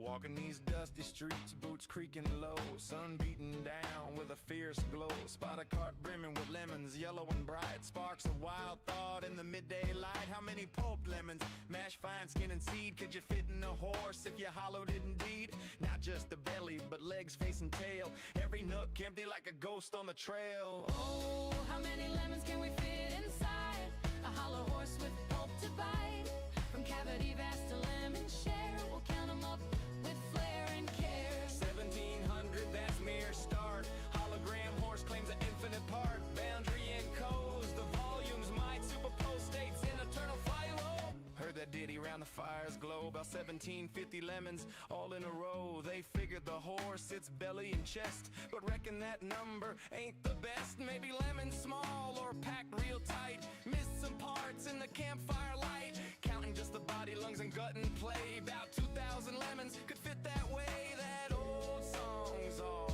Walking these dusty streets, boots creaking low, sun beating down with a fierce glow. Spot a cart brimming with lemons, yellow and bright. Sparks of wild thought in the midday light. How many pulped lemons, mashed fine skin and seed, could you fit in a horse if you hollowed it indeed? Not just the belly, but legs, face and tail, every nook empty like a ghost on the trail. Oh, how many lemons can we fit inside a hollow horse with pulp to bite? From cavity vast to lemon share, we'll count them up with flair and care. 1700, that's mere start. Hologram horse claims an infinite part. Boundary encodes the volumes might superpose states in eternal philo. Heard that ditty round the fire's glow. About 1750 lemons all in a row. They figured the horse, its belly and chest, but reckon that number ain't the best. Maybe lemons small or packed real tight. Missed some parts in the campfire light. Counting just the body, lungs and gut and play. About 2,000 lemons could fit that way. That old song's off,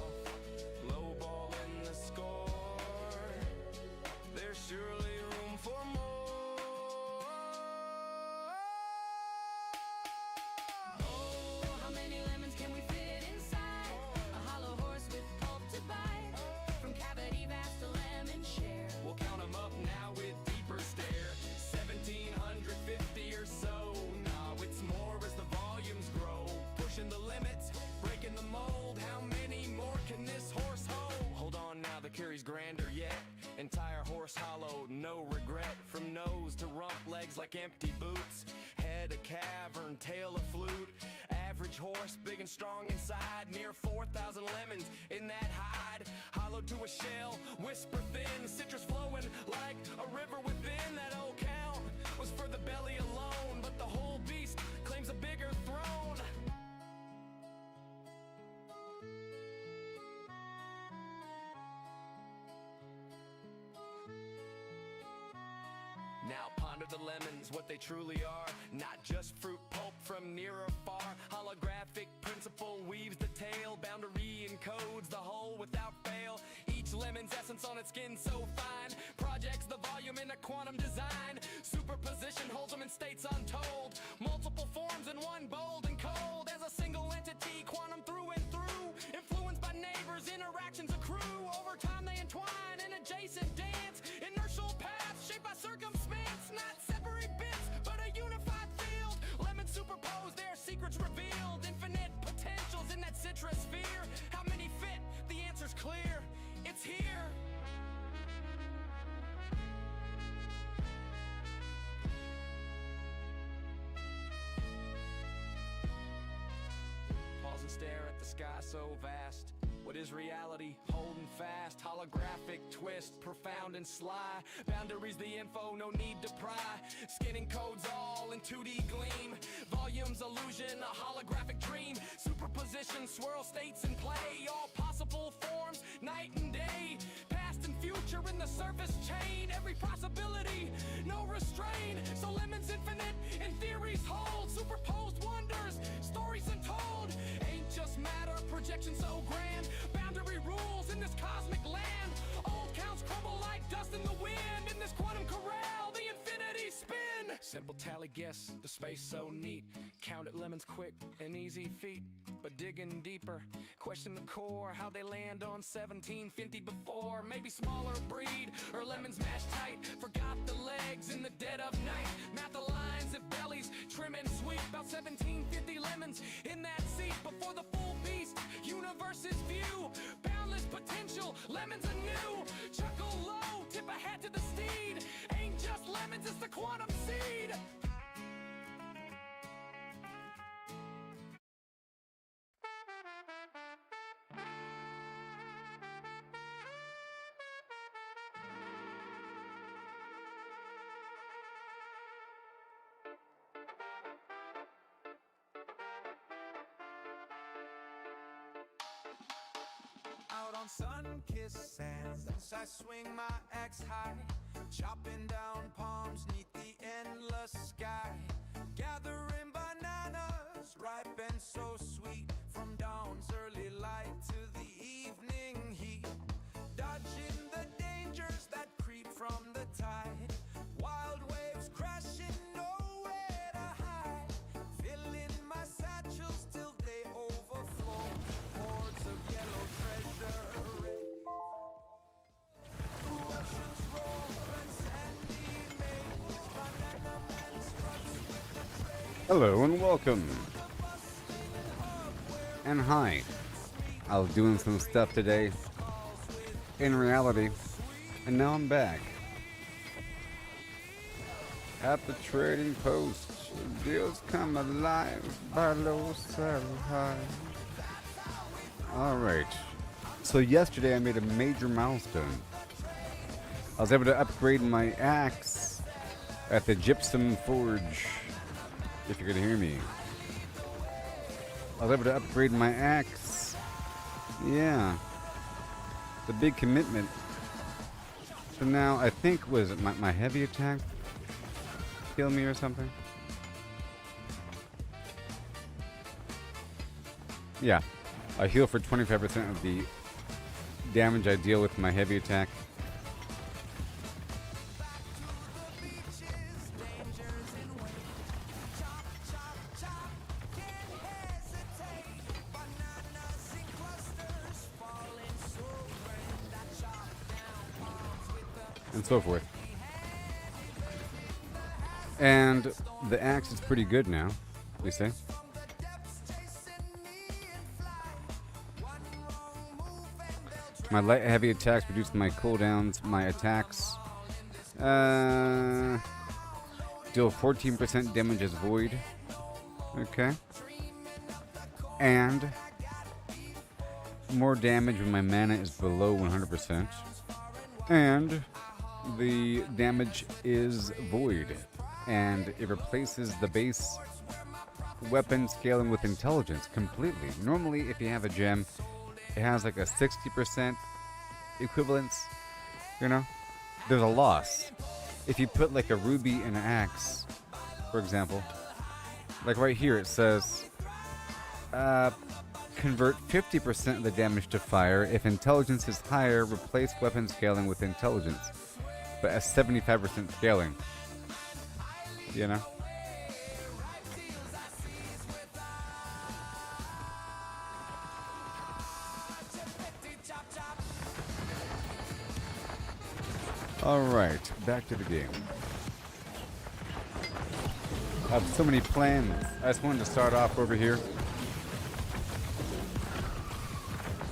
low ball in the score. There's surely room for more. Up now with deeper stare. 1750 or so. Nah, it's more as the volumes grow. Pushing the limits, breaking the mold. How many more can this horse hold? Hold on now, the carry's grander yet. Entire horse hollowed, no regret. From nose to rump, legs like empty boots. Head a cavern, tail a flute. Average horse, big and strong inside. Near 4,000 lemons in that hide. Hollowed to a shell, whisper thin. Citrus flowing like a river within. That old count was for the belly alone, but the whole beast claims a bigger throne. Now ponder the lemons, what they truly are. Not just fruit pulp from near or far. Holographic principle weaves the tale. Boundary encodes the whole without fail. Each lemon's essence on its skin so fine. Projects the volume in a quantum design. Superposition holds them in states untold. Multiple forms in one, bold and cold. As a single entity, quantum through and through. Influenced by neighbors, interactions accrue. Over time they entwine in adjacent dance. Inertial paths shaped by circumstance. Not separate bits, but a unified field. Lemons superposed, their secrets revealed. Infinite potentials in that citrus sphere. How many fit? The answer's clear. It's here. Pause and stare at the sky so vast. What is reality? Holding fast. Holographic twist, profound and sly. Boundaries the info, no need to pry. Skinning codes all in 2D gleam. Volumes illusion, a holographic dream. Superposition, swirl states in play. All possible forms, night and day. Past and future in the surface chain. Every possibility, no restraint. So lemons infinite, and theories hold. Superposed wonders, stories untold. Ain't just matter, projection so grand. Boundary rules in this cosmic land. Old counts crumble like dust in the wind. In this quantum corral, the infinity spin. Simple tally guess, the space so neat. Counted lemons quick, an easy feat. But digging deeper, question the core. How they land on 1750 before. Maybe smaller breed, or lemons mashed tight. Forgot the legs in the dead of night. Math the lines if bellies trim and sweet. About 1750 lemons in that seat. Before the full beast, universe's view. Boundless potential, lemons anew. Chuckle low, tip a hat to the steed. Ain't just lemons, it's the quantum seed. Out on sun-kissed sands, I swing my axe high, chopping down palms neath the endless sky. Gathering bananas, ripe and so sweet, from dawn's early light to the evening heat. Dodging the dangers that creep from the tide. Wild waves crashing, nowhere to hide. Filling my satchels till they Hello and welcome. And hi. I was doing some stuff today in reality, and now I'm back at the trading post. Deals come alive, buy low, sell high. Alright. So yesterday I made a major milestone. I was able to upgrade my axe at the Gypsum Forge. If you're gonna hear me. I was able to upgrade my axe. Yeah. The big commitment. So now I think was it my heavy attack kill me or something? Yeah. I heal for 25% of the damage I deal with my heavy attack. And so forth. And the axe is pretty good now, we say. My light heavy attacks reduce my cooldowns. My attacks deal 14% damage as void. Okay. And more damage when my mana is below 100%. And the damage is void. And it replaces the base weapon scaling with intelligence completely. Normally, if you have a gem, it has like a 60% equivalence, you know? There's a loss. If you put like a ruby in an axe, for example, like right here it says, convert 50% of the damage to fire. If intelligence is higher, replace weapon scaling with intelligence. But at 75% scaling, you know? Alright, back to the game. I have so many plans. I just wanted to start off over here.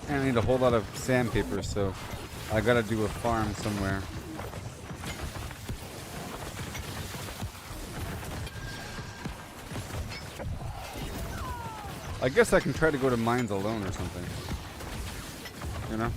And I need a whole lot of sandpaper, so I gotta do a farm somewhere. I guess I can try to go to mines alone or something. You know?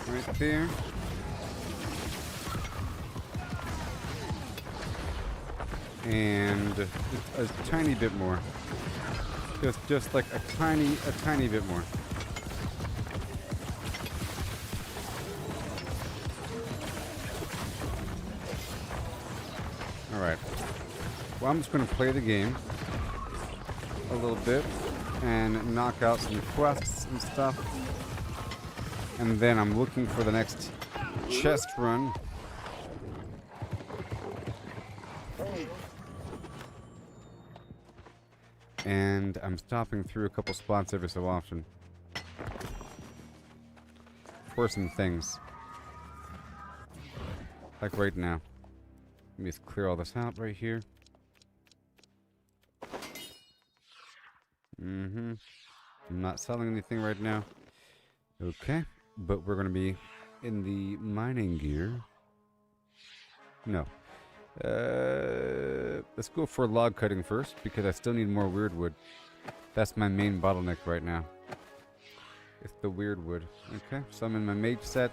Right there. And a tiny bit more. Just like a tiny bit more. Alright. Well, I'm just going to play the game a little bit and knock out some quests and stuff. And then I'm looking for the next chest run. And I'm stopping through a couple spots every so often for some things. Like right now. Let me just clear all this out right here. I'm not selling anything right now. Okay. But we're going to be in the mining gear. No. Let's go for log cutting first, because I still need more weird wood. That's my main bottleneck right now. It's the weird wood. Okay, so I'm in my mage set,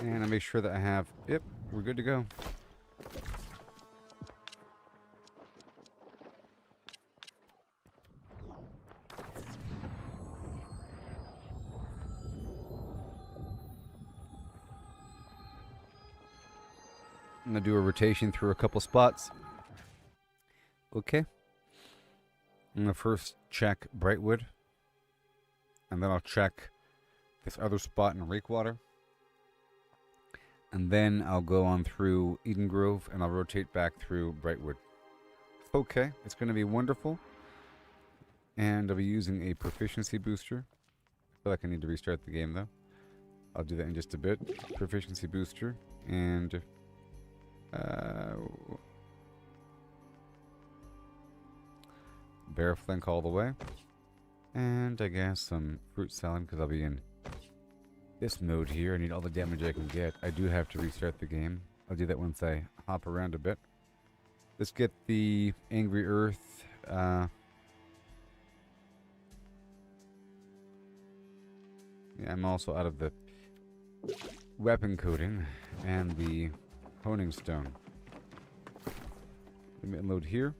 and I make sure that I have... Yep, we're good to go. I'm going to do a rotation through a couple spots. Okay. I'm going to first check Brightwood. And then I'll check this other spot in Rakewater. And then I'll go on through Eden Grove and I'll rotate back through Brightwood. Okay, it's going to be wonderful. And I'll be using a proficiency booster. I feel like I need to restart the game though. I'll do that in just a bit. Proficiency booster and bear flank all the way. And I guess some fruit salad because I'll be in this mode here. I need all the damage I can get. I do have to restart the game. I'll do that once I hop around a bit. Let's get the Angry Earth. Yeah, I'm also out of the weapon coating and the honing stone. Let me unload here.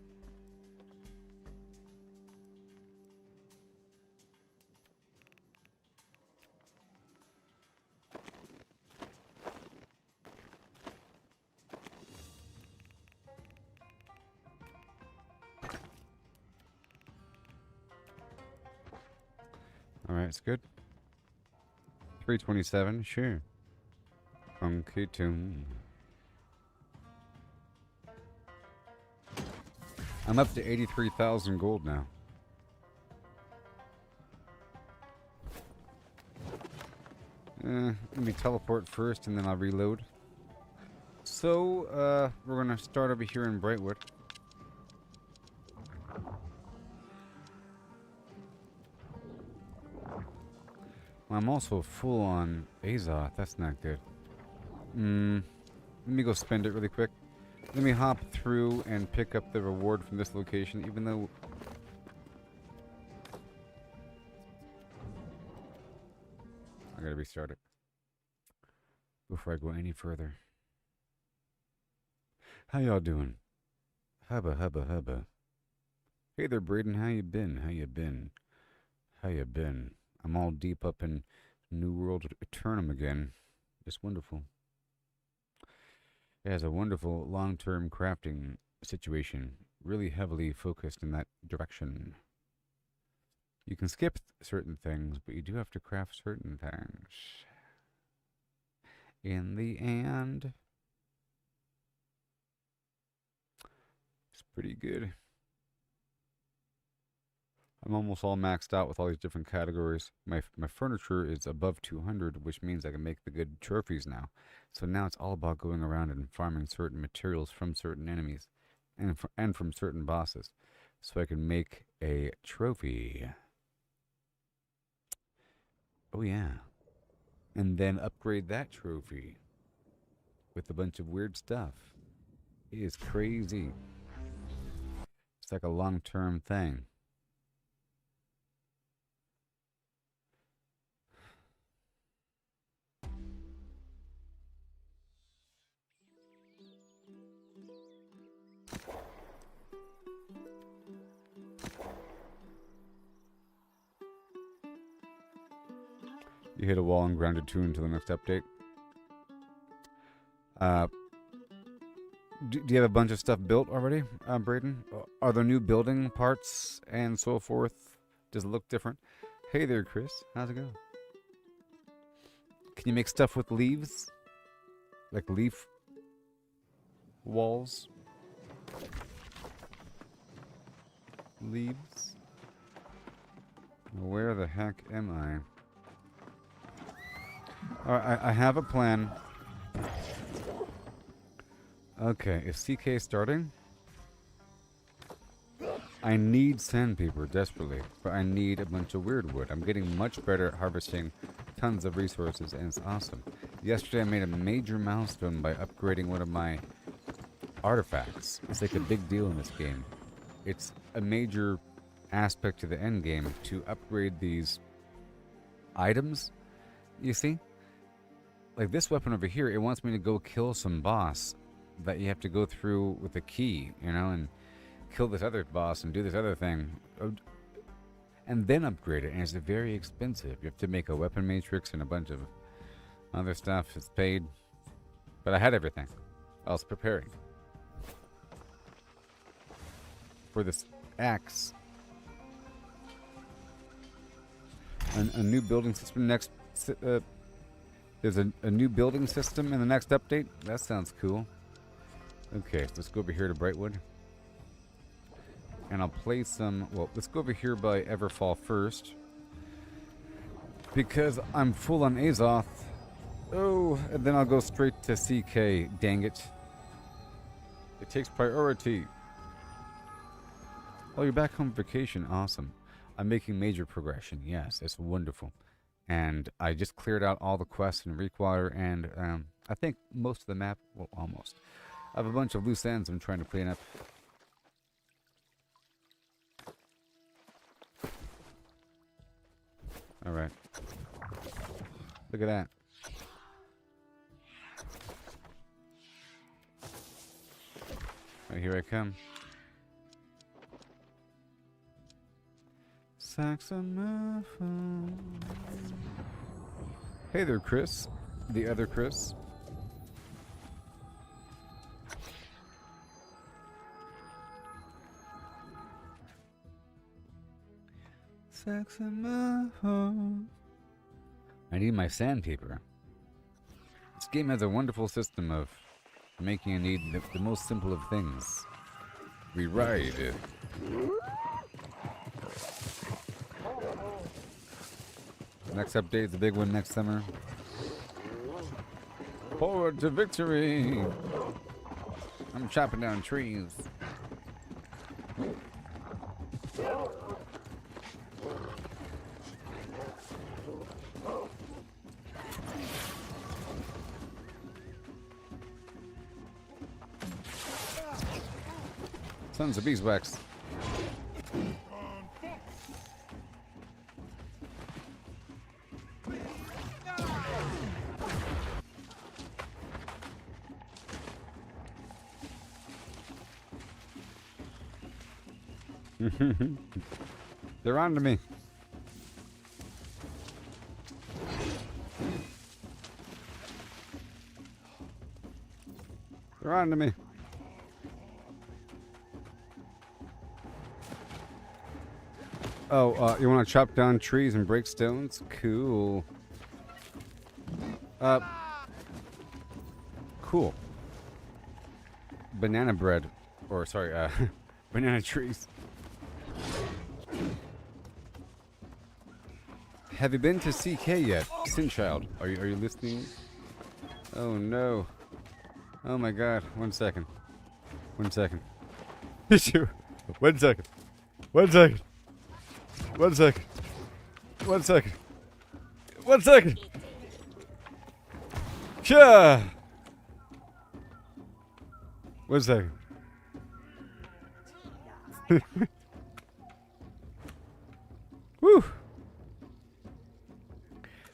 Alright, it's good. 327, sure. Funky tune. I'm up to 83,000 gold now. Let me teleport first and then I'll reload. So, we're gonna start over here in Brightwood. I'm also full on Azoth. That's not good. Let me go spend it really quick. Let me hop through and pick up the reward from this location, even though... I gotta restart it before I go any further. How y'all doing? Hubba, hubba, hubba. Hey there, Braden. How you been? How you been? How you been? I'm all deep up in New World Aeternum again. Just wonderful. It has a wonderful long-term crafting situation. Really heavily focused in that direction. You can skip certain things, but you do have to craft certain things. In the end, it's pretty good. I'm almost all maxed out with all these different categories. My furniture is above 200, which means I can make the good trophies now. So now it's all about going around and farming certain materials from certain enemies and from certain bosses. So I can make a trophy. Oh yeah. And then upgrade that trophy with a bunch of weird stuff. It is crazy. It's like a long-term thing. You hit a wall and grounded 2 until the next update. Do you have a bunch of stuff built already, Braden? Are there new building parts and so forth? Does it look different? Hey there, Chris. How's it going? Can you make stuff with leaves? Like leaf walls? Leaves? Where the heck am I? Alright, I have a plan. Okay, is CK starting? I need sandpaper desperately, but I need a bunch of weird wood. I'm getting much better at harvesting tons of resources, and it's awesome. Yesterday I made a major milestone by upgrading one of my artifacts. It's like a big deal in this game. It's a major aspect to the end game to upgrade these items, you see? Like this weapon over here, it wants me to go kill some boss that you have to go through with a key, you know, and kill this other boss and do this other thing. And then upgrade it, and it's very expensive. You have to make a weapon matrix and a bunch of other stuff. It's paid. But I had everything. I was preparing for this axe. A new building system next... There's a new building system in the next update. That sounds cool. Okay, let's go over here to Brightwood. And I'll play some... Well, let's go over here by Everfall first. Because I'm full on Azoth. Oh, and then I'll go straight to CK. Dang it. It takes priority. Oh, you're back home vacation. Awesome. I'm making major progression. Yes, it's wonderful. And I just cleared out all the quests in Reekwater, and I think most of the map, well, almost. I have a bunch of loose ends I'm trying to clean up. Alright. Look at that. Right, here I come. Saxophone. Hey there, Chris. The other Chris. Saxophone. I need my sandpaper. This game has a wonderful system of making you need the most simple of things. We ride it. Next update is the big one next summer. Forward to victory! I'm chopping down trees. Sons of beeswax. They're on to me. They're on to me. Oh, you want to chop down trees and break stones? Cool. Cool. Banana bread. Or, sorry, banana trees. Have you been to CK yet? Sinchild, are you listening? Oh no. Oh my god. 1 second. 1 second. 1 second. 1 second. 1 second. 1 second. 1 second. 1 second. Yeah. 1 second. Woo.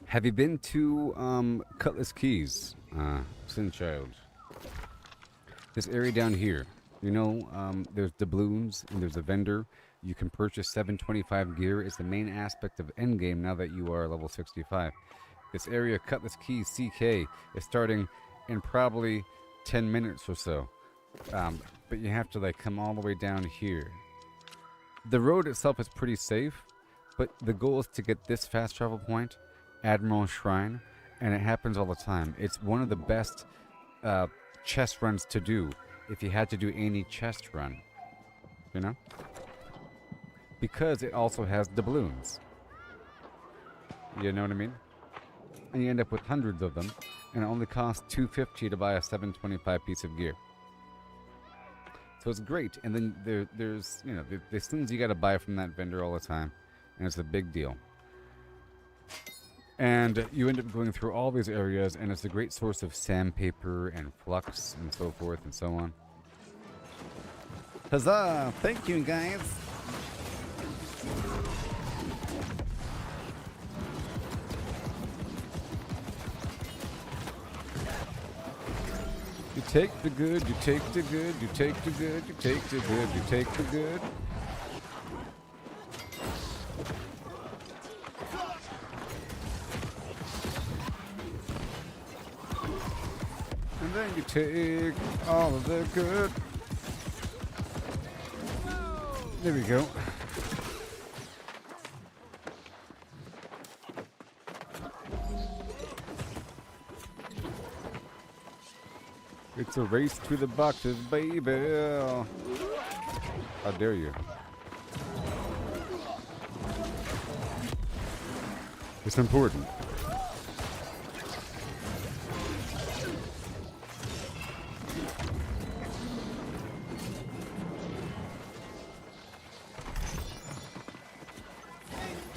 Have you been to Cutlass Keys, Sinchild? This area down here, you know, there's doubloons and there's a vendor. You can purchase 725 gear. It's the main aspect of endgame now that you are level 65. This area, Cutlass Keys CK, is starting in probably 10 minutes or so. But you have to like come all the way down here. The road itself is pretty safe, but the goal is to get this fast travel point, Admiral Shrine, and it happens all the time. It's one of the best chest runs to do if you had to do any chest run, you know? Because it also has doubloons. You know what I mean? And you end up with hundreds of them, and it only costs $250 to buy a 725 piece of gear. So it's great, and then there's, you know, there's things you gotta buy from that vendor all the time, and it's a big deal. And you end up going through all these areas, and it's a great source of sandpaper and flux and so forth and so on. Huzzah! Thank you, guys! You take the good, you take the good, you take the good, you take the good, you take the good. And then you take all of the good. There we go. It's a race to the boxes, baby. How dare you? It's important.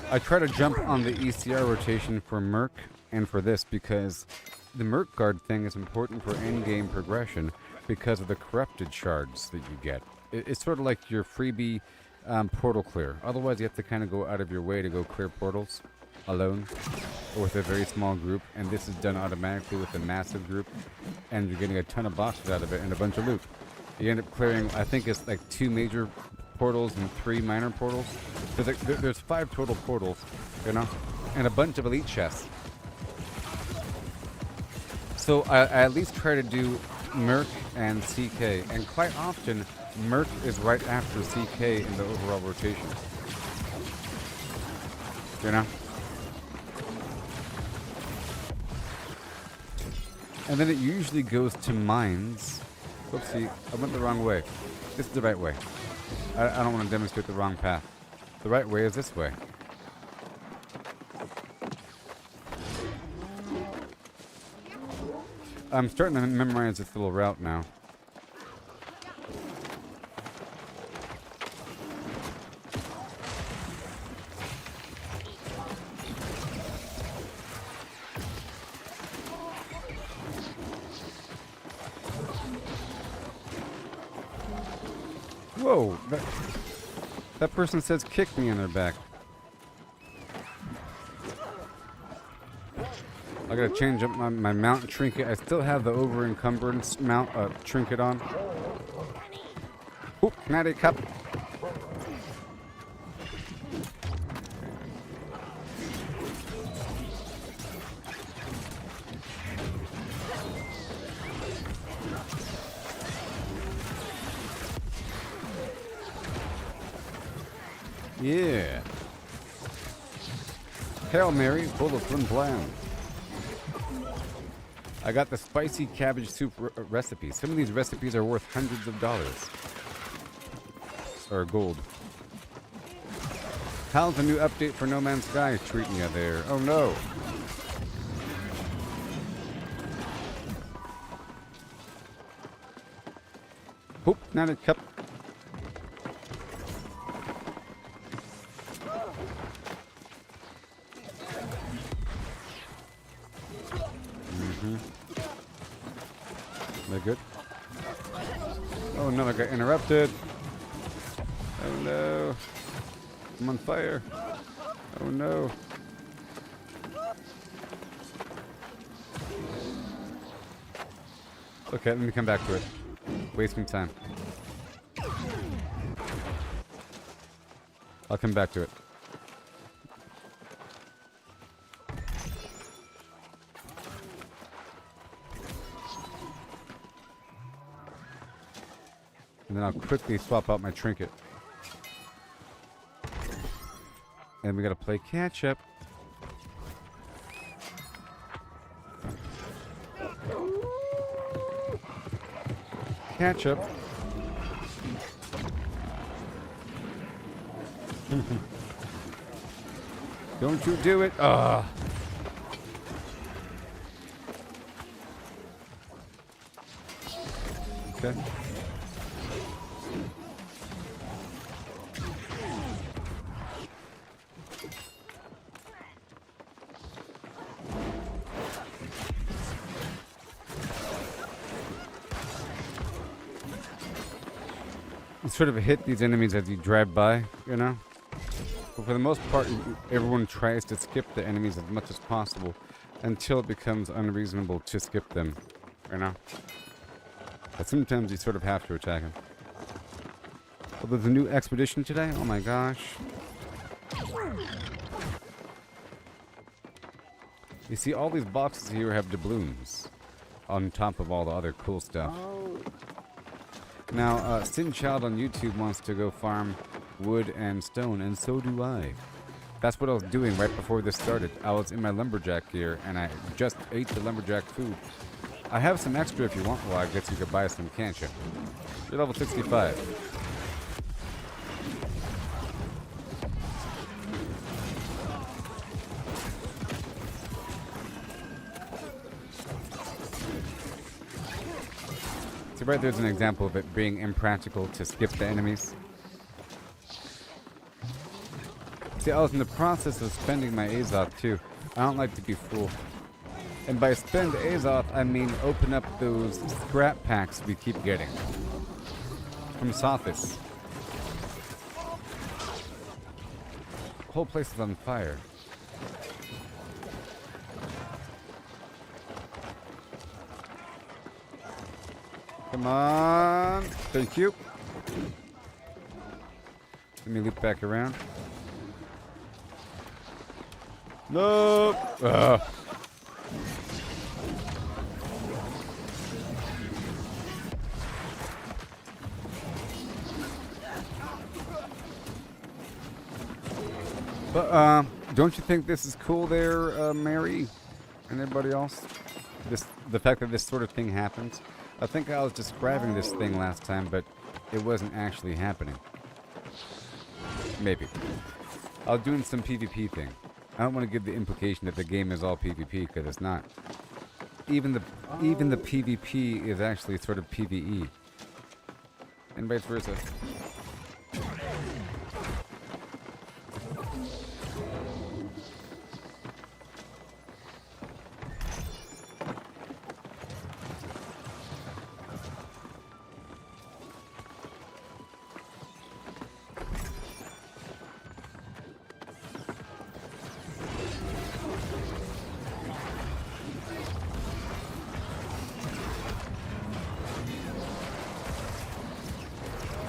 I try to jump on the ECR rotation for Merc and for this because the Merc guard thing is important for in-game progression because of the corrupted shards that you get. It's sort of like your freebie portal clear. Otherwise, you have to kind of go out of your way to go clear portals alone or with a very small group, and this is done automatically with a massive group, and you're getting a ton of boxes out of it and a bunch of loot. You end up clearing, I think it's like 2 major portals and 3 minor portals. So there's 5 total portals, you know, and a bunch of elite chests. So I at least try to do Merc and CK, and quite often Merc is right after CK in the overall rotation. You know? And then it usually goes to mines. Oopsie, I went the wrong way. This is the right way. I don't want to demonstrate the wrong path. The right way is this way. I'm starting to memorize this little route now. Whoa, that person says kick me in their back. I gotta change up my mount trinket. I still have the over encumbrance mount trinket on. Oop, natty cup. Yeah. Hail Mary, bulletin plan. I got the spicy cabbage soup recipe. Some of these recipes are worth hundreds of dollars. Or gold. How's the new update for No Man's Sky treating you there? Oh no. Oop, not a cup. Am I good? Oh no, I got interrupted. Oh no. I'm on fire. Oh no. Okay, let me come back to it. Wasting time. I'll come back to it. And then I'll quickly swap out my trinket. And we gotta play catch up. Catch up. Don't you do it. Ugh. Okay. You sort of hit these enemies as you drive by, you know? But for the most part, everyone tries to skip the enemies as much as possible until it becomes unreasonable to skip them, you know? But sometimes you sort of have to attack them. Oh, there's a new expedition today? Oh my gosh. You see, all these boxes here have doubloons on top of all the other cool stuff. Now, Sin Child on YouTube wants to go farm wood and stone, and so do I. That's what I was doing right before this started. I was in my lumberjack gear, and I just ate the lumberjack food. I have some extra if you want. Well, I guess you could buy some, can't you? You're level 65. See, right there's an example of it being impractical to skip the enemies. See, I was in the process of spending my Azoth too. I don't like to be fooled. And by spend Azoth, I mean open up those scrap packs we keep getting. From Sophis. The whole place is on fire. Come on. Thank you. Let me loop back around. Nope. But don't you think this is cool there, Mary, and everybody else? The fact that this sort of thing happens. I think I was describing this thing last time, but it wasn't actually happening. Maybe. I was doing some PvP thing. I don't want to give the implication that the game is all PvP, because it's not. Even the PvP is actually sort of PvE. And vice versa.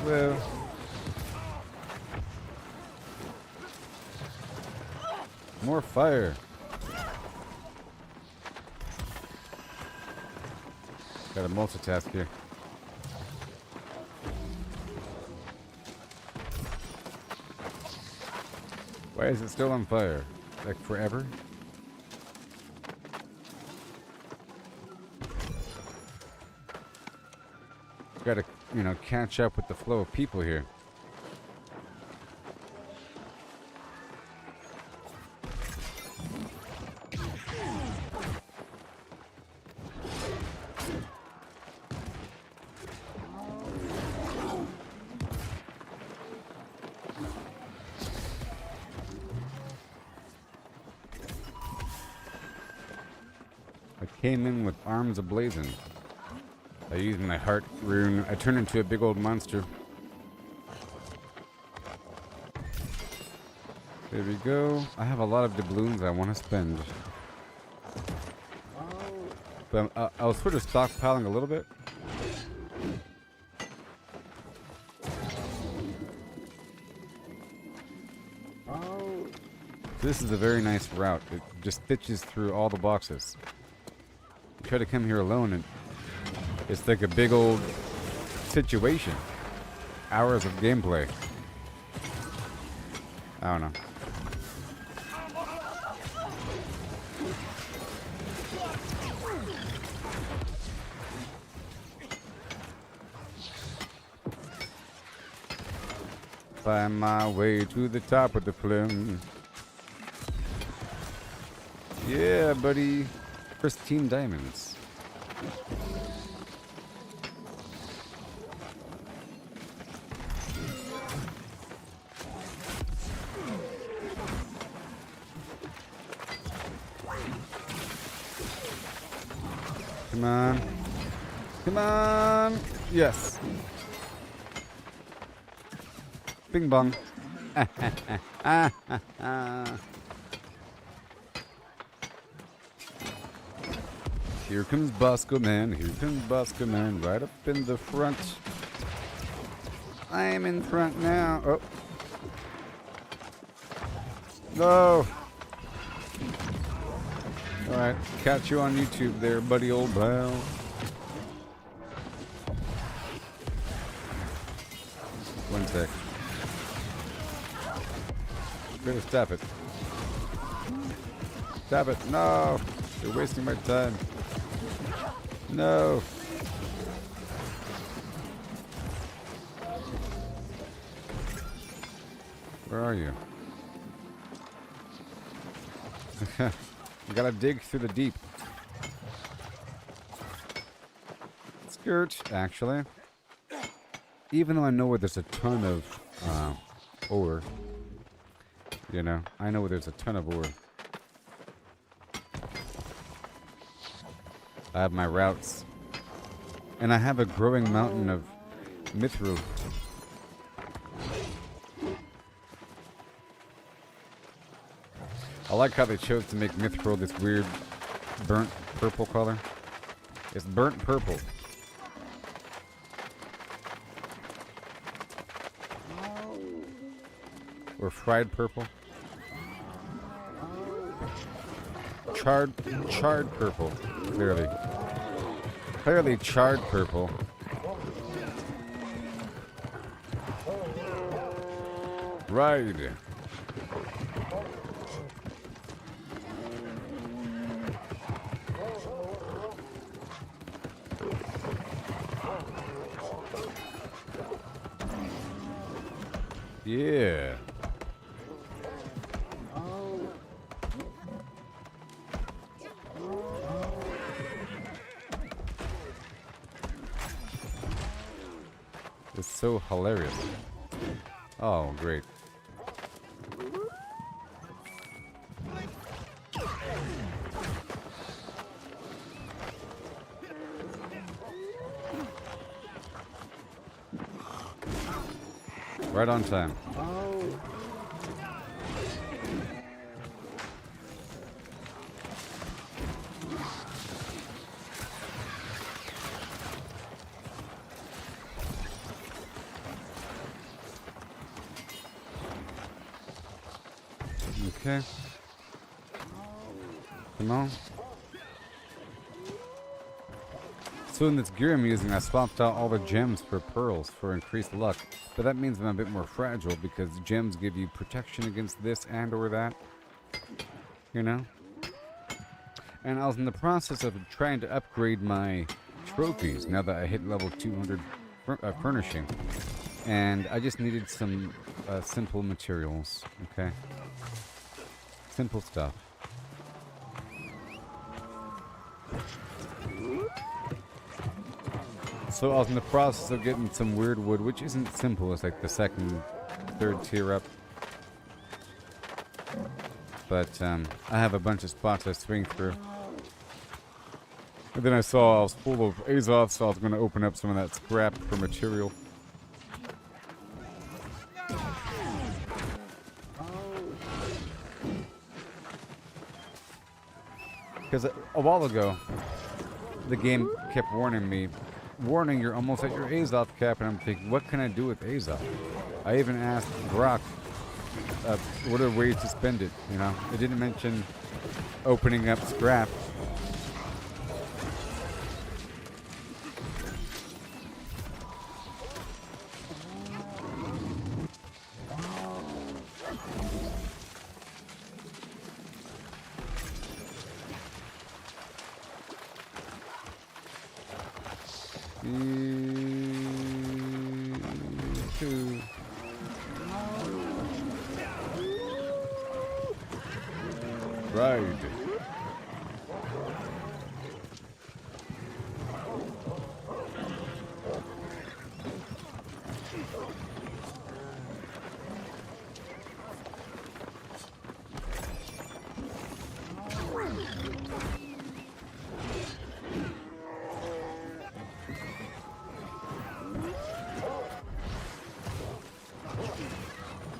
Well, more fire. Got a multitask here. Why is it still on fire? Like forever? Gotta, catch up with the flow of people here. I came in with arms ablazing. I used my heart rune. I turned into a big old monster. There we go. I have a lot of doubloons I want to spend. But I was sort of stockpiling a little bit. This is a very nice route. It just stitches through all the boxes. You try to come here alone and it's like a big old situation. Hours of gameplay. I don't know. Find my way to the top of the plume. Yeah, buddy. First team diamonds. Come on. Come on. Yes. Bing bong. Here comes Bosco Man. Here comes Bosco Man right up in the front. I am in front now. Oh. No. Alright, catch you on YouTube there, buddy old pal. One sec. Better stop it. Stop it. No! You're wasting my time. No. Where are you? You gotta dig through the deep. Skirt, actually. Even though I know where there's a ton of ore. You know, I know where there's a ton of ore. I have my routes. And I have a growing mountain of mithril. I like how they chose to make mithril this weird burnt purple color. It's burnt purple. Or fried purple. Charred purple, clearly. Clearly charred purple. Right. Yeah. It's so hilarious. Oh, great. Right on time. Okay. Come on. So in this gear I'm using, I swapped out all the gems for pearls for increased luck. But that means I'm a bit more fragile because gems give you protection against this and or that. You know? And I was in the process of trying to upgrade my trophies now that I hit level 200 furnishing. And I just needed some simple materials, okay? Simple stuff. So I was in the process of getting some weird wood, which isn't simple. It's like the second, third tier up. But I have a bunch of spots I swing through. And then I saw I was full of Azoth, so I was going to open up some of that scrap for material. Because a while ago, the game kept warning me, you're almost at your Azoth cap, and I'm thinking, what can I do with Azoth? I even asked Brock, what are ways to spend it, you know? It didn't mention opening up scrap. Right.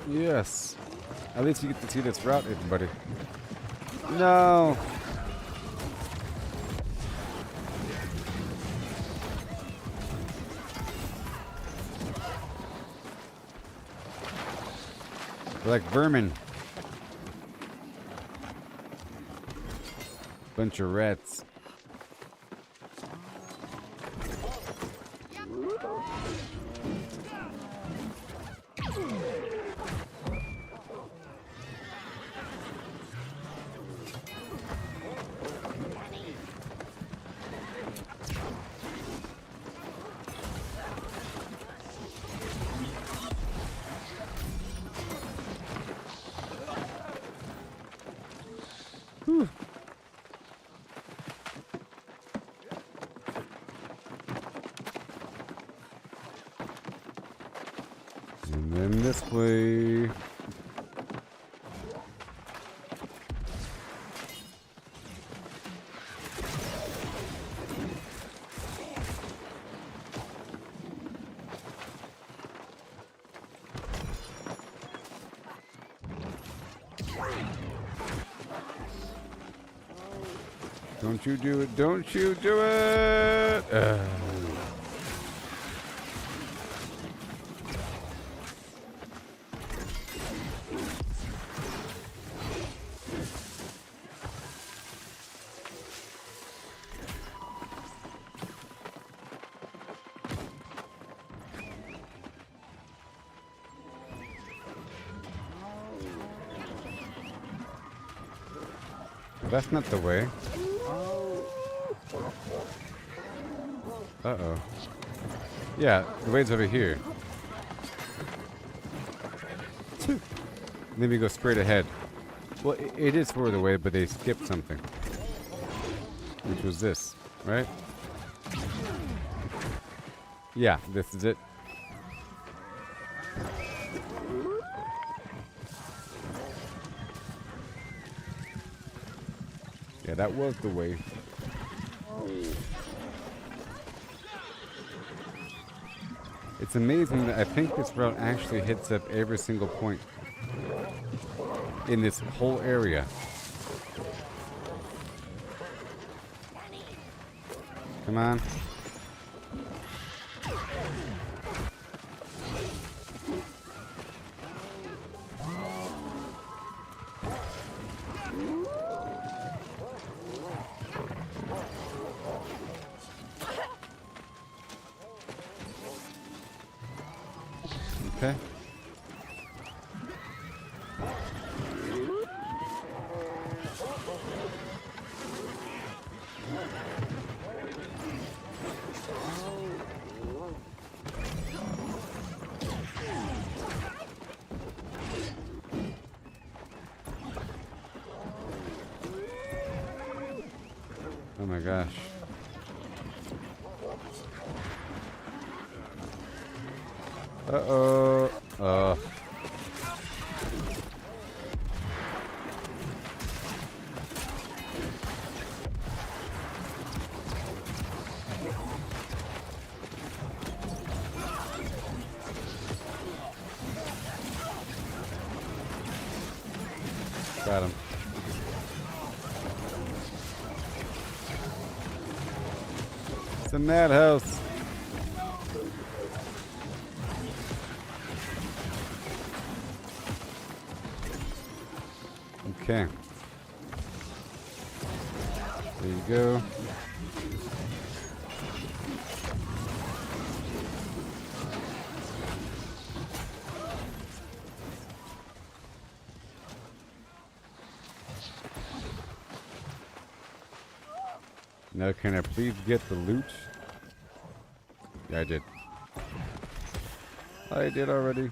Yes. At least you get to see this route, everybody. No. They're like vermin. Bunch of rats. way. Don't you do it. Don't you do it. That's not the way. Uh-oh. Yeah, the way's over here. Then we go straight ahead. Well, it is for the way, but they skipped something. Which was this, right? Yeah, this is it. Yeah, that was the way. It's amazing that I think this route actually hits up every single point in this whole area. Come on. Okay. Oh my gosh. Uh-oh. Got him. It's a madhouse. Okay. There you go. Now can I please get the loot? Yeah, I did. I did already.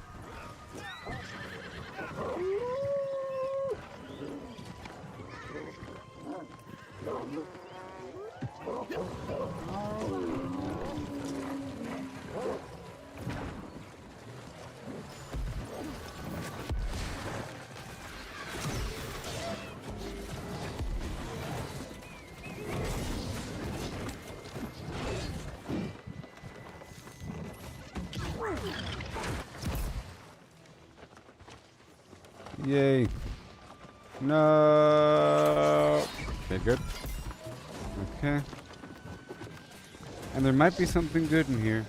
Yay. No. Okay, good. Okay. And there might be something good in here.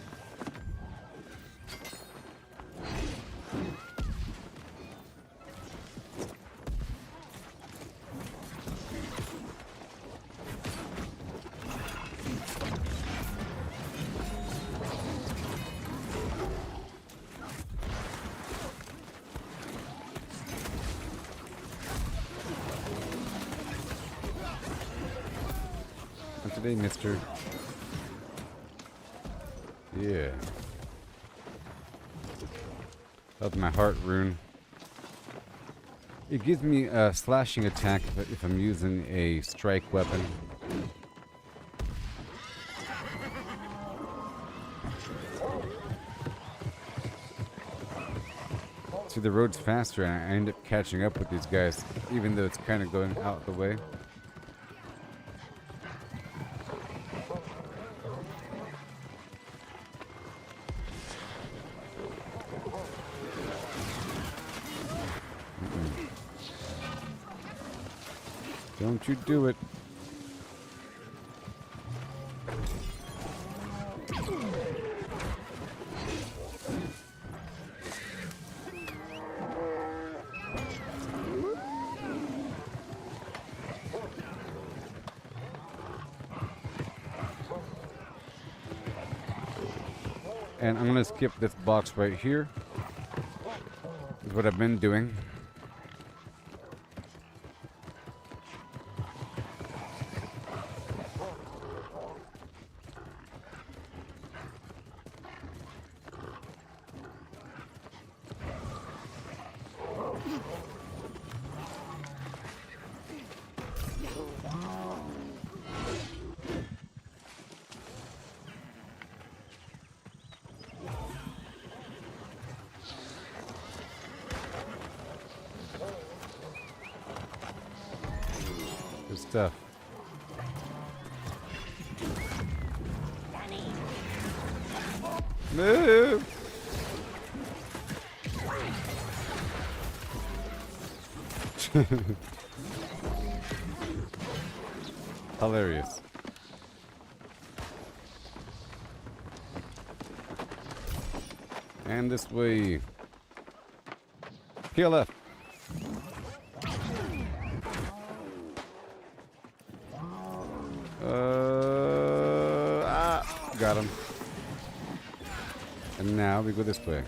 Not today, mister. Yeah. That's my heart rune. It gives me a slashing attack if I'm using a strike weapon. See, the road's faster, and I end up catching up with these guys, even though it's kind of going out the way. Don't you do it. And I'm gonna skip this box right here. Is what I've been doing. Good stuff. Move! Hilarious. And this way. PLF. Got him. And now we go this way.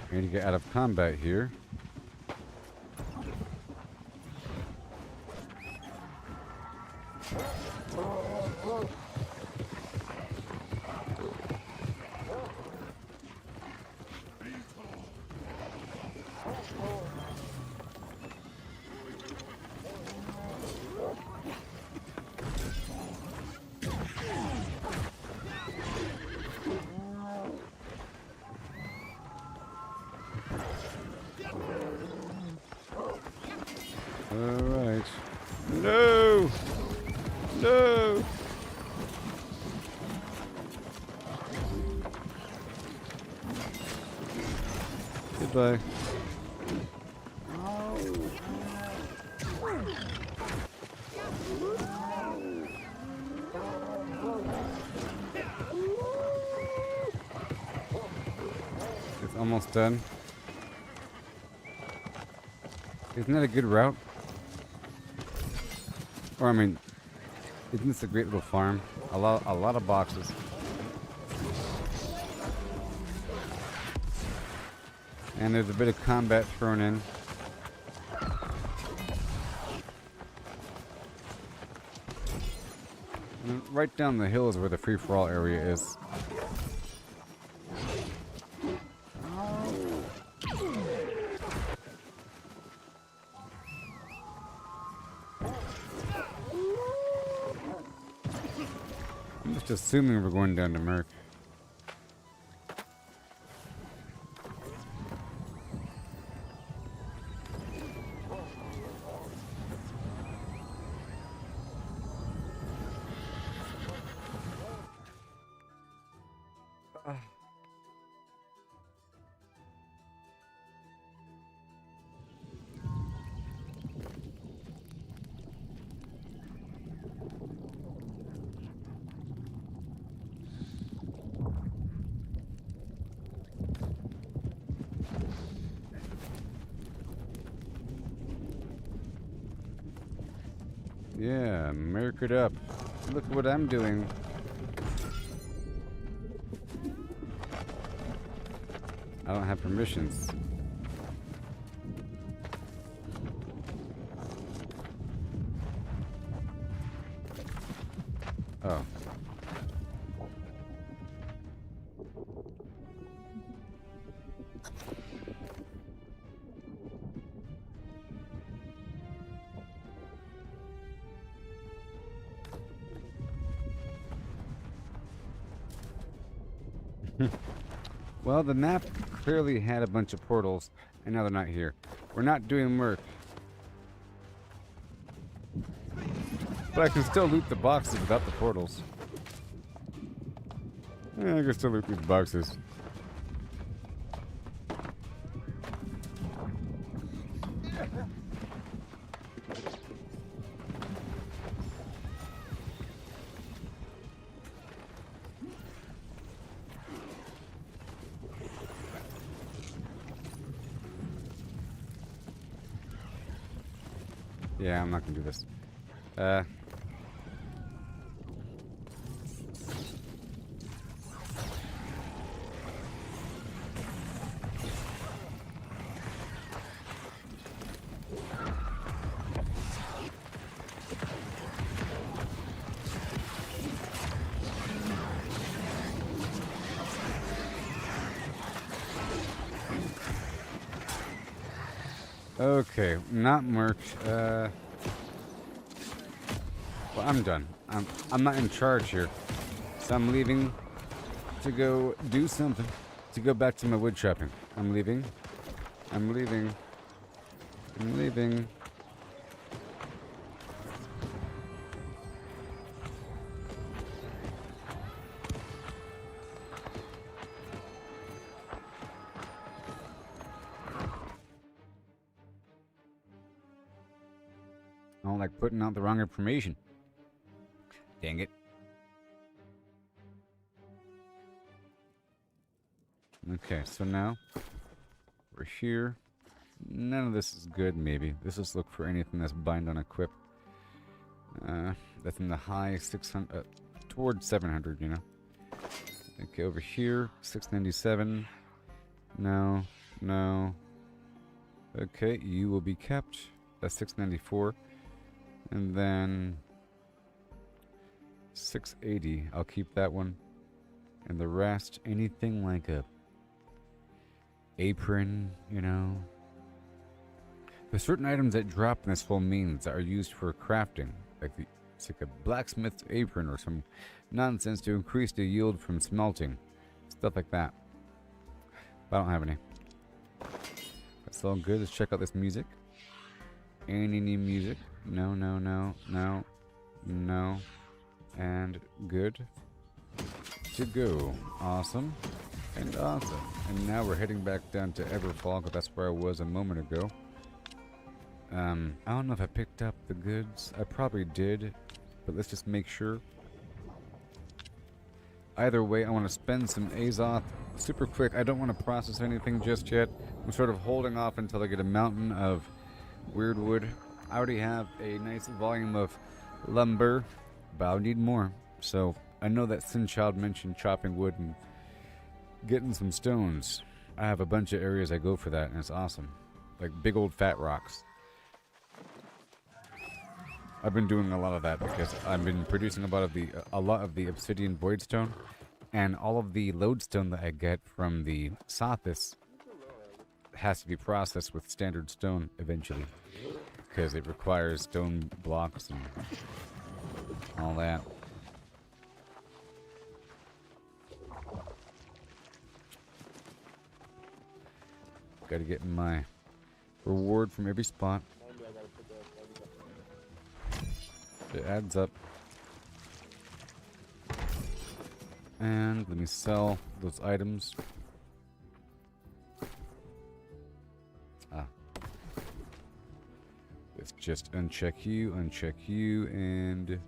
I need to get out of combat here. Alright. No! No! Goodbye. It's almost done. Isn't that a good route? Or I mean, isn't this a great little farm? A lot of boxes. And there's a bit of combat thrown in. And right down the hill is where the free-for-all area is. I'm just assuming we're going down to Merc. Yeah, Merc it up. Look what I'm doing. I don't have permissions. Oh. Well, the map clearly had a bunch of portals, and now they're not here. We're not doing work. But I can still loot the boxes without the portals. Yeah, I can still loot these boxes. Yeah, I'm not gonna do this. Okay, not merch. Well, I'm done. I'm not in charge here, so I'm leaving to go do something. To go back to my wood shopping. I'm leaving. I'm leaving. I'm leaving. I don't like putting out the wrong information. Dang it. Okay, so now we're here. None of this is good, maybe. Let's just look for anything that's bind on equip. That's in the high 600, towards 700, you know. Okay, over here, 697. No, no. Okay, you will be kept. That's 694. And then 680. I'll keep that one. And the rest, anything like a apron, you know. There's certain items that drop in this full means that are used for crafting. It's like a blacksmith's apron or some nonsense to increase the yield from smelting. Stuff like that. But I don't have any. That's all good. Let's check out this music. Any new music? No, no, no, no, no. And good. To go. Awesome. And awesome. And now we're heading back down to Everfall, because that's where I was a moment ago. I don't know if I picked up the goods. I probably did, but let's just make sure. Either way, I want to spend some Azoth super quick. I don't want to process anything just yet. I'm sort of holding off until I get a mountain of weird wood. I already have a nice volume of lumber, but I'll need more. So I know that Sinchild mentioned chopping wood and getting some stones. I have a bunch of areas I go for that, and it's awesome. Like big old fat rocks. I've been doing a lot of that because I've been producing a lot of the obsidian voidstone, and all of the lodestone that I get from the Sothis has to be processed with standard stone eventually, because it requires stone blocks and all that. Got to get my reward from every spot. It adds up. And let me sell those items. Let's just uncheck you, and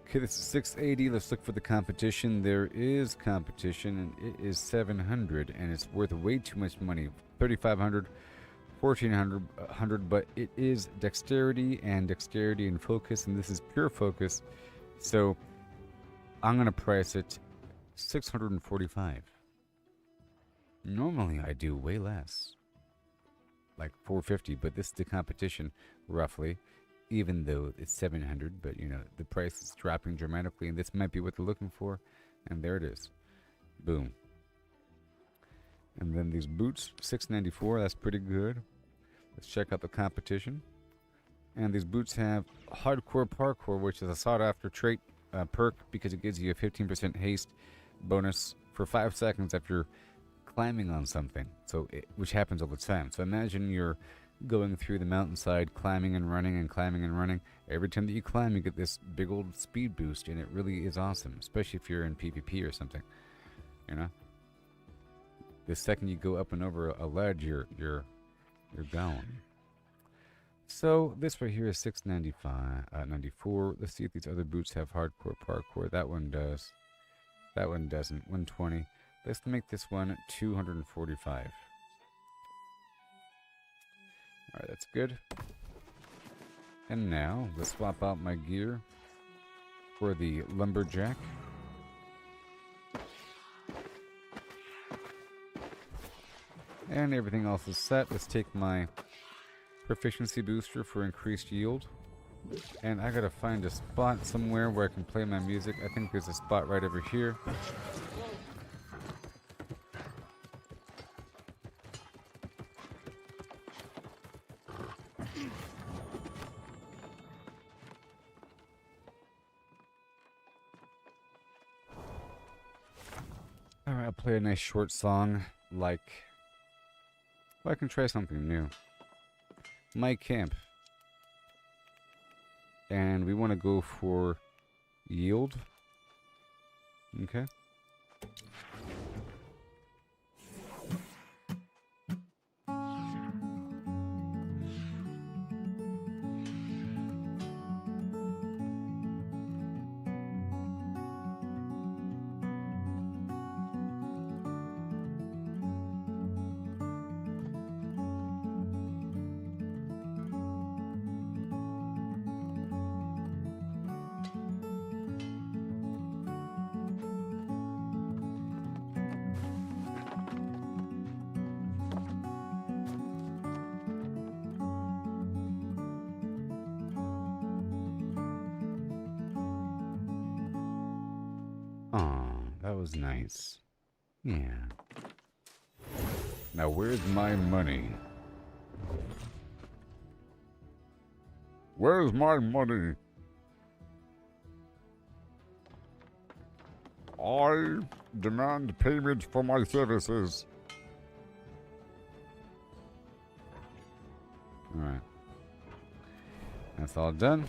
okay, this is 680. Let's look for the competition. There is competition, and it is 700, and it's worth way too much money. 3,500, 1,400, but it is dexterity and focus, and this is pure focus. So I'm gonna price it 645. Normally I do way less, like 450, but this is the competition roughly, even though it's 700. But you know, the price is dropping dramatically, and this might be what they're looking for, and there it is. Boom. And then these boots, 694. That's pretty good. Let's check out the competition. And these boots have hardcore parkour, which is a sought-after trait perk because it gives you a 15% haste bonus for 5 seconds after climbing on something. So, which happens all the time. So imagine you're going through the mountainside, climbing and running and climbing and running. Every time that you climb, you get this big old speed boost, and it really is awesome, especially if you're in PvP or something. You know, the second you go up and over a ledge, you're gone. So this right here is 695, 94. Let's see if these other boots have hardcore parkour. That one does. That one doesn't. 120. Let's make this one 245. Alright, that's good. And now, let's swap out my gear for the lumberjack. And everything else is set. Let's take my proficiency booster for increased yield. And I gotta find a spot somewhere where I can play my music. I think there's a spot right over here. Alright, I'll play a nice short song like... Well, I can try something new. My camp. And we want to go for yield. Okay. Aw, that was nice. Yeah. Now where's my money? Where's my money? I demand payment for my services. Alright. That's all done.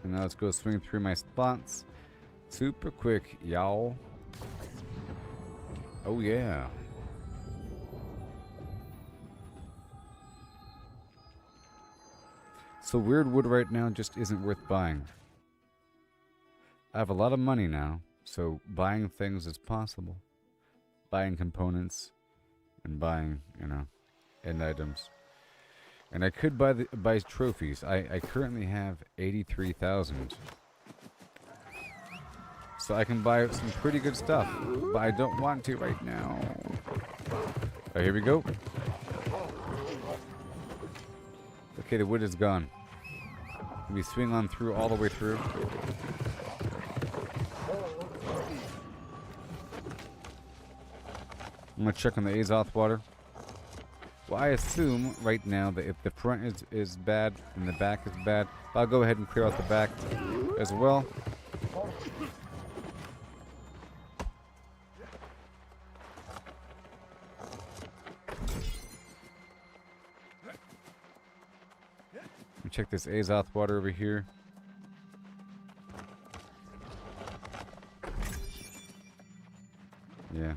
And now let's go swing through my spots. Super quick, y'all. Oh yeah. So weird wood right now just isn't worth buying. I have a lot of money now, so buying things is possible. Buying components and buying, you know, end items. And I could buy trophies. I currently have 83,000. So I can buy some pretty good stuff, but I don't want to right now. Oh, here we go. Okay, the wood is gone. We swing on through all the way through. I'm gonna check on the Azoth water. Well, I assume right now that if the front is bad and the back is bad, I'll go ahead and clear out the back as well. Check this Azoth water over here. Yeah.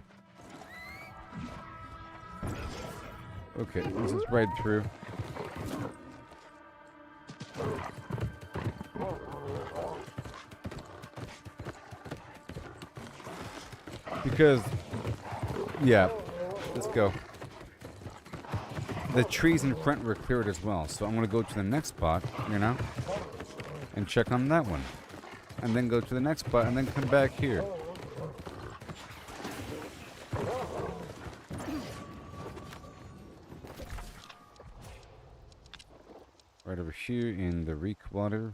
Okay, let's just ride through. Because, yeah, let's go. The trees in front were cleared as well, so I'm going to go to the next spot, you know, and check on that one. And then go to the next spot, and then come back here. Right over here in the Reekwater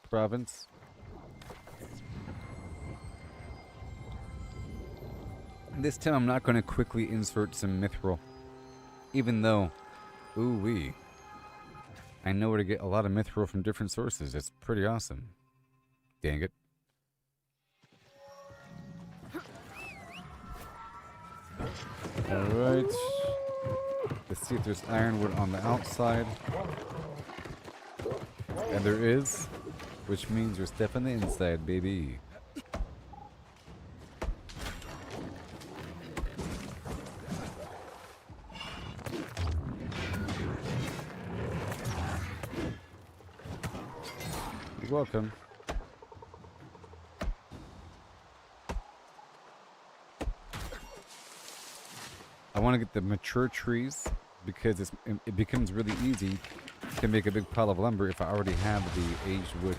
province. This time I'm not going to quickly insert some mithril. Even though, ooh-wee. I know where to get a lot of mithril from different sources. It's pretty awesome. Dang it. Alright. Let's see if there's ironwood on the outside. And there is, which means there's stuff on the inside, baby. You're welcome. I want to get the mature trees because it becomes really easy to make a big pile of lumber if I already have the aged wood.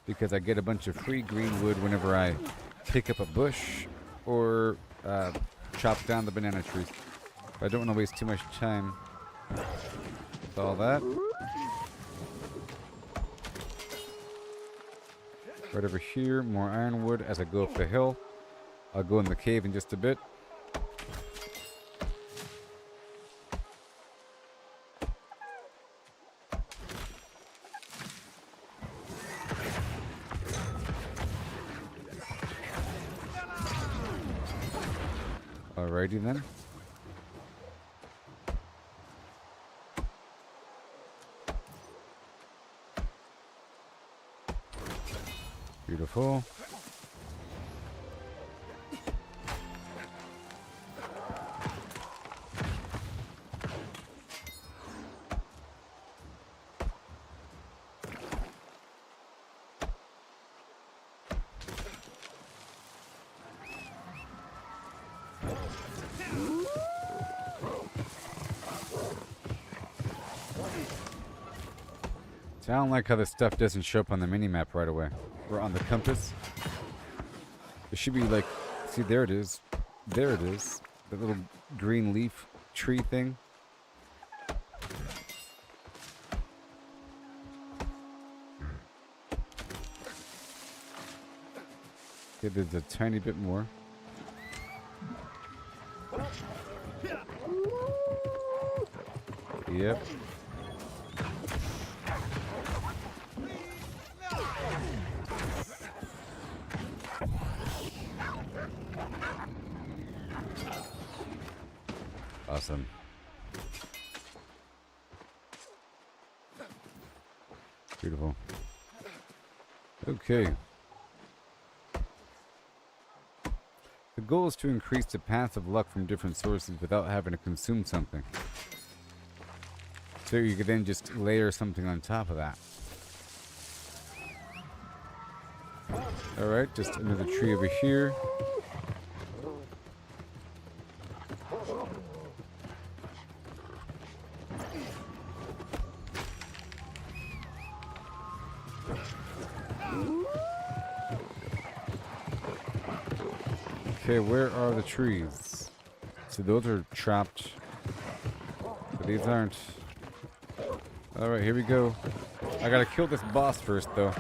Because I get a bunch of free green wood whenever I pick up a bush or chop down the banana trees. But I don't want to waste too much time with all that. Right over here, more ironwood as I go up the hill. I'll go in the cave in just a bit. Alrighty then. Beautiful. See, I don't like how this stuff doesn't show up on the mini-map right away. Or on the compass. It should be like, see, there it is. There it is. The little green leaf tree thing. Okay, there's a tiny bit more. Yep. Awesome. Beautiful. Okay. The goal is to increase the path of luck from different sources without having to consume something. So you could then just layer something on top of that. Alright, just another tree over here. Okay, where are the trees? So those are chopped. But these aren't. Alright, here we go. I gotta kill this boss first, though.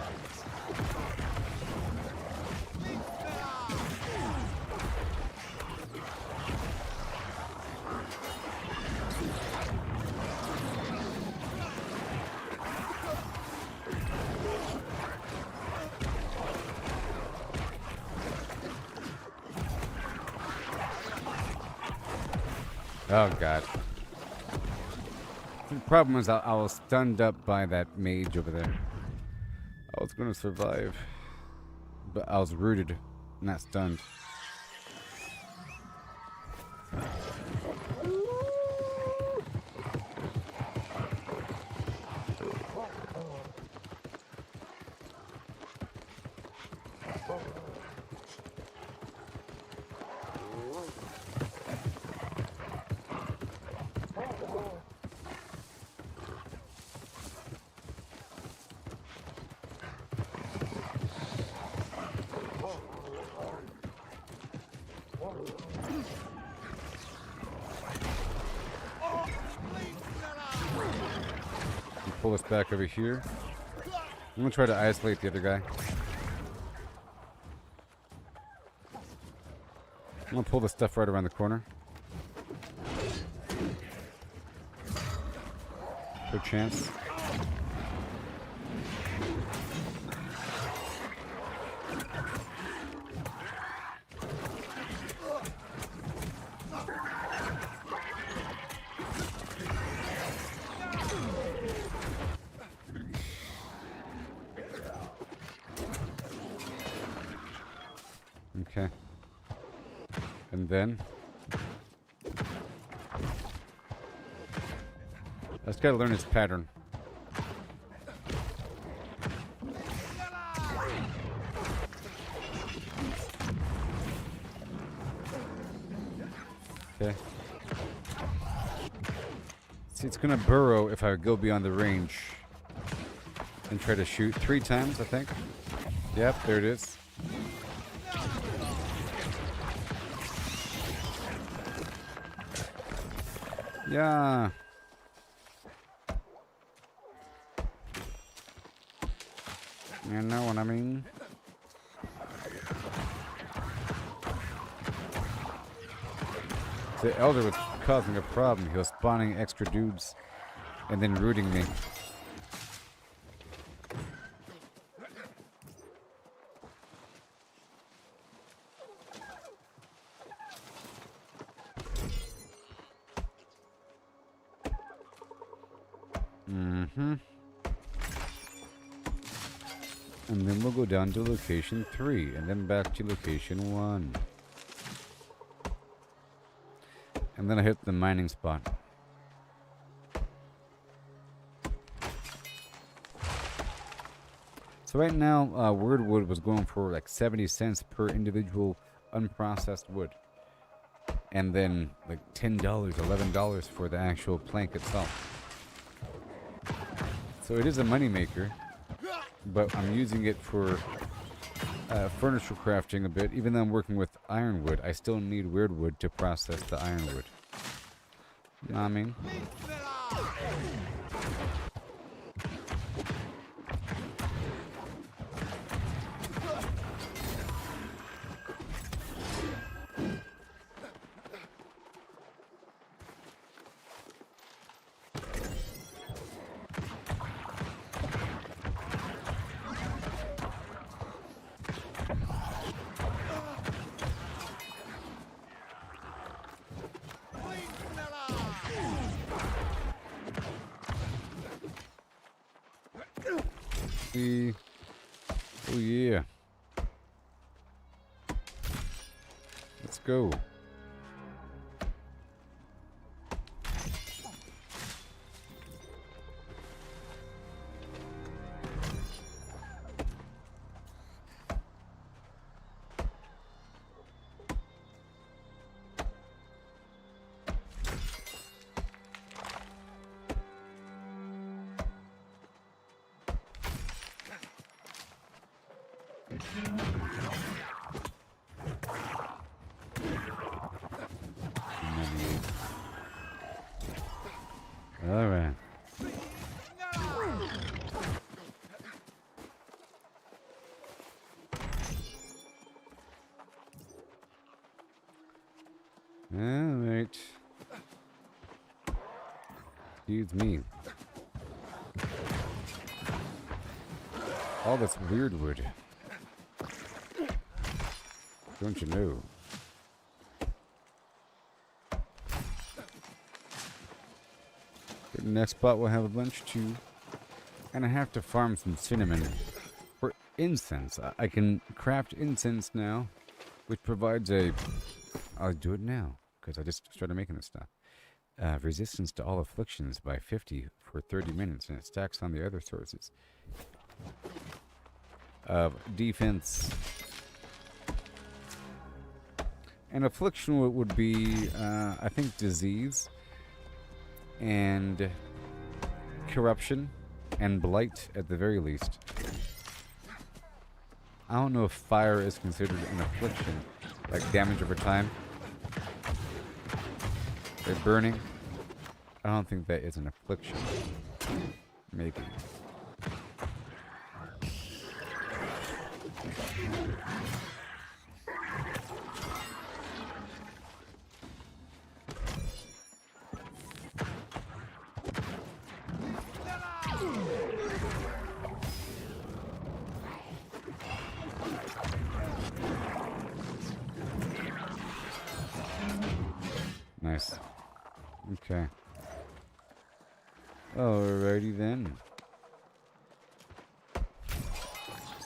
Oh god. The problem is I was stunned up by that mage over there. I was gonna survive. But I was rooted, not stunned. Pull us back over here. I'm gonna try to isolate the other guy. I'm gonna pull the stuff right around the corner. Good chance. And then I just gotta learn its pattern. Okay. See, it's gonna burrow if I go beyond the range and try to shoot 3 times, I think. Yep, there it is. Yeah. You know what I mean? The elder was causing a problem. He was spawning extra dudes and then rooting me. And then we'll go down to location 3 and then back to location 1. And then I hit the mining spot. So right now, Wordwood was going for like 70 cents per individual unprocessed wood. And then like $10, $11 for the actual plank itself. So it is a moneymaker, but I'm using it for furniture crafting a bit. Even though I'm working with ironwood, I still need weirdwood to process the ironwood. You know what I mean? Oh yeah. Let's go. All right. All right. Excuse me. All this weird wood. Don't you know? The next spot will have a bunch too. And I have to farm some cinnamon for incense. I can craft incense now, which provides a... I'll do it now, because I just started making this stuff. Resistance to all afflictions by 50 for 30 minutes, and it stacks on the other sources. Defense. An affliction would be, I think, disease and corruption and blight at the very least. I don't know if fire is considered an affliction, like damage over time. Or burning. I don't think that is an affliction. Maybe. Nice. Okay. Alrighty then.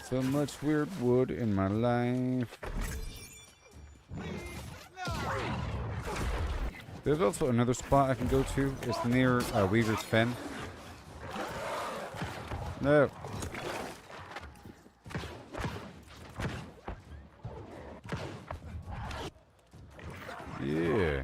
So much weird wood in my life. There's also another spot I can go to. It's near Weaver's Fen. No. Yeah.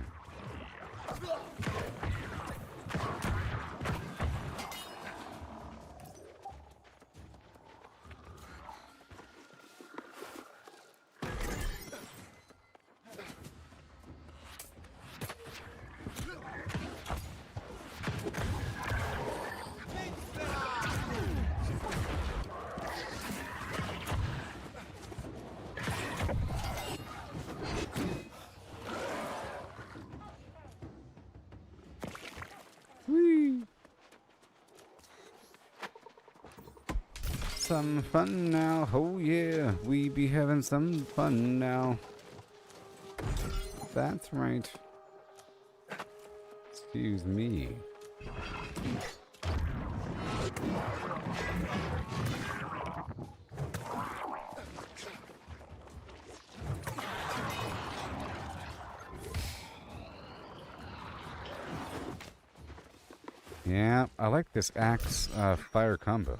Some fun now, oh yeah, we be having some fun now. That's right. Excuse me. Yeah, I like this axe fire combo.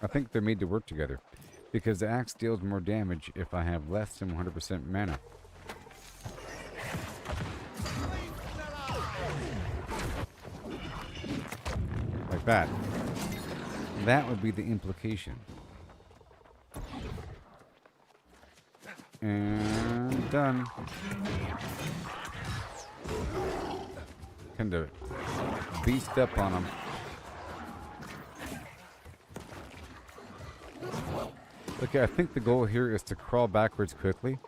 I think they're made to work together, because the axe deals more damage if I have less than 100% mana. Like that. That would be the implication. And done. Kind of beast up on them. Okay, I think the goal here is to crawl backwards quickly.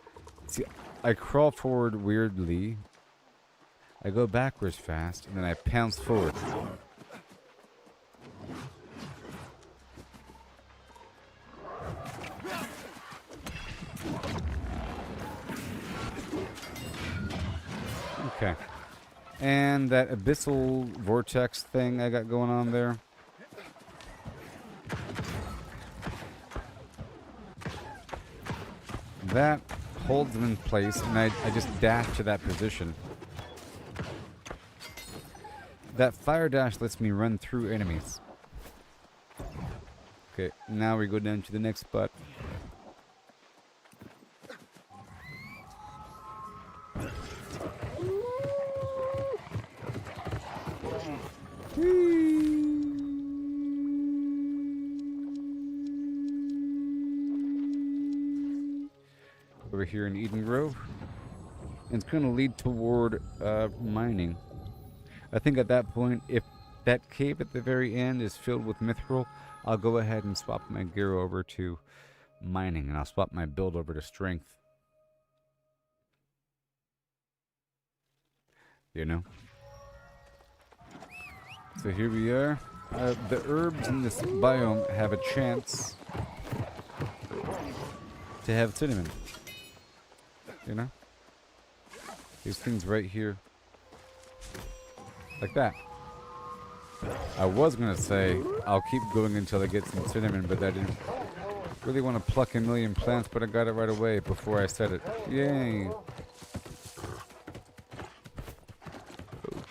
See, I crawl forward weirdly. I go backwards fast, and then I pounce forward. Okay. And that abyssal vortex thing I got going on there. That holds them in place, and I just dash to that position. That fire dash lets me run through enemies. Okay, now we go down to the next spot. Over here in Eden Grove. And it's going to lead toward mining. I think at that point, if that cave at the very end is filled with mithril, I'll go ahead and swap my gear over to mining, and I'll swap my build over to strength. You know? So here we are. The herbs in this biome have a chance to have cinnamon. You know? These things right here. Like that. I was going to say, I'll keep going until I get some cinnamon, but I didn't really want to pluck a million plants, but I got it right away before I said it. Yay!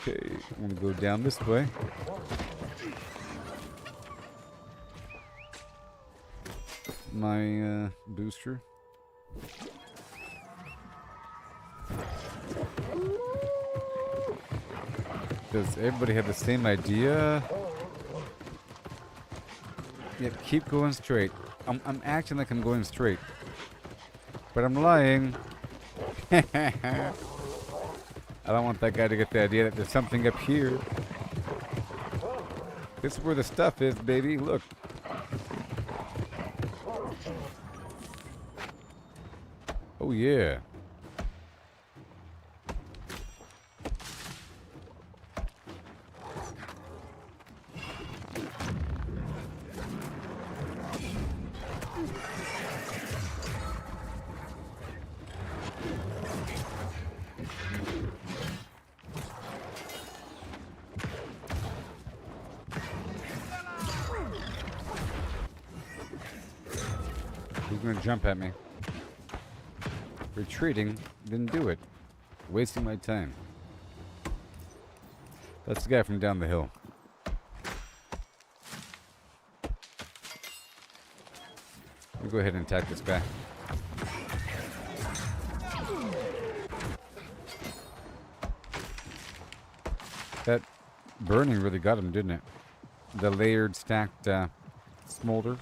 Okay, I'm going to go down this way. My booster. Does everybody have the same idea? Yeah, keep going straight. I'm acting like I'm going straight, but I'm lying. I don't want that guy to get the idea that there's something up here. This is where the stuff is, baby. Look. Oh yeah. He's gonna jump at me. Retreating, didn't do it. Wasting my time. That's the guy from down the hill. Let me go ahead and attack this guy. That burning really got him, didn't it? The layered, stacked smolder.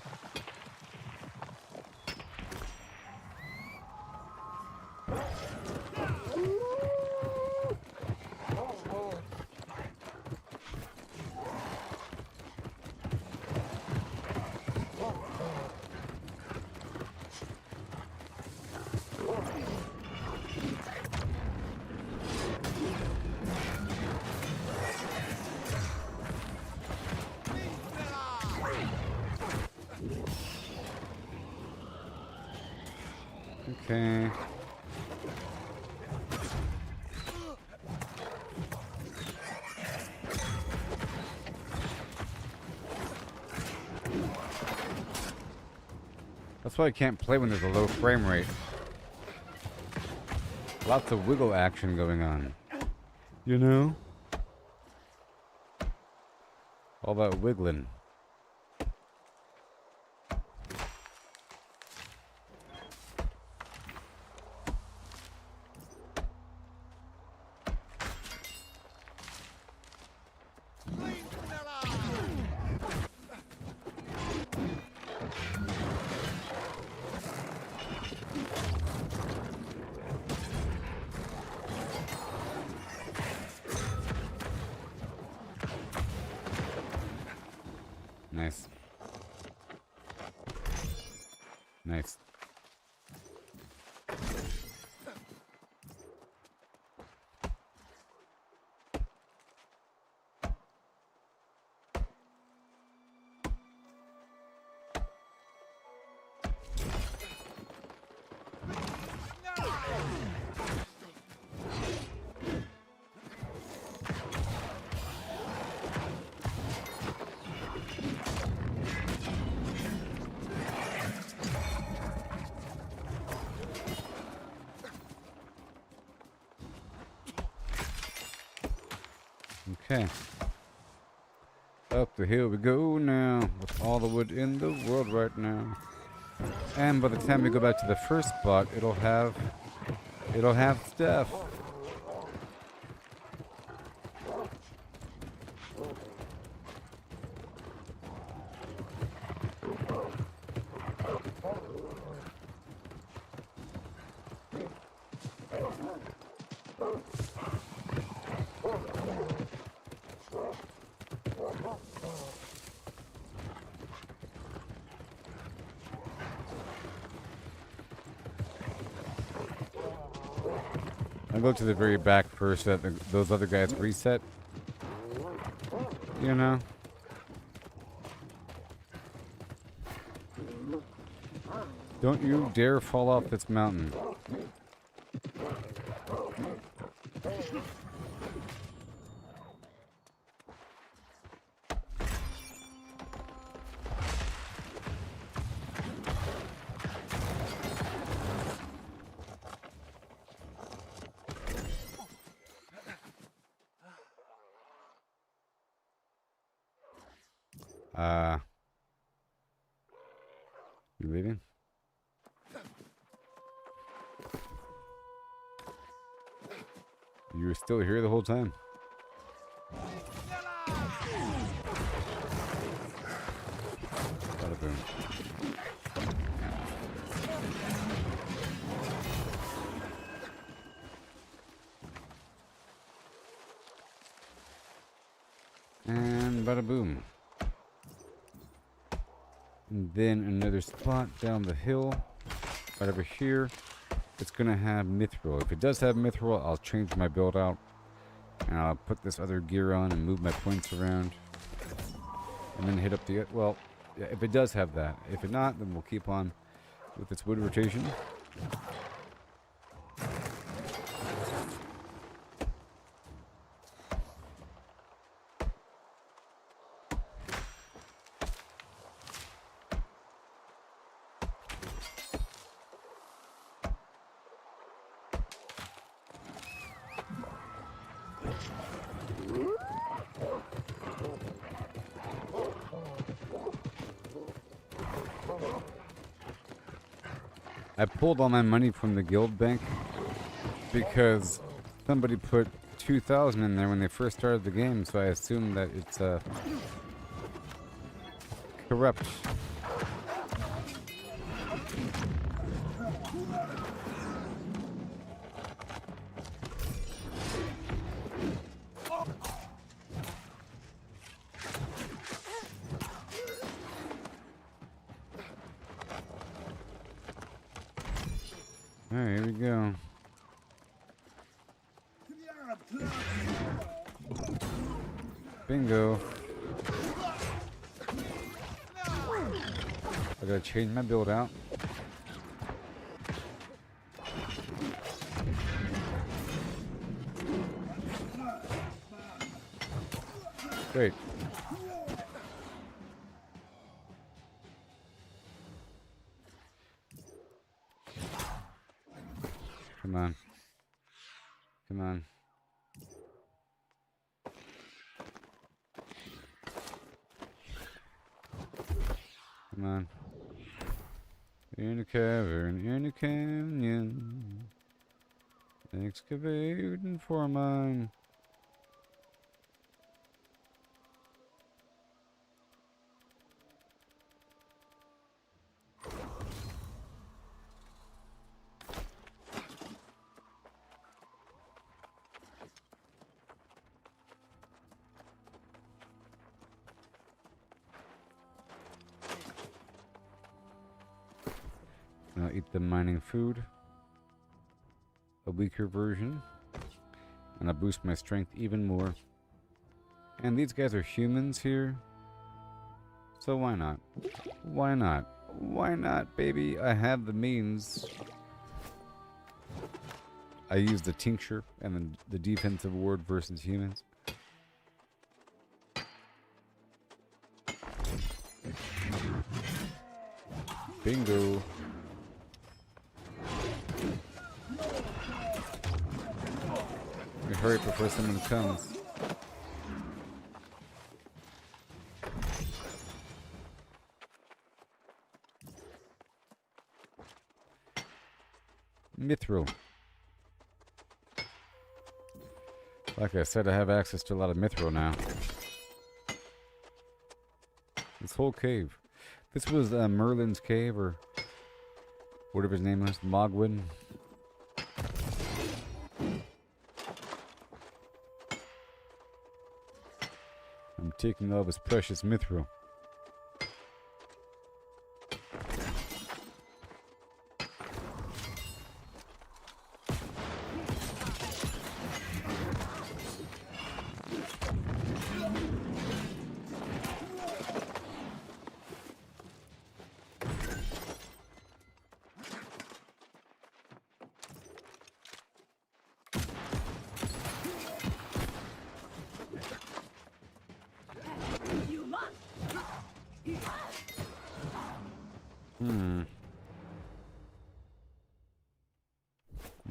Okay. That's why I can't play when there's a low frame rate. Lots of wiggle action going on. You know? All that wiggling. Nice. Nice. Okay. Up the hill we go now, with all the wood in the world right now. And by the time we go back to the first spot, it'll have stuff. I'll go to the very back first so that those other guys reset. You know? Don't you dare fall off this mountain. You leaving? You were still here the whole time. Bada boom. And bada boom. And then another spot down the hill, right over here. It's gonna have mithril. If it does have mithril, I'll change my build out, and I'll put this other gear on and move my points around, and then hit up the well. Yeah, if it does have that. If it not, then we'll keep on with its wood rotation. I pulled all my money from the guild bank because somebody put 2,000 in there when they first started the game, so I assume that it's corrupt. Alright, here we go. Bingo. I gotta change my build out. Great. Come on. Come on. Come on. In a cavern, in a canyon. Excavating for mine. I'll eat the mining food. A weaker version. And I'll boost my strength even more. And these guys are humans here. So why not? Why not? Why not, baby? I have the means. I use the tincture and then the defensive ward versus humans. Bingo. Hurry up before someone comes. Mithril. Like I said, I have access to a lot of mithril now. This whole cave. This was Merlin's cave, or whatever his name was, Mogwin. I'm taking all of his precious mithril.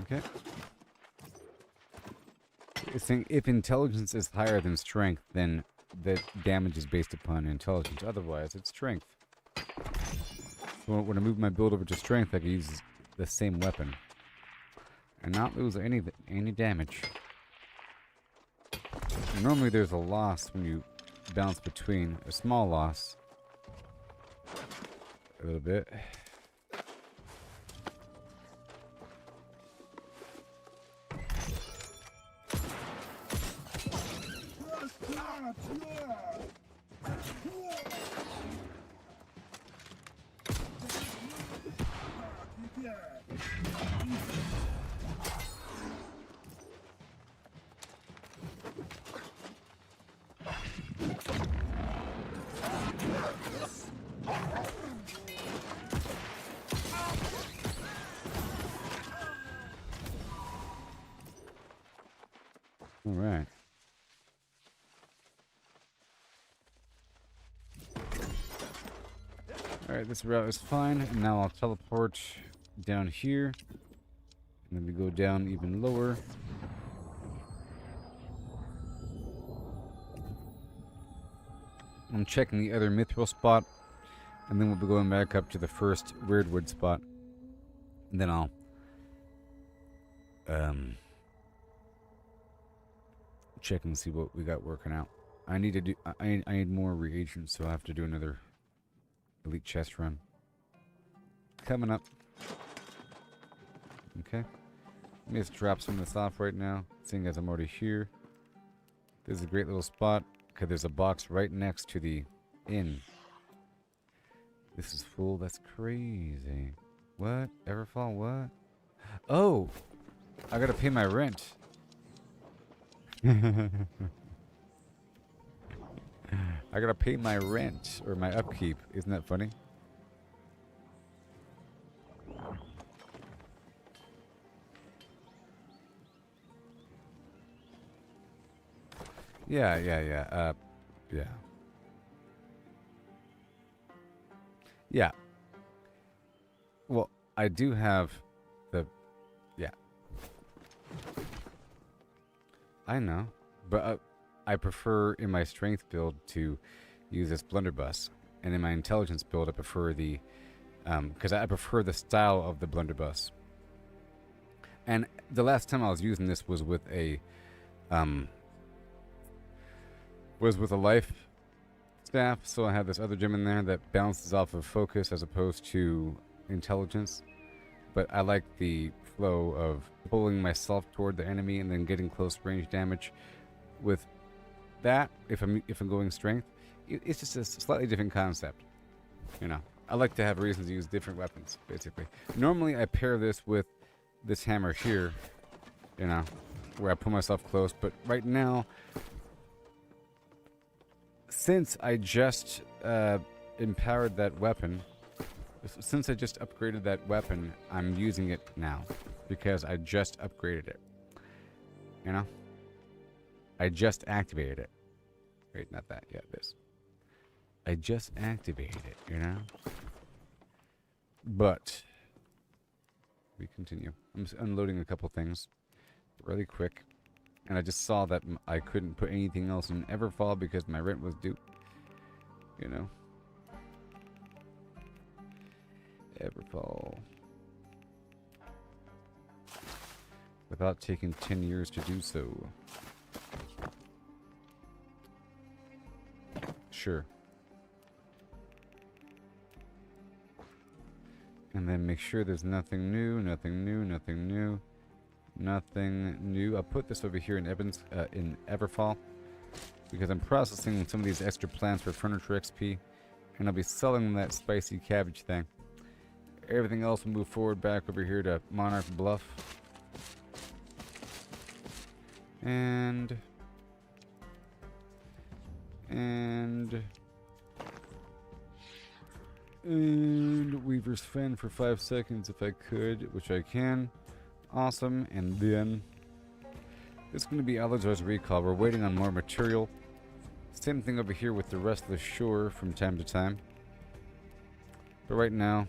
Okay. It's saying if intelligence is higher than strength, then the damage is based upon intelligence. Otherwise, it's strength. So when I move my build over to strength, I can use the same weapon and not lose any damage. Normally, there's a loss when you bounce between, a small loss. A little bit. All right. All right, this route is fine. And now I'll teleport down here. And then we go down even lower. I'm checking the other mithril spot. And then we'll be going back up to the first weirdwood spot. And then I'll check and see what we got working out. I need to do. I need more reagents, so I have to do another elite chest run. Coming up. Okay. Let me just drop some of this off right now, seeing as I'm already here. This is a great little spot, because there's a box right next to the inn. This is full. That's crazy. What? Everfall? What? Oh! I gotta pay my rent. I gotta pay my rent, or my upkeep. Isn't that funny? Yeah. Yeah. Yeah. Well, I do have the... Yeah. I know. But I prefer in my strength build to use this blunderbuss. And in my intelligence build, I prefer the... because I prefer the style of the blunderbuss. And the last time I was using this was with a... life staff, so I have this other gem in there that bounces off of focus as opposed to intelligence. But I like the flow of pulling myself toward the enemy and then getting close range damage. With that, if I'm going strength, it's just a slightly different concept. You know, I like to have reasons to use different weapons, basically. Normally, I pair this with this hammer here, you know, where I pull myself close. But right now, since I just empowered that weapon, since I just upgraded that weapon, I'm using it now because I just upgraded it. You know? I just activated it. Wait, not that yet. This. I just activated it, you know? But we continue. I'm just unloading a couple things really quick. And I just saw that I couldn't put anything else in Everfall because my rent was due. You know? Everfall. Without taking 10 years to do so. Sure. And then make sure there's nothing new, nothing new, nothing new. Nothing new. I'll put this over here in Everfall because I'm processing some of these extra plants for furniture XP, and I'll be selling that spicy cabbage thing. Everything else will move forward back over here to Monarch Bluff, and Weaver's Fen for 5 seconds if I could, which I can. Awesome. And then it's going to be Alazar's Recall. We're waiting on more material. Same thing over here with the rest of the shore from time to time. But right now,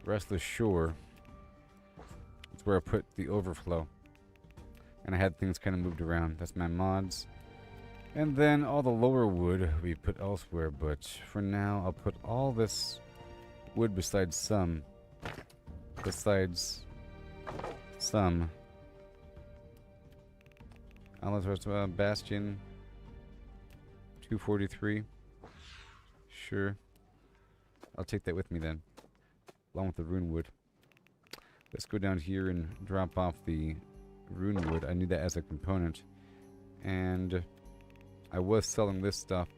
rest of the shore. That's where I put the overflow. And I had things kind of moved around. That's my mods. And then all the lower wood we put elsewhere. But for now, I'll put all this wood besides some. Alazar's Bastion. 243. Sure. I'll take that with me then. Along with the rune wood. Let's go down here and drop off the rune wood. I need that as a component. And I was selling this stuff.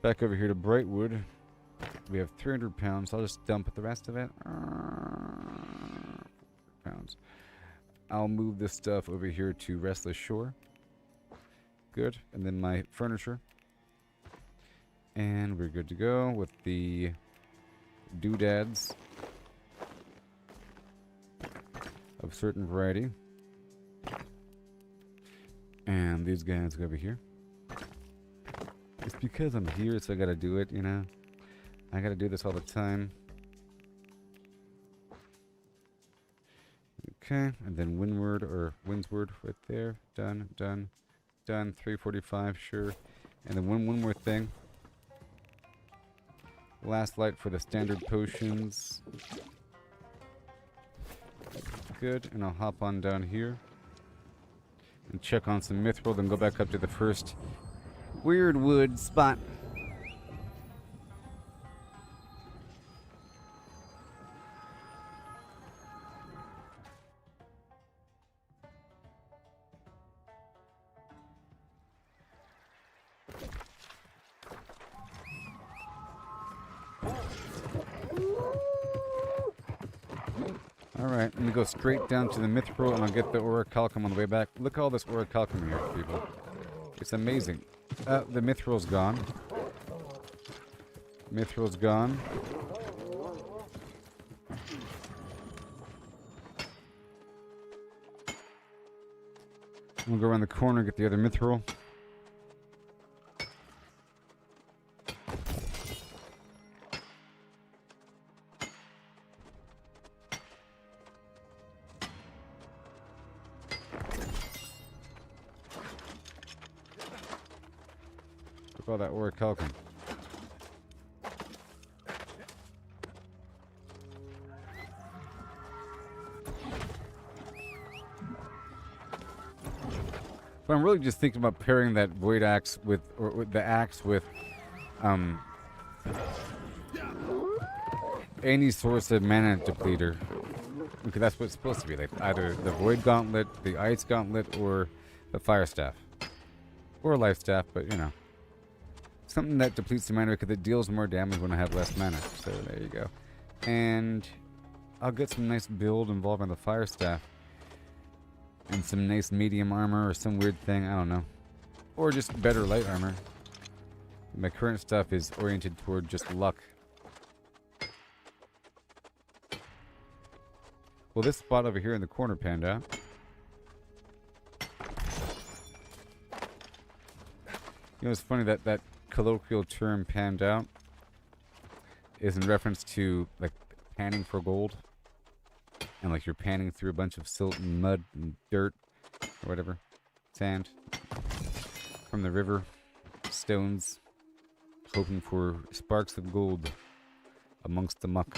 Back over here to Brightwood. We have 300 pounds. I'll just dump the rest of it. Pounds. I'll move this stuff over here to Restless Shore. Good. And then my furniture. And we're good to go with the doodads of certain variety. And these guys go over here. It's because I'm here, so I gotta do it, you know? I gotta do this all the time. Okay, and then Windward or Windsward right there. Done, done, done. 345, sure. And then one more thing. Last light for the standard potions. Good, and I'll hop on down here and check on some mithril, then go back up to the first weird wood spot. Alright, let me go straight down to the mithril and I'll get the orichalcum on the way back. Look at all this orichalcum here, people. It's amazing. The mithril's gone. Mithril's gone. We'll go around the corner, get the other mithril. Look at all that orichalcum. But I'm really just thinking about pairing that void axe with, or with the axe with, any source of mana depleter. Okay, that's what it's supposed to be. Like either the void gauntlet, the ice gauntlet, or the fire staff, or life staff. But you know, something that depletes the mana because it deals more damage when I have less mana. So there you go. And I'll get some nice build involving the fire staff. And some nice medium armor or some weird thing, I don't know. Or just better light armor. My current stuff is oriented toward just luck. Well, this spot over here in the corner panned out. You know, it's funny that that colloquial term panned out is in reference to like panning for gold. And like you're panning through a bunch of silt and mud and dirt or whatever, sand from the river, stones, hoping for sparks of gold amongst the muck.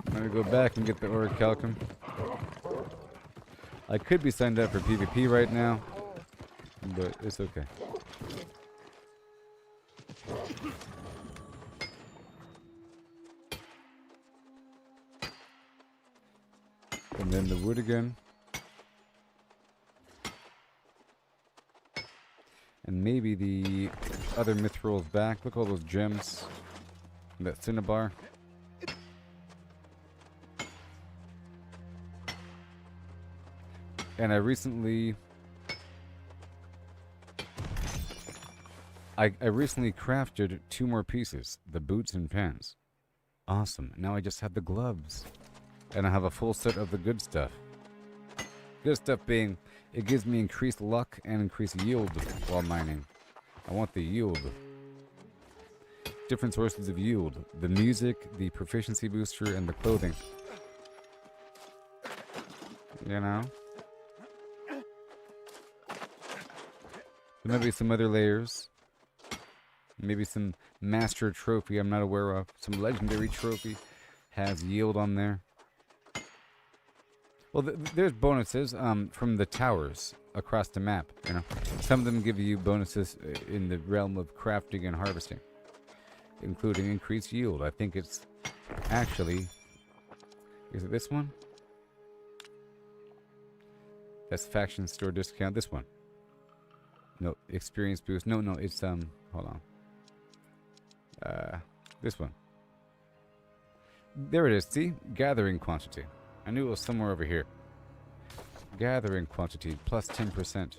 I'm gonna go back and get the orichalcum. I could be signed up for PvP right now, but it's okay. And then the wood again. And maybe the other mithril's back. Look at all those gems. And that cinnabar. And I recently crafted 2 more pieces, the boots and pants. Awesome. Now I just have the gloves. And I have a full set of the good stuff. Good stuff being, it gives me increased luck and increased yield while mining. I want the yield. Different sources of yield. The music, the proficiency booster, and the clothing. You know? There might be some other layers. Maybe some master trophy I'm not aware of. Some legendary trophy has yield on there. Well, there's bonuses from the towers across the map. You know, some of them give you bonuses in the realm of crafting and harvesting, including increased yield. I think it's actually, is it this one? That's faction store discount. This one. No, experience boost. No, it's hold on. This one. There it is. See, gathering quantity. I knew it was somewhere over here. Gathering quantity plus 10%.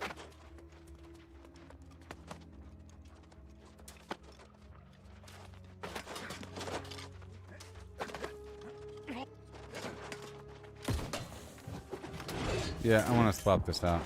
Yeah, I want to swap this out.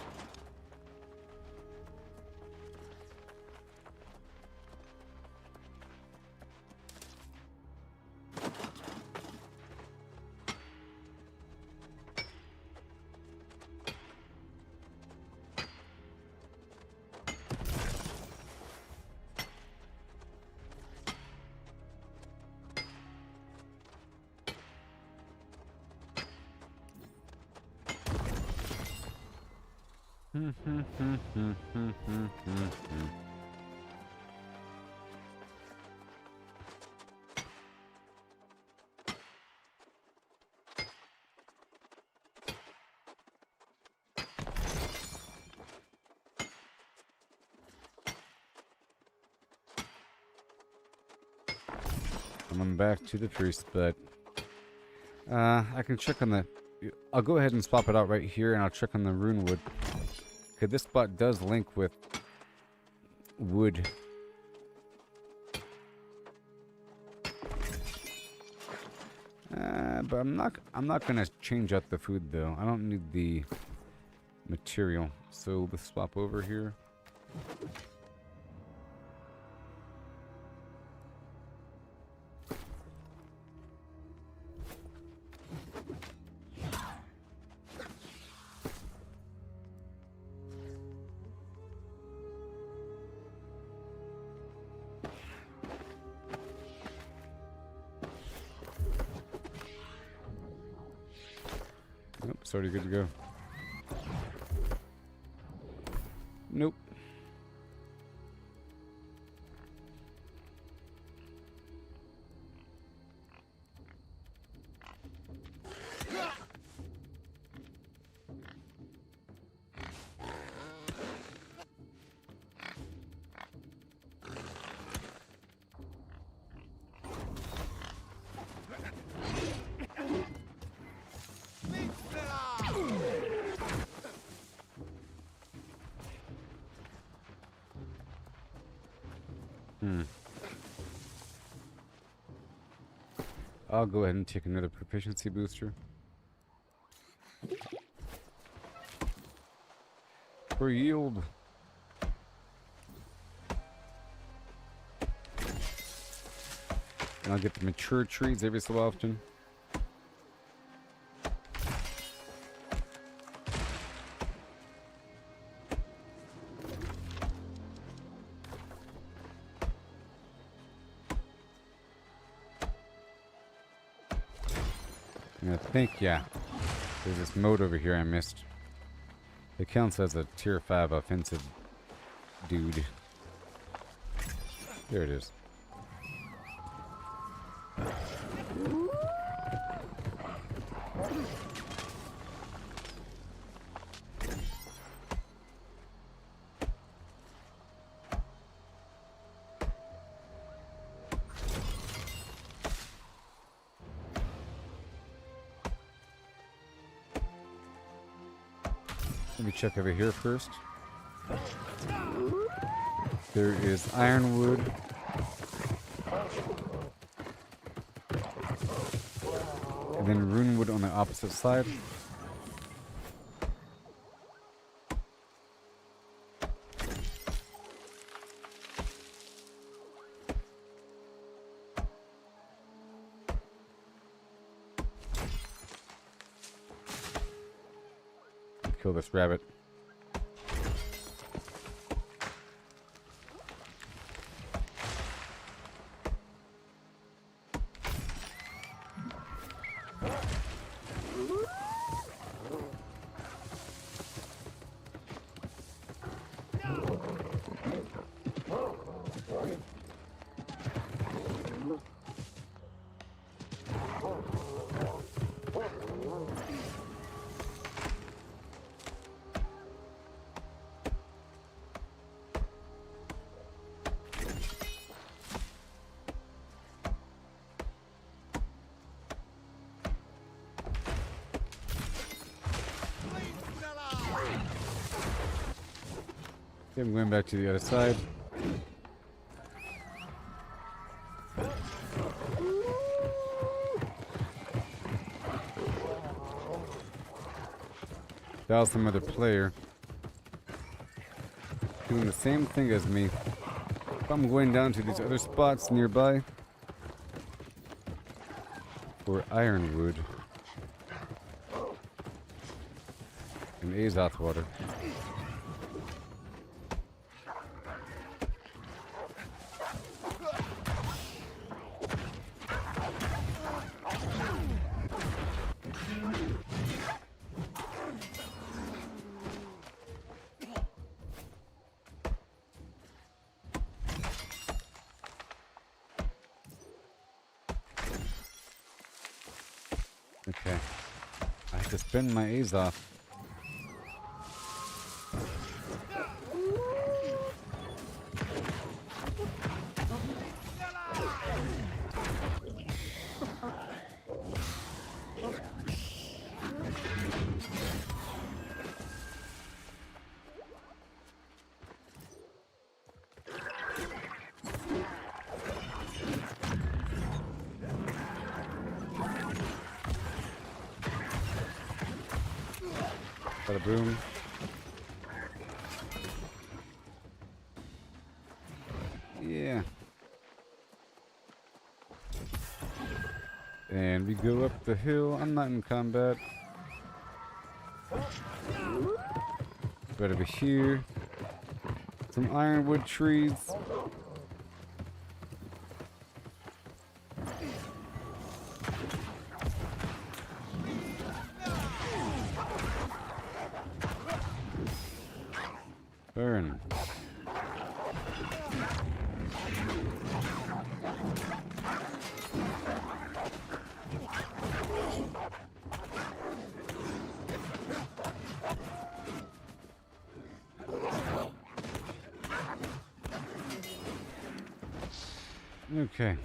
I'm back to the tree spot. I can check on the... I'll go ahead and swap it out right here, and I'll check on the rune wood. Okay, this spot does link with wood. But I'm not gonna change out the food though. I don't need the material. So let's swap over here. Nope, it's already good to go. Nope. I'll go ahead and take another proficiency booster. For yield. And I'll get the mature trees every so often. And I think, yeah, there's this mode over here I missed. It counts as a tier 5 offensive dude. There it is. Let me check over here first. There is ironwood. And then runewood on the opposite side. Kill this rabbit. Okay, I'm going back to the other side. That was some other player doing the same thing as me. If I'm going down to these other spots nearby for ironwood and azoth water. Okay. I have to spend my A's off. Bada boom. Yeah. And we go up the hill. I'm not in combat. Right over here. Some ironwood trees. Burn. Okay.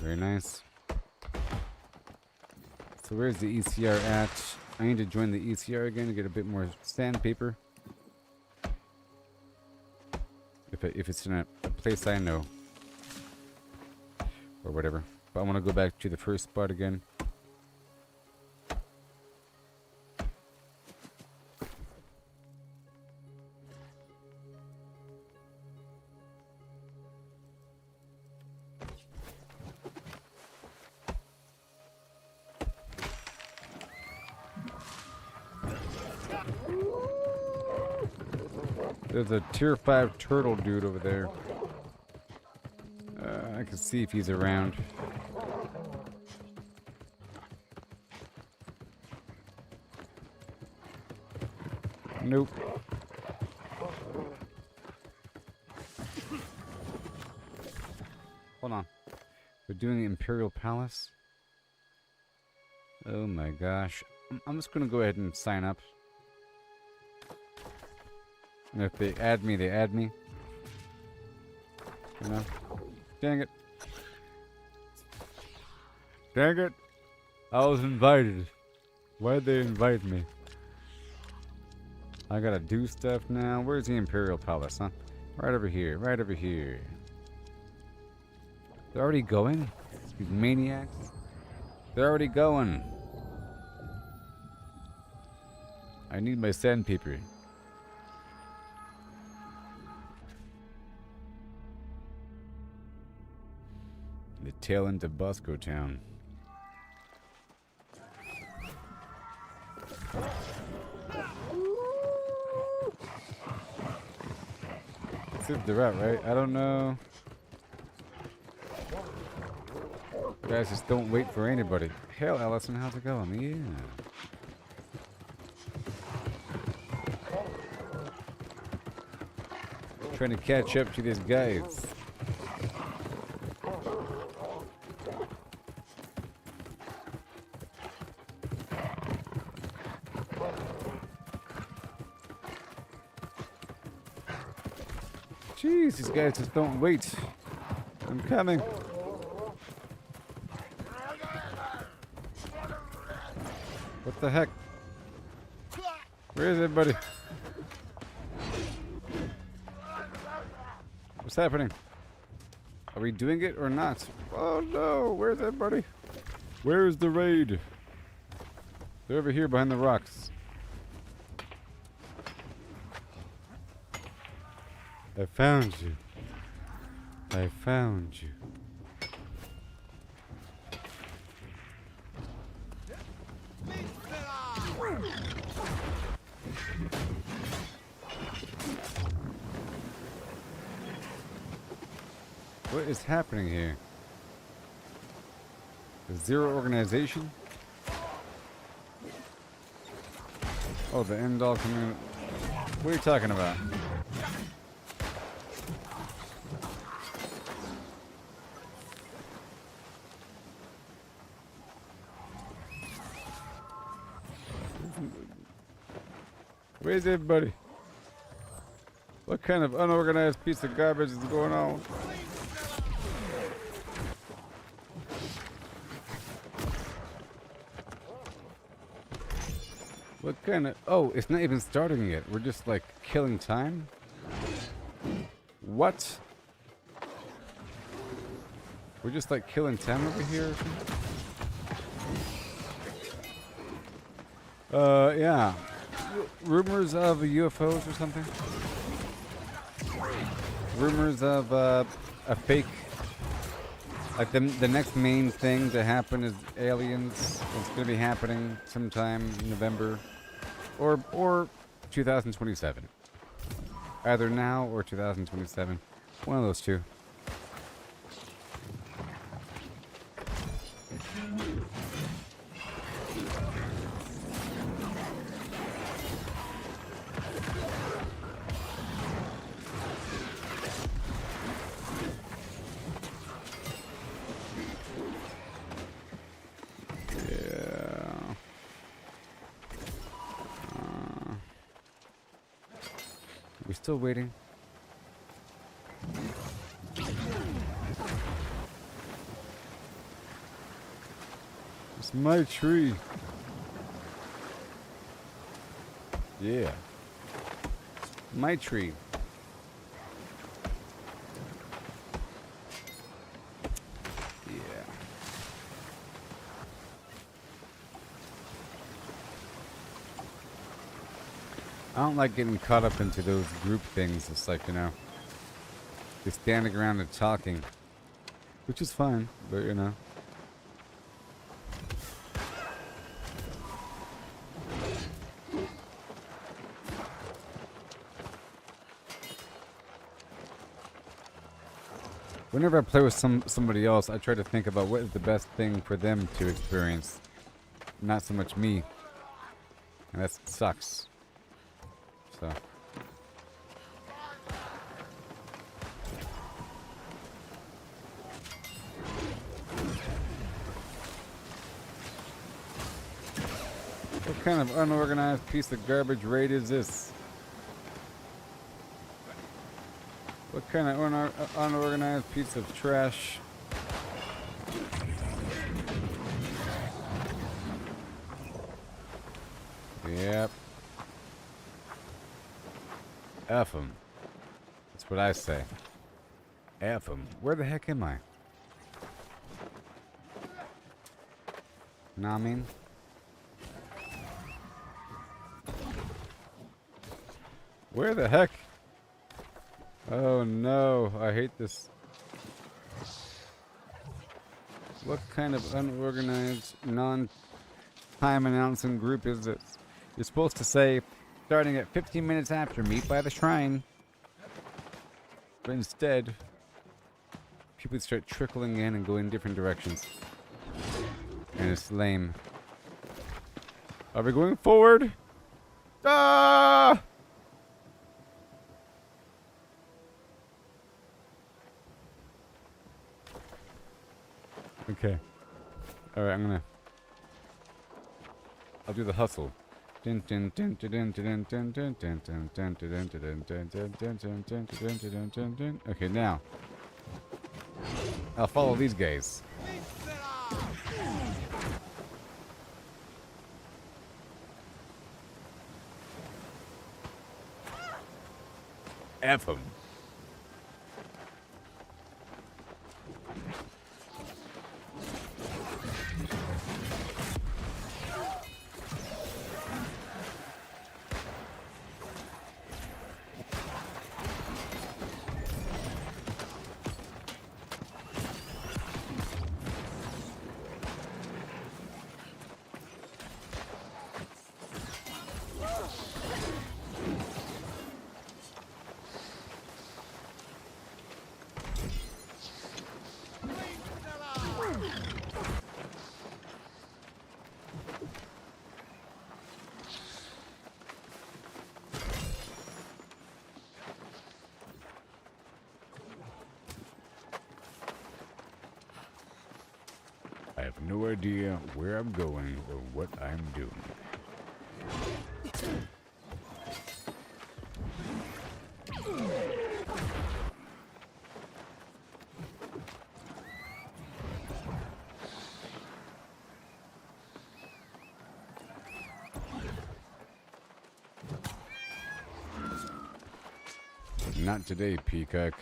Very nice. So where's the ECR at? I need to join the ECR again to get a bit more sandpaper. If it's in a place I know. Or whatever. But I want to go back to the first spot again. There's a tier 5 turtle dude over there. I can see if he's around. Nope. Hold on. We're doing the Imperial Palace. Oh my gosh. I'm just gonna go ahead and sign up. And if they add me, they add me. You know? Dang it. Dang it. I was invited. Why'd they invite me? I gotta do stuff now. Where's the Imperial Palace, huh? Right over here. Right over here. They're already going? These maniacs? They're already going. I need my sandpaper. The tail end of Bosco Town. This is the route, right? I don't know. You guys just don't wait for anybody. Hell, Allison, how's it going? Yeah. Trying to catch up to these guys. Jeez, these guys just don't wait. I'm coming. What the heck? Where is everybody? What's happening? Are we doing it or not? Oh no, where's everybody? Where's the raid? They're over here behind the rocks. I found you. I found you. What is happening here? Zero organization? Oh, the end all coming. What are you talking about? Where's everybody? What kind of unorganized piece of garbage is going on? What kind of... Oh, it's not even starting yet. We're just like killing time? What? We're just like killing time over here or something? Yeah. Rumors of UFOs or something? Rumors of a fake... Like the next main thing to happen is aliens. It's going to be happening sometime in November or 2027. Either now or 2027. One of those two. We're still waiting. It's my tree. Yeah. My tree. Yeah. I don't like getting caught up into those group things. It's like, you know, just standing around and talking, which is fine, but you know. Whenever I play with somebody else, I try to think about what is the best thing for them to experience, not so much me, and that sucks. So. What kind of unorganized piece of garbage raid is this? What kind of unorganized piece of trash? Yep. F 'em. That's what I say. F 'em. Where the heck am I? Know what I mean? Where the heck? Oh no, I hate this. What kind of unorganized, non-time announcing group is this? You're supposed to say, starting at 15 minutes after, meet by the shrine. But instead, people start trickling in and going different directions. And it's lame. Are we going forward? Ah! Okay. Alright, I'll do the hustle. Okay, now. I'll follow these guys. F 'em. no idea where I'm going or what I'm doing. Not today, Peacock.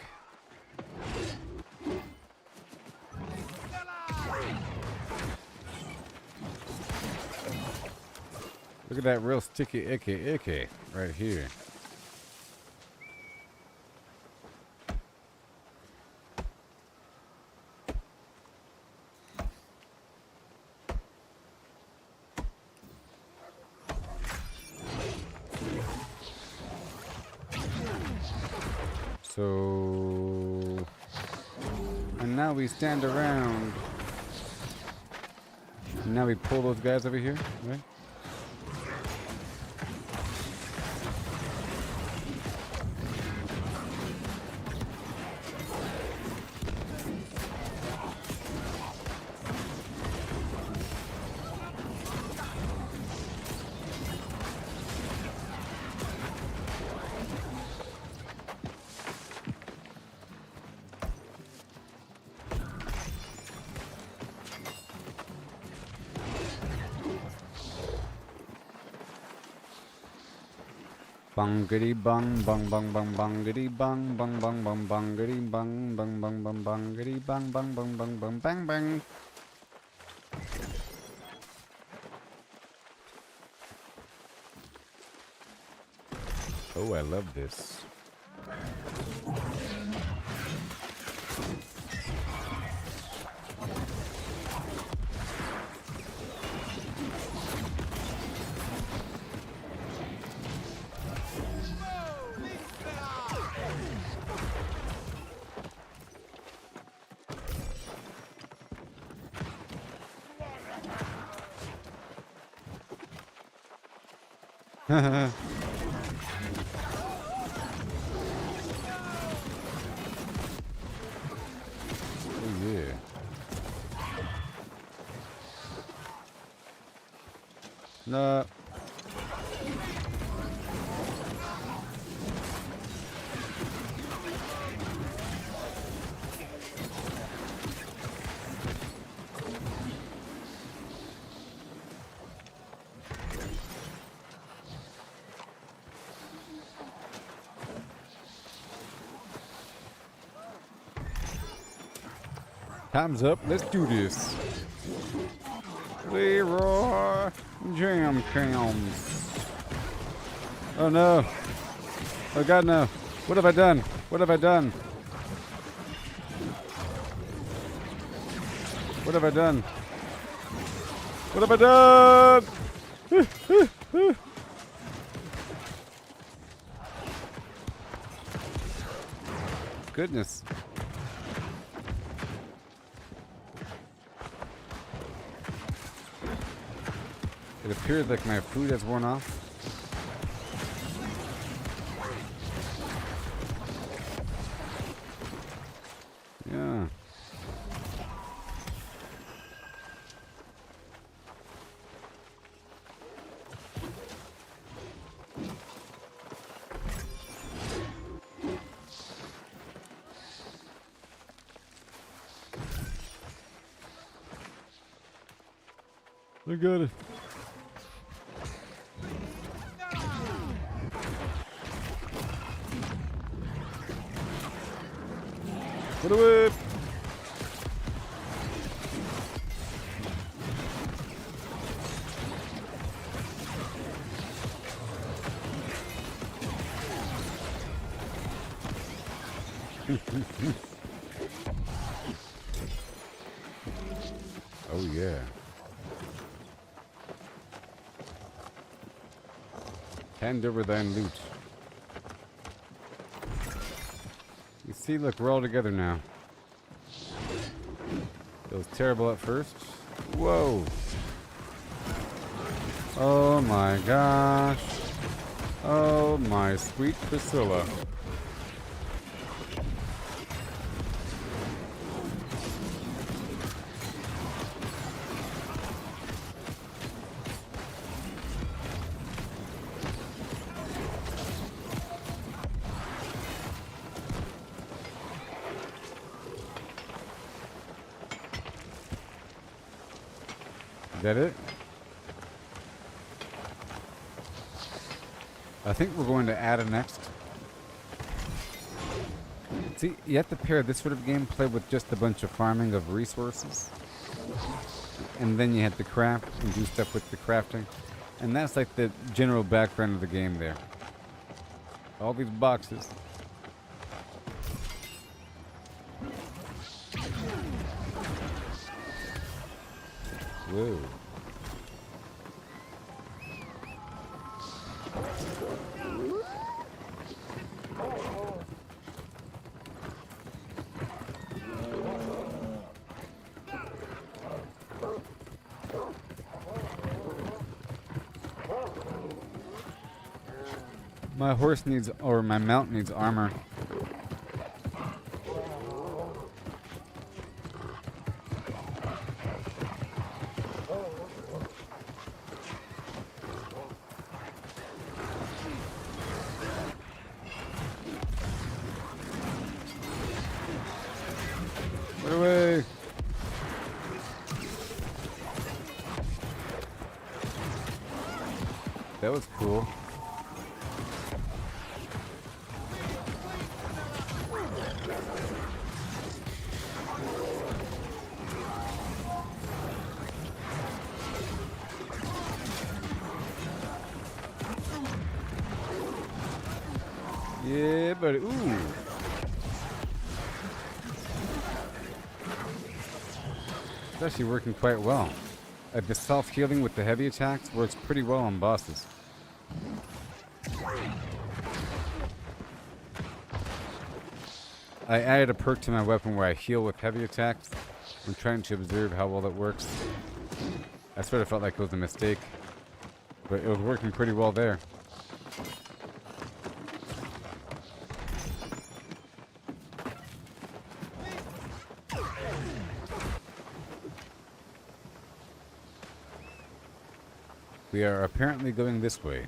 Look at that real sticky icky right here. So, and now we stand around. And now we pull those guys over here, right? Bangity bang bang bang bang bangity bang bang bang bang bangity bang bang bang bang bangity bang bang bang bang bang bang bang. Oh, I love this. Oh yeah. No. Time's up. Let's do this. Leroy Jam Cams. Oh no. Oh god no. What have I done? What have I done? What have I done? What have I done? Goodness. It appears like my food has worn off. Yeah. I got it. Put away. Oh yeah. Hand over thine loot. You see, look, we're all together now. Feels terrible at first. Whoa. Oh my gosh. Oh my sweet Priscilla. Is that it? I think we're going to add a next. See, you have to pair this sort of gameplay with just a bunch of farming of resources. And then you have to craft and do stuff with the crafting. And that's like the general background of the game there. All these boxes. Whoa. My horse needs, or my mount needs armor. Get away! That was cool. Yeah, buddy. Ooh. It's actually working quite well. The self-healing with the heavy attacks works pretty well on bosses. I added a perk to my weapon where I heal with heavy attacks. I'm trying to observe how well it works. I sort of felt like it was a mistake, but it was working pretty well there. We are apparently going this way.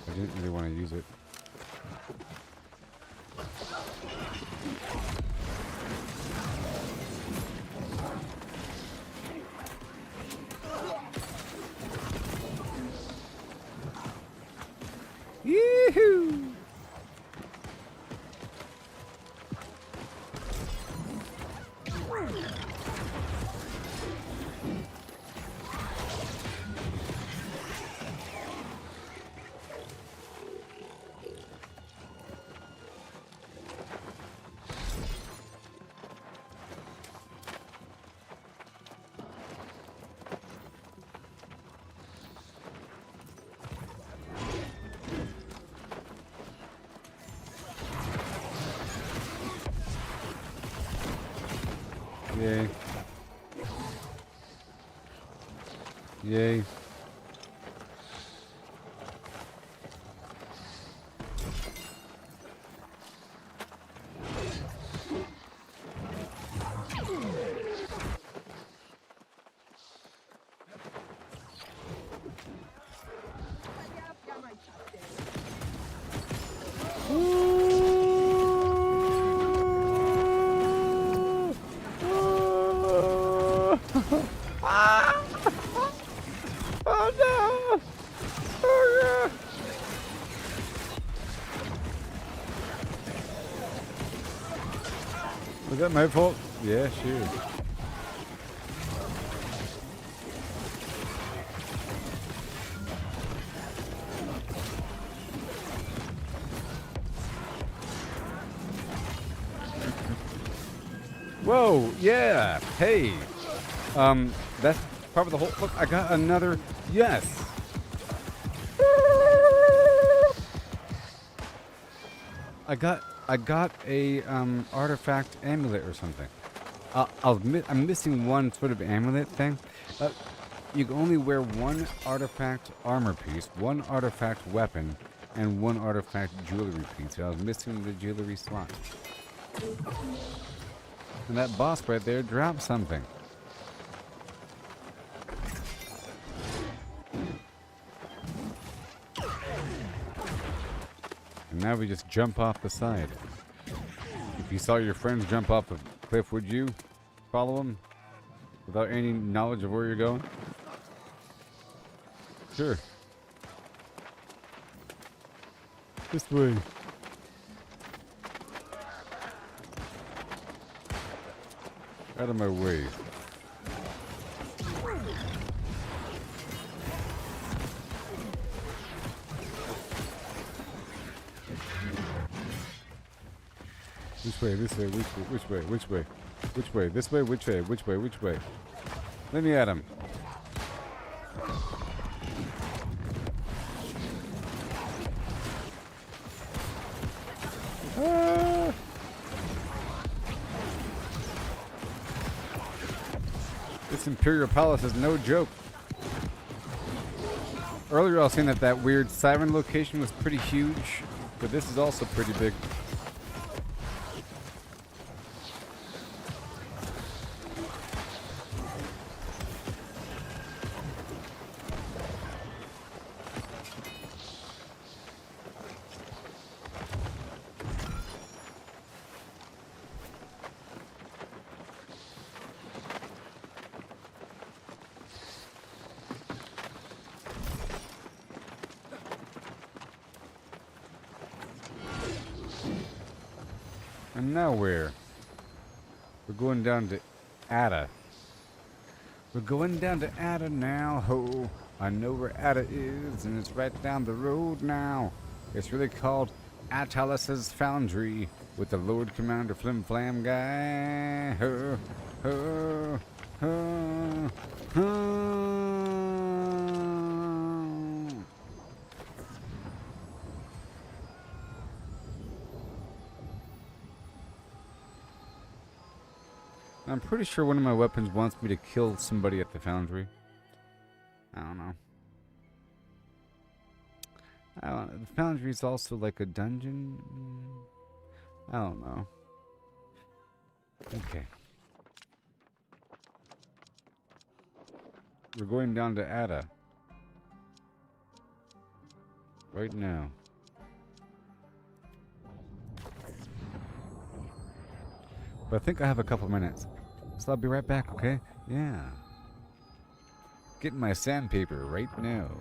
I didn't really want to use it. Yee-hoo! Yay. Yay. Oh no! Oh yeah! Was that my fault? Yeah, sure. Whoa, yeah, hey. That's probably the whole, look, I got another, yes. I got a, artifact amulet or something. I'm missing one sort of amulet thing. You can only wear one artifact armor piece, one artifact weapon, and one artifact jewelry piece. I was missing the jewelry slot. And that boss right there dropped something. And now we just jump off the side. If you saw your friends jump off a cliff, would you follow them without any knowledge of where you're going? Sure. This way. Out of my way. Which way? This way? Which way? Which way? Which way? This way? Which way? Which way? Which way? Let me at him. Ah! This Imperial Palace is no joke. Earlier I was saying that weird siren location was pretty huge, but this is also pretty big. And now where? We're going down to Ada. We're going down to Ada now, ho. I know where Ada is, and it's right down the road now. It's really called Atalus's Foundry with the Lord Commander Flim Flam guy. Ho, ho, ho, ho. I'm pretty sure one of my weapons wants me to kill somebody at the foundry. I don't know. The foundry is also like a dungeon. I don't know. Okay. We're going down to Ada. Right now. But I think I have a couple minutes. So I'll be right back, okay? Yeah. Getting my sandpaper right now.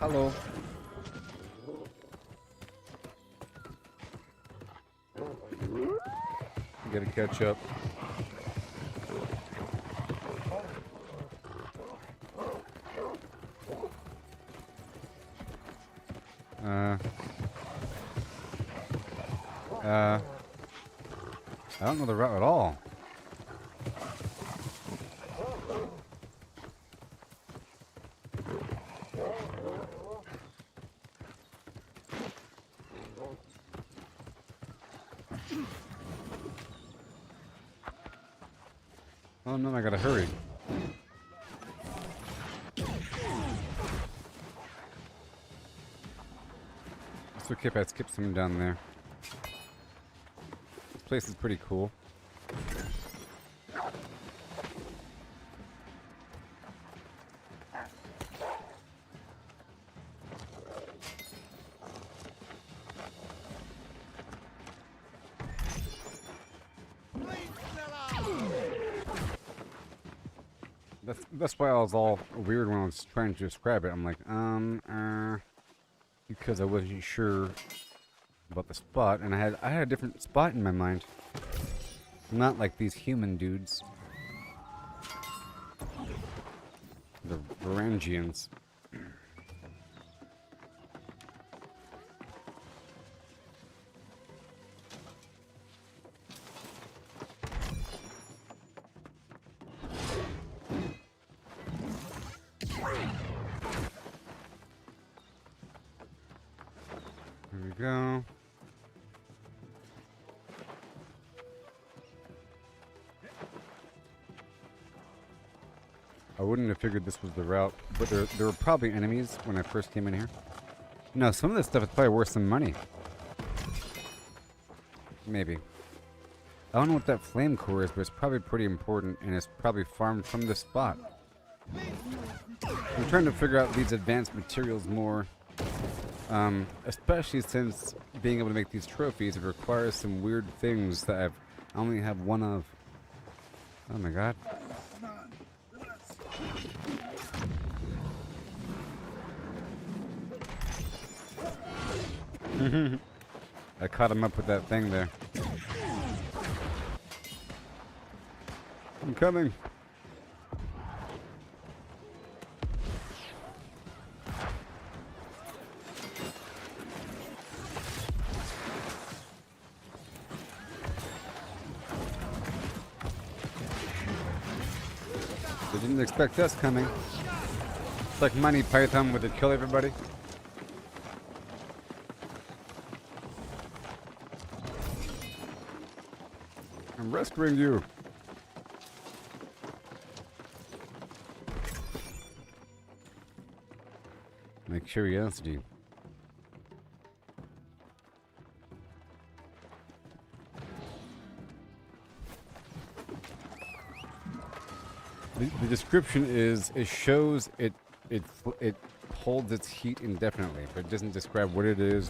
Hello. Gotta catch up. I don't know the route at all. Oh no, I gotta hurry. It's okay if I skip some down there. This place is pretty cool. That's why I was all weird when I was trying to describe it. I'm like, because I wasn't sure about the spot, and I had a different spot in my mind. Not like these human dudes. The Varangians. Here we go. I wouldn't have figured this was the route, but there were probably enemies when I first came in here. No, some of this stuff is probably worth some money. Maybe. I don't know what that flame core is, but it's probably pretty important, and it's probably farmed from this spot. I'm trying to figure out these advanced materials more. Especially since being able to make these trophies, it requires some weird things that I only have one of. Oh my god. I caught him up with that thing there. I'm coming. They didn't expect us coming. It's like Monty Python would it kill everybody? I'm rescuing you. My curiosity. The description is it shows it holds its heat indefinitely, but it doesn't describe what it is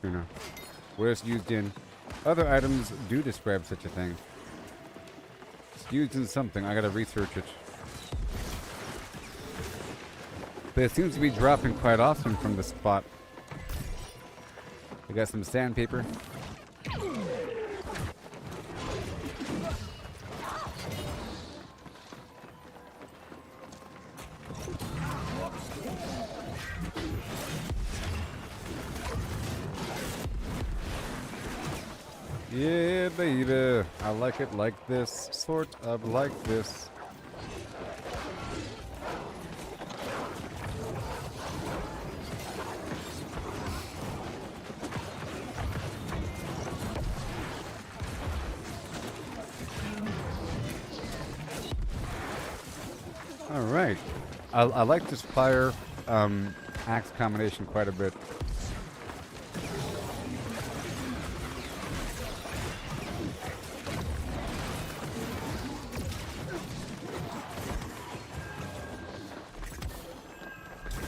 or what it's used in. Other items do describe such a thing. It's used in something. I gotta research it. But it seems to be dropping quite often from the spot. I got some sandpaper. Yeah, baby. I like it like this. Sort of like this. Alright. I like this fire axe combination quite a bit.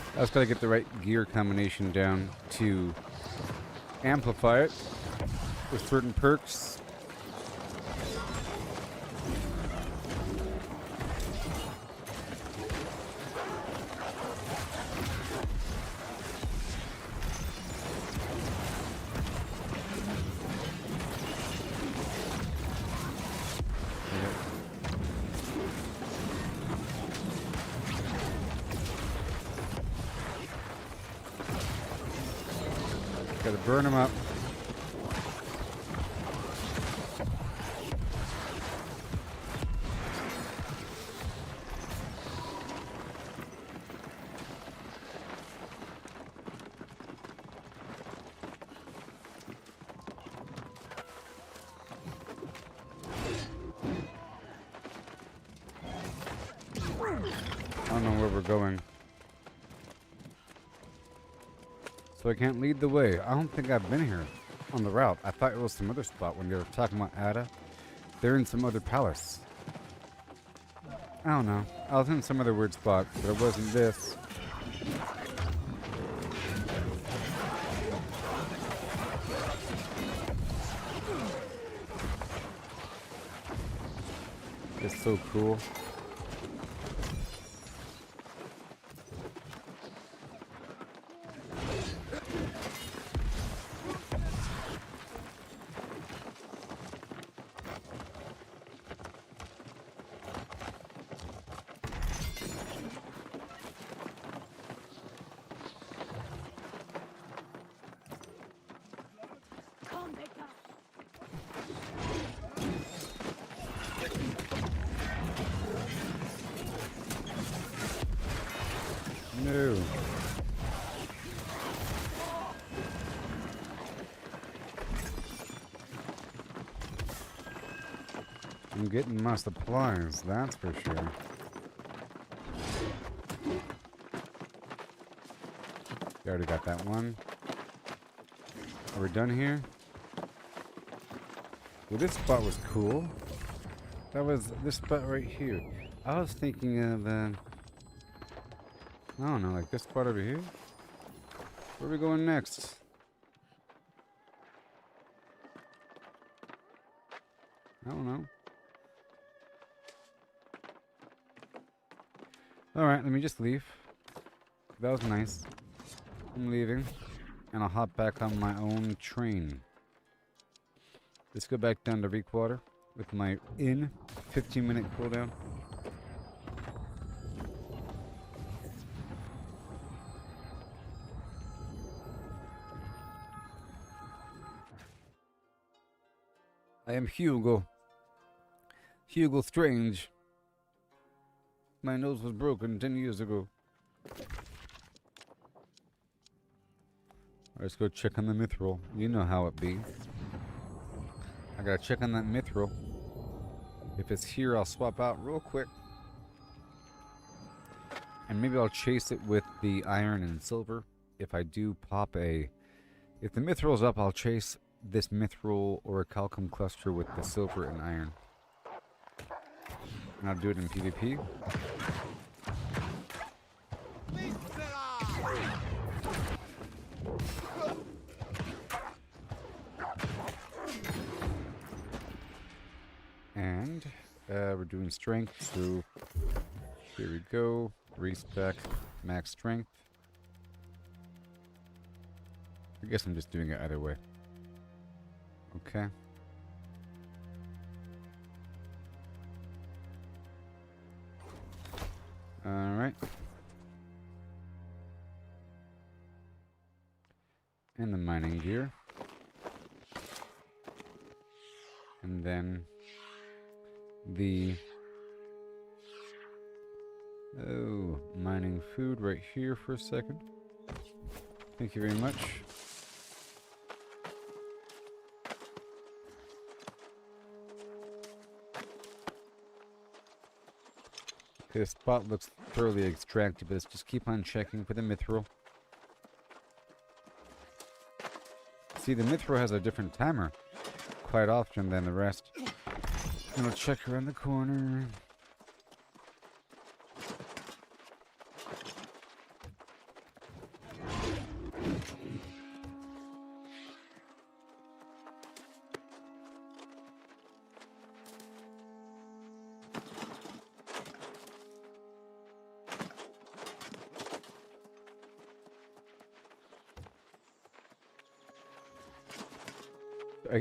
I just gotta get the right gear combination down to amplify it with certain perks. Gotta burn them up. I don't know where we're going. So I can't lead the way. I don't think I've been here on the route. I thought it was some other spot when they were talking about Ada. They're in some other palace. I don't know. I was in some other weird spot, but it wasn't this. It's so cool. No. I'm getting my supplies, that's for sure. You already got that one. Are we done here? Well, this spot was cool. That was this spot right here. I was thinking of, I don't know, like this spot over here? Where are we going next? I don't know. Alright, let me just leave. That was nice. I'm leaving. And I'll hop back on my own train. Let's go back down to Reekwater with my 15-minute cooldown. I am Hugo. Hugo Strange. My nose was broken 10 years ago. Let's go check on the mithril. You know how it be. I gotta check on that mithril. If it's here, I'll swap out real quick. And maybe I'll chase it with the iron and silver. If I do pop a... If the mithril's up, I'll chase this mithril or a calcum cluster with the silver and iron. And I'll do it in PvP. And we're doing strength, so here we go. Respec, max strength. I guess I'm just doing it either way. Okay. Alright. And the mining gear. And then the mining food right here for a second. Thank you very much. This spot looks thoroughly extracted, but let's just keep on checking for the mithril. See, the mithril has a different timer quite often than the rest. And I'll check around the corner.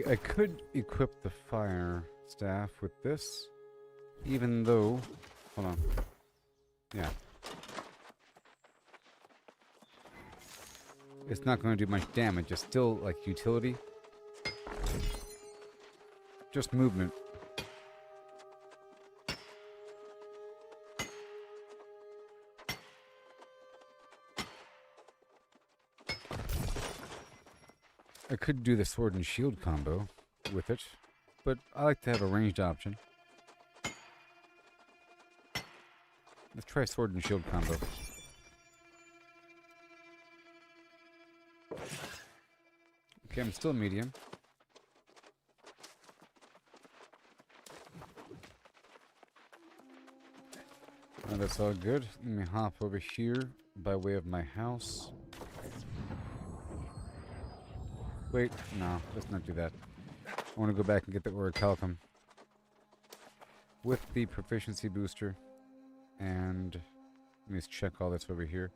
I could equip the fire staff with this, even though... Hold on. Yeah. it's not going to do much damage. It's still like utility. Just movement. I could do the sword and shield combo with it, but I like to have a ranged option. Let's try sword and shield combo. Okay, I'm still medium. Oh, that's all good. Let me hop over here by way of my house. Wait, no, let's not do that. I want to go back and get the orichalcum with the proficiency booster. And let me just check all this over here.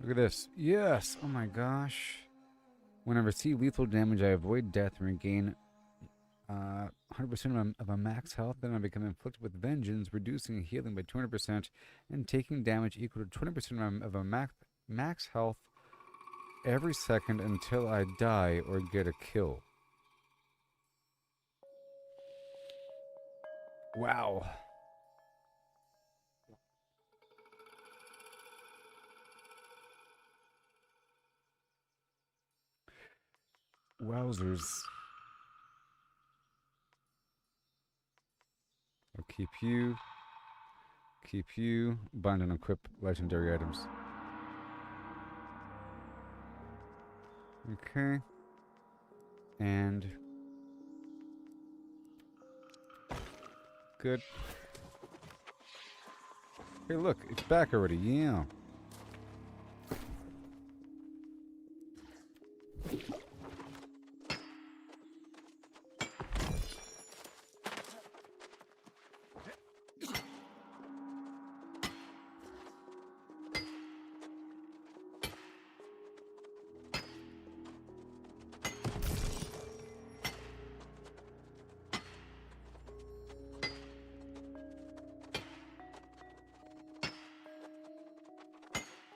Look at this. Yes! Oh my gosh. When I receive lethal damage, I avoid death and regain 100% of a max health. Then I become inflicted with vengeance, reducing healing by 200% and taking damage equal to 20% of a max health every second until I die or get a kill. Wow. Wowzers. I'll keep you, bind and equip legendary items. Okay. And good. Hey, look, it's back already. Yeah.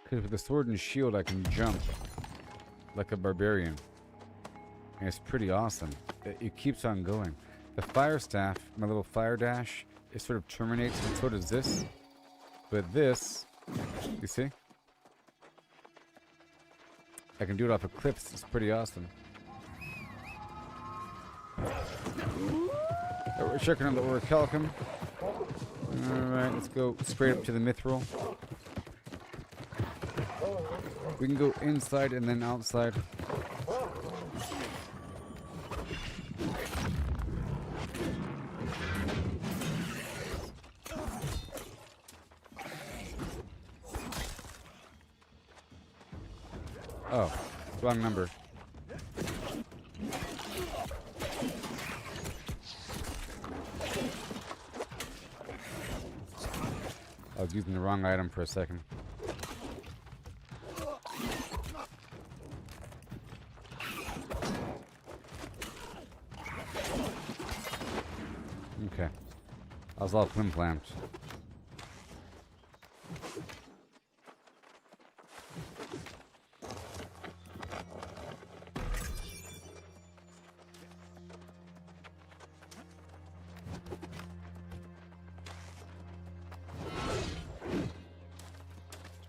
Because with the sword and shield, I can jump like a barbarian. And it's pretty awesome. It keeps on going. The fire staff, my little fire dash, it sort of terminates, and so does this. But this, you see? I can do it off of cliffs. It's pretty awesome. Oh, we're checking on the orichalcum. Alright, let's go straight up to the mithril. We can go inside and then outside. Oh, wrong number. I was using the wrong item for a second. Okay. I was all flim-flammed.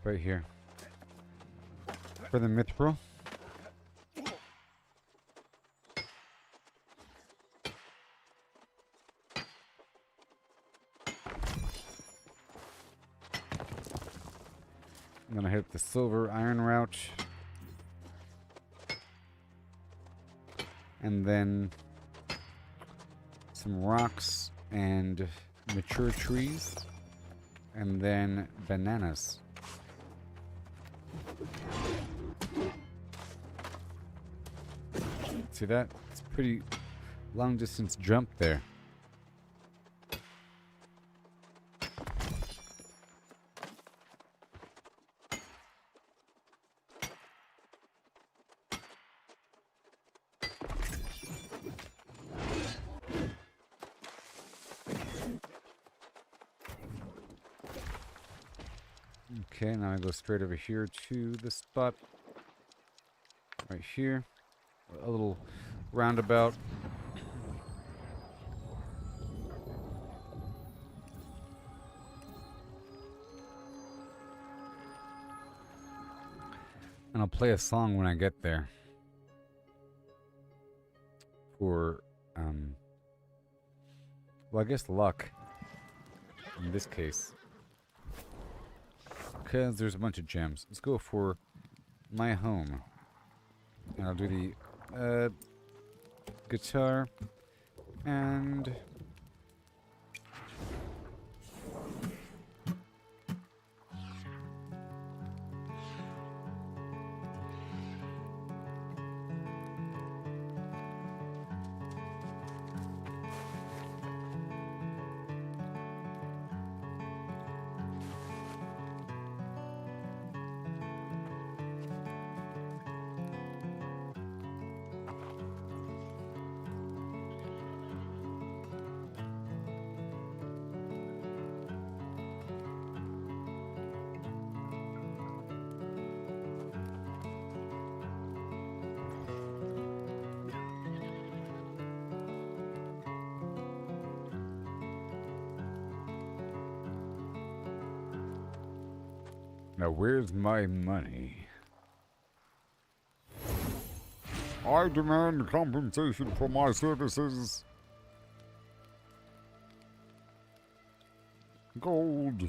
Right here. For the mithril. I'm gonna hit the silver iron route. And then some rocks and mature trees. And then bananas. See that? It's a pretty long distance jump there. Okay, now I go straight over here to the spot. Right here. A little roundabout. And I'll play a song when I get there. For, well, I guess luck. In this case. Because there's a bunch of gems. Let's go for my home. And I'll do the, guitar. And... Now, where's my money? I demand compensation for my services. Gold.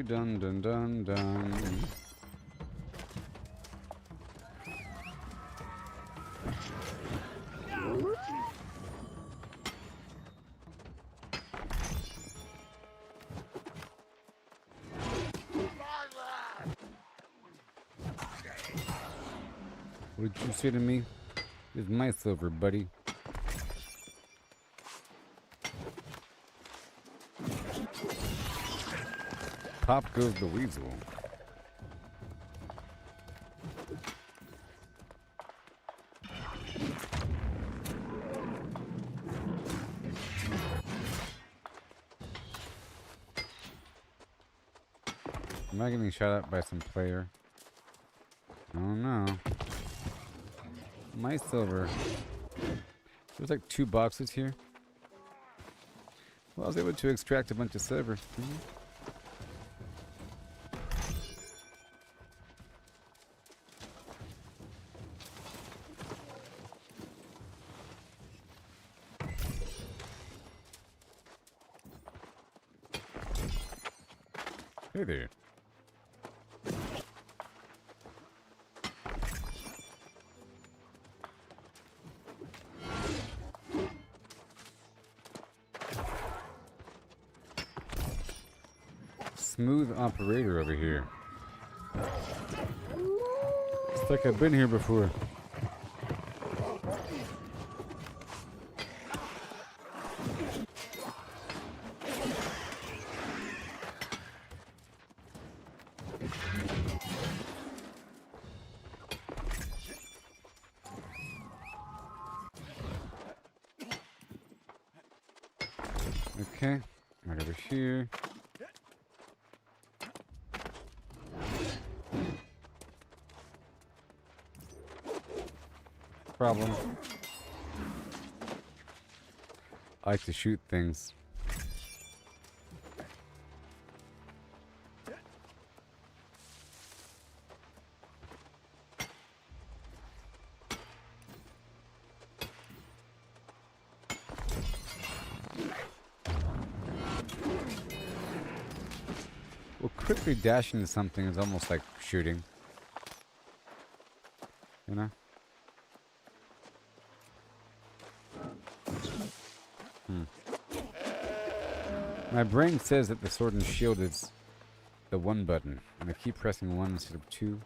Dun dun dun dun. What did you say to me? It's my silver, buddy. Pop goes the weasel. Am I getting shot at by some player? Oh no. My silver. There's like 2 boxes here. Well, I was able to extract a bunch of silver. Hey there. Smooth operator over here. It's like I've been here before. Okay, right over here. Problem. I like to shoot things. Well, quickly dashing to something is almost like shooting. You know? My brain says that the sword and shield is the 1 button. And I keep pressing 1 instead of 2.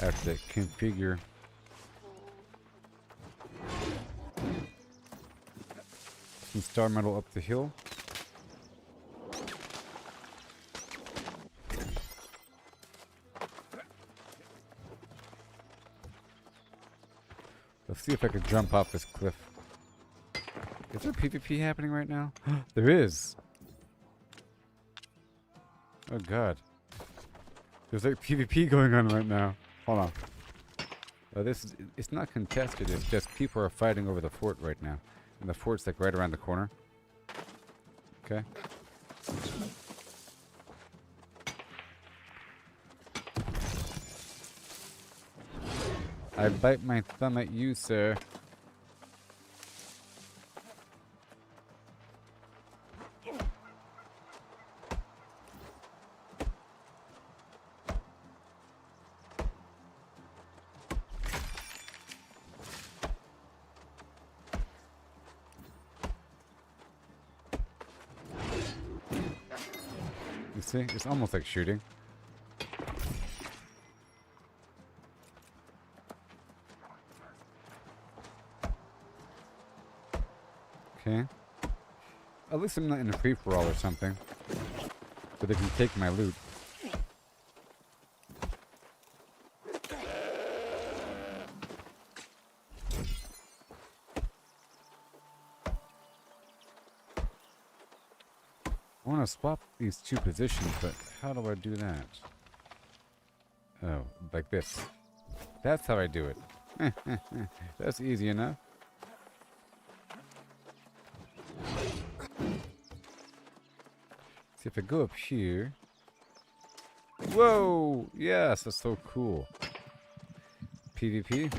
I have to configure some star metal up the hill. Let's see if I can jump off this cliff. Is there PvP happening right now? There is! Oh god. There's like PvP going on right now. Hold on. It's not contested, it's just people are fighting over the fort right now. And the fort's like right around the corner. Okay. I bite my thumb at you, sir. You see? It's almost like shooting. Okay. At least I'm not in a free-for-all or something. So they can take my loot. I want to swap these 2 positions, but how do I do that? Oh, like this. That's how I do it. That's easy enough. See if I go up here. Whoa! Yes, that's so cool. PvP?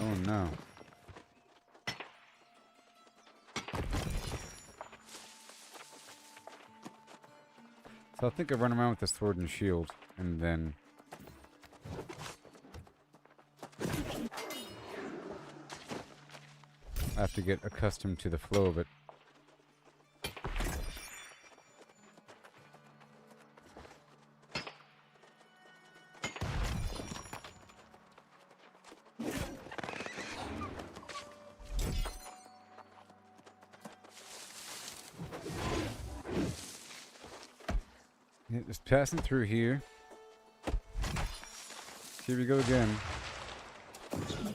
Oh no. So I think I run around with the sword and shield, and then I have to get accustomed to the flow of it. Yeah, just passing through here. Here we go again.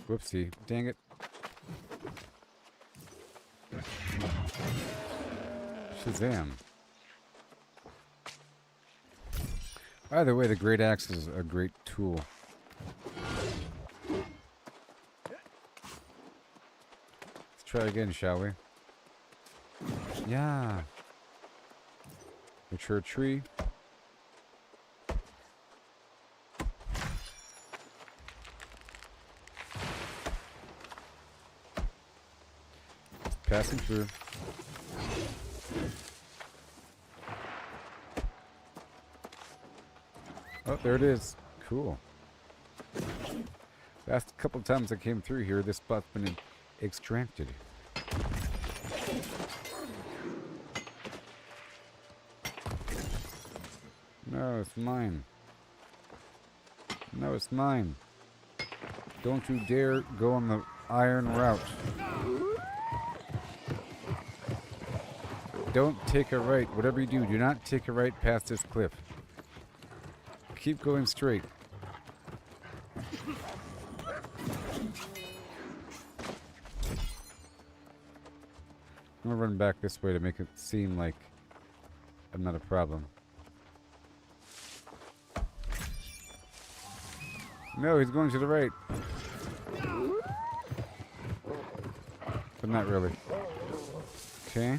Whoopsie. Dang it. Shazam. Either way, the great axe is a great tool. Let's try again, shall we? Yeah. Mature tree. Passing through. Oh, there it is. Cool. Last couple times I came through here, this spot's been extracted. No, it's mine. No, it's mine. Don't you dare go on the iron route. Don't take a right. Whatever you do, do not take a right past this cliff. Keep going straight. I'm gonna run back this way to make it seem like I'm not a problem. No, he's going to the right. But not really. Okay.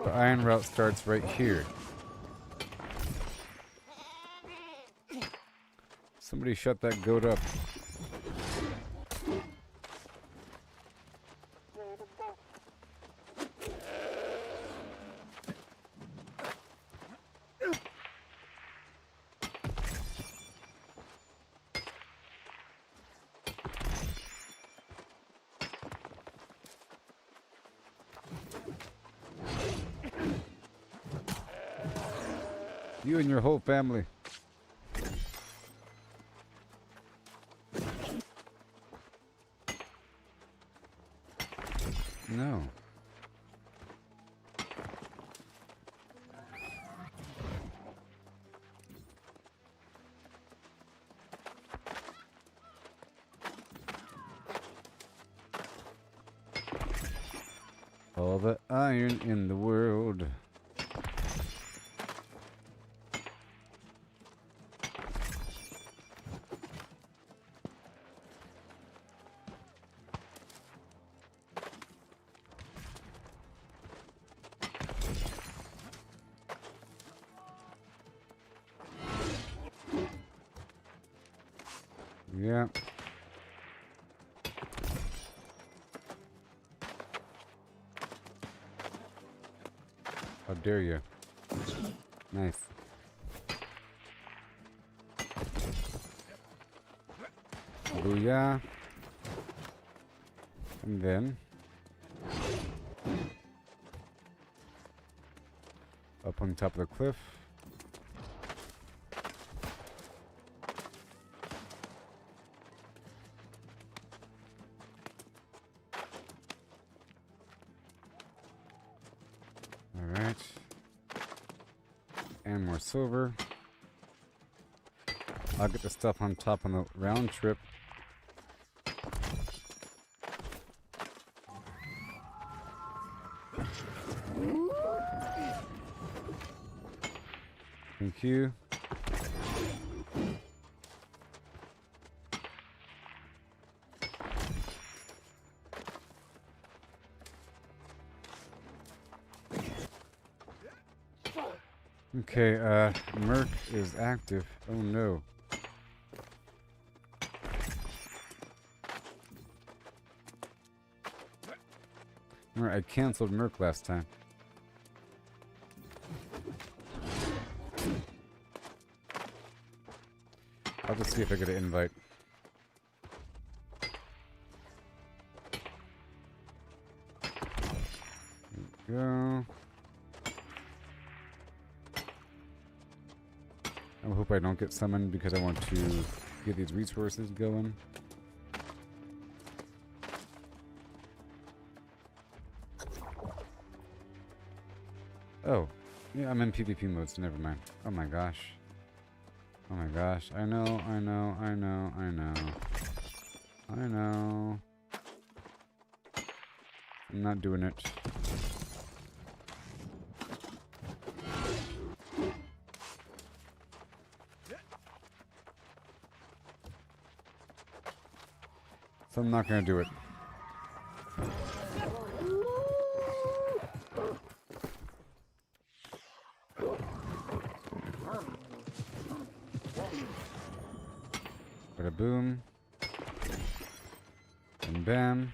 The iron route starts right here. Somebody shut that goat up. You and your whole family. No. All the iron in the world. Yeah. How dare you? Nice. Booyah. And then up on top of the cliff. Alright. And more silver. I'll get the stuff on top on the round trip. Thank you. Okay, Merc is active. Oh no. Remember, I canceled Merc last time. I'll just see if I get an invite. There we go. I hope I don't get summoned because I want to get these resources going. Oh, yeah, I'm in PvP mode, so never mind. Oh my gosh. Oh my gosh. I know. I'm not doing it. So I'm not going to do it. Bada boom. And bam.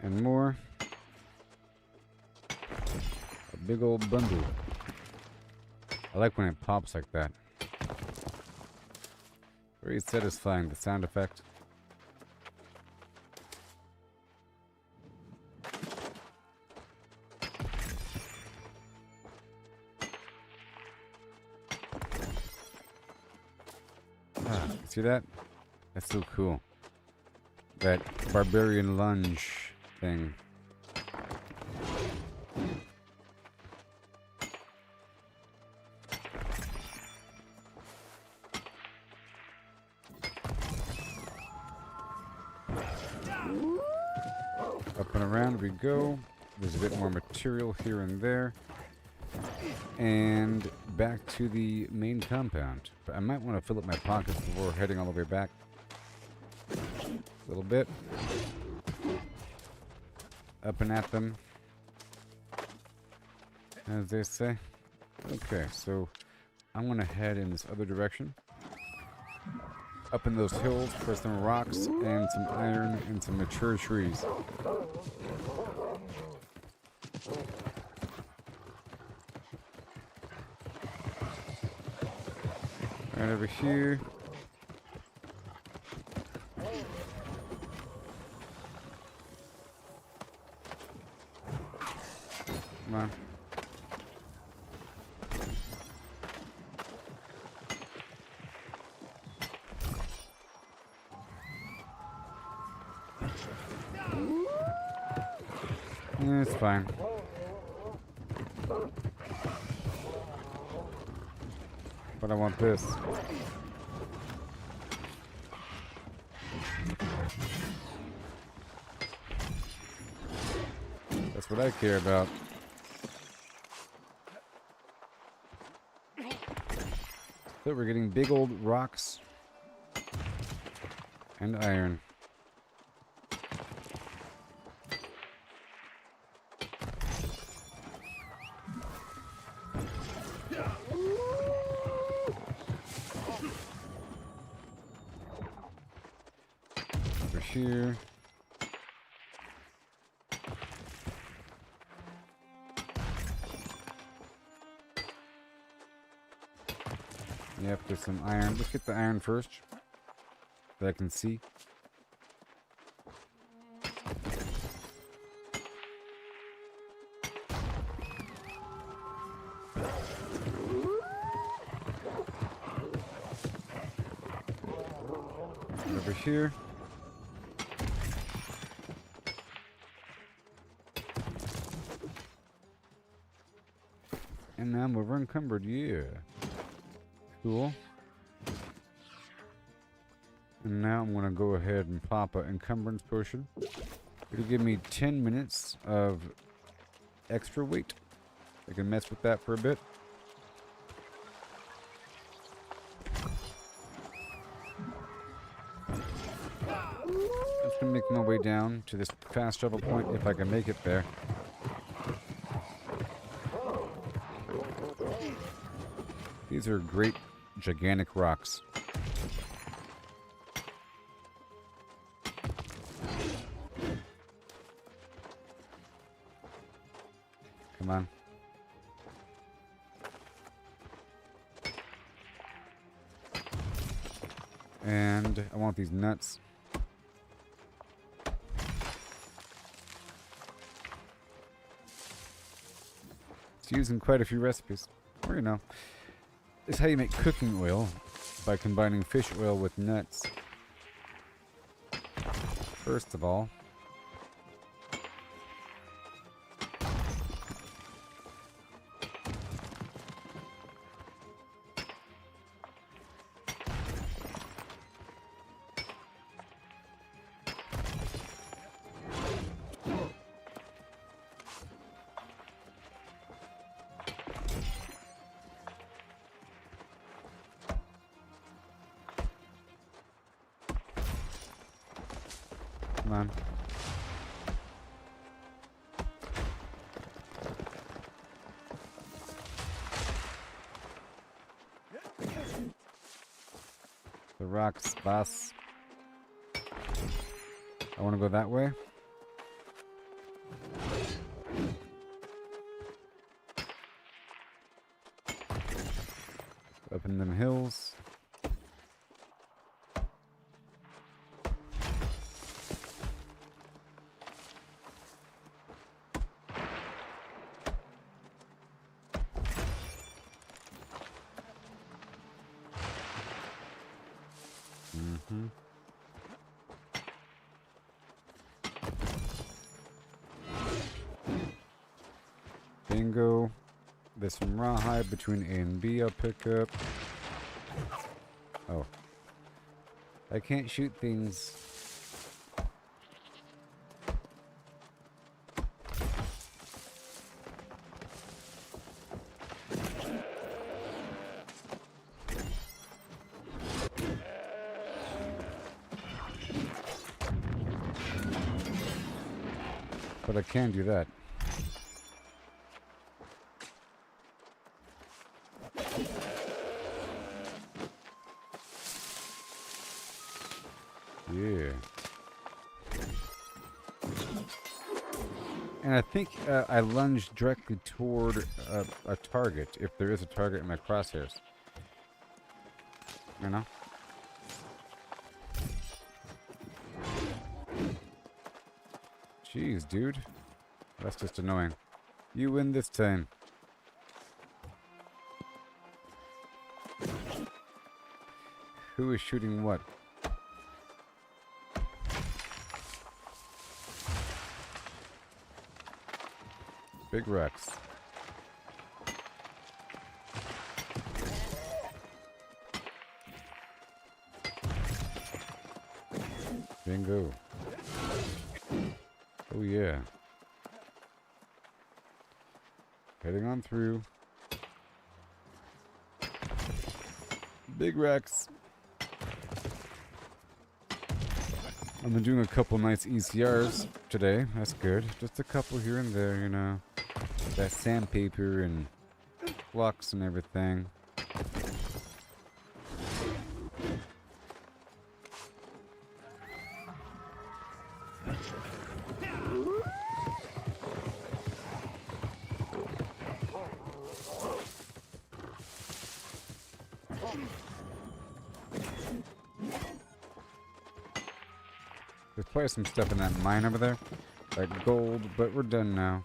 And more. A big old bundle. I like when it pops like that. Very satisfying, the sound effect. See that? That's so cool. That barbarian lunge thing. Up and around we go. There's a bit more material here and there. And back to the main compound. But I might want to fill up my pockets before heading all the way back. A little bit. Up and at them, as they say. Okay, so I'm going to head in this other direction. up in those hills for some rocks and some iron and some mature trees. Right over here. Come on. Yeah, it's fine. But I want this. That's what I care about. So we're getting big old rocks and iron. Over here. Yep, there's some iron. Let's get the iron first, that I can see. Over here. And now I'm over encumbered, yeah. Cool. And now I'm gonna go ahead and pop an encumbrance potion. It'll give me 10 minutes of extra weight. I can mess with that for a bit. Just gonna make my way down to this fast travel point if I can make it there. These are great, gigantic rocks. Come on. And I want these nuts. It's used in quite a few recipes. Or, you know. It's how you make cooking oil, by combining fish oil with nuts. First of all, come on. The rocks, boss. I want to go that way. Up in them hills. Bingo. There's some rawhide between A and B I'll pick up. Oh. I can't shoot things. But I can do that. Yeah. And I think I lunged directly toward a target, if there is a target in my crosshairs. You know? Jeez, dude. That's just annoying. You win this time. Who is shooting what? Big Rex. Bingo. Oh yeah. Heading on through. Big Rex. I've been doing a couple nice ECRs today. That's good. Just a couple here and there, you know. That sandpaper and flux and everything. There's probably some stuff in that mine over there, like gold, but we're done now.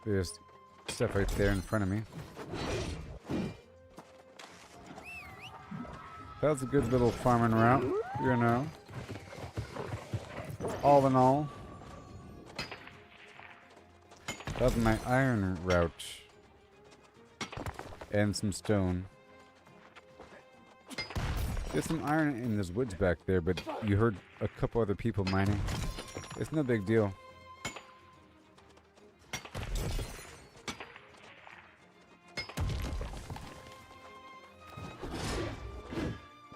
There's stuff right there in front of me. That was a good little farming route, you know. All in all, that was my iron route. And some stone. There's some iron in those woods back there, but you heard a couple other people mining. It's no big deal.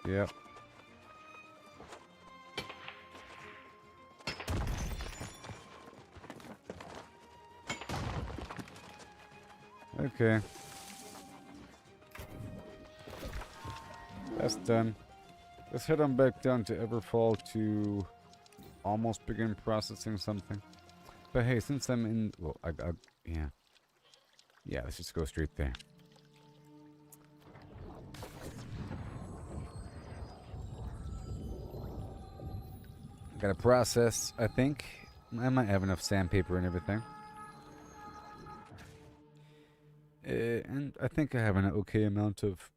Yep. Okay. That's done. Let's head on back down to Everfall to almost begin processing something. But hey, since I'm in... Well, yeah. Yeah, let's just go straight there. Gotta process, I think. I might have enough sandpaper and everything. And I think I have an okay amount of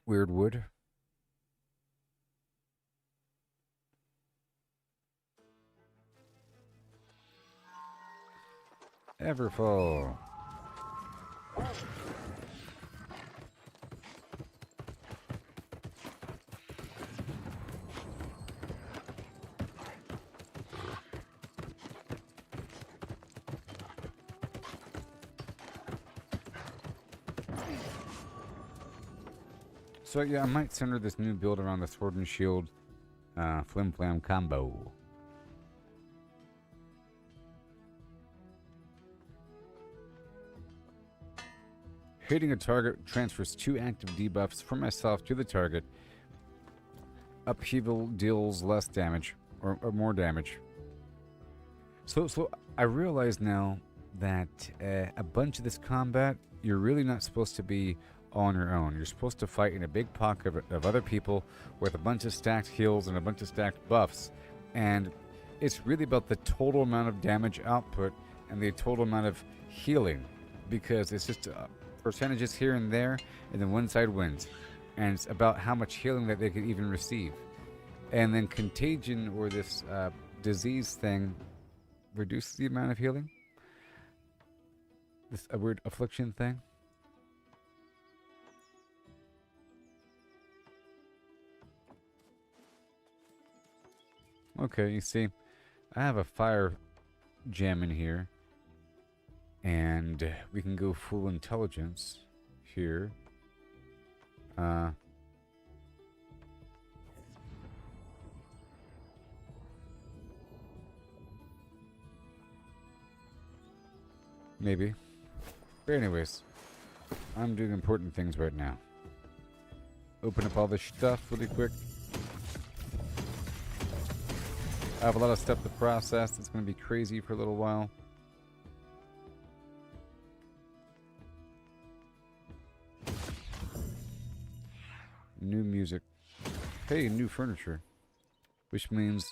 weird wood. Everfall. So yeah, I might center this new build around the sword and shield flim flam combo. Hitting a target transfers 2 active debuffs from myself to the target. Upheaval deals less damage, or more damage. So I realize now that a bunch of this combat, you're really not supposed to be on your own. You're supposed to fight in a big pocket of other people with a bunch of stacked heals and a bunch of stacked buffs. And it's really about the total amount of damage output and the total amount of healing, because it's just percentages here and there, and then one side wins. And it's about how much healing that they could even receive. And then contagion, or this disease thing, reduces the amount of healing. This weird affliction thing. Okay, you see, I have a fire gem in here, and we can go full intelligence here. Maybe. But anyways, I'm doing important things right now. Open up all this stuff really quick. I have a lot of stuff to process. It's going to be crazy for a little while. New music. Hey, new furniture. Which means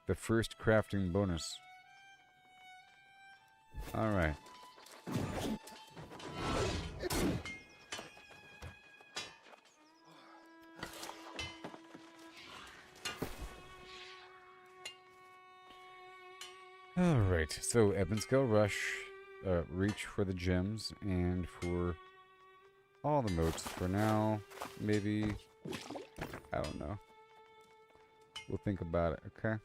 the first crafting bonus. Alright. Alright, so Ebonscale Rush, reach for the gems and for all the moats for now. Maybe, I don't know. We'll think about it, okay?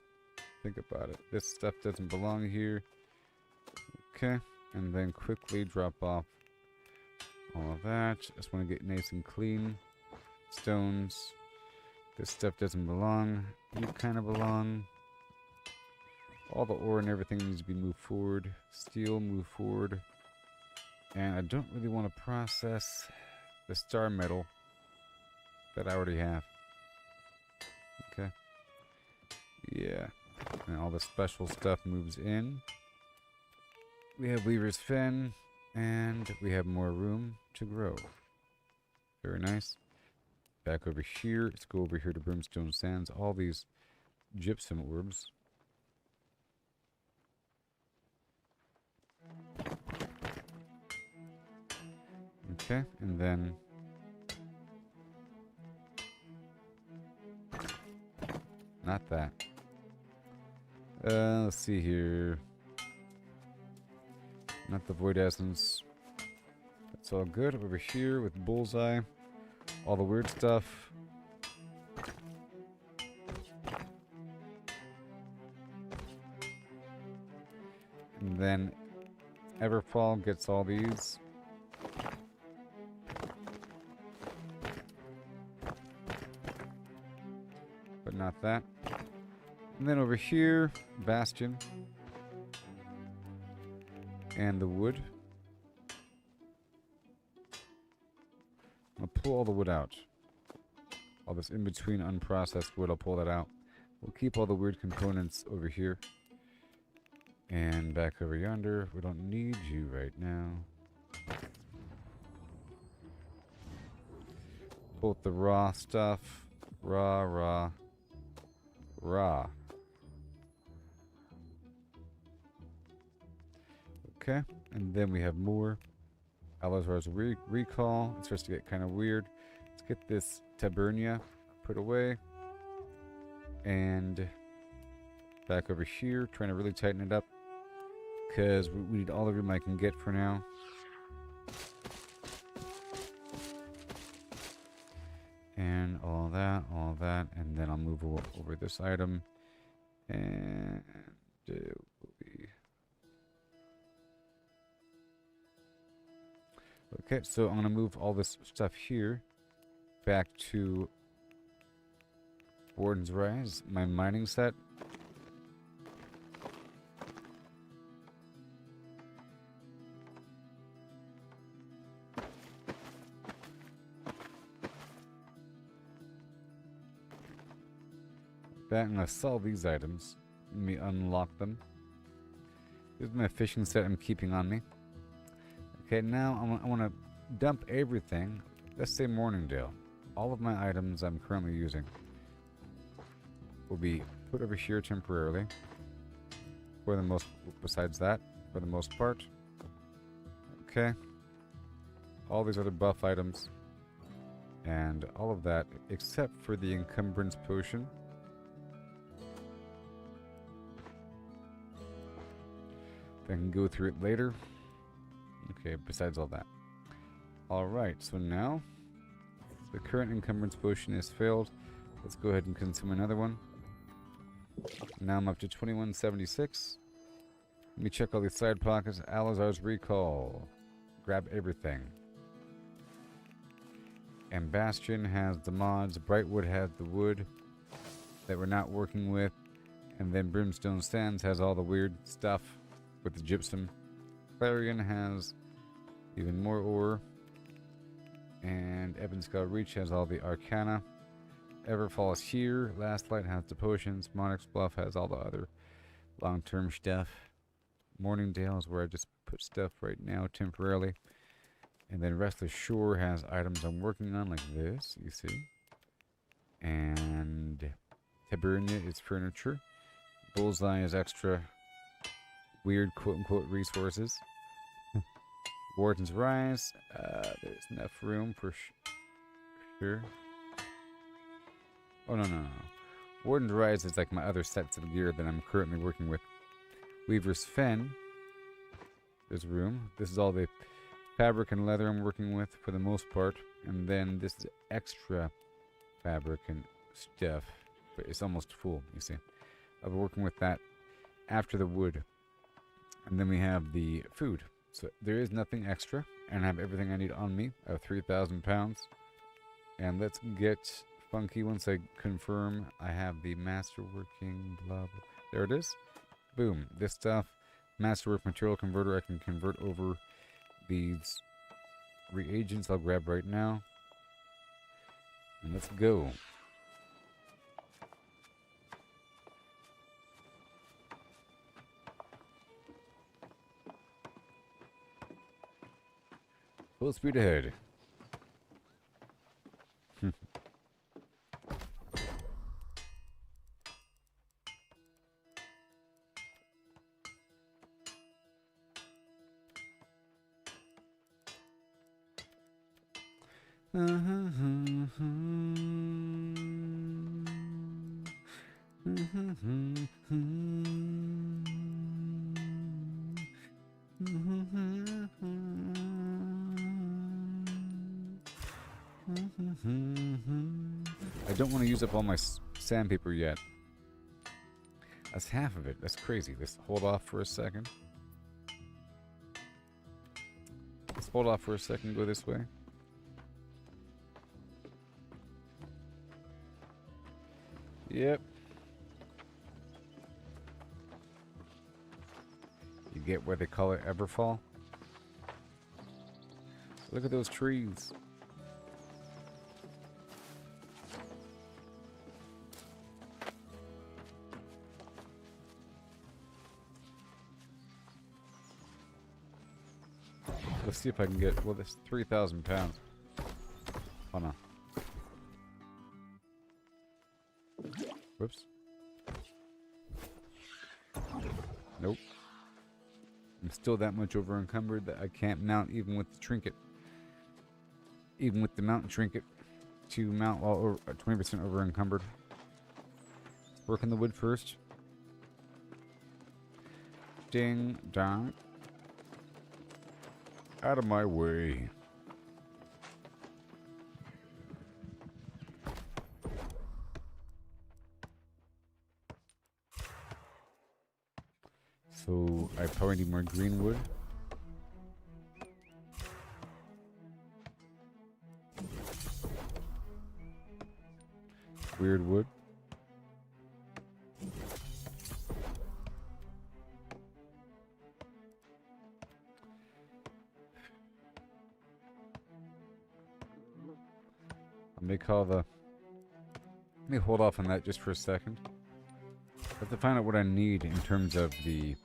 Think about it. This stuff doesn't belong here. Okay, and then quickly drop off all of that. Just want to get nice and clean. Stones. This stuff doesn't belong. You kind of belong. All the ore and everything needs to be moved forward. Steel, move forward. And I don't really want to process the star metal that I already have. Okay. Yeah. And all the special stuff moves in. We have Weaver's Fen, and we have more room to grow. Very nice. Back over here. Let's go over here to Brimstone Sands. All these gypsum orbs. Okay, and then not that. Let's see here. Not the Void Essence. That's all good. Over here with Bullseye. All the weird stuff. And then Everfall gets all these. But not that. And then over here, Bastion. And the wood. I'll pull all the wood out. All this in between unprocessed wood, I'll pull that out. We'll keep all the weird components over here. And back over yonder. We don't need you right now. Both the raw stuff. Raw. Okay, and then we have more. Alazar's recall. It starts to get kind of weird. Let's get this Tabernia put away. And back over here, trying to really tighten it up. Because we need all the room I can get for now. And all that, and then I'll move over this item. And it will be... Okay, so I'm going to move all this stuff here back to Warden's Rise, my mining set. That, I'm going to sell these items. Let me unlock them. This is my fishing set I'm keeping on me. Okay, now I want to dump everything. Let's say Morningdale. All of my items I'm currently using will be put over here temporarily. For the most, besides that, for the most part. Okay. All these other buff items. And all of that, except for the encumbrance potion. I can go through it later. Okay, besides all that. Alright, so now the current encumbrance potion is failed. Let's go ahead and consume another one. Now I'm up to 2176. Let me check all these side pockets. Alazar's recall. Grab everything. And Bastion has the mods. Brightwood has the wood that we're not working with. And then Brimstone Sands has all the weird stuff with the gypsum. Clarion has even more ore. And Ebonscale Reach has all the arcana. Everfall is here. Last Light has the potions. Monarch's Bluff has all the other long-term stuff. Morningdale is where I just put stuff right now temporarily. And then Restless Shore has items I'm working on like this, you see. And Tabernia is furniture. Bullseye is extra weird quote-unquote resources. Warden's Rise. There's enough room for sure. Oh, no. Warden's Rise is like my other sets of gear that I'm currently working with. Weaver's Fen. There's room. This is all the fabric and leather I'm working with for the most part. And then this is extra fabric and stuff. But it's almost full, you see. I'll be working with that after the wood. And then we have the food. So there is nothing extra. And I have everything I need on me. I have 3,000 pounds. And let's get funky once I confirm I have the masterworking blah blah. There it is. Boom. This stuff. Masterwork material converter. I can convert over these reagents I'll grab right now. And let's go. Full speed ahead. I don't want to use up all my sandpaper yet. That's half of it. That's crazy. Let's hold off for a second. Let's hold off for a second. Go this way. Yep. You get why they call it Everfall? Look at those trees. Let's see if I can get, well, this 3,000 pounds. Hold on. Whoops. Nope. I'm still that much over encumbered that I can't mount even with the trinket. Even with the mountain trinket to mount while over 20% over encumbered. Working the wood first. Ding dong. Out of my way. So I probably need more green wood. Weird wood. Let me hold off on that just for a second. I have to find out what I need in terms of the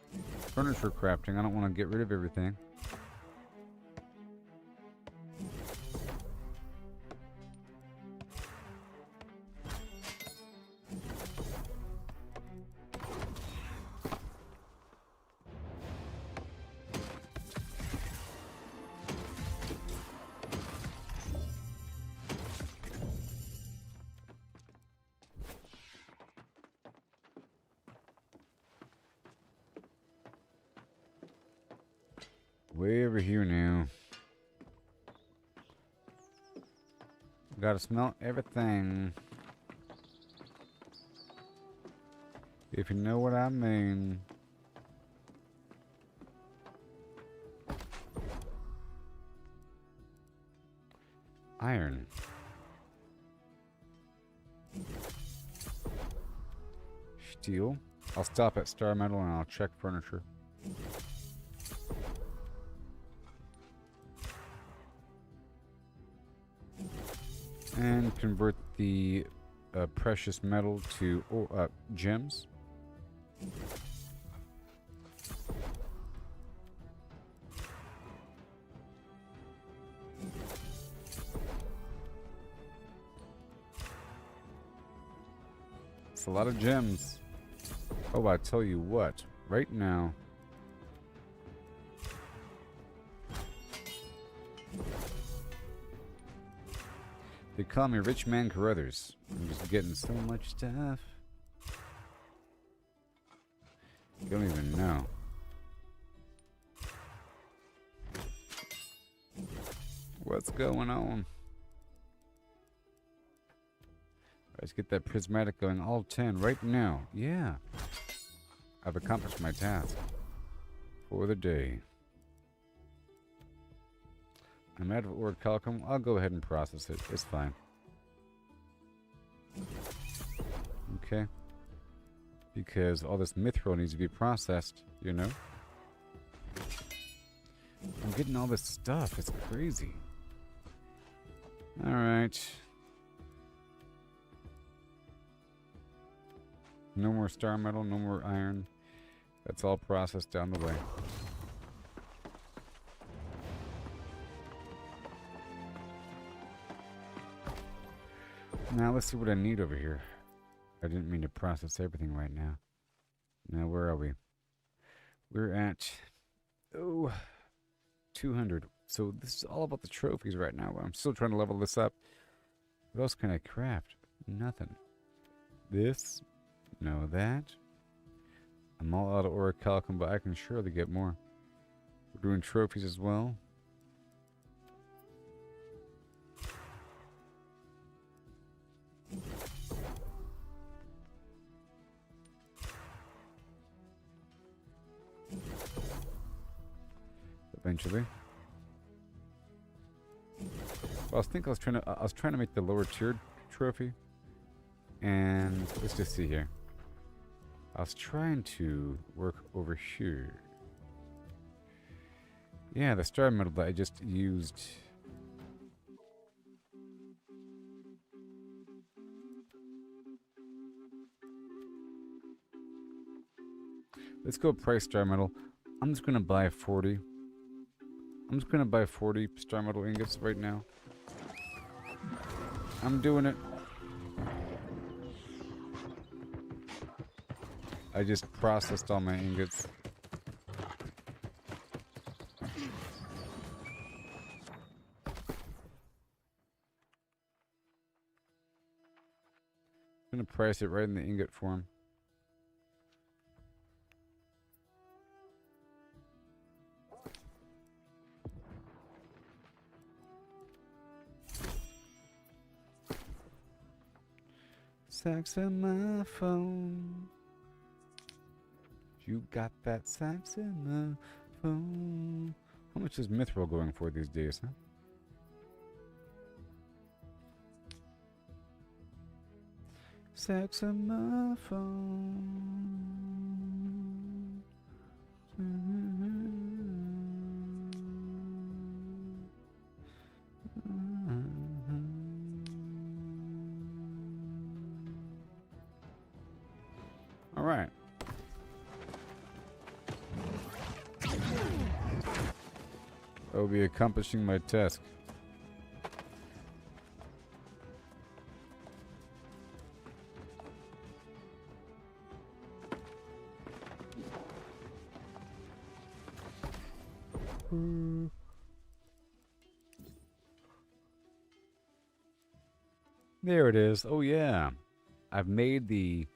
furniture crafting. I don't want to get rid of everything. Way over here now. Gotta smell everything. If you know what I mean. Iron. Steel. I'll stop at Star Metal and I'll check furniture. And convert the precious metal to gems. It's a lot of gems. Oh, I tell you what, right now. They call me Rich Man Carruthers. I'm just getting so much stuff. You don't even know. What's going on? Let's get that prismatic going. All 10 right now. Yeah. I've accomplished my task for the day. I'm out of orichalcum. I'll go ahead and process it. It's fine. Okay. Because all this mithril needs to be processed, you know? I'm getting all this stuff. It's crazy. Alright. No more star metal, no more iron. That's all processed down the way. Now let's see what I need over here. I didn't mean to process everything right now. Now where are we? We're at 200. So this is all about the trophies right now. I'm still trying to level this up. What else can I craft? Nothing. This. No, that. I'm all out of orichalcum, but I can surely get more. We're doing trophies as well. Eventually. Well, I was trying to make the lower tiered trophy. And let's just see here. I was trying to work over here. Yeah, the star metal that I just used. Let's go price star metal. I'm just gonna buy 40. I'm just gonna buy 40 star metal ingots right now. I'm doing it. I just processed all my ingots. I'm gonna price it right in the ingot form. Saxophone. You got that saxophone. How much is mithril going for these days, huh? Saxophone. All right. I'll be accomplishing my task. There it is. Oh yeah. I've made the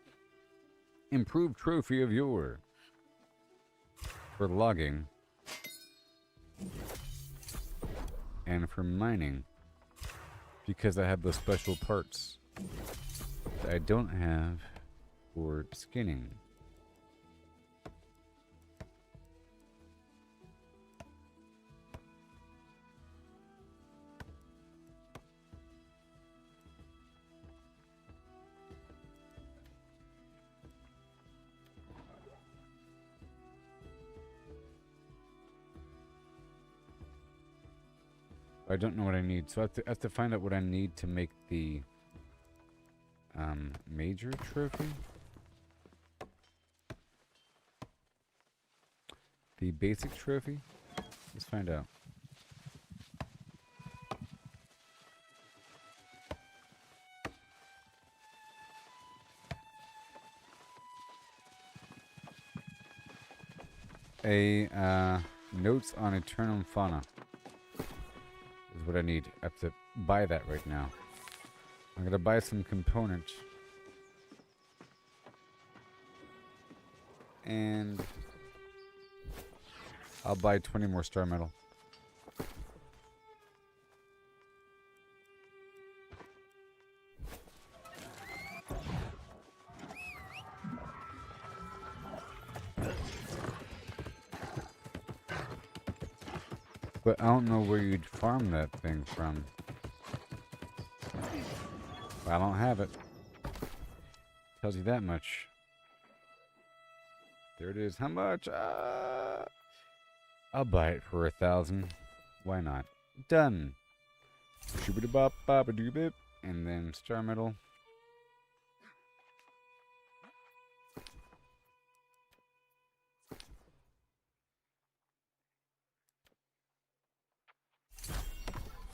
improved trophy of yore for logging and for mining because I have those special parts that I don't have for skinning. I don't know what I need, so I have to find out what I need to make the Major trophy? The basic trophy? Let's find out. Notes on Aeternum fauna is what I need. I have to buy that right now. I'm gonna buy some components. And I'll buy 20 more star metal. But I don't know where you'd farm that thing from. I don't have it. Tells you that much. There it is. How much? I'll buy it for 1,000. Why not? Done. Shoobity-bop, bop-a-doo-bip. And then star metal.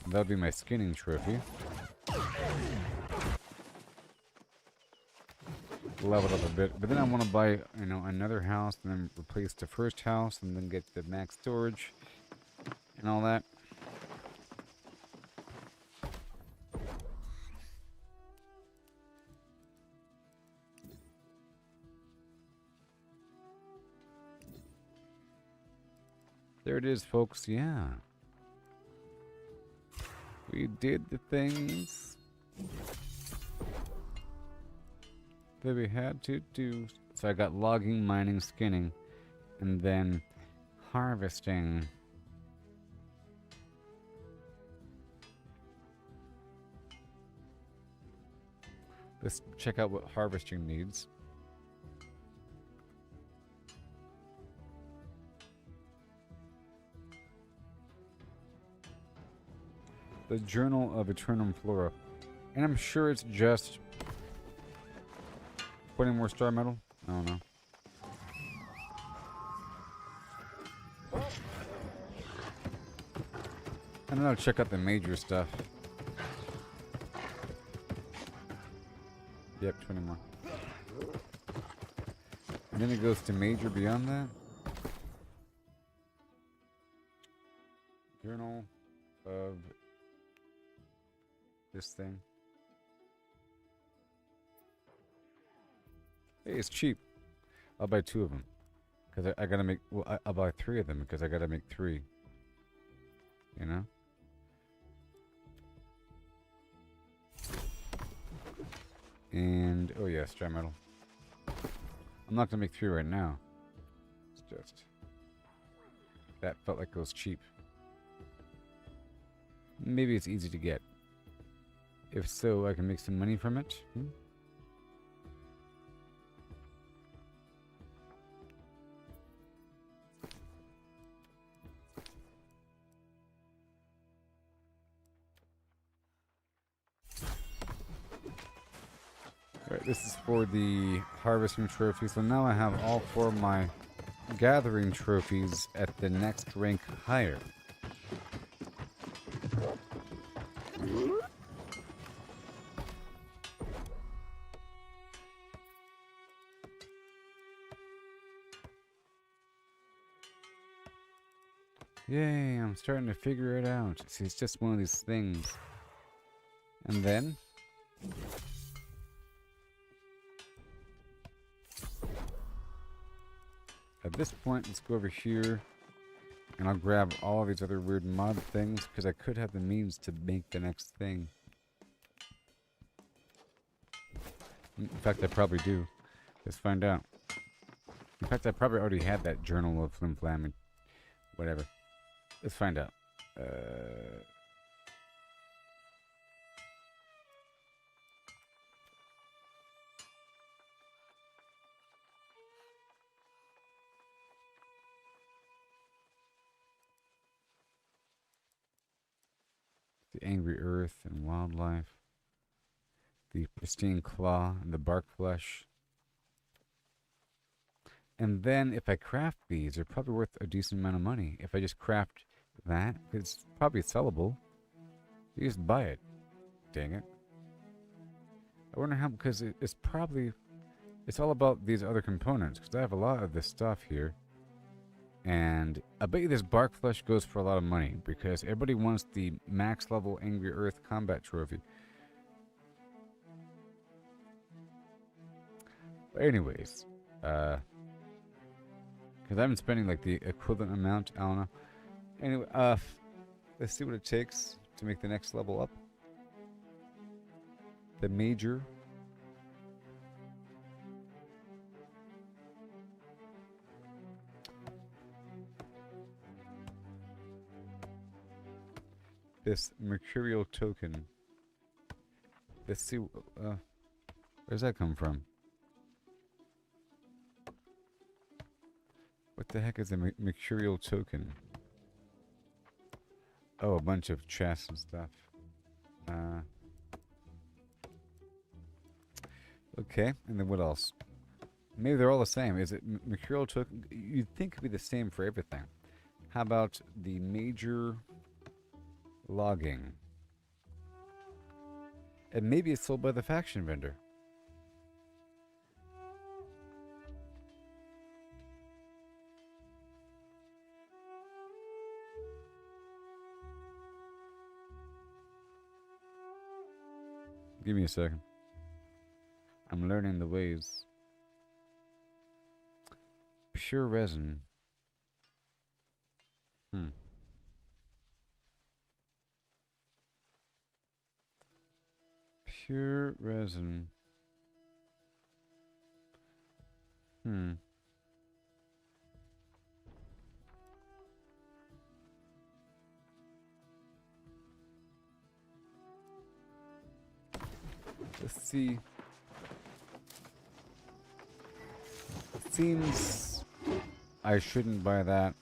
That'll be my skinning trophy. Level it up a bit, but then I want to buy, you know, another house and then replace the first house and then get the max storage and all that. There it is, folks. Yeah. We did the things that we had to do. So I got logging, mining, skinning, and then harvesting. Let's check out what harvesting needs. The Journal of Aeternum Flora. And I'm sure it's just putting more star metal. I don't know. And then I'll check out the major stuff. Yep, 20 more. And then it goes to major beyond that. Journal of this thing. Hey, it's cheap. I'll buy 2 of them. Because I gotta make... Well, I'll buy 3 of them because I gotta make 3. You know? And... Oh yeah, star metal. I'm not gonna make 3 right now. It's just... That felt like it was cheap. Maybe it's easy to get. If so, I can make some money from it. Alright, this is for the harvesting trophy. So now I have all 4 of my gathering trophies at the next rank higher. Yay, I'm starting to figure it out. See, it's just one of these things. And then... At this point, let's go over here. And I'll grab all of these other weird mod things, because I could have the means to make the next thing. In fact, I probably do. Let's find out. In fact, I probably already had that Journal of Flim Flam and whatever. Let's find out. The Angry Earth and Wildlife. the pristine claw, and the bark flesh. And then if I craft these, they're probably worth a decent amount of money. If I just craft that, it's probably sellable. You just buy it. Dang it. I wonder how, because it's probably, it's all about these other components, because I have a lot of this stuff here. And I bet you this bark flesh goes for a lot of money, because everybody wants the max level Angry Earth combat trophy. But anyways, because I've been spending like the equivalent amount, I don't know. Anyway, let's see what it takes to make the next level up. The major. This mercurial token. Let's see, where's that come from? What the heck is a mercurial token? Oh, a bunch of chests and stuff. Okay, and then what else? Maybe they're all the same. Is it mercurial token? You'd think it would be the same for everything. How about the major logging? And maybe it's sold by the faction vendor. Give me a second. I'm learning the ways. Pure resin. Pure resin. Let's see. It seems I shouldn't buy that.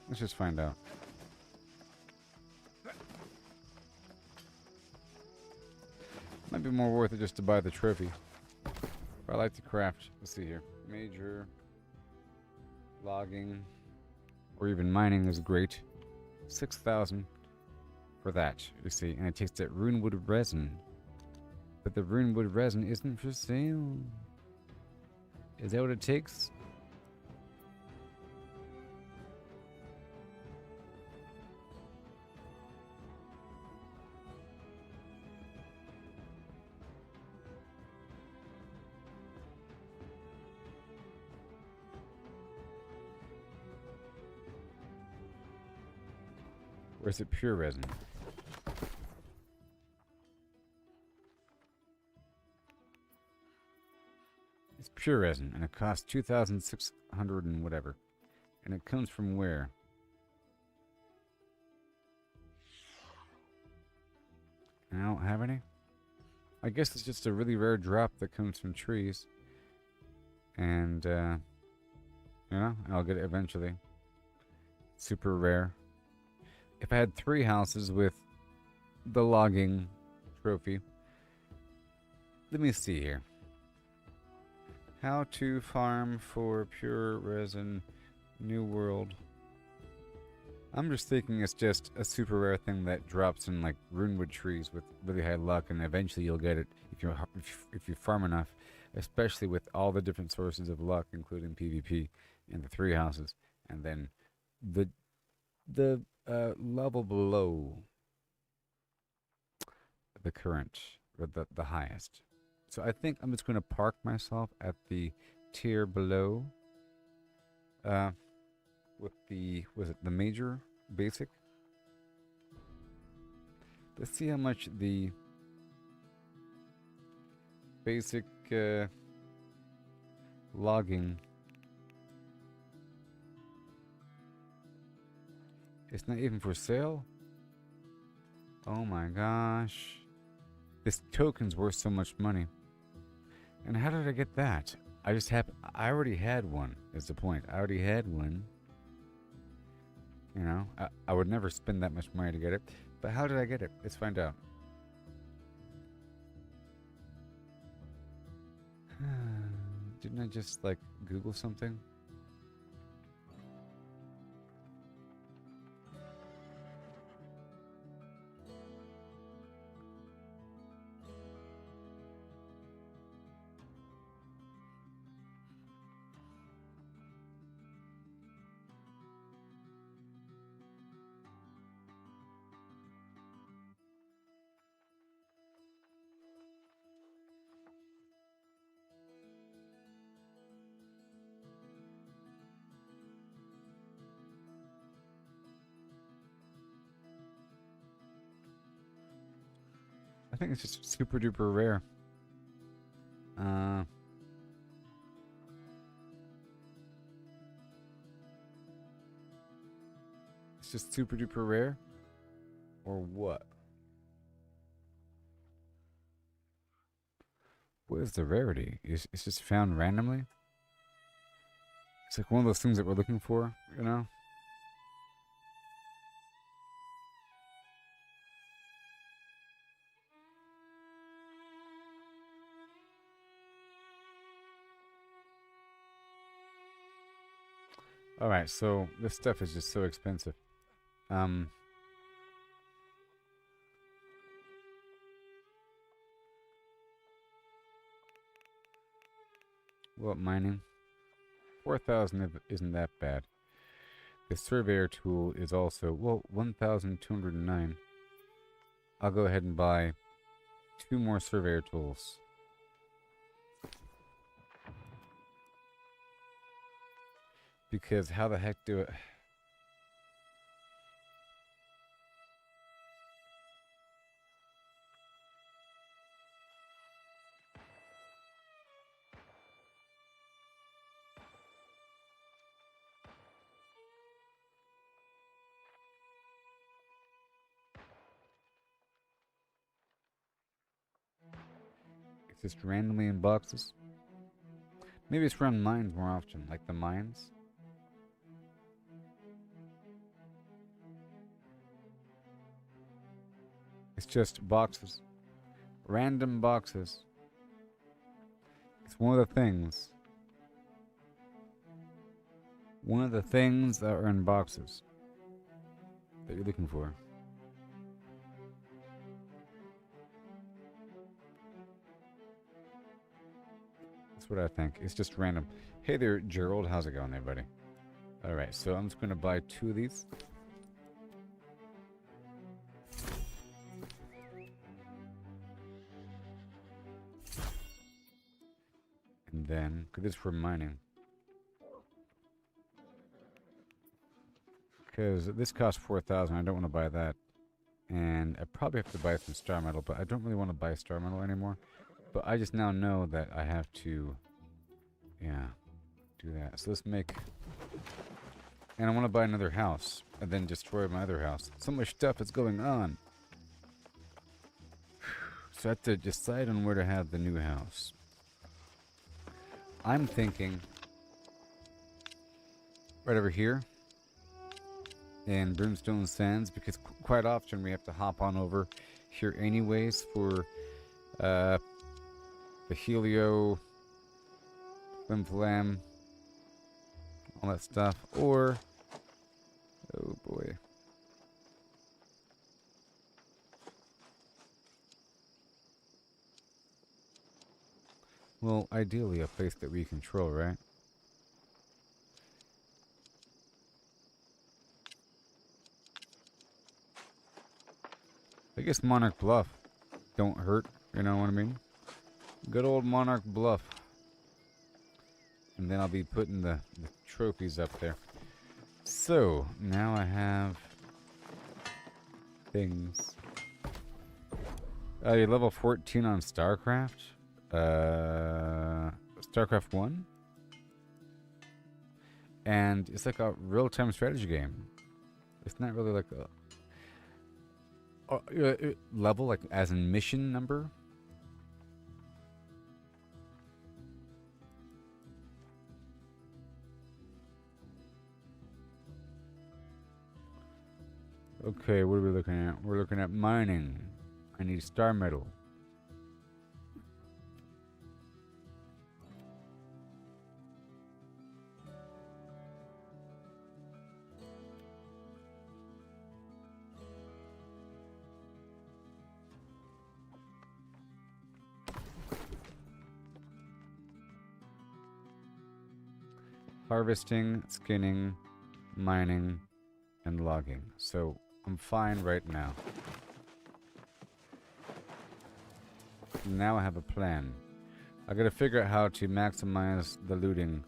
Let's just find out. Might be more worth it just to buy the trophy. But I like to craft. Let's see here. Major logging or even mining is great. 6,000 for that, you see. And it takes that runewood resin. But the runewood resin isn't for sale. Is that what it takes? Or is it pure resin? It's pure resin, and it costs 2,600 and whatever. And it comes from where? And I don't have any? I guess it's just a really rare drop that comes from trees. And, you know, I'll get it eventually. Super rare. If I had 3 houses with the logging trophy. Let me see here. How to farm for pure resin, New World. I'm just thinking it's just a super rare thing that drops in like runewood trees with really high luck, and eventually you'll get it if you farm enough, especially with all the different sources of luck, including PvP and the 3 houses, and then the level below the current, or the highest. So I think I'm just going to park myself at the tier below. With the, was it the major basic? Let's see how much the basic logging. It's not even for sale? Oh my gosh. This token's worth so much money. And how did I get that? I already had one, is the point. I already had one. You know, I would never spend that much money to get it. But how did I get it? Let's find out. Didn't I just, like, Google something? I think it's just super duper rare. It's just super duper rare? Or what? What is the rarity? It's just found randomly? It's like one of those things that we're looking for, you know? Alright, so this stuff is just so expensive. What mining? 4,000 isn't that bad. The surveyor tool is also, well, 1,209. I'll go ahead and buy 2 more surveyor tools. Because how the heck do it? It's just randomly in boxes. Maybe it's around mines more often, like the mines. It's just boxes. Random boxes. It's one of the things. One of the things that are in boxes that you're looking for. That's what I think. It's just random. Hey there, Gerald. How's it going there, buddy? Alright, so I'm just going to buy 2 of these. And then, because it's for mining. Because this costs 4,000. I don't want to buy that. And I probably have to buy some star metal, but I don't really want to buy star metal anymore. But I just now know that I have to, yeah, do that. So let's make, and I want to buy another house and then destroy my other house. So much stuff is going on. So I have to decide on where to have the new house. I'm thinking right over here in Brimstone Sands, because quite often we have to hop on over here anyways for the Helio, Flim Flam, all that stuff, or, oh boy. Well, ideally a place that we control, right? I guess Monarch Bluff don't hurt, you know what I mean? Good old Monarch Bluff. And then I'll be putting the trophies up there. So, now I have things. You're level 14 on StarCraft. StarCraft 1. And it's like a real-time strategy game. It's not really like a level, like as in mission number. Okay, what are we looking at? We're looking at mining. I need star metal. harvesting, skinning, mining, and logging. So I'm fine right now. Now I have a plan. I gotta figure out how to maximize the looting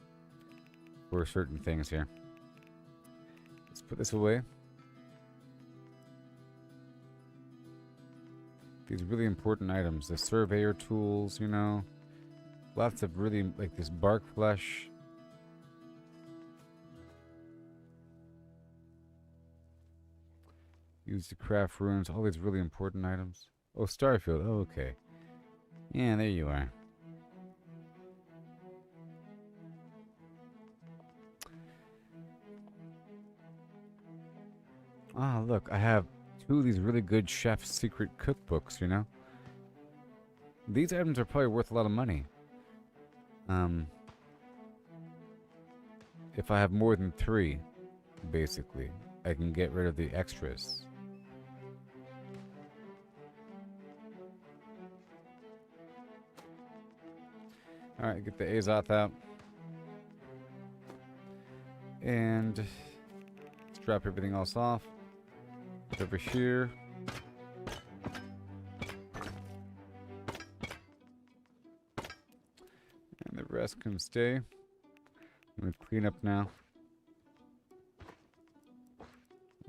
for certain things here. Let's put this away. These really important items. The surveyor tools, you know. Lots of really, like this bark flesh. Used to craft runes. All these really important items. Oh, Starfield. Oh, okay. Yeah, there you are. Ah, look. I have 2 of these really good chef's secret cookbooks, you know? These items are probably worth a lot of money. If I have more than 3, basically, I can get rid of the extras. Alright, get the Azoth out. And let's drop everything else off. Over here. And the rest can stay. I'm going to clean up now.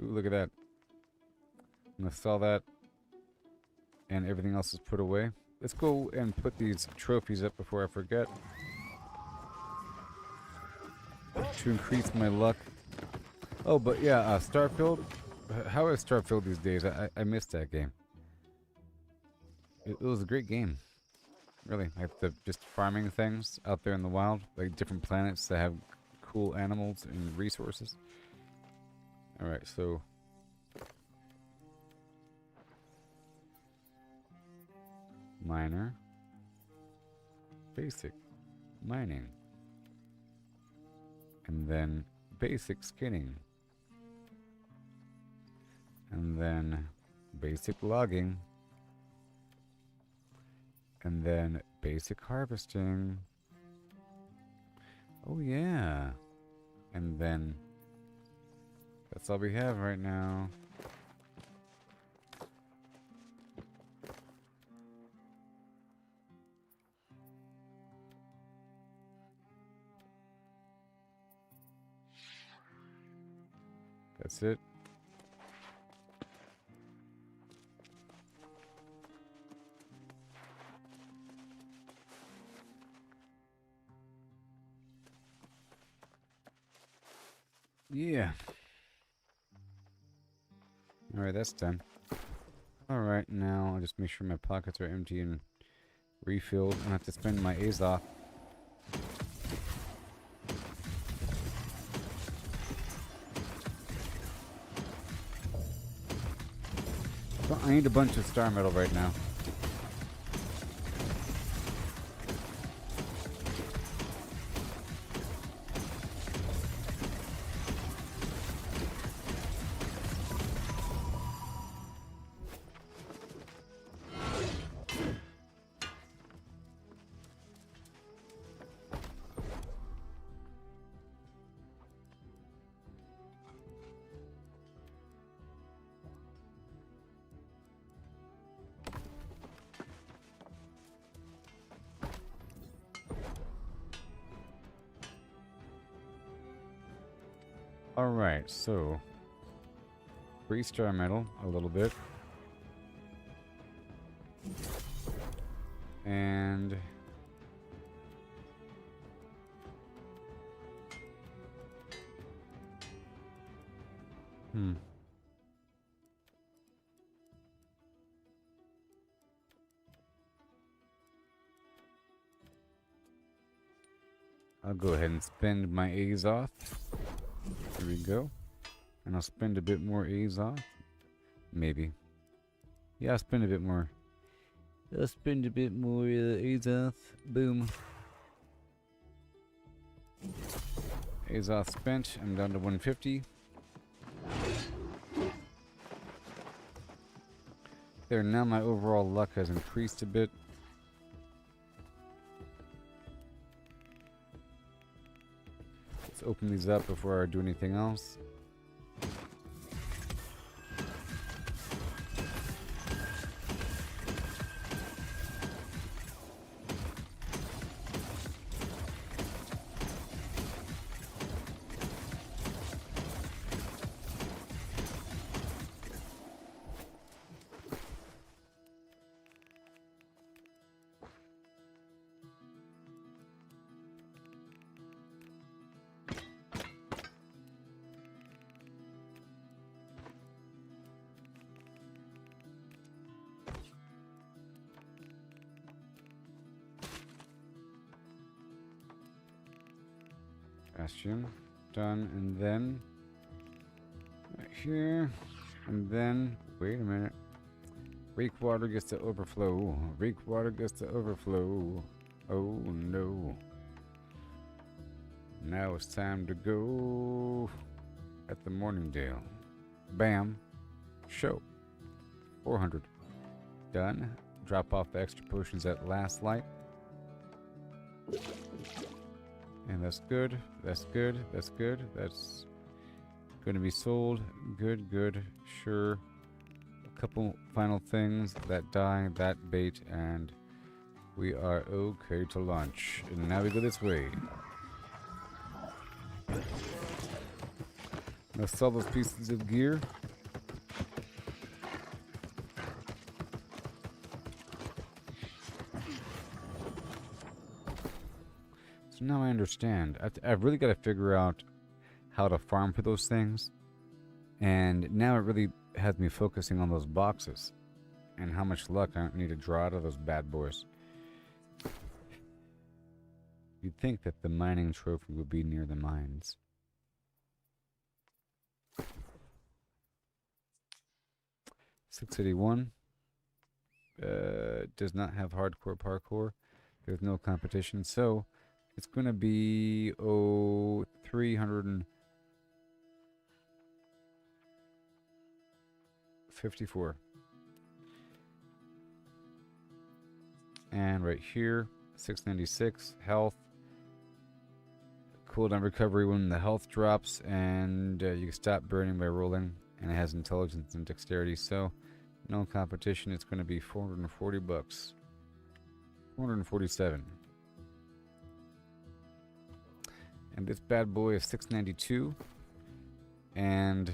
Ooh, look at that. I'm going to sell that. And everything else is put away. Let's go and put these trophies up before I forget. To increase my luck. Oh, but yeah, Starfield. How is Starfield these days? I missed that game. It was a great game. Really. Like the just farming things out there in the wild. Like different planets that have cool animals and resources. Alright, so... Miner. Basic. Mining. And then basic skinning. And then basic logging. And then basic harvesting. Oh yeah. And then that's all we have right now. That's it. Yeah. Alright, that's done. Alright, now I'll just make sure my pockets are empty and refilled. I don't have to spend my Azoth. So I need a bunch of star metal right now. Alright, so 3 star metal, a little bit. And I'll go ahead and spend my Azoth. There we go. And I'll spend a bit more Azoth. Maybe. Yeah, I'll spend a bit more. I'll spend a bit more Azoth. Boom. Azoth spent. I'm down to 150. There, now my overall luck has increased a bit. Let's open these up before I do anything else. Bastion. Done. And then right here. And then wait a minute. Reek water gets to overflow. Reek water gets to overflow. Oh no. Now it's time to go at the Morningdale. Bam. Show. 400. Done. Drop off the extra potions at last light. And that's good. That's good. That's good. That's going to be sold. Good, good. Sure. A couple final things. That dye, that bait, and we are okay to launch. And now we go this way. Let's sell those pieces of gear. So now I understand. I've really got to figure out how to farm for those things. And now it really has me focusing on those boxes. And how much luck I need to draw out of those bad boys. You'd think that the mining trophy would be near the mines. $681. Does not have hardcore parkour. There's no competition. So it's going to be 354. And right here, 696 health. Cooldown recovery when the health drops, and you can stop burning by rolling. And it has intelligence and dexterity, so no competition. It's going to be 440 bucks. 447. And this bad boy is 692. And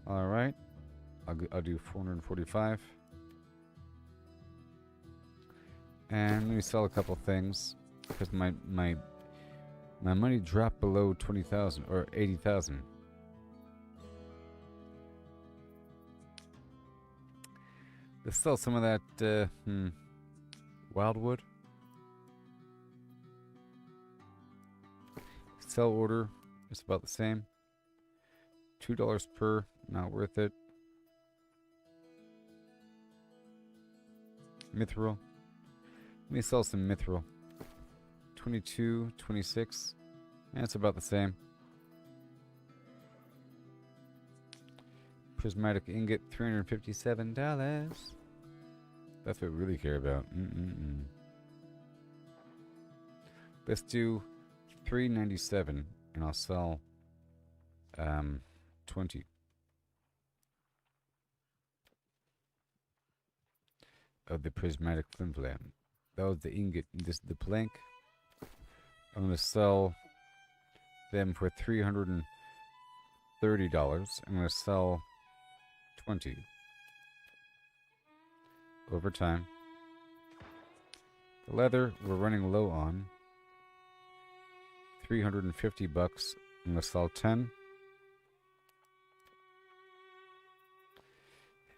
all right, I'll do 445. And let me sell a couple things because my money dropped below 20,000 or 80,000. Let's sell some of that wildwood. Sell order, it's about the same. $2 per, not worth it. Mithril. Let me sell some mithril. 22, 26. That's about the same. Prismatic ingot, $357. That's what we really care about. Let's do $397, and I'll sell 20. Of the prismatic flimflam. That was the ingot. This is the plank. I'm going to sell them for $330. I'm going to sell 20 over time. The leather we're running low on. 350 bucks. I'm going to sell 10.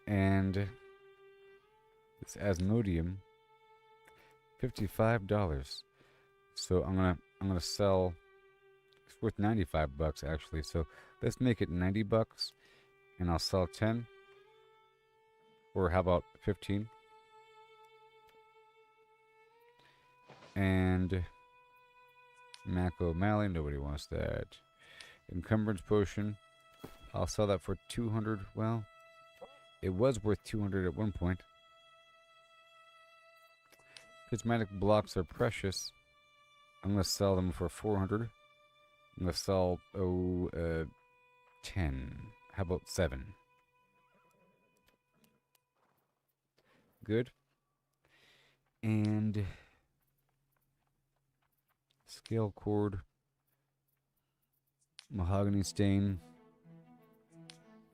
And this Asmodium, $55. So I'm gonna sell. It's worth 95 bucks actually. So let's make it 90 bucks, and I'll sell 10. Or how about 15? And Mako Mally, nobody wants that. Encumbrance potion, I'll sell that for 200. Well, it was worth 200 at one point. Prismatic blocks are precious. I'm gonna sell them for 400. I'm gonna sell 10. How about 7? Good. And scale cord, mahogany stain,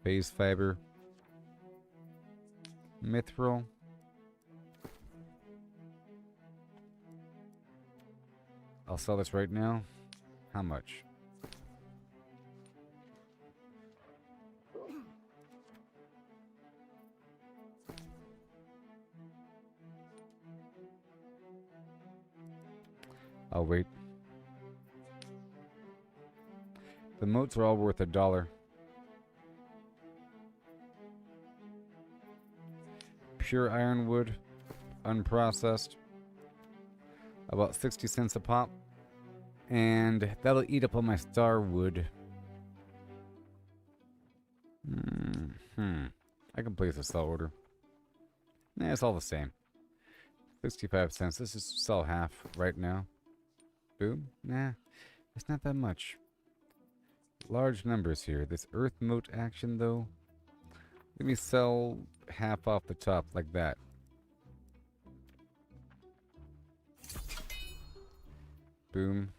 phase fiber, mithril. I'll sell this right now. How much? I'll wait. The motes are all worth $1. Pure ironwood, unprocessed. About 60 cents a pop. And that'll eat up all my star wood. I can place a sell order. Nah, it's all the same. 65 cents. Let's just sell half right now. Boom. Nah, it's not that much. Large numbers here. This earth mote action, though. Let me sell half off the top like that. Boom.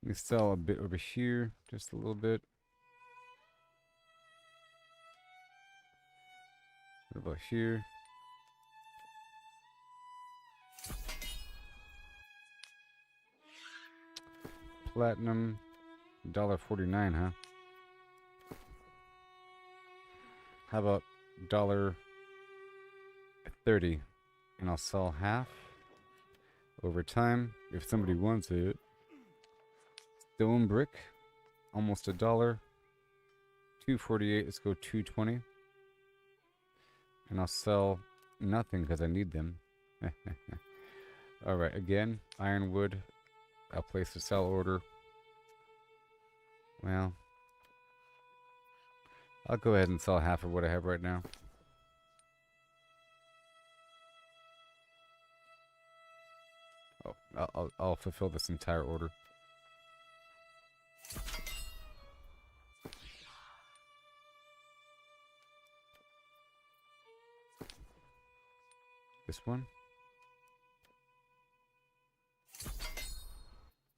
Let me sell a bit over here, just a little bit. What about here? Platinum, $1.49, huh? How about $1.30? And I'll sell half over time if somebody wants it. Stone brick, almost $1. $2.48. Let's go $2.20. And I'll sell nothing because I need them. All right, again, ironwood. I'll place a sell order. Well, I'll go ahead and sell half of what I have right now. Oh, I'll fulfill this entire order. This one.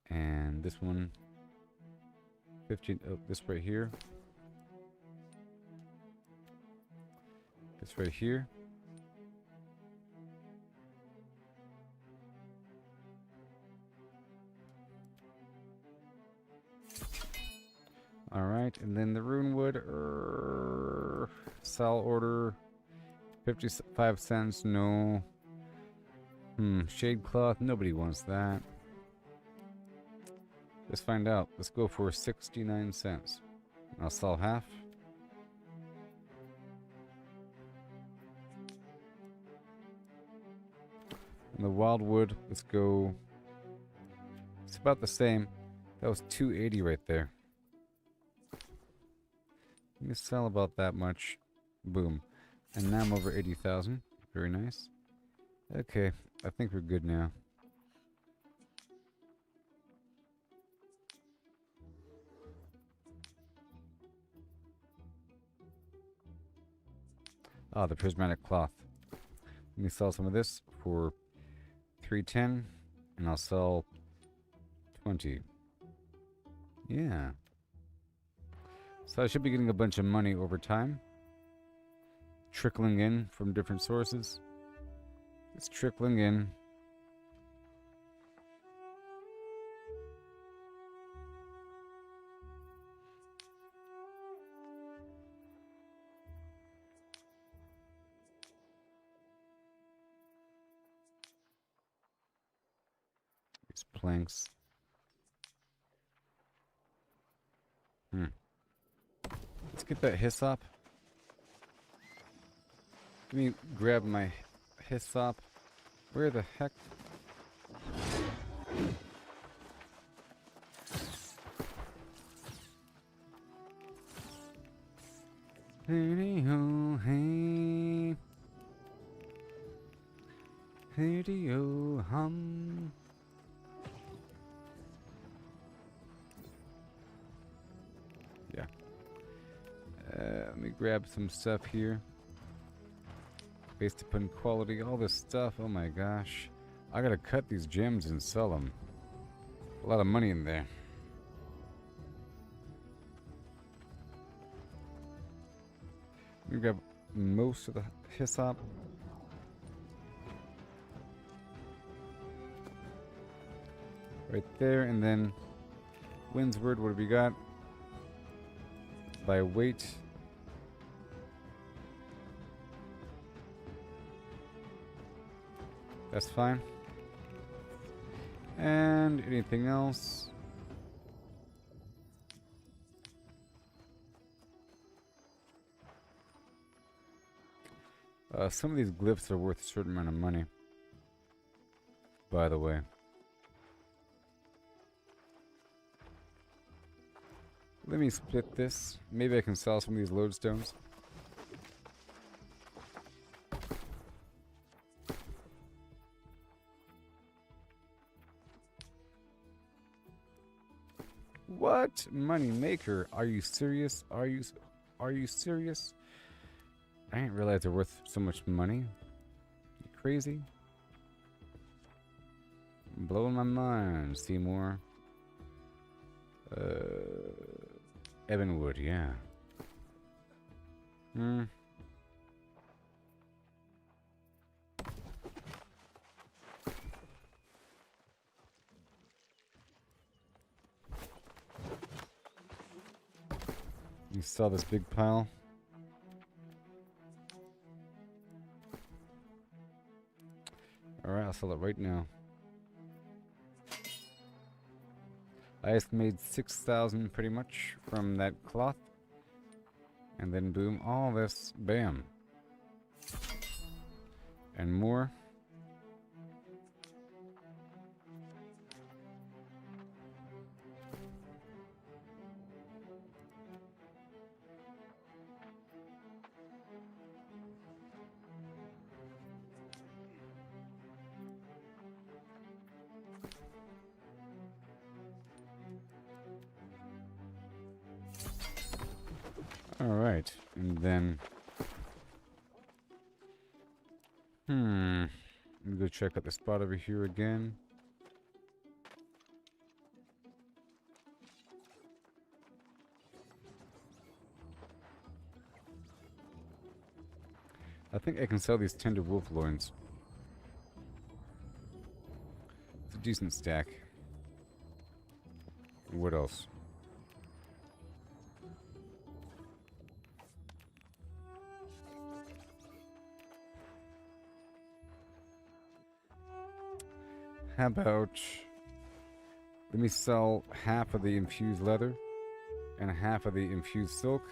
And this one. 15. Oh, this right here. This right here. Alright, and then the runewood, sell order, 55 cents, no. Shade cloth, nobody wants that. Let's find out. Let's go for 69 cents. I'll sell half. And the wildwood, let's go. It's about the same. That was 280 right there. Let me sell about that much. Boom. And now I'm over 80,000. Very nice. Okay, I think we're good now. Ah, the prismatic cloth. Let me sell some of this for 310, and I'll sell 20. Yeah. So I should be getting a bunch of money over time. Trickling in from different sources. It's trickling in. planks. Let's get that hyssop. Let me grab my hyssop. Where the heck? Hey-dee-ho, hey. Hey-dee-ho, hum. Yeah. Let me grab some stuff here. Based upon quality, all this stuff. Oh my gosh. I gotta cut these gems and sell them. A lot of money in there. Let me grab most of the hyssop. Right there, and then Wind's Word, what have we got? By weight. That's fine. And anything else? Some of these glyphs are worth a certain amount of money, by the way. Let me split this. Maybe I can sell some of these lodestones. What? Money maker? Are you serious? Are you serious? I didn't realize they're worth so much money. You crazy? Blowing my mind, Seymour. Evanwood, yeah. You saw this big pile? Alright, I'll sell it right now. I just made 6,000 pretty much from that cloth. And then boom, all this, bam. And more. Alright, and then... Let me go check out the spot over here again. I think I can sell these tender wolf loins. It's a decent stack. What else? How about, let me sell half of the infused leather and half of the infused silk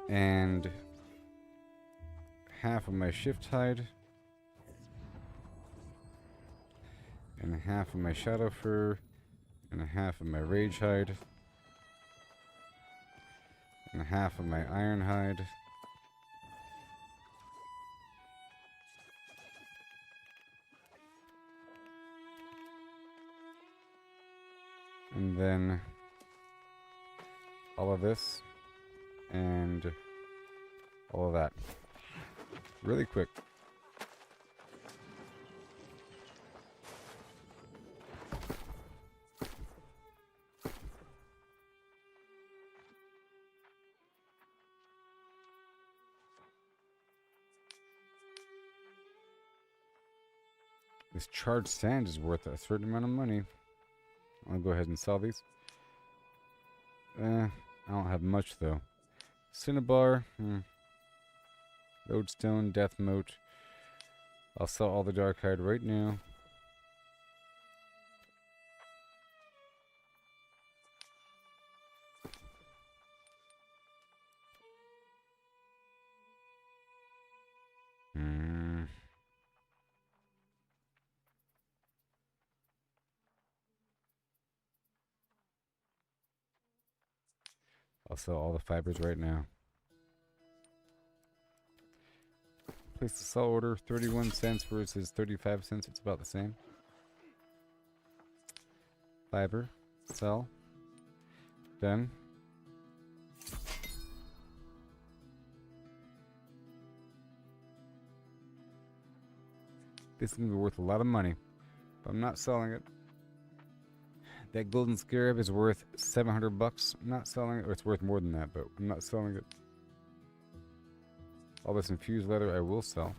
and half of my shift hide and half of my shadow fur and half of my rage hide and half of my iron hide. And then all of this and all of that. Really quick. This charged sand is worth a certain amount of money. I'll go ahead and sell these. I don't have much though. Cinnabar, Lodestone, Death Moat. I'll sell all the dark hide right now. I'll sell all the fibers right now. Place the sell order, 31 cents versus 35 cents. It's about the same. Fiber, sell. Done. This is going to be worth a lot of money, but I'm not selling it. That golden scarab is worth 700 bucks. I'm not selling it, or it's worth more than that, but I'm not selling it. All this infused leather I will sell.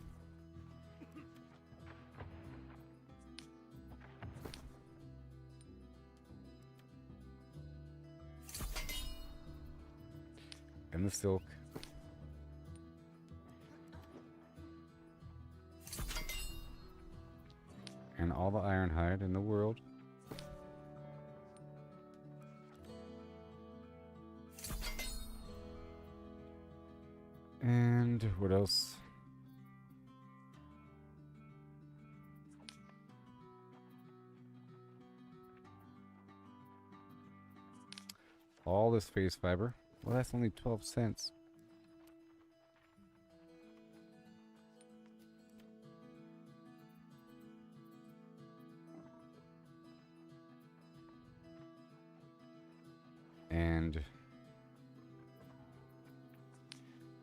And the silk. And all the iron hide in the world. And what else? All this face fiber. Well, that's only 12 cents. And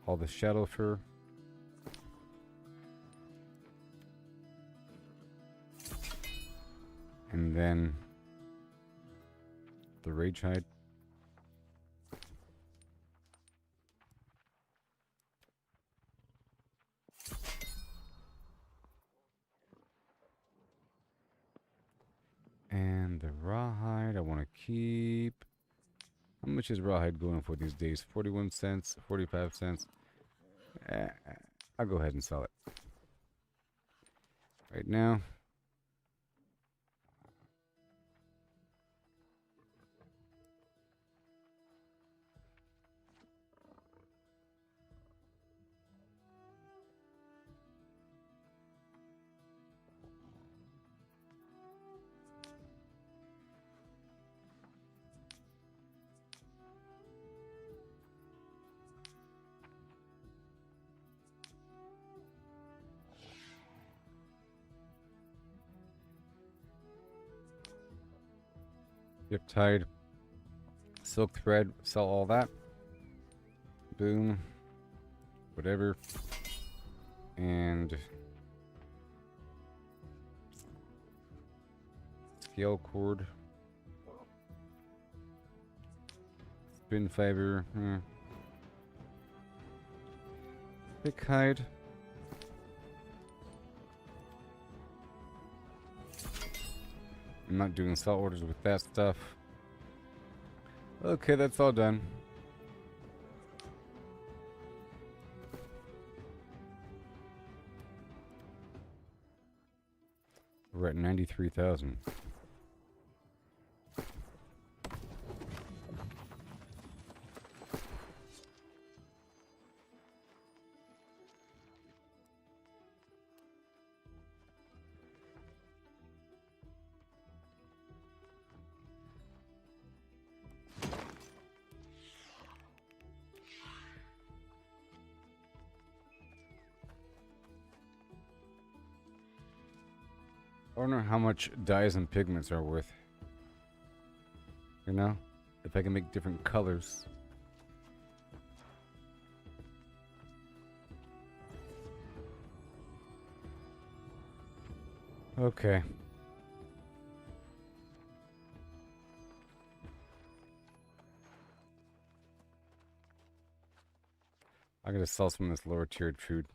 all the shadow fur. And then the rage hide. And the rawhide I want to keep. How much is rawhide going for these days? 41 cents, 45 cents. I'll go ahead and sell it. Right now. Zip tied, silk thread, sell all that. Boom, whatever, and scale cord, spin fiber, thick hide. I'm not doing sell orders with that stuff. Okay, that's all done. We're at 93,000. I wonder how much dyes and pigments are worth. You know? If I can make different colors. Okay. I'm gonna sell some of this lower tiered food.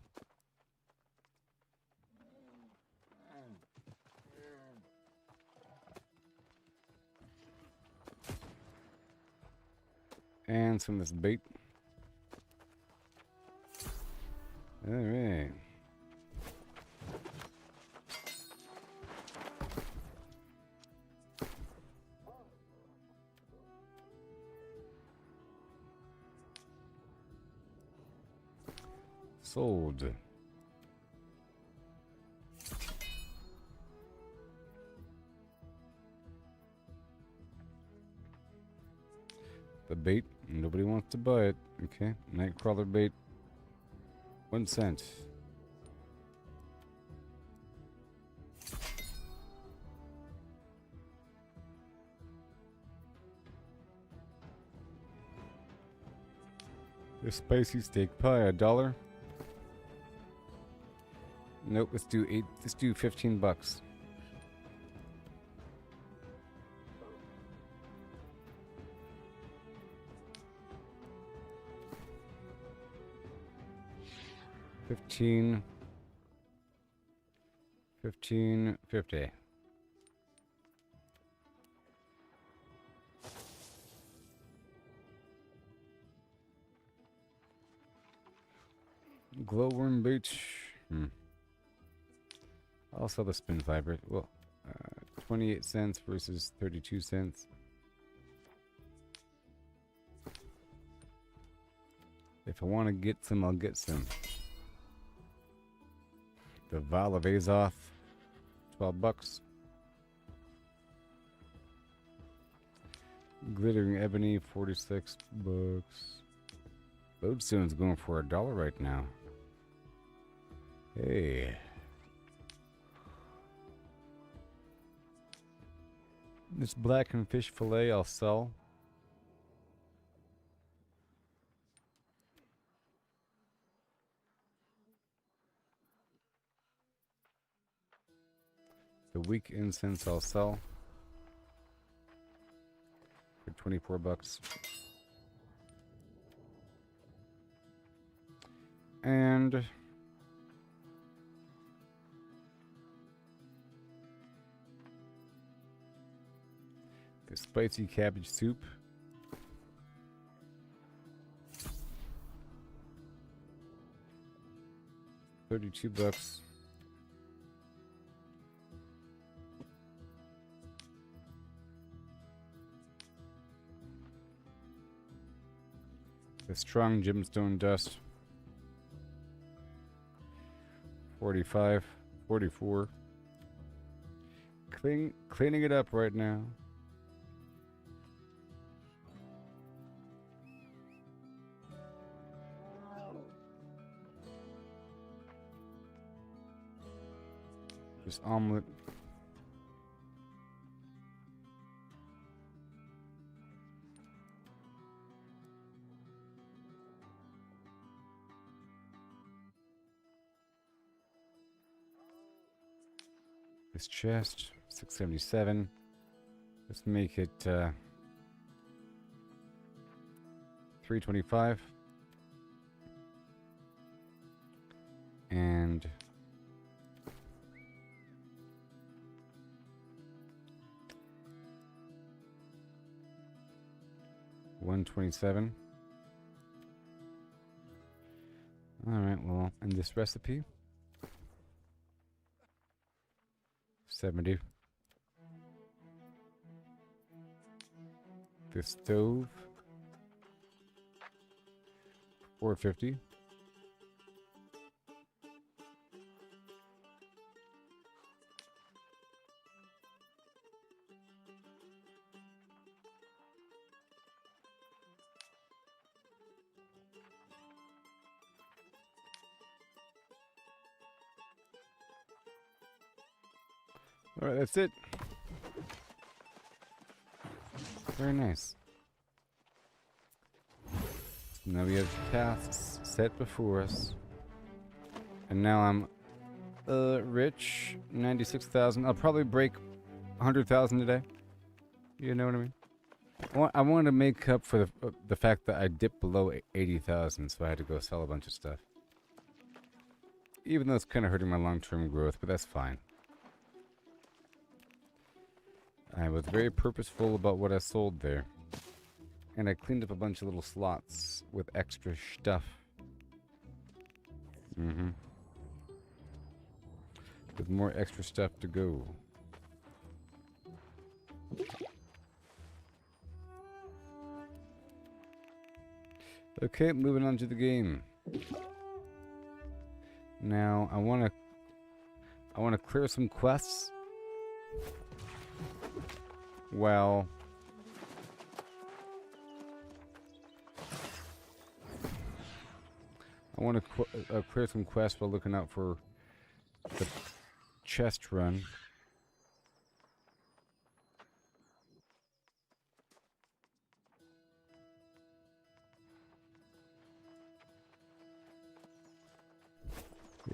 And some of this bait. Alright. Sold. The bait. Nobody wants to buy it. Okay, nightcrawler bait. 1 cent. The spicy steak pie, $1. Nope, let's do 8. Let's do $15. $15.50. Glowworm bait. I'll sell the spin fiber. Well, 28 cents versus 32 cents. If I want to get some, I'll get some. The Vial of Azoth, $12. Glittering Ebony, $46. Lodestone's going for $1 right now. Hey. This blackened fish fillet I'll sell. The weak incense I'll sell for $24. And the spicy cabbage soup. $32. The strong gemstone dust. 45, 44. Cleaning it up right now. This omelet. This chest, $6.77. Let's make it $3.25. And $1.27. All right. Well, and this recipe. 70. The stove, 450. All right, that's it. Very nice. Now we have tasks set before us. And now I'm rich, 96,000. I'll probably break 100,000 today. You know what I mean? I want to make up for the fact that I dipped below 80,000, so I had to go sell a bunch of stuff. Even though it's kind of hurting my long-term growth, but that's fine. I was very purposeful about what I sold there. And I cleaned up a bunch of little slots with extra stuff. With more extra stuff to go. Okay, moving on to the game. Now, I want to clear some quests. Well, I want to clear some quests while looking out for the chest run.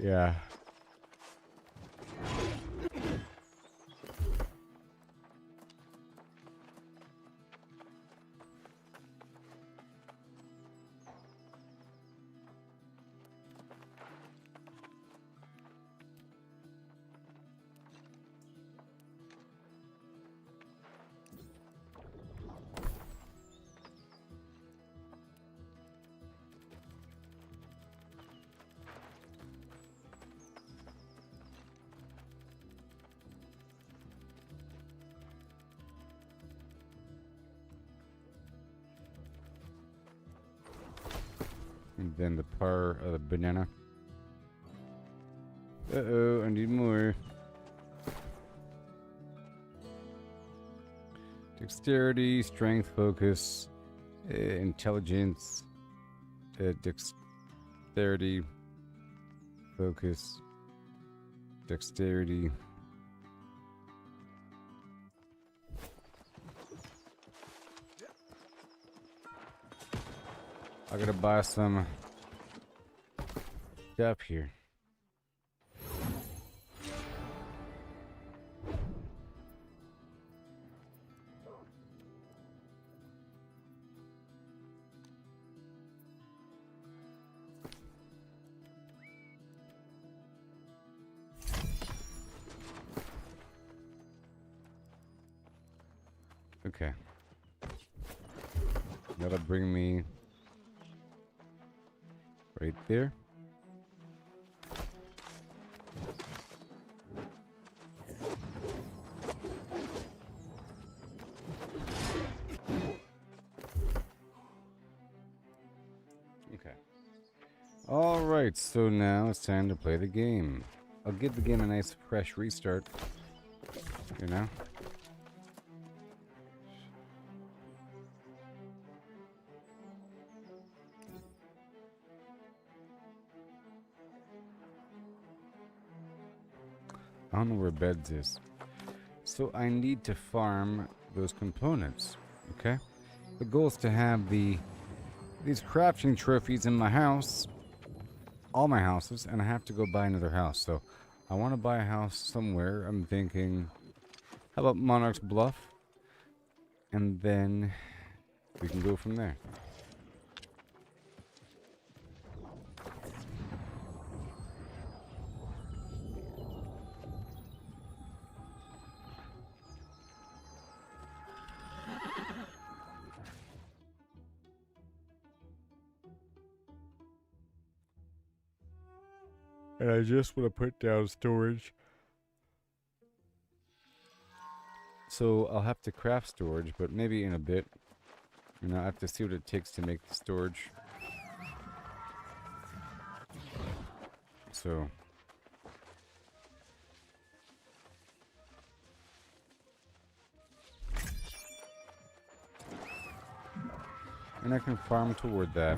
Yeah. And then the the banana. Uh-oh, I need more. Dexterity, strength, focus, intelligence, dexterity, focus, dexterity. I gotta buy some stuff here. Okay. That'll bring me right there. Okay. All right, so now it's time to play the game. I'll give the game a nice fresh restart, you know? I don't know where beds is. So I need to farm those components, okay? The goal is to have these crafting trophies in my house, all my houses, and I have to go buy another house. So I want to buy a house somewhere. I'm thinking, how about Monarch's Bluff? And then we can go from there. And I just want to put down storage. So I'll have to craft storage, but maybe in a bit. You know, I have to see what it takes to make the storage. So and I can farm toward that.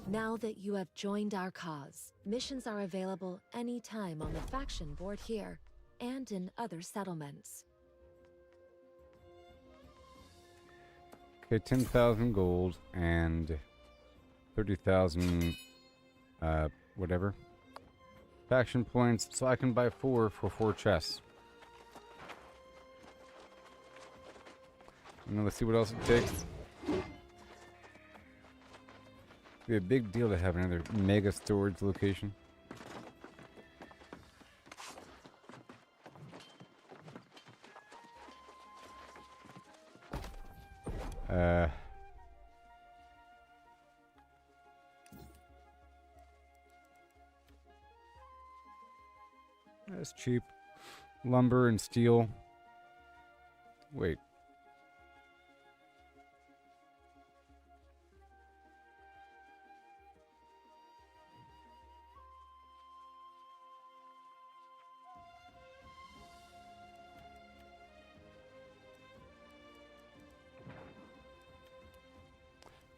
Now that you have joined our cause, missions are available anytime on the faction board here and in other settlements. Okay, 10,000 gold and 30,000 whatever faction points, so I can buy 4 for 4 chests. And then let's see what else it takes. It'd be a big deal to have another mega storage location. That's cheap. Lumber and steel. Wait.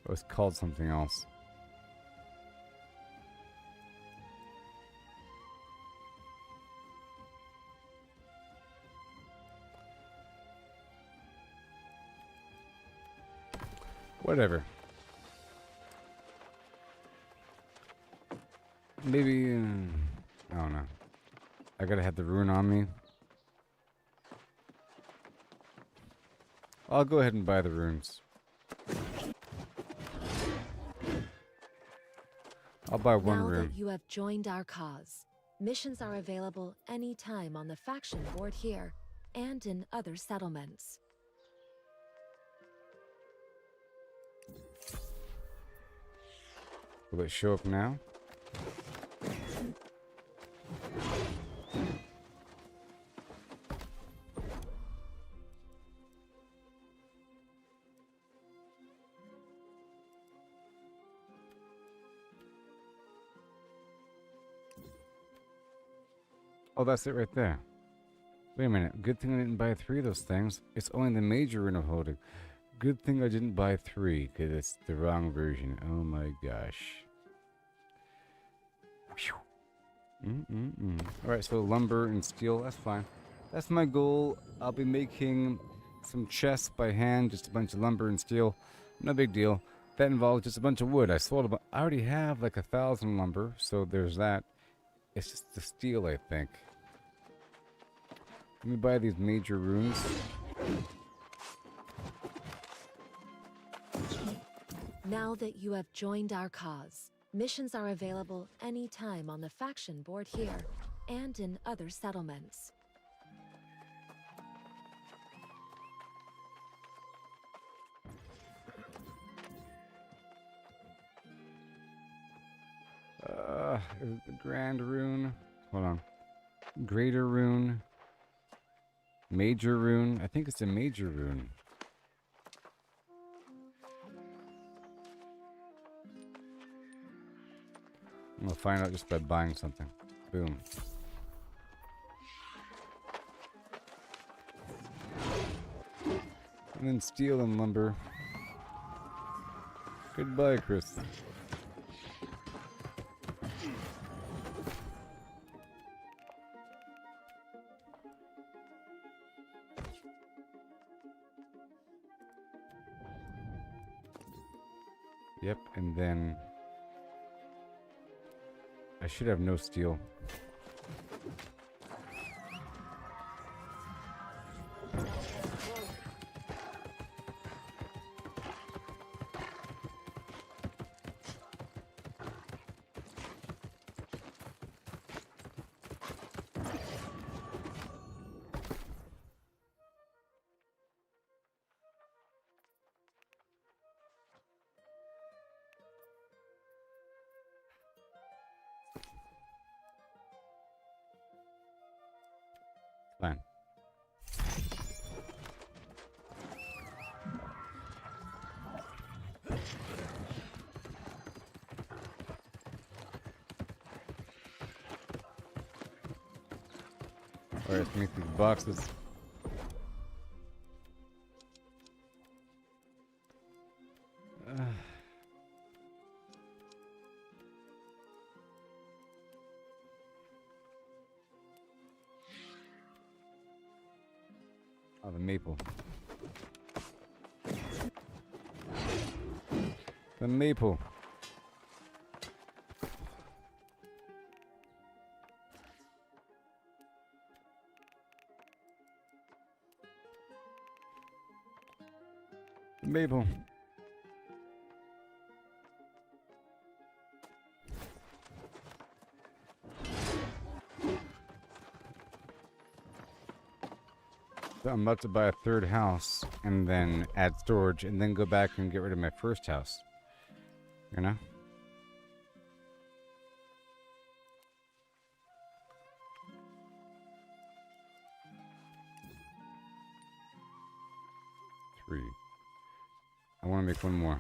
It was called something else. Whatever. Maybe, I don't know. I gotta have the rune on me. I'll go ahead and buy the runes. I'll buy one Now rune. that you have joined our cause, missions are available anytime on the faction board here and in other settlements. Will it show up now? Oh, that's it right there. Wait a minute. Good thing I didn't buy 3 of those things. It's only the major rune I'm holding. Good thing I didn't buy 3, because it's the wrong version. Oh my gosh. Alright, so lumber and steel, that's fine. That's my goal. I'll be making some chests by hand, just a bunch of lumber and steel. No big deal. That involves just a bunch of wood. I already have like 1,000 lumber, so there's that. It's just the steel, I think. Let me buy these major runes. Now that you have joined our cause, missions are available anytime on the faction board here and in other settlements. Is it the Grand Rune? Hold on. Greater Rune. Major Rune. I think it's a Major Rune. I'm gonna find out just by buying something. Boom. And then steel and lumber. Goodbye, Chris. Yep, and then I should have no steel. Fine. Alright, let's make these boxes. Oh, the maple. The maple. The maple. So I'm about to buy a 3rd house and then add storage and then go back and get rid of my 1st house. You know? Three. I want to make one more.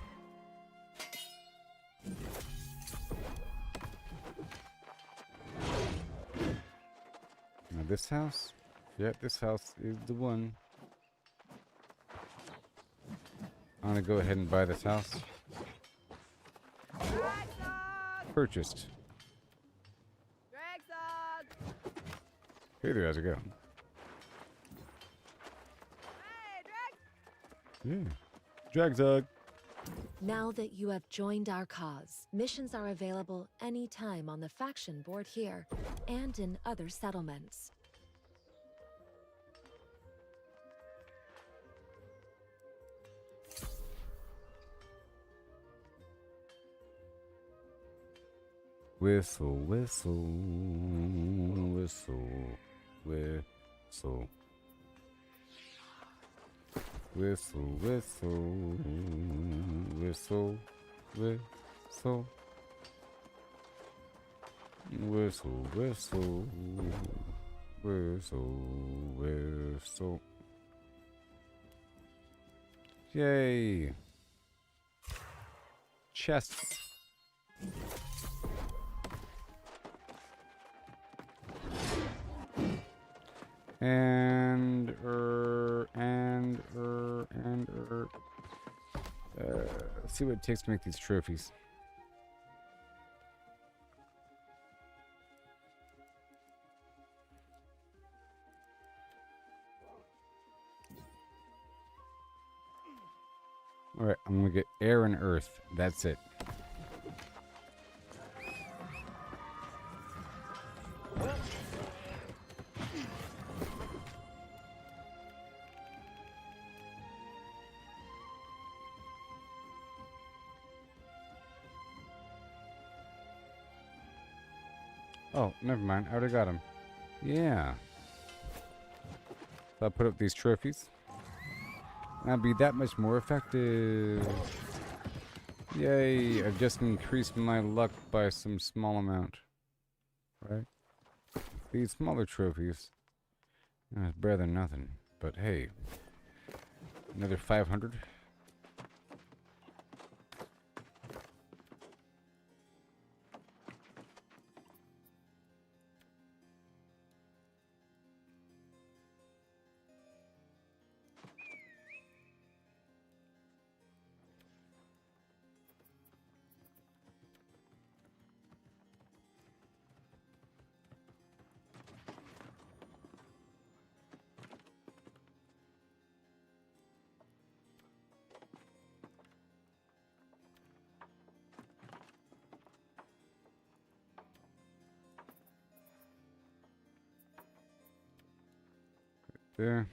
Now this house? Yep, this house is the one. I'm gonna go ahead and buy this house. Purchased. Drag dog. Hey there, how's it going? Hey, drag. Yeah. Dragzug. Now that you have joined our cause, missions are available anytime on the faction board here and in other settlements. Whistle, whistle, whistle, whistle. Whistle, whistle, whistle, whistle. Whistle, whistle, whistle, whistle. Yay! Chests. And let's see what it takes to make these trophies. Alright, I'm gonna get air and earth. That's it. Oh, never mind. I already got him. Yeah. So I'll put up these trophies. And I'll be that much more effective. Yay. I've just increased my luck by some small amount. Right? These smaller trophies. It's better than nothing. But hey. Another 500. There.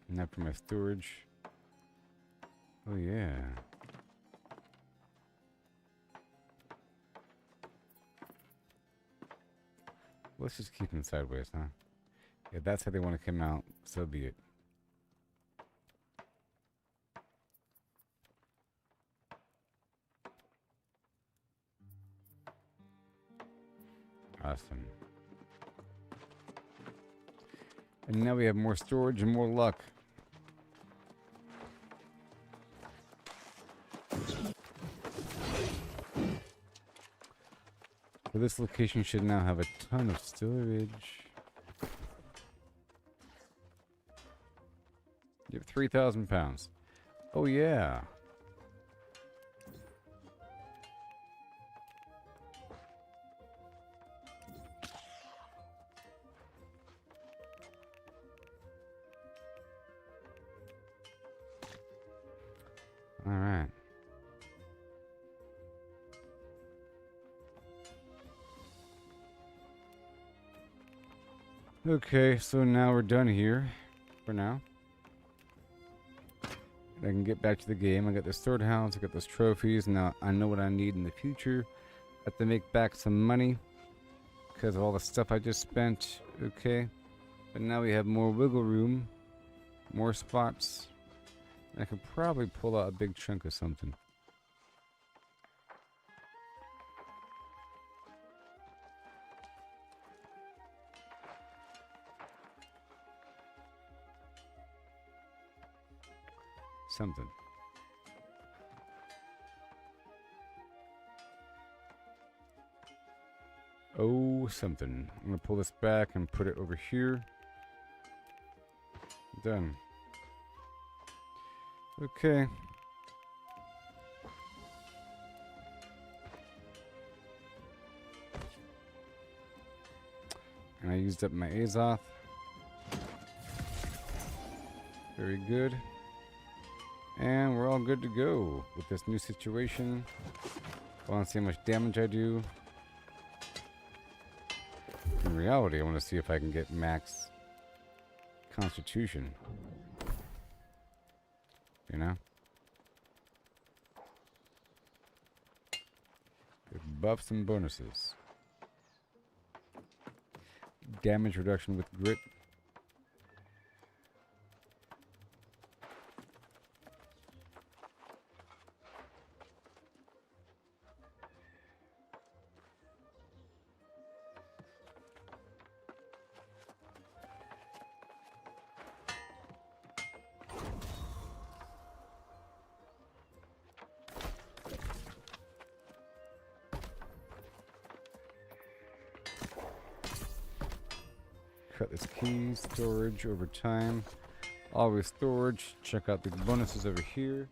And that for my storage. Oh yeah. Let's just keep them sideways, huh? If that's how they want to come out, so be it. Awesome. And now we have more storage and more luck. So this location should now have a ton of storage. You have 3,000 pounds. Oh yeah. All right. Okay, so now we're done here for now. I can get back to the game. I got the stored house, I got those trophies. Now I know what I need in the future. I have to make back some money because of all the stuff I just spent. Okay. But now we have more wiggle room, more spots. I could probably pull out a big chunk of something. Something. Oh, something. I'm gonna pull this back and put it over here. Done. Okay. And I used up my Azoth. Very good. And we're all good to go with this new situation. I want to see how much damage I do. In reality, I want to see if I can get max Constitution. You know? With buffs and bonuses. Damage reduction with grit. Cut this key, storage over time. Always storage. Check out the bonuses over here.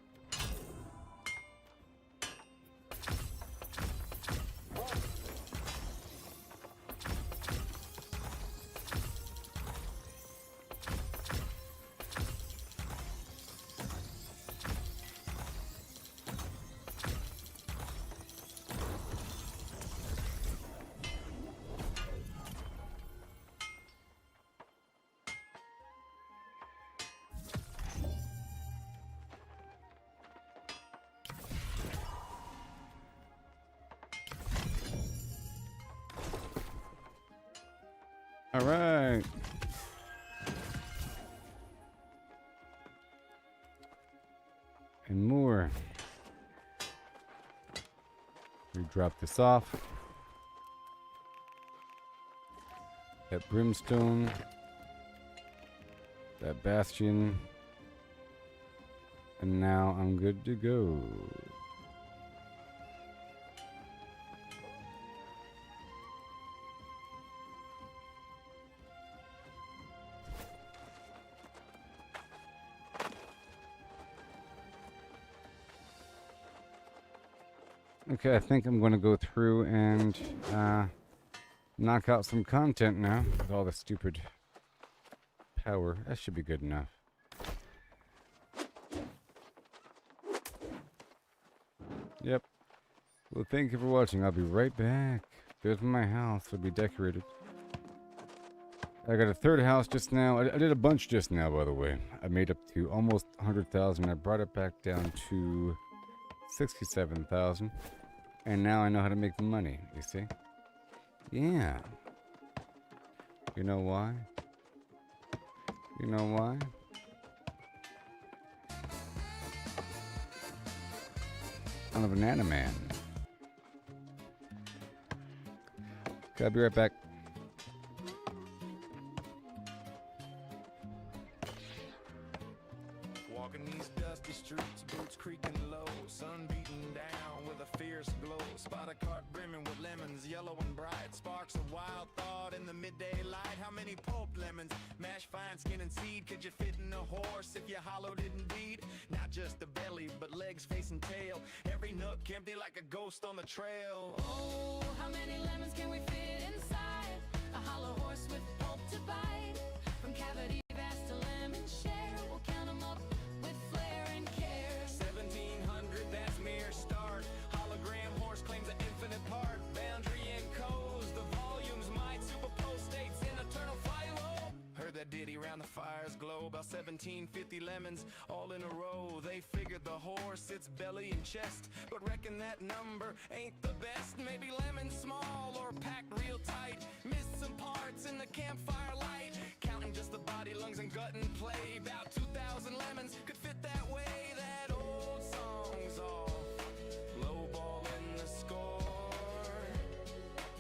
All right. And more. We drop this off. That brimstone. That bastion. And now I'm good to go. Okay, I think I'm going to go through and knock out some content now with all the stupid power. That should be good enough. Yep. Well, thank you for watching. I'll be right back. There's my house. It'll be decorated. I got a third house just now. I did a bunch just now, by the way. I made up to almost 100,000. I brought it back down to 67,000. And now I know how to make money, you see? Yeah. You know why? You know why? I'm a banana man. Okay, I'll be right back. Walking these dusty streets, boots creaking low, sun beating down with a fierce glow. Spot a cart brimming with lemons, yellow and bright. Sparks of wild thought in the midday light. How many pulped lemons, mashed fine skin and seed? Could you fit in a horse if you hollowed it indeed? Not just the belly, but legs, face and tail. Every nook empty like a ghost on the trail. Oh, how many lemons can we fit inside a hollow horse with pulp to bite? From cavity vast to lemon share, we'll count 'em up with flair and care. 1700, that's mere start. Hologram horse claims an infinite part. Boundary and codes, the volumes might superpose states in eternal flight. Whoa. Heard that ditty round the fire's glow. About 1750 lemons all in a row. They figured the horse, its belly and chest, but reckon that number ain't the best. Maybe lemons small or packed real tight. Missed some parts in the campfire light. Counting just the body, lungs and gut and play. About 2,000 lemons could fit that way. That old song's off, lowballing the score.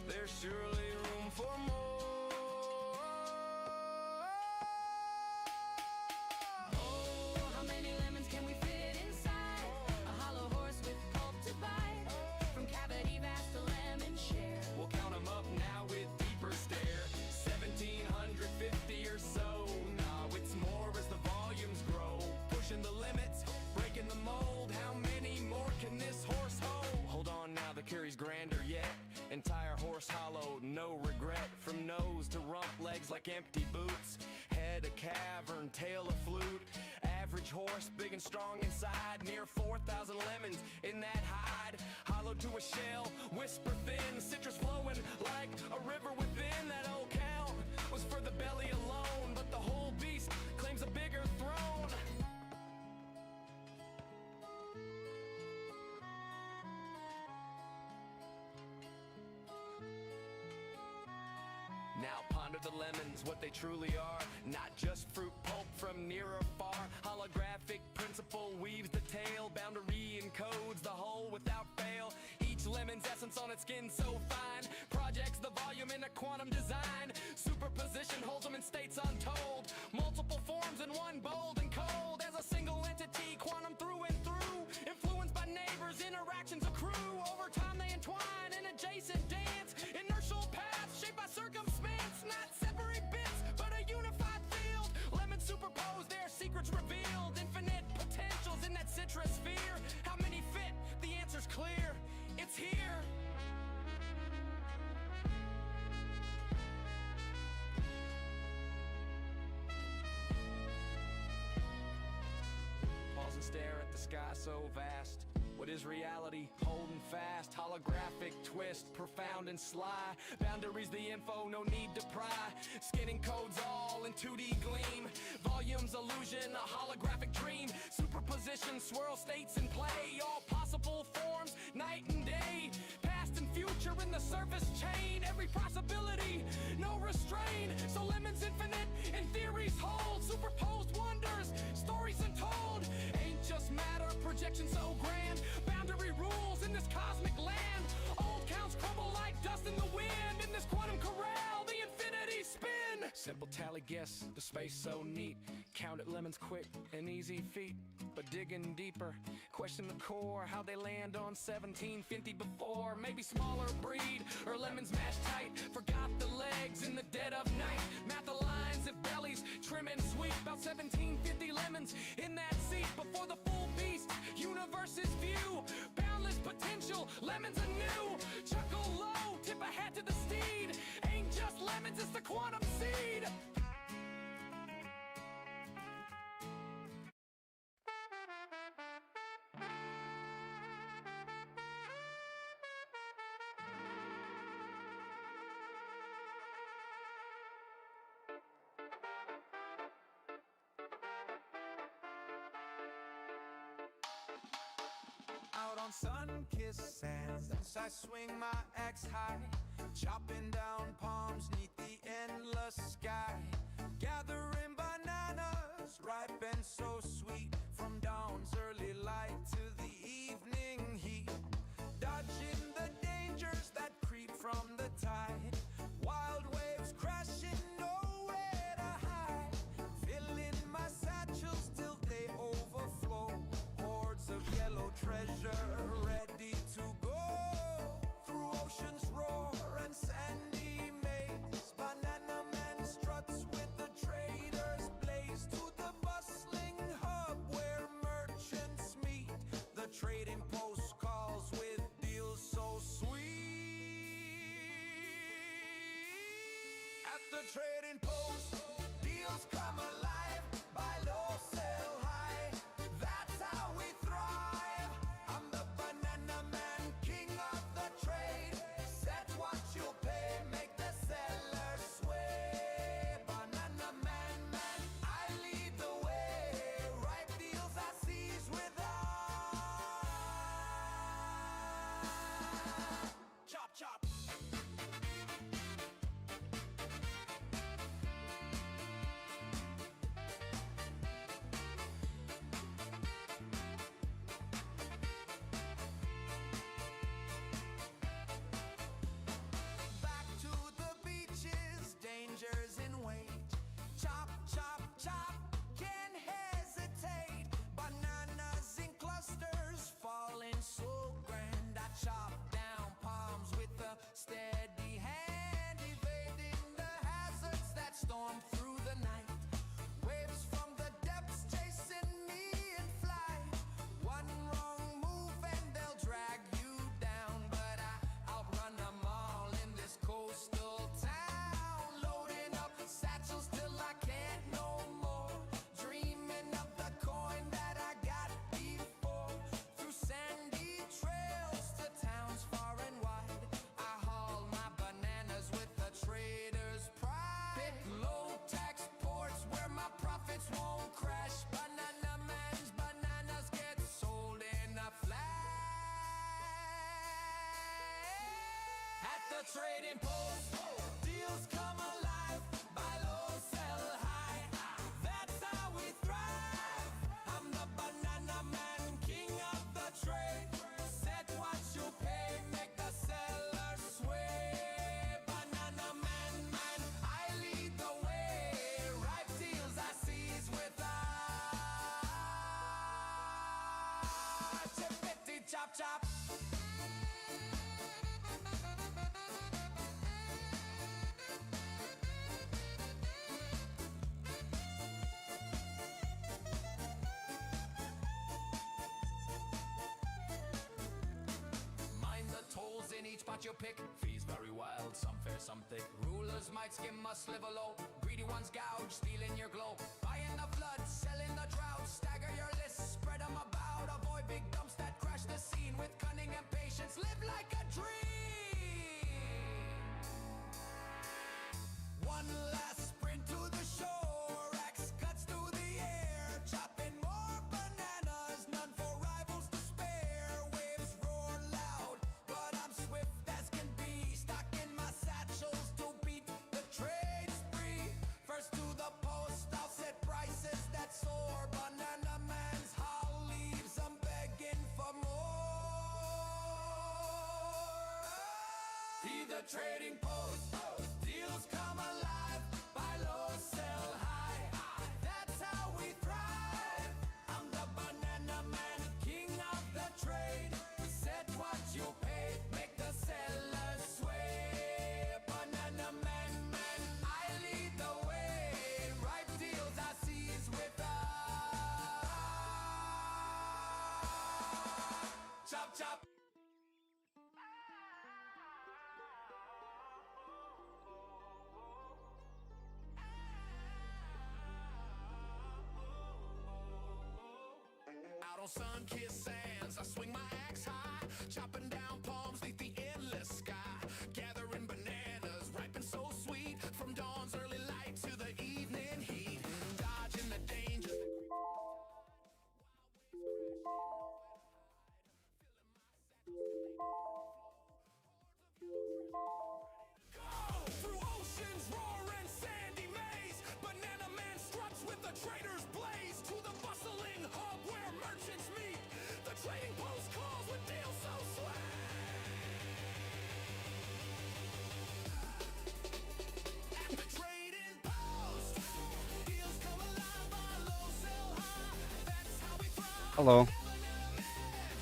There's surely room for more. Oh, how many lemons can we fit inside a hollow horse with pulp to bite? From cavity vast to lemon share. We'll count 'em up now with deeper stare. 1750 or so. Now it's more as the volumes grow. Pushing the limits, breaking the mold. How many more can this horse hold? Hold on now, the curry's grander yet. Entire horse hollowed, no regret. From nose to rump, legs like empty boots. Head a cavern, tail a flute. Average horse, big and strong inside. Near 4,000 lemons in that hide. Hollowed to a shell, whisper thin. Citrus flowing like a river within. That old count was for the belly alone, but the whole beast claims a bigger throne. Now ponder the lemons, what they truly are. Not just fruit pulp from near or far. Holographic principle weaves the tale. Boundary encodes the whole without fail. Each lemon's essence on its skin so fine. Projects the volume in a quantum design. Superposition holds them in states untold. Multiple forms in one, bold and cold. As a single entity, quantum through and through. Influenced by neighbors, interactions accrue. Over time they entwine in adjacent dance. Inertial paths shaped by circumstance. Not separate bits, but a unified field. Lemons superposed, their secrets revealed. Infinite potentials in that citrus sphere. How many fit? The answer's clear. It's here. Pause and stare at the sky so vast. What is reality? Holding fast. Holographic twist, profound and sly. Boundaries the info, no need to pry. Skinning codes all in 2D gleam. Volumes illusion, a holographic dream. Superposition, swirl states in play. All possible forms, night and day. Past and future in the surface chain. Every possibility, no restraint. So lemons infinite, in theories hold. Superposed wonders, stories untold. Ain't just matter, projection so grand. Boundary rules in this cosmic land. Old counts crumble like dust in the wind. In this quantum corral, the infinity spin. Simple tally guess, the space so neat. Counted lemons quick, an easy feat. But digging deeper, question the core. How they land on 1750 before. Maybe smaller breed, or lemons mashed tight. Forgot the legs in the dead of night. Math the lines if bellies trim and sweet. About 1750 lemons in that seat. Before the full beast, universe's view. Boundless potential, lemons anew. Chuckle low, tip a hat to the steed. Ain't just lemons, it's the quantum seed. Out on sun-kissed sands, I swing my axe high, chopping down palms neath the endless sky, gathering bananas, ripe and so sweet, from dawn's early light to the evening heat, dodging the dangers that creep from the tide, wild waves crashing, nowhere to hide, filling my satchels till they overflow, hordes of yellow treasure ready to go through ocean's roar and sandy maze. Banana man struts with the traders blaze to the bustling hub where merchants meet. The trading post calls with deals so sweet. At the trading post, deals come alive. Buy low, sell high. That's how we thrive. I'm the banana man, king of the trade. Set what you pay, make the seller sway. Banana man, I lead the way. Ripe deals I seize with eye. Chop, chop. trading post. Deals come alive. Buy low, sell high. That's how we thrive. I'm the banana man, king of the trade. Set what you pay, make the seller sway. Banana man, I lead the way. Ripe deals I seize with chippity chop chop. Mind the tolls in each pot you pick. Fees very wild, some fair, some thick. Rulers might skim us, live low. Greedy ones gouge, stealing your glow. Buying the flood, selling the drought. Stagger your list, spread them about. Avoid big dumps that crash the scene. With cunning and patience, live like a dream. One last sprint to the shore. Axe cuts through the air. Chopping more bananas, none for rivals to spare. Waves roar loud, but I'm swift as can be. Stuck in my satchels to beat the trade spree. First to the post, I'll set prices that soar. Banana man's howl leaves, I'm begging for more. Be the trading post. Deals come alive. Buy low, sell high. That's how we thrive. I'm the banana man, king of the trade. Set what you pay, make the seller sway. Banana man, I lead the way. Ripe deals I seize with chop chop. Out on sun-kissed sands, I swing my axe high, chopping down palms beneath the endless sky, gathering bananas, ripe and so sweet, from dawn's early light to the evening heat, dodging the danger. Go through oceans, roaring sandy maze. Banana man struts with the trader's blaze to the bustling hub where merchants meet. The trading post calls with deals so sweet. At the trading post, deals come alive, buy low, sell high. That's how we thrive. Hello.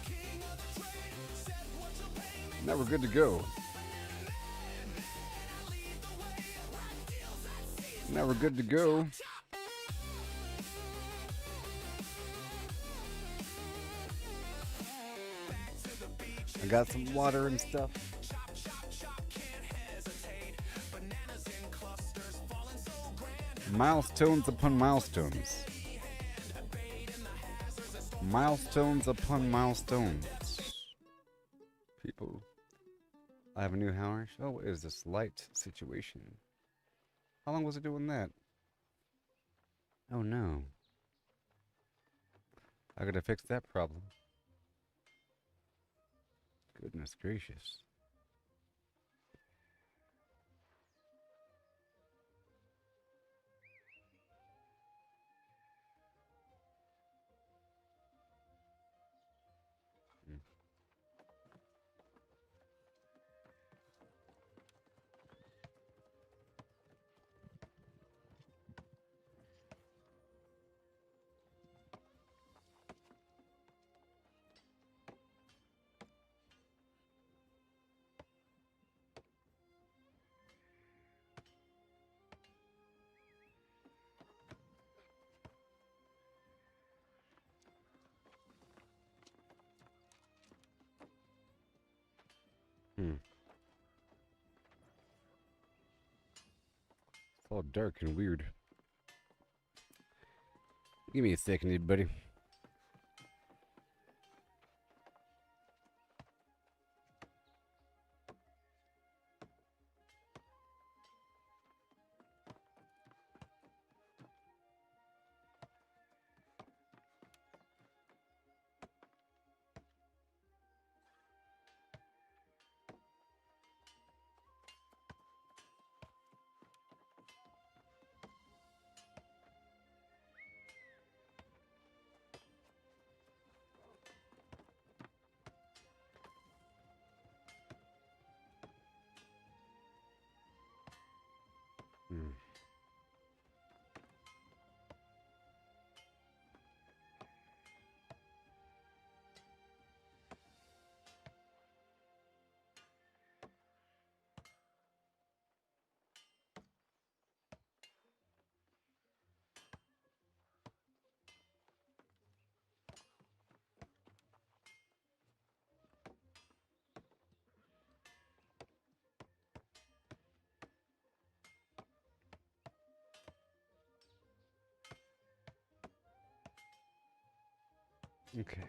King of the trade, set what you pay, make Now we're good to go. Now we're good to go. I got some water and stuff. Milestones upon milestones. Milestones upon milestones. People, I have a new house. Oh, what is this light situation? How long was it doing that? Oh no. I gotta fix that problem. Goodness gracious. It's all dark and weird. Give me a second, buddy. Okay.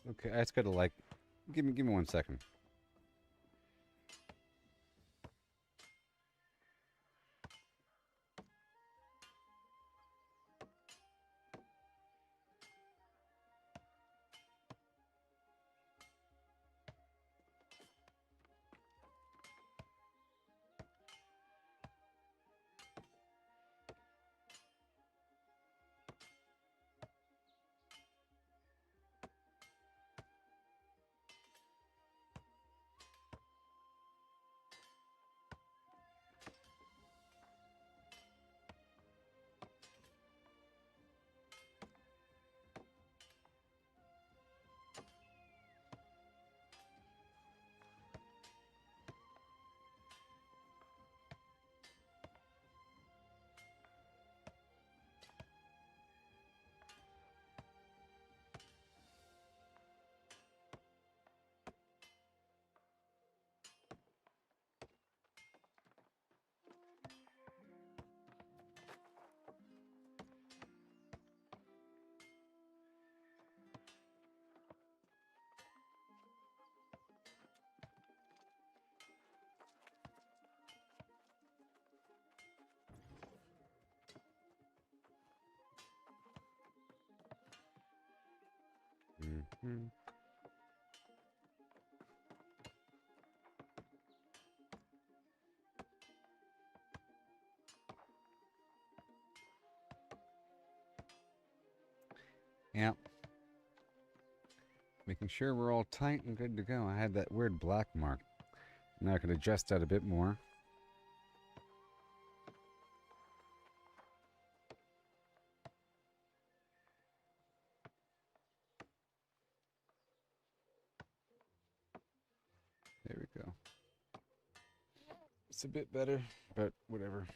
Okay, I just gotta like, give me 1 second. Mm-hmm. Yeah. Making sure we're all tight and good to go. I had that weird black mark. Now I can adjust that a bit more. There we go. It's a bit better, but whatever.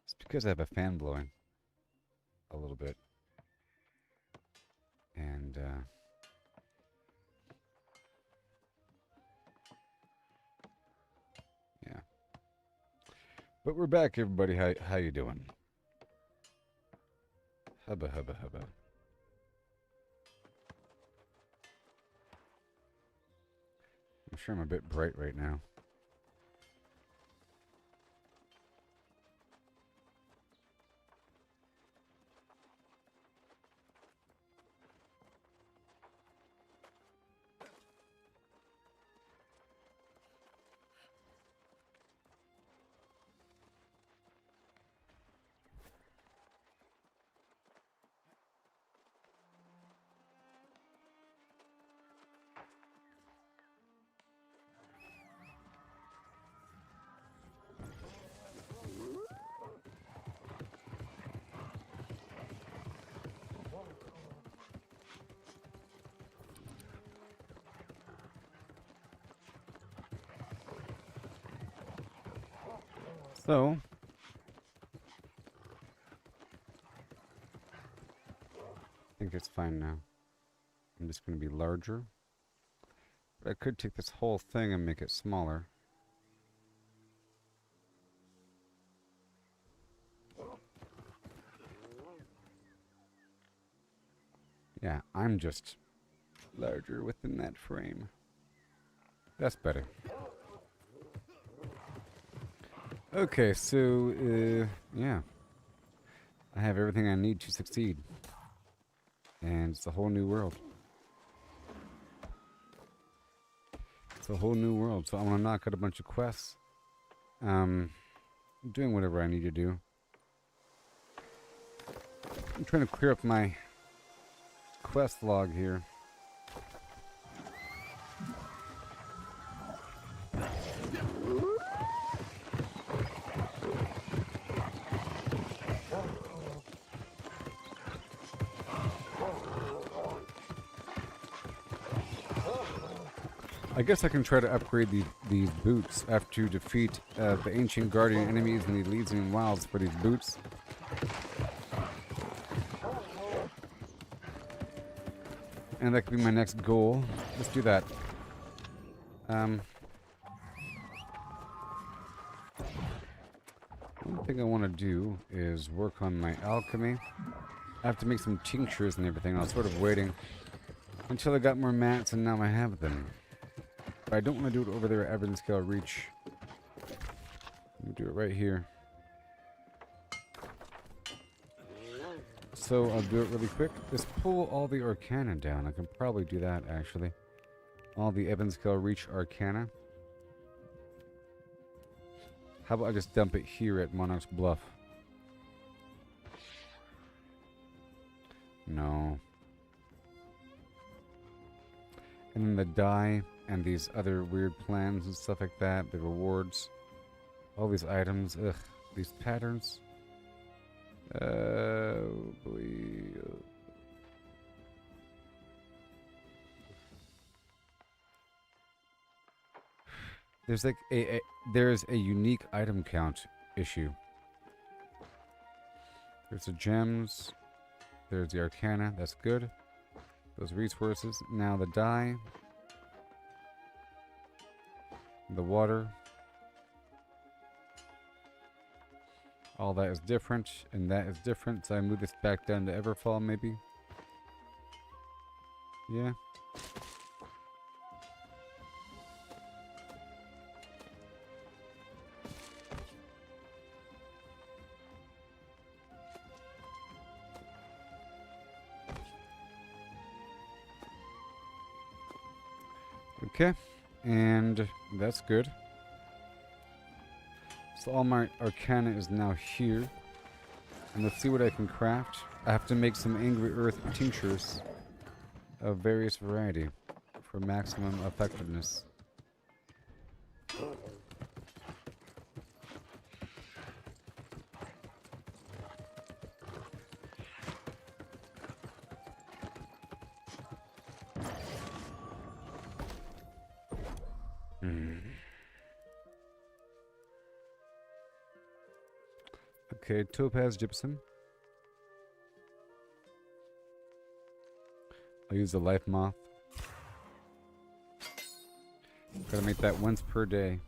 It's because I have a fan blowing a little bit. And, yeah. But we're back, everybody. How you doing? Hubba, hubba, hubba. I'm sure I'm a bit bright right now. So, I think it's fine now. I'm just going to be larger. But I could take this whole thing and make it smaller. Yeah, I'm just larger within that frame. That's better. Okay, so, yeah. I have everything I need to succeed. And it's a whole new world. It's a whole new world, so I'm gonna knock out a bunch of quests. Doing whatever I need to do. I'm trying to clear up my quest log here. I guess I can try to upgrade these boots after you defeat the ancient guardian enemies in the Elysian Wilds for these boots. And that could be my next goal. Let's do that. One thing I want to do is work on my alchemy. I have to make some tinctures and everything. I was sort of waiting until I got more mats, and now I have them. But I don't want to do it over there at Evans Scale Reach. Let me do it right here. So I'll do it really quick. Just pull all the Arcana down. I can probably do that, actually. All the Evans Scale Reach Arcana. How about I just dump it here at Monarch's Bluff? No. And then the die and these other weird plans and stuff like that, the rewards, all these items, ugh, these patterns. Boy. There's like there's a unique item count issue. There's the gems. There's the Arcana. That's good. Those resources. Now the die. The water. All that is different, and that is different. So I move this back down to Everfall, maybe. Yeah. Okay, and that's good. So all my Arcana is now here. And let's see what I can craft. I have to make some Angry Earth tinctures of various variety for maximum effectiveness. Okay, Topaz Gypsum. I'll use the Life Moth. Gotta make that once per day.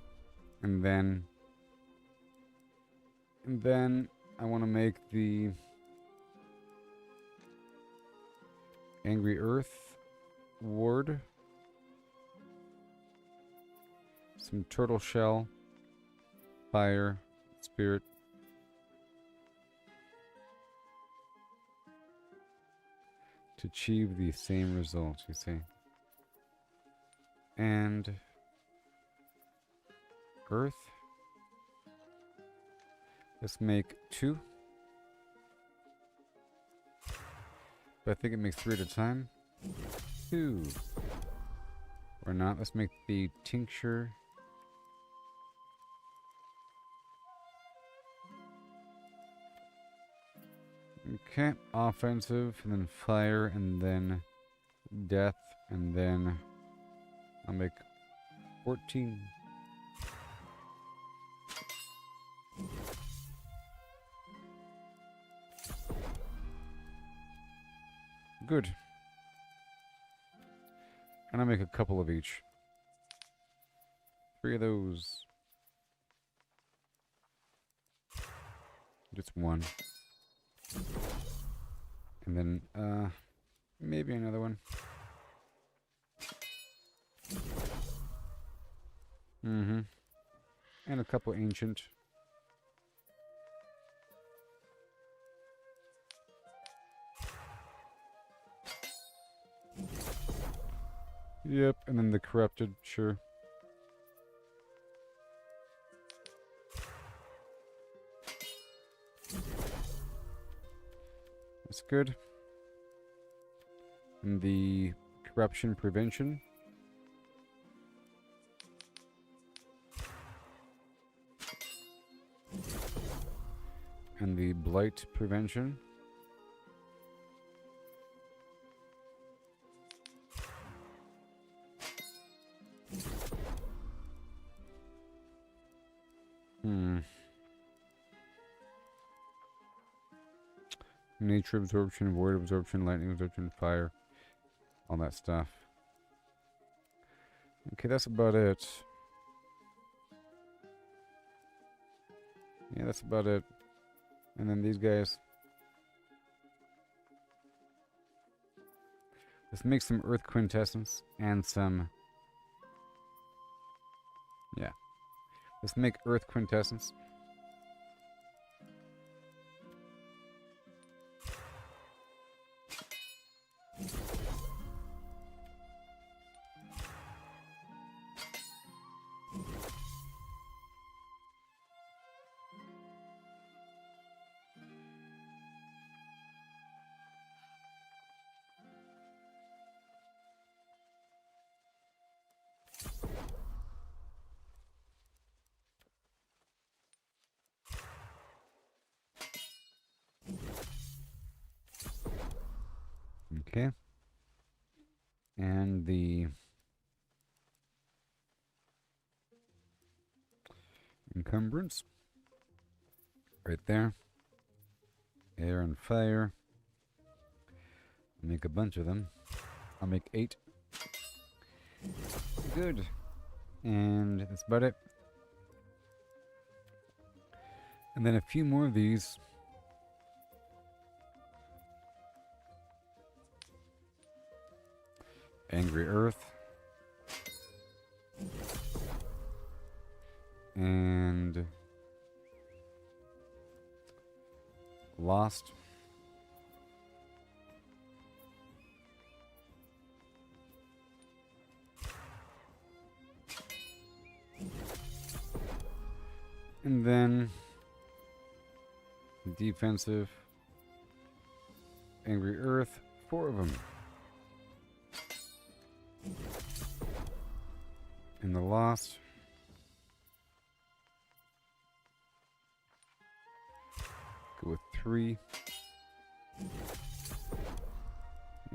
And then I want to make the Angry Earth Ward. Some Turtle Shell. Fire. Spirit. To achieve the same results, you see. And Earth. Let's make 2. But I think it makes 3 at a time. 2. Or not. Let's make the tincture. Okay, offensive, and then fire, and then death, and then I'll make 14. Good. And I'll make a couple of each. 3 of those. Just 1. And then, maybe another one. And a couple ancient. Yep, and then the corrupted, sure. That's good. And the corruption prevention. And the blight prevention. Nature absorption, void absorption, lightning absorption, fire. All that stuff. Okay, that's about it. Yeah, that's about it. And then these guys. Let's make some earth quintessence and some... Yeah. Let's make earth quintessence. Okay. And the encumbrance right there. Air and fire. Make a bunch of them. I'll make 8. Good. And that's about it. And then a few more of these. Angry Earth. And Lost. And then defensive, Angry Earth, 4 of them. And the Lost. Go with 3.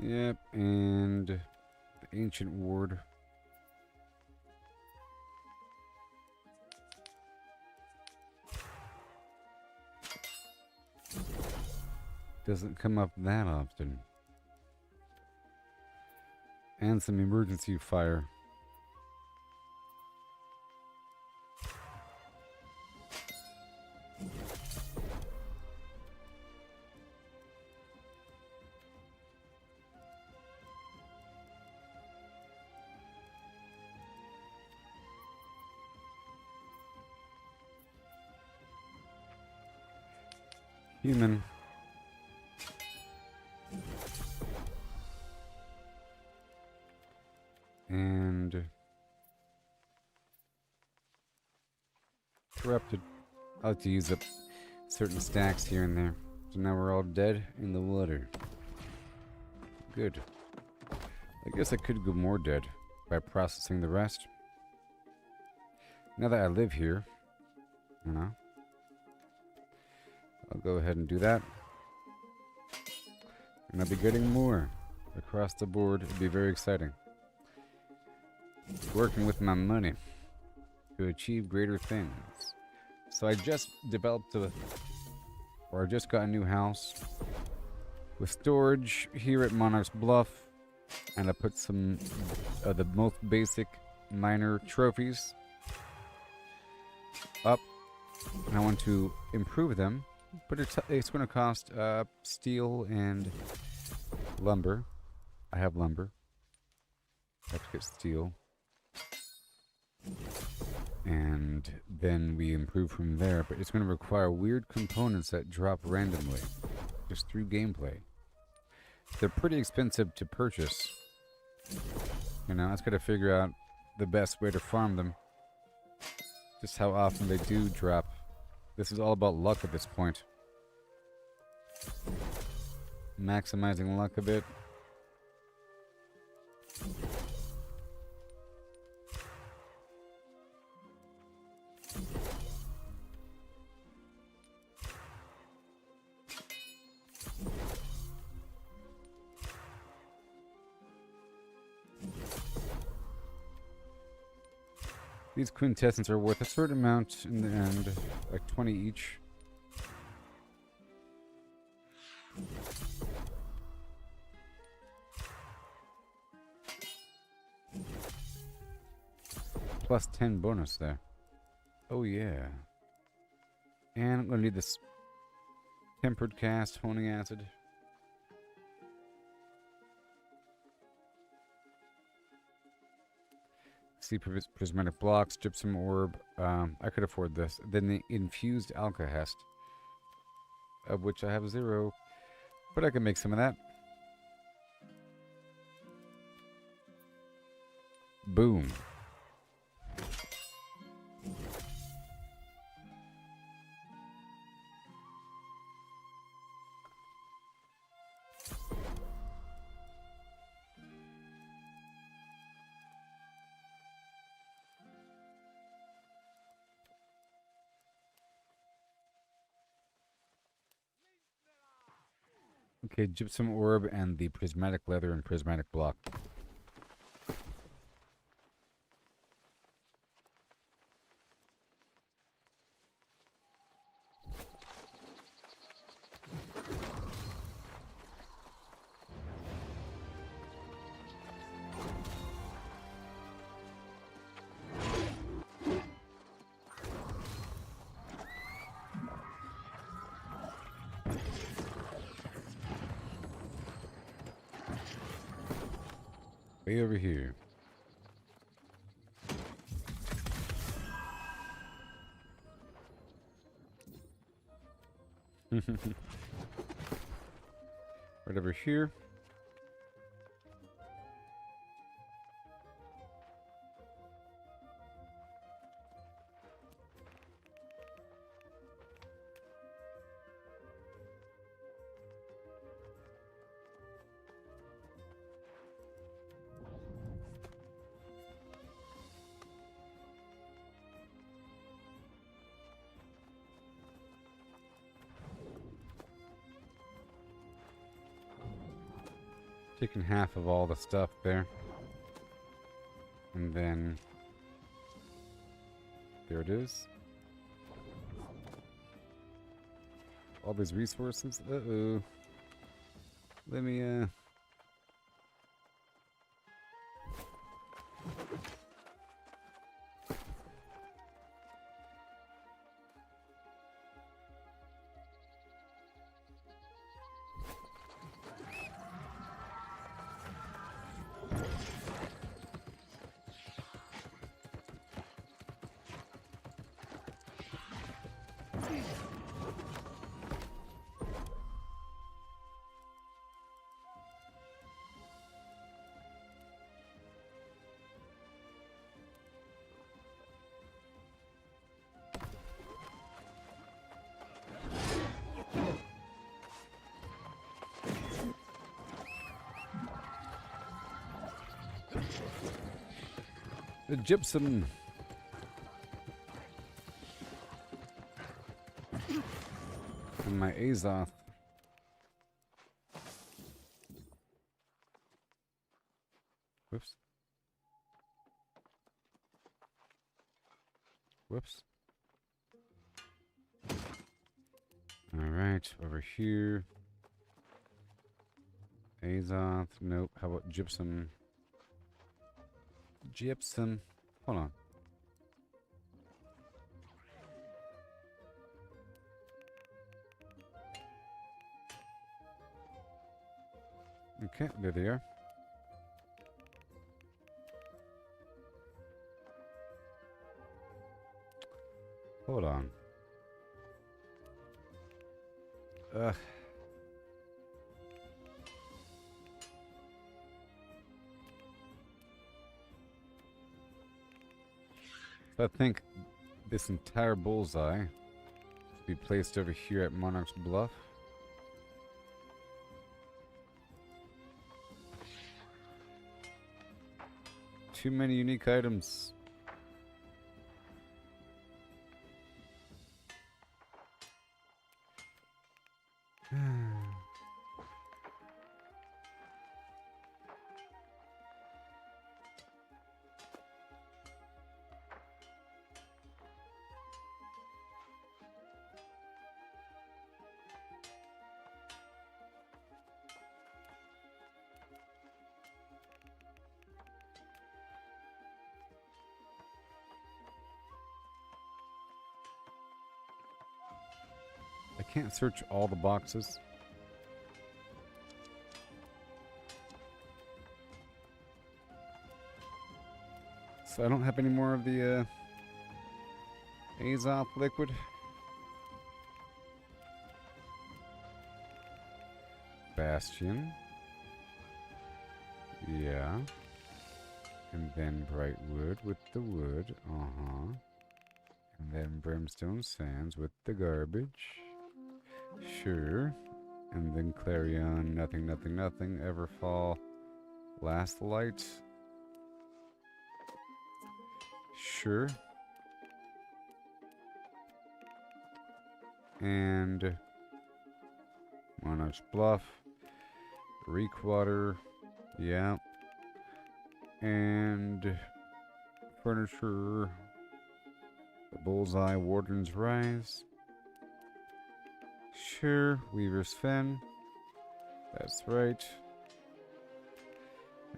Yep, and the Ancient Ward. Doesn't come up that often. And some emergency fire. Human. And corrupted. I like to use up certain stacks here and there. So now we're all dead in the water. Good. I guess I could go more dead by processing the rest. Now that I live here, you know, I'll go ahead and do that. And I'll be getting more across the board. It'll be very exciting. Working with my money to achieve greater things. So I just developed I just got a new house with storage here at Monarch's Bluff, and I put some of the most basic minor trophies up, and I want to improve them, but it's going to cost steel and lumber. I have lumber. I have to get steel. And then we improve from there, but it's going to require weird components that drop randomly just through gameplay. They're pretty expensive to purchase. You know, I just got to figure out the best way to farm them. Just how often they do drop. This is all about luck at this point. Maximizing luck a bit. These quintessence are worth a certain amount in the end, like 20 each. Plus 10 bonus there. Oh yeah. And I'm gonna need this tempered cast, honing acid. See prismatic blocks, gypsum orb. I could afford this. Then the infused alkahest, of which I have 0, but I can make some of that. Boom. Okay, gypsum orb and the prismatic leather and prismatic block. Way over here. Right over here. Taking half of all the stuff there. And then there it is. All these resources. Uh-oh. Let me the gypsum. And my Azoth. Whoops. Whoops. Alright, over here. Azoth. Nope. How about gypsum? Gypsum. Hold on. Okay, there they are. Hold on. Ugh. I think this entire bullseye should be placed over here at Monarch's Bluff. Too many unique items. can't search all the boxes. So I don't have any more of the Azoth liquid. Bastion. Yeah. And then bright wood with the wood. Uh-huh. And then brimstone sands with the garbage. Sure. And then clarion, nothing, nothing, nothing. Everfall. Last light. Sure. And Monarch's Bluff. Reekwater. Yeah. And furniture. The Bullseye, Warden's Rise. Sure. Weaver's Fen. That's right.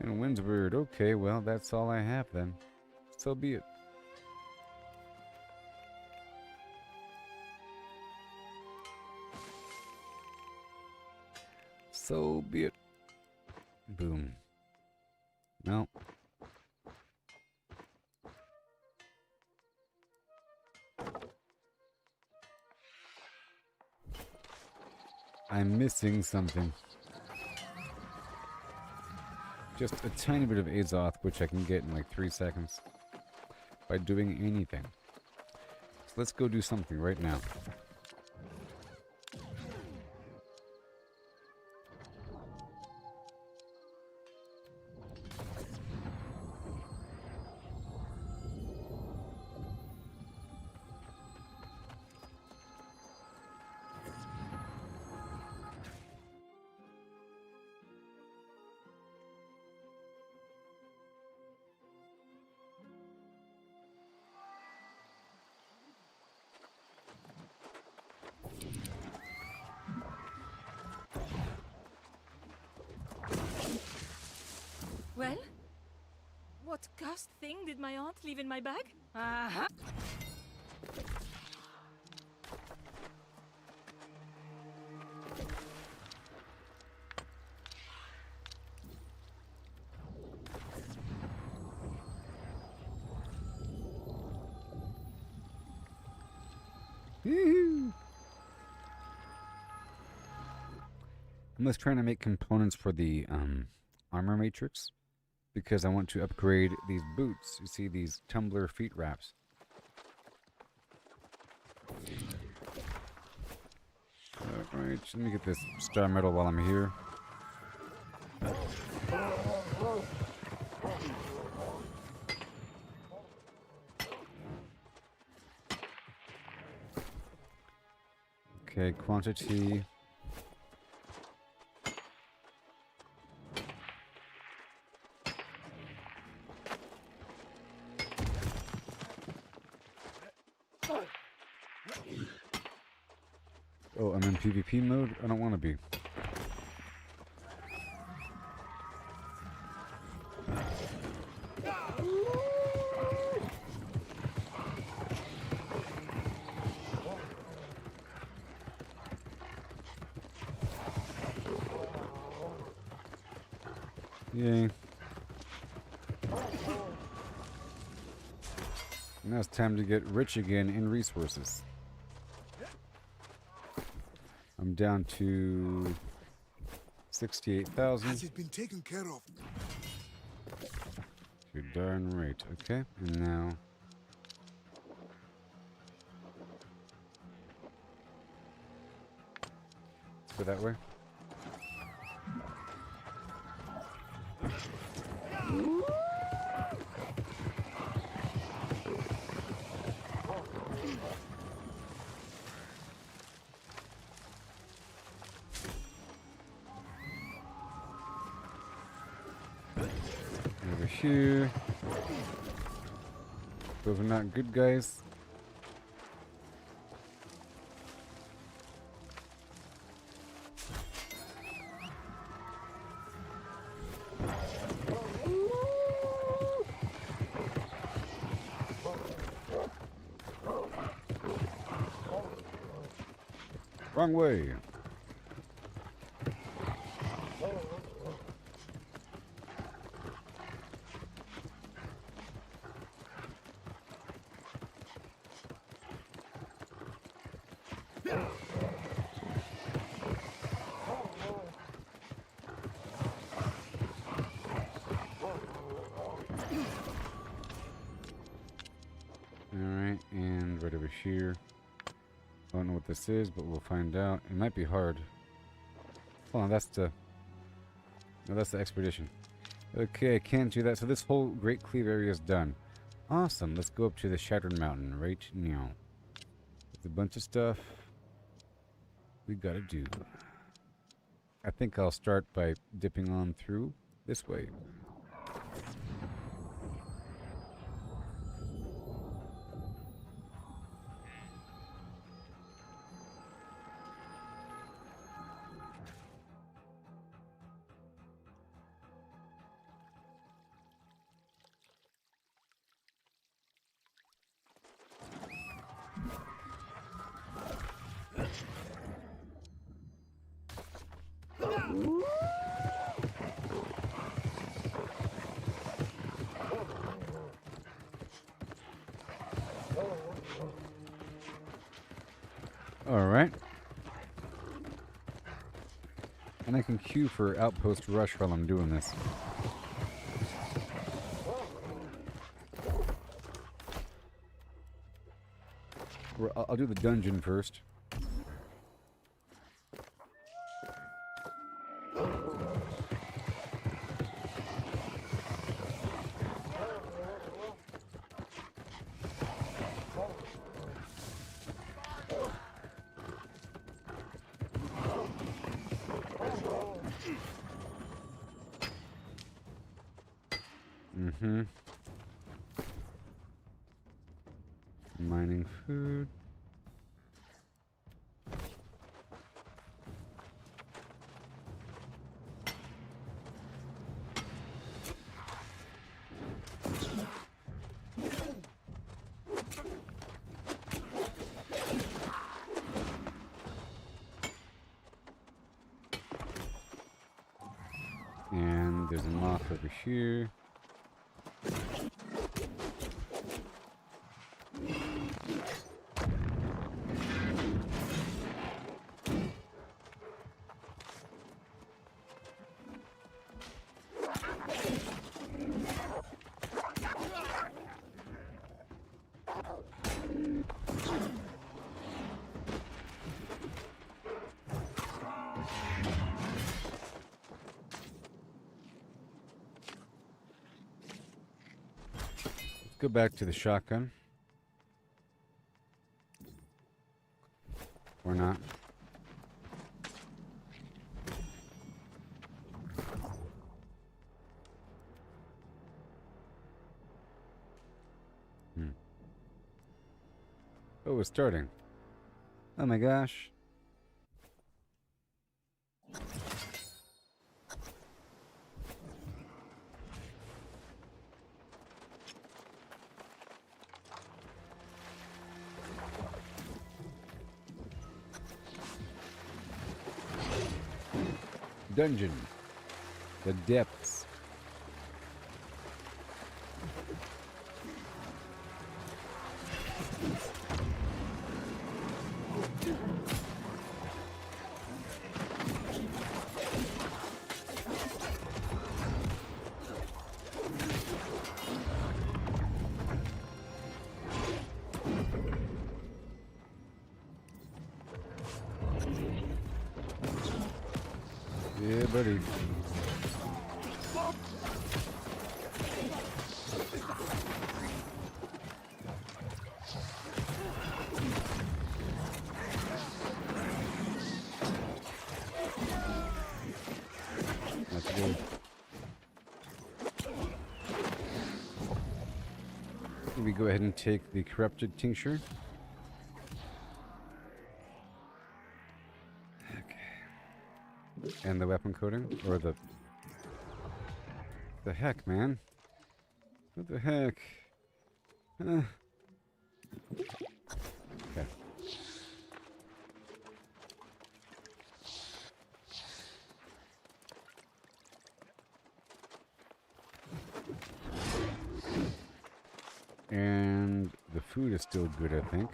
And Windsward. Okay, well, that's all I have then. So be it. So be it. Boom. No. I'm missing something. Just a tiny bit of Azoth, which I can get in like 3 seconds by doing anything. So let's go do something right now. Well? What cursed thing did my aunt leave in my bag? Uh-huh. I'm just trying to make components for the armor matrix because I want to upgrade these boots. You see these tumbler feet wraps. Alright, let me get this star metal while I'm here. Okay, quantity. Oh, I'm in PvP mode? I don't want to be. Yay. Now it's time to get rich again in resources. I'm down to 68,000. Has it been taken care of? You're darn right. Okay, and now let's go that way. Over here. Those are not good guys. Wrong way. Alright, and right over here. I don't know what this is, but we'll find out. It might be hard. Hold on, that's the... No, that's the expedition. Okay, I can't do that. So this whole Great Cleave area is done. Awesome. Let's go up to the Shattered Mountain right now. There's a bunch of stuff we gotta do. I think I'll start by dipping on through this way. Alright. And I can queue for Outpost Rush while I'm doing this. Or I'll do the dungeon first. Mining food. And there's a moth over here. Go back to the shotgun. Or not. Oh, it's starting. Oh my gosh. Dungeon. The depths. Yeah, buddy. That's good. We go ahead and take the corrupted tincture. And the weapon coating, or the heck, man? What the heck? Okay. And the food is still good, I think.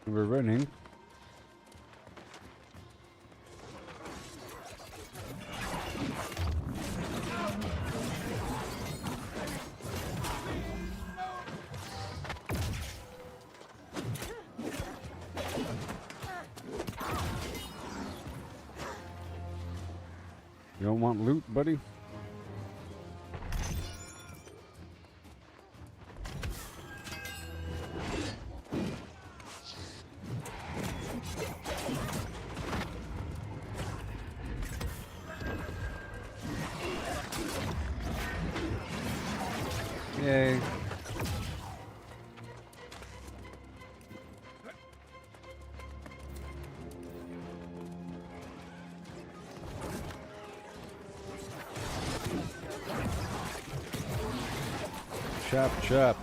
We're running. You don't want loot, buddy? Yay. Chop, chop.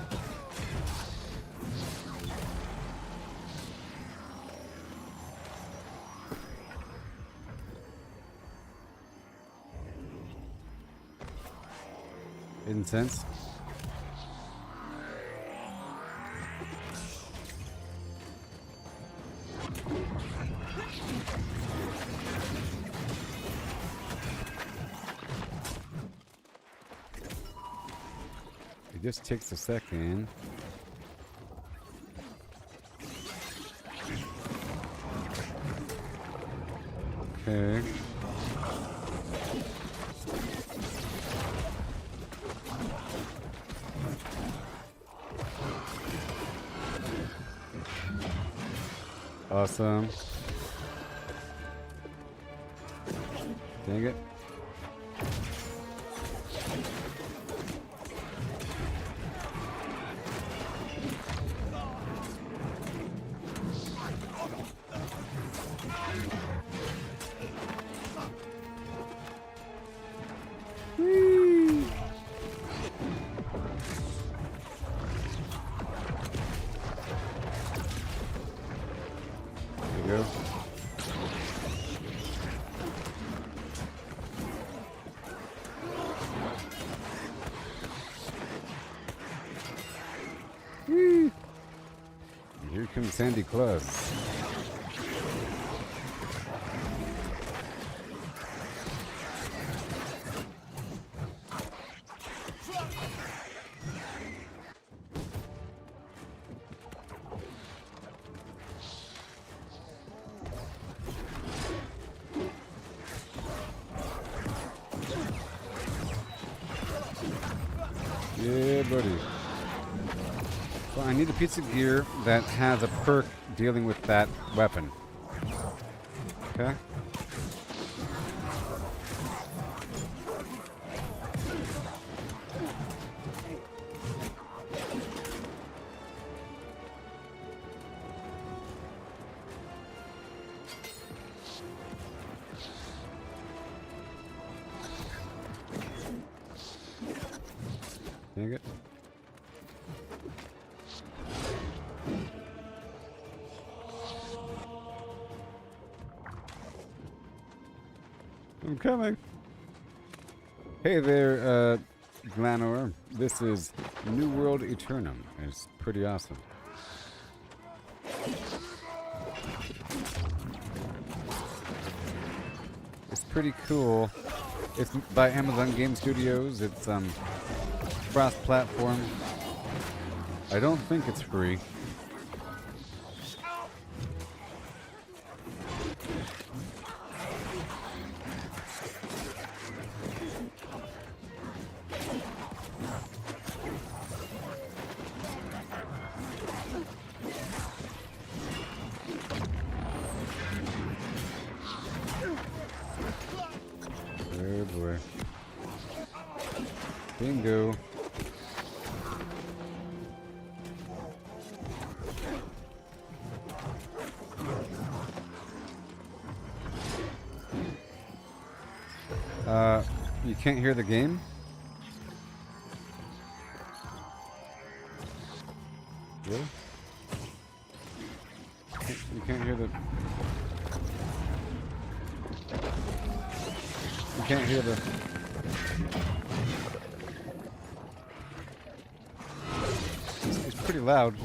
Incense. It just takes a second. Okay. Awesome. Dang it. Whee! There you go. Whee! Here comes Sandy Claus. Yeah, buddy. Well, I need a piece of gear that has a perk dealing with that weapon. Okay? Dang it. I'm coming. Hey there, Glanor. This is New World Aeternum. It's pretty awesome. It's pretty cool. It's by Amazon Game Studios. It's cross-platform. I don't think it's free. Bingo. You can't hear the game? Really? You can't hear the... You can't hear the... It's pretty loud.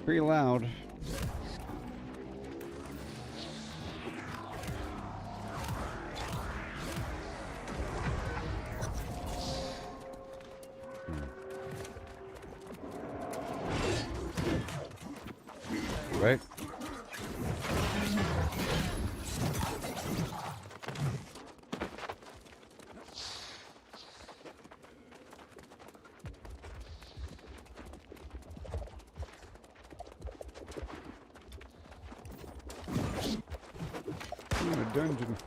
Pretty loud. Right? A dungeon.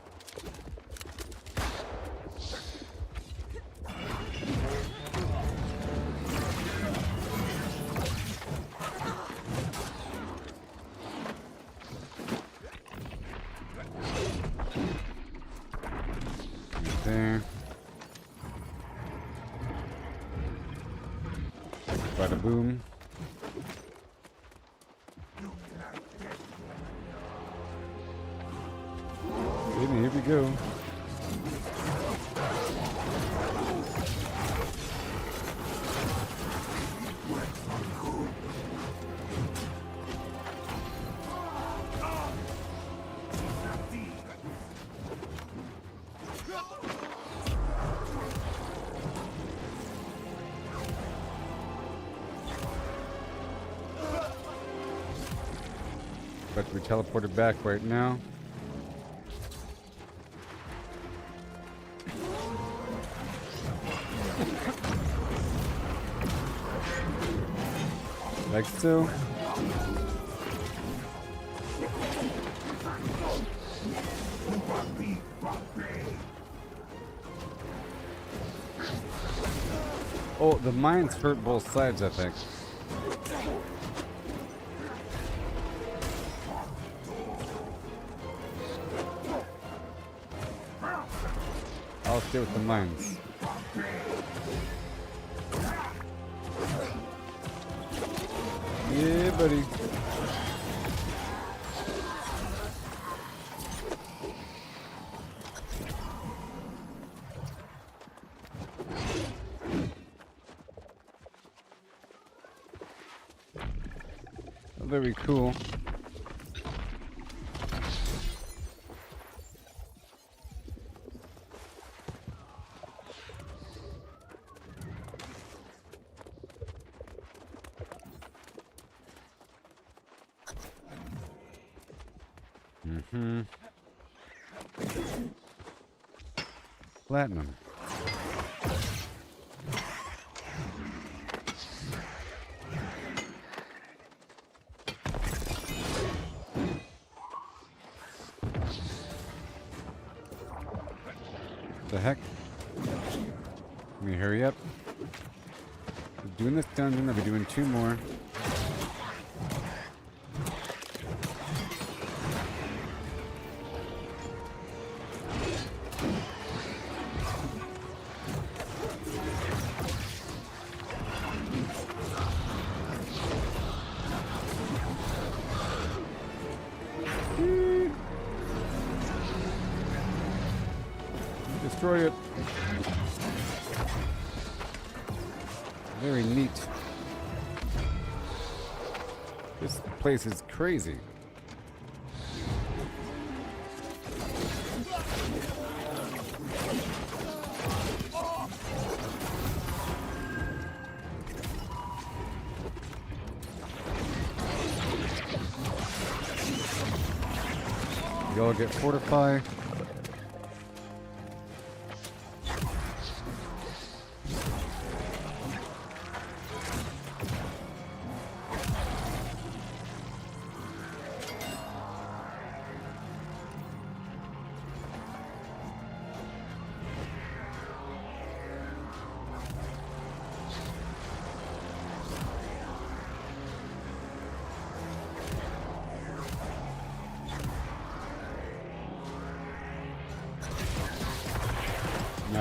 There. Bada boom. Baby, here we go. But we teleported back right now. Like so. Oh, the mines hurt both sides, I think. I'll stay with the mines. Yeah, buddy. Very cool. Platinum. The heck? Let me hurry up. We're doing this dungeon, I'll be doing 2 more. Destroy it. Very neat. This place is crazy. Y'all get fortified.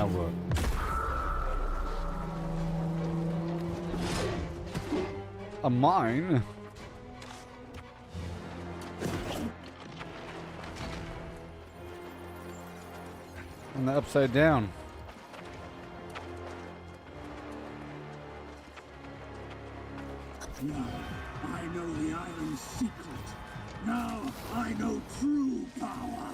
Now what? A mine? On the upside down. Now I know the island's secret. Now I know true power.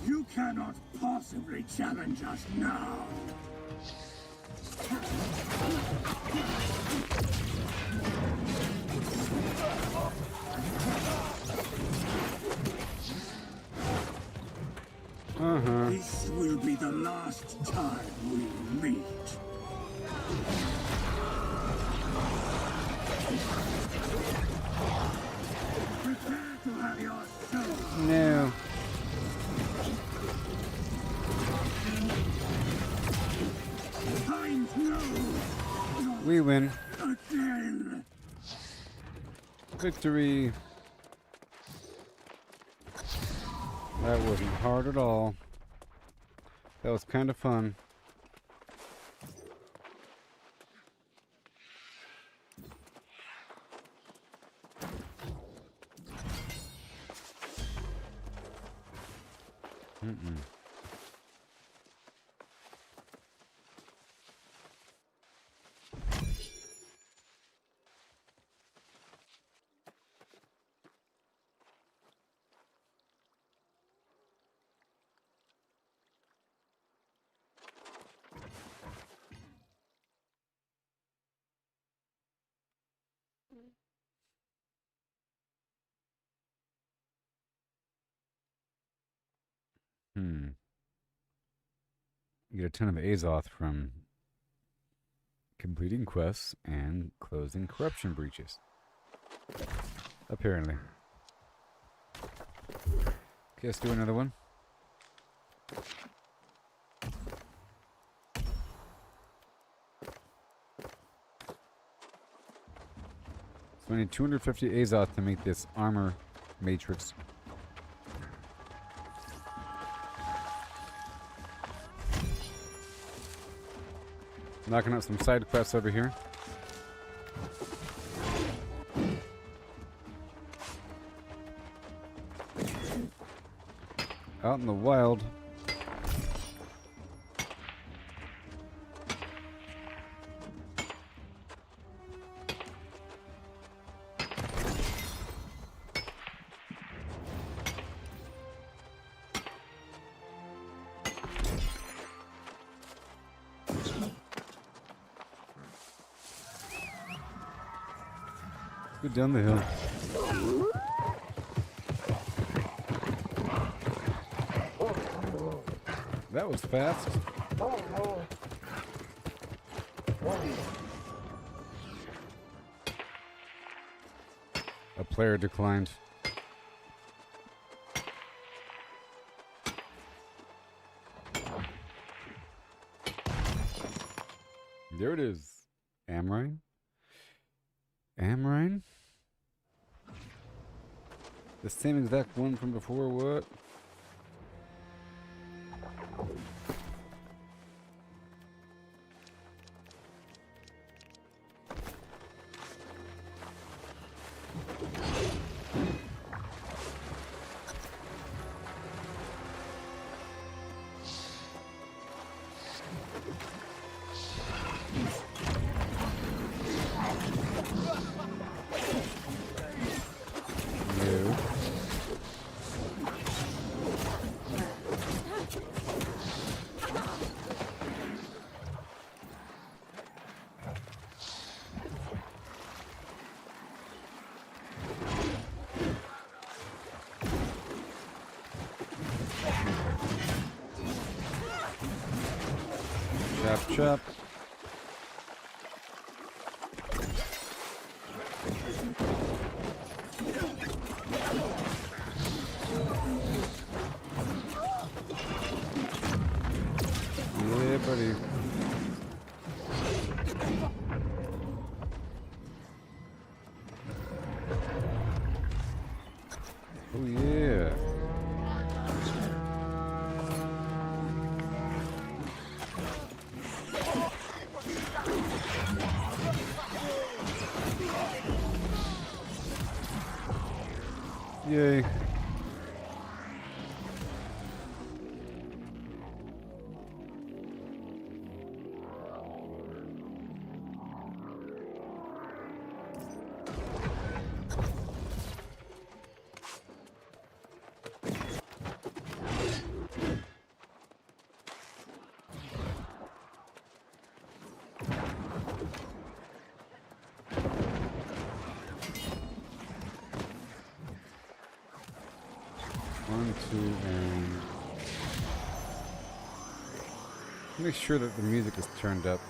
You cannot possibly challenge us now. This will be the last time we meet. Prepare to have your soul. No. Time no. We win. Again. Victory. That wasn't hard at all. That was kind of fun. You get a ton of Azoth from completing quests and closing corruption breaches. Apparently. Okay, let's do another one. So I need 250 Azoth to make this armor matrix. Knocking out some side quests over here. Out in the wild. Go down the hill. That was fast. A player declined. There it is. Amrine? Amrine? The same exact one from before, what? Chop, chop. Yeah, buddy. Oh, yeah. Yay. One, two, and make sure that the music is turned up.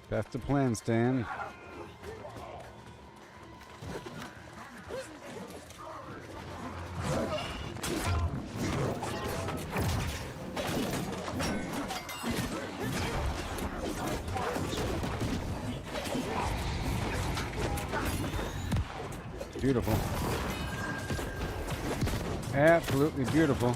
That's the plan, Stan. Beautiful. Absolutely beautiful.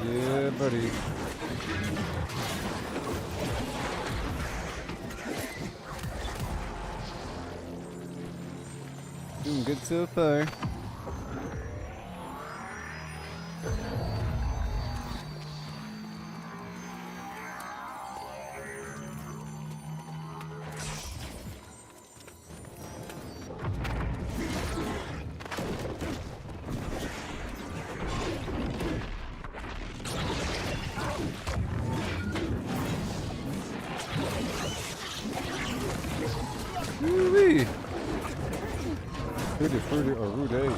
Yeah, buddy. Doing good so far. Woo-wee. Fruity, fruity, or rude.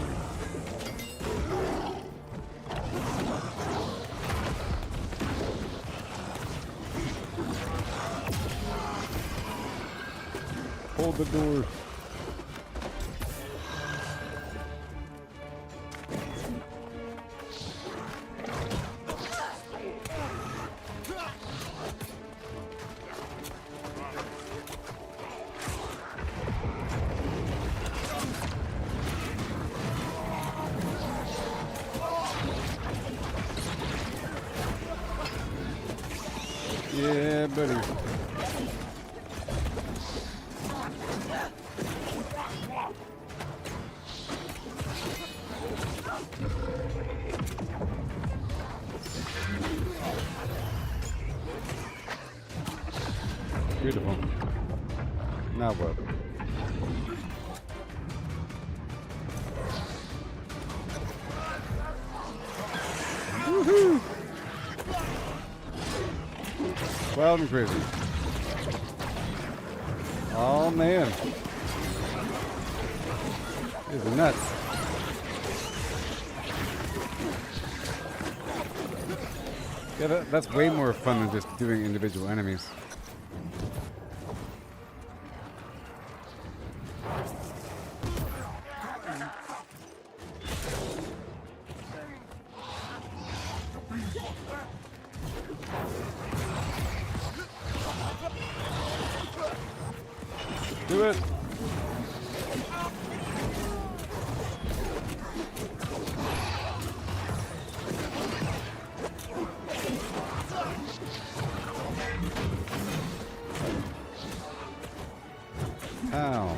Hold the door. Yeah, buddy. Beautiful. Now what? Woohoo! Wild and crazy. Oh man. This is nuts. Yeah, that's way more fun than just doing individual enemies. Do it. Ow.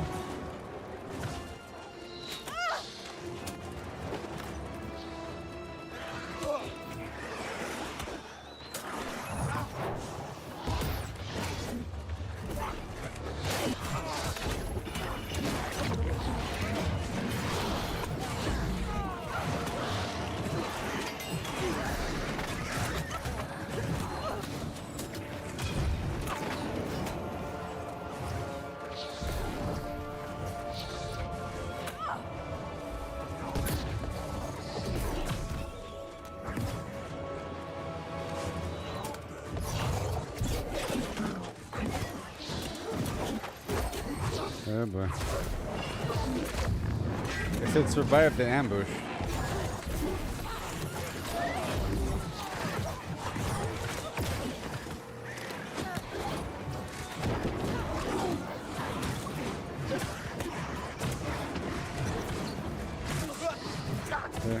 Oh boy. It said survive the ambush. Okay.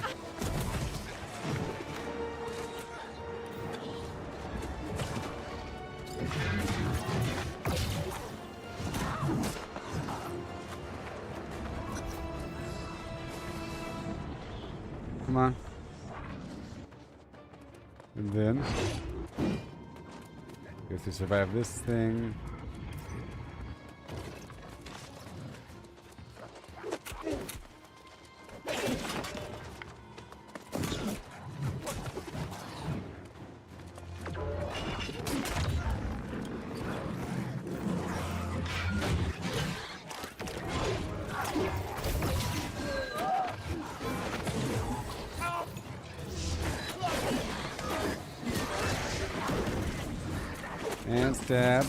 Come on. And then we have to survive this thing. And stab.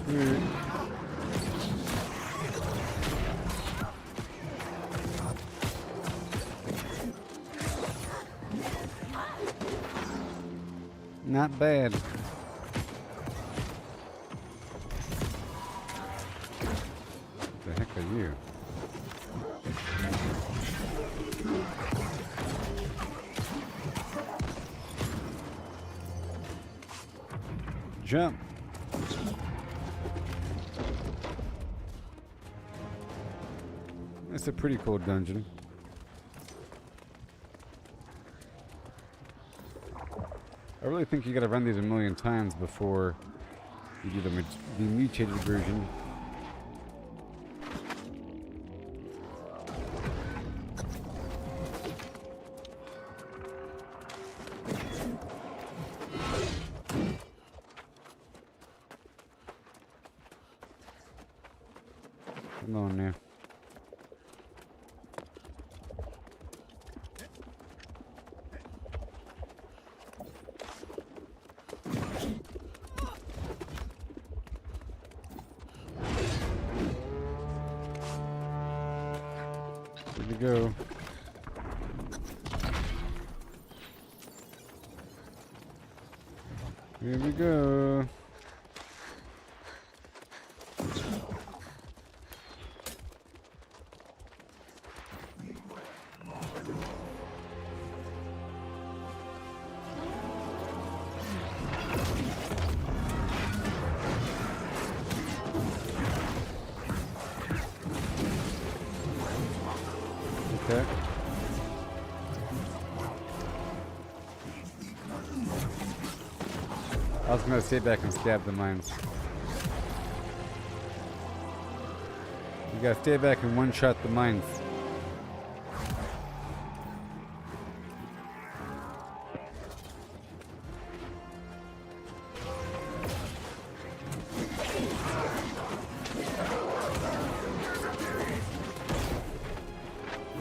Sweet. Not bad. The heck are you? Jump. It's a pretty cool dungeon. I really think you gotta run these a million times before you do the mutated version. Come on now. Here we go. Here we go. Okay. I was gonna stay back and stab the mines. You gotta stay back and one-shot the mines.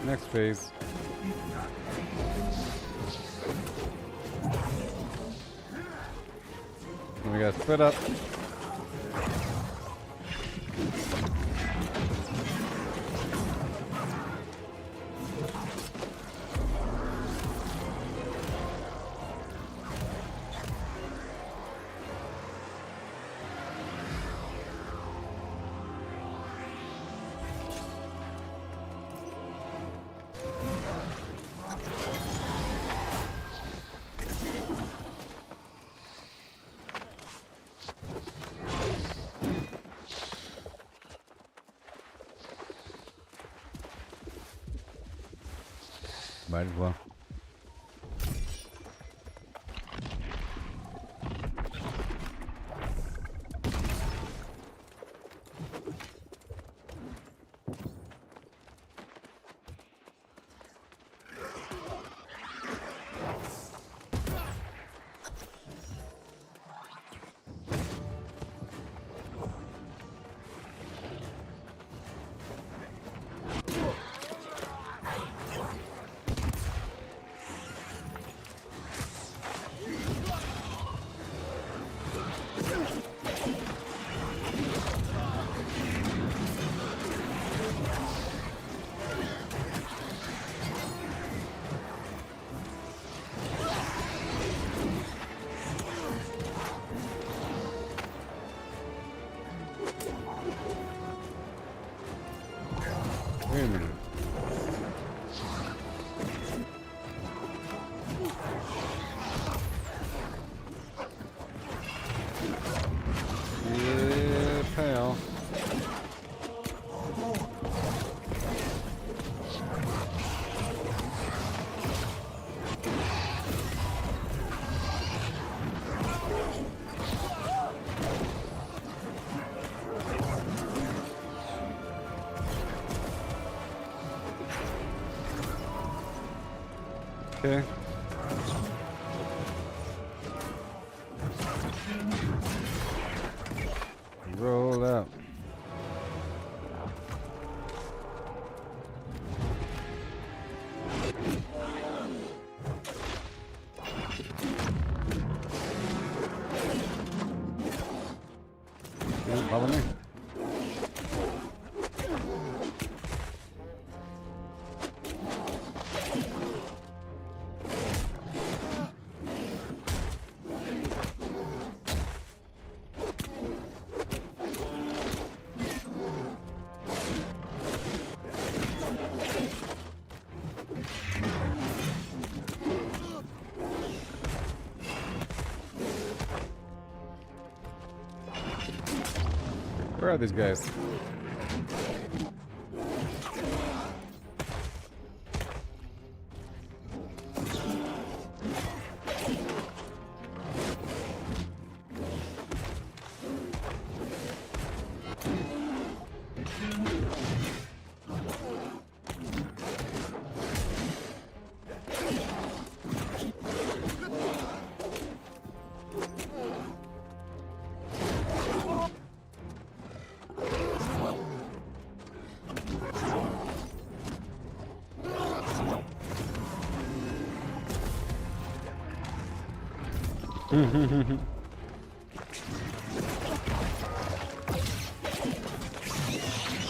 Next phase. And we gotta split up. Might as well. Okay. Roll out. Okay, follow me. Where are these guys?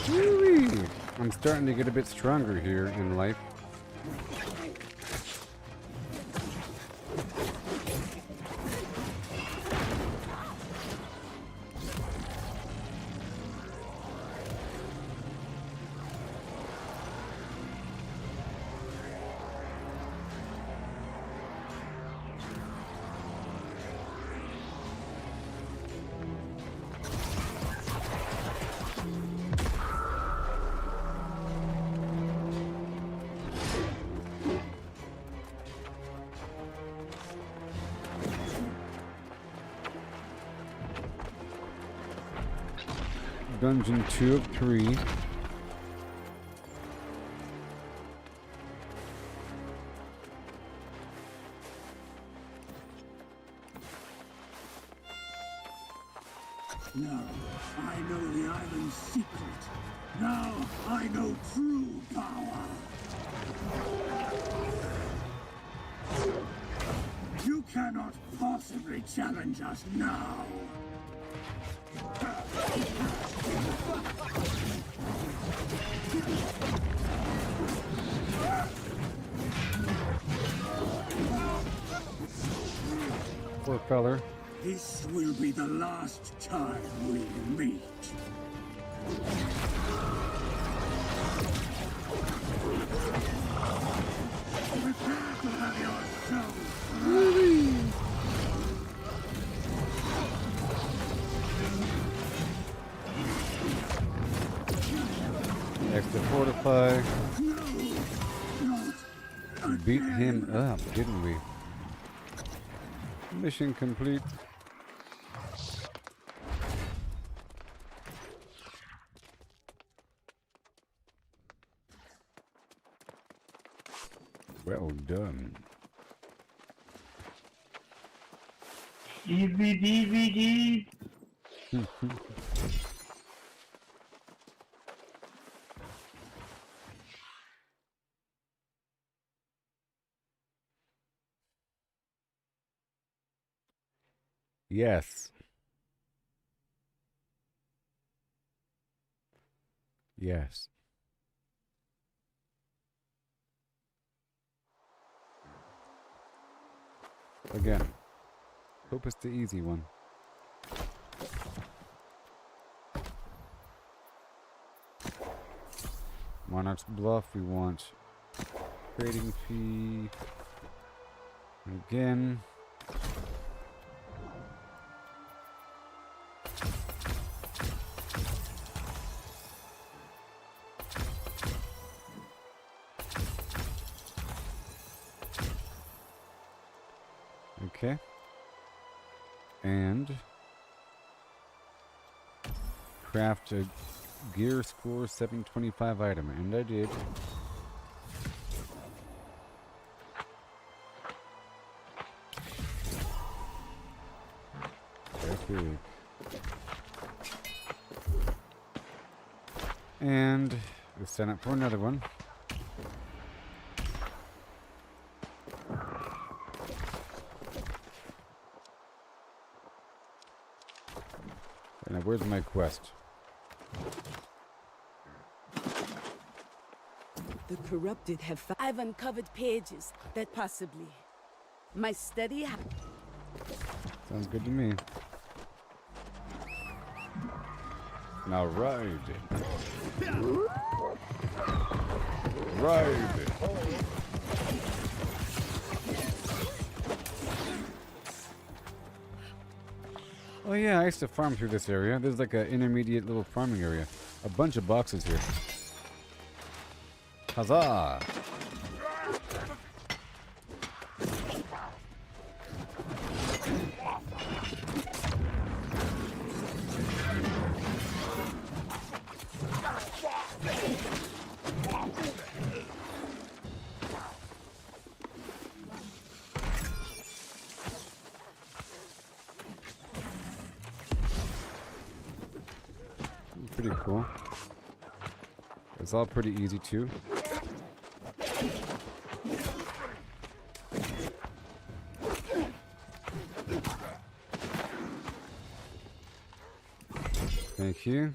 Woo-wee. I'm starting to get a bit stronger here in life. Dungeon 2 of 3. Now, I know the island's secret. Now, I know true power. You cannot possibly challenge us now. Poor feller. This will be the last time we meet. Prepare to have your soul. Extra fortify. Not We beat him up, didn't we? Mission complete. Well done. DVD. Yes. Yes. Again, hope it's the easy one. Monarch's Bluff, we want trading fee. Again. Okay. And craft a gear score 725 item, and I did. Okay. And we'll sign up for another one. Now, where's my quest? The corrupted have. I've uncovered pages that possibly. My study. Sounds good to me. Now ride. Ride. Oh yeah, I used to farm through this area. There's like an intermediate little farming area. A bunch of boxes here. Huzzah! Pretty cool. It's all pretty easy too. Thank you.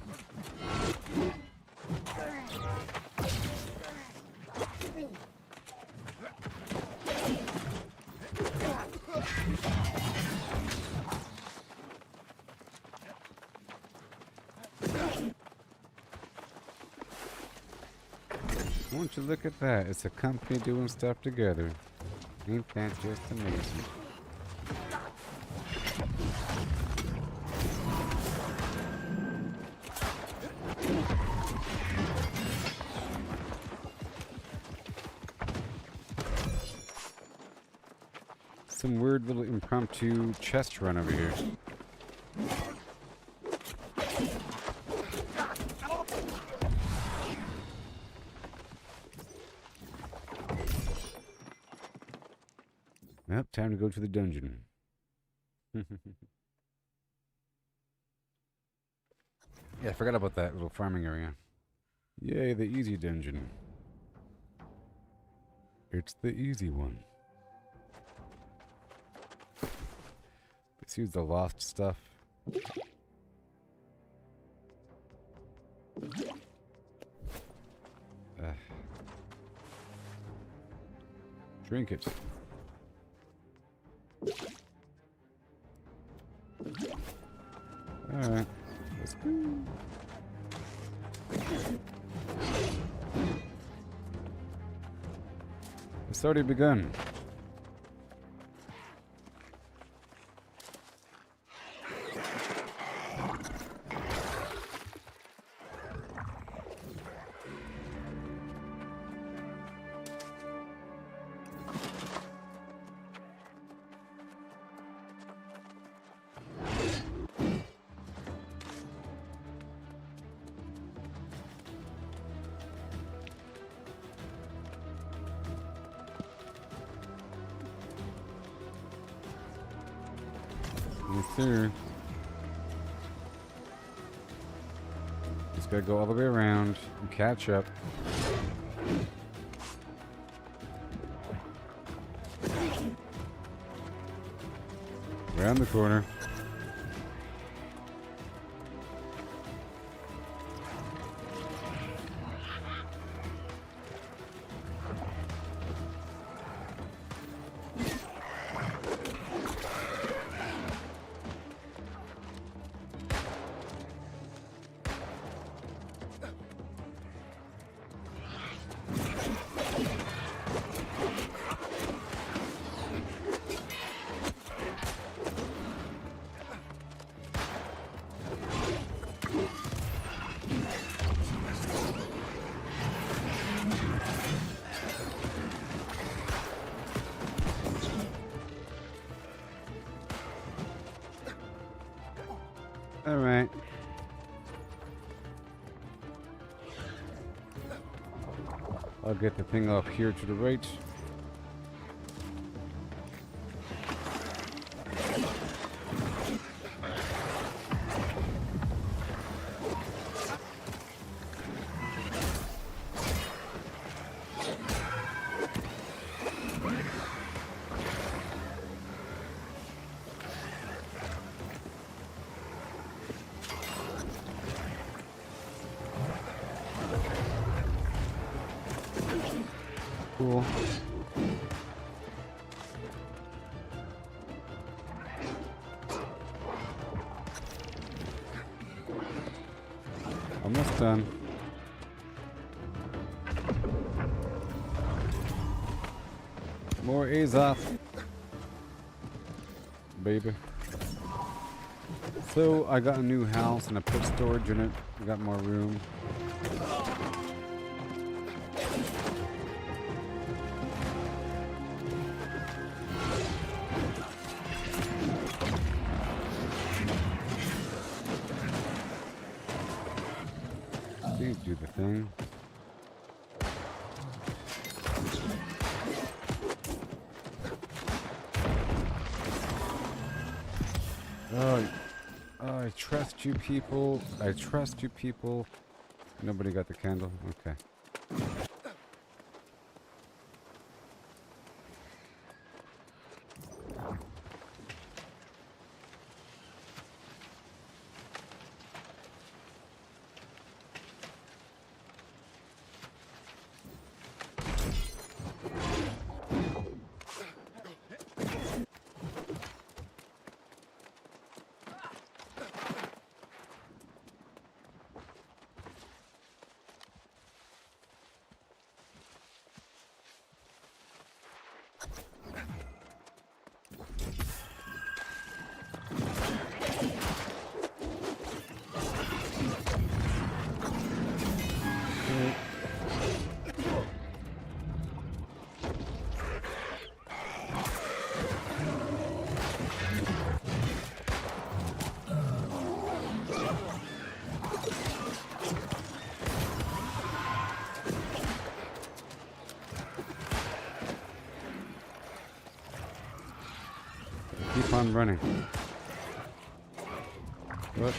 Won't you look at that? It's a company doing stuff together. Ain't that just amazing? Some weird little impromptu chest run over here. Yep, time to go to the dungeon. Yeah, I forgot about that little farming area. Yay, the easy dungeon. It's the easy one. Let's use the lost stuff. Drink it. Alright, let's go. It's already begun. Yes, sir. Just gotta go all the way around and catch up. Around the corner. All right. I'll get the thing off here to the right. cool. Almost done. More Azoth. Baby. So I got a new house and I put storage in it. I got more room. Please do the thing. I trust you people. I trust you people. Nobody got the candle? Okay. Keep on running. What?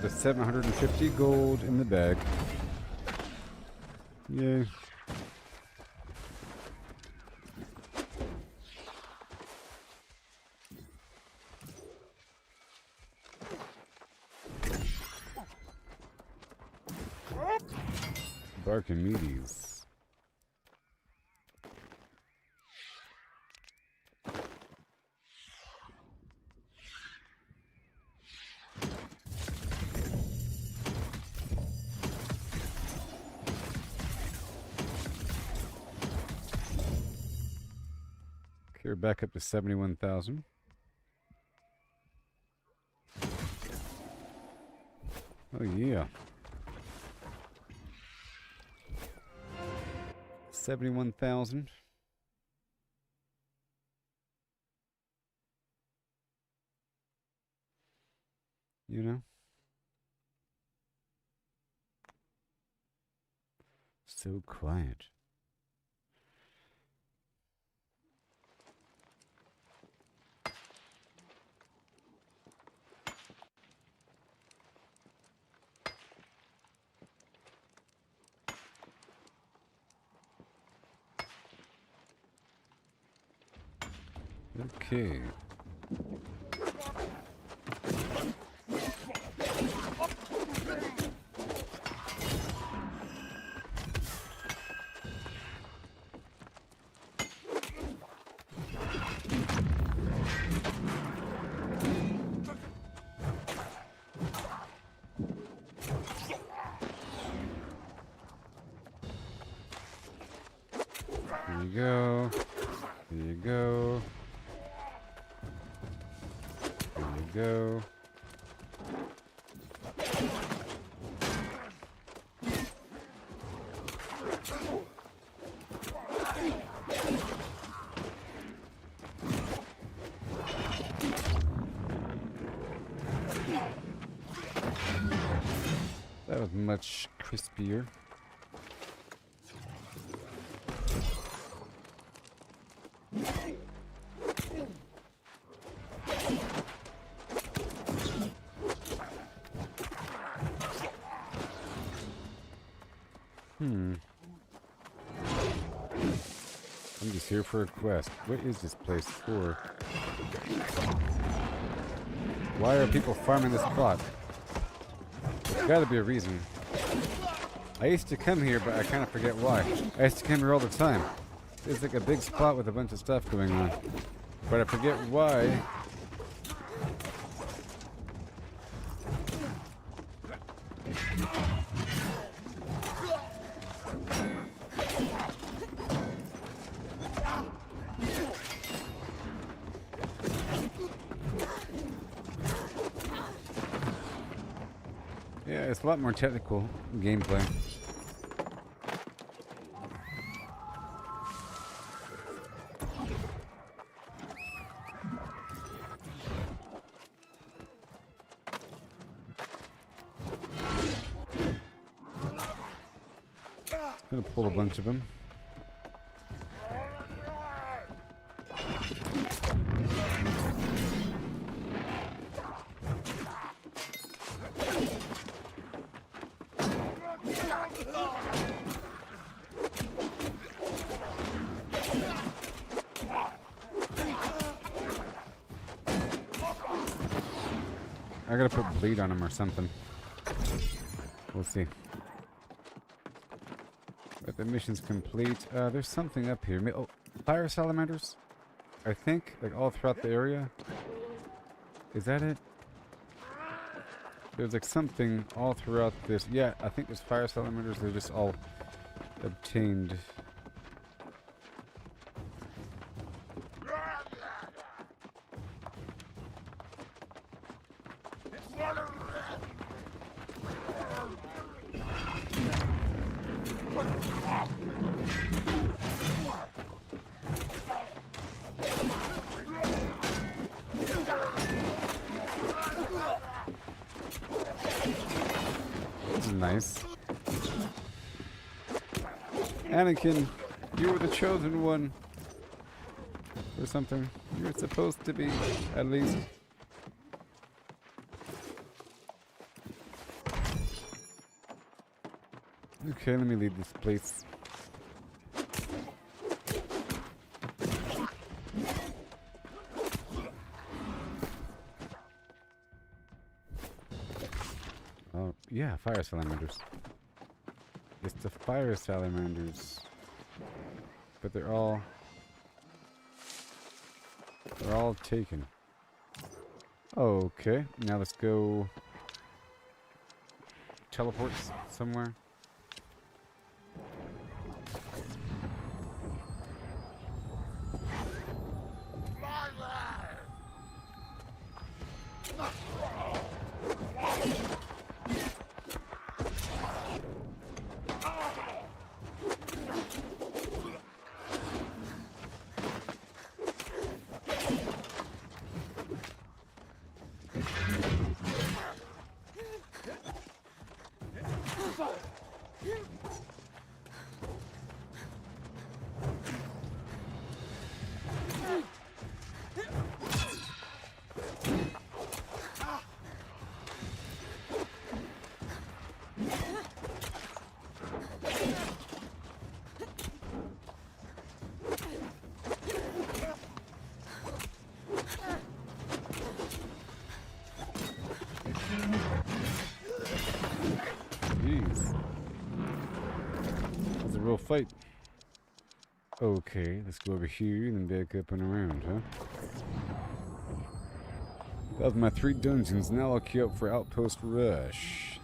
With 750 gold in the bag. Yay. Archimedes. Okay, we're back up to 71,000. Oh yeah. 71,000. You know? So quiet. Okay. Here you go. Here you go. Here you go. That was much crispier. I'm just here for a quest. What is this place for? Why are people farming this spot? There's gotta be a reason. I used to come here, but I kind of forget why. I used to come here all the time. It's like a big spot with a bunch of stuff going on. But I forget why. Yeah, it's a lot more technical gameplay. Gonna pull a bunch of them. I gotta put bleed on him or something. We'll see. But the mission's complete. There's something up here. Oh, fire salamanders? I think, like all throughout the area. Is that it? There's like something all throughout this. Yeah, I think there's fire salamanders. They're just all obtained. This is nice. Anakin, you were the chosen one. Or something. You're supposed to be, at least. Okay, let me leave this place. Oh, yeah, fire salamanders. It's the fire salamanders. But they're all taken. Okay, now let's go teleport somewhere. Jeez. It's a real fight. Okay, let's go over here and then back up and around, huh? That was my 3 dungeons. Now I'll queue up for Outpost Rush.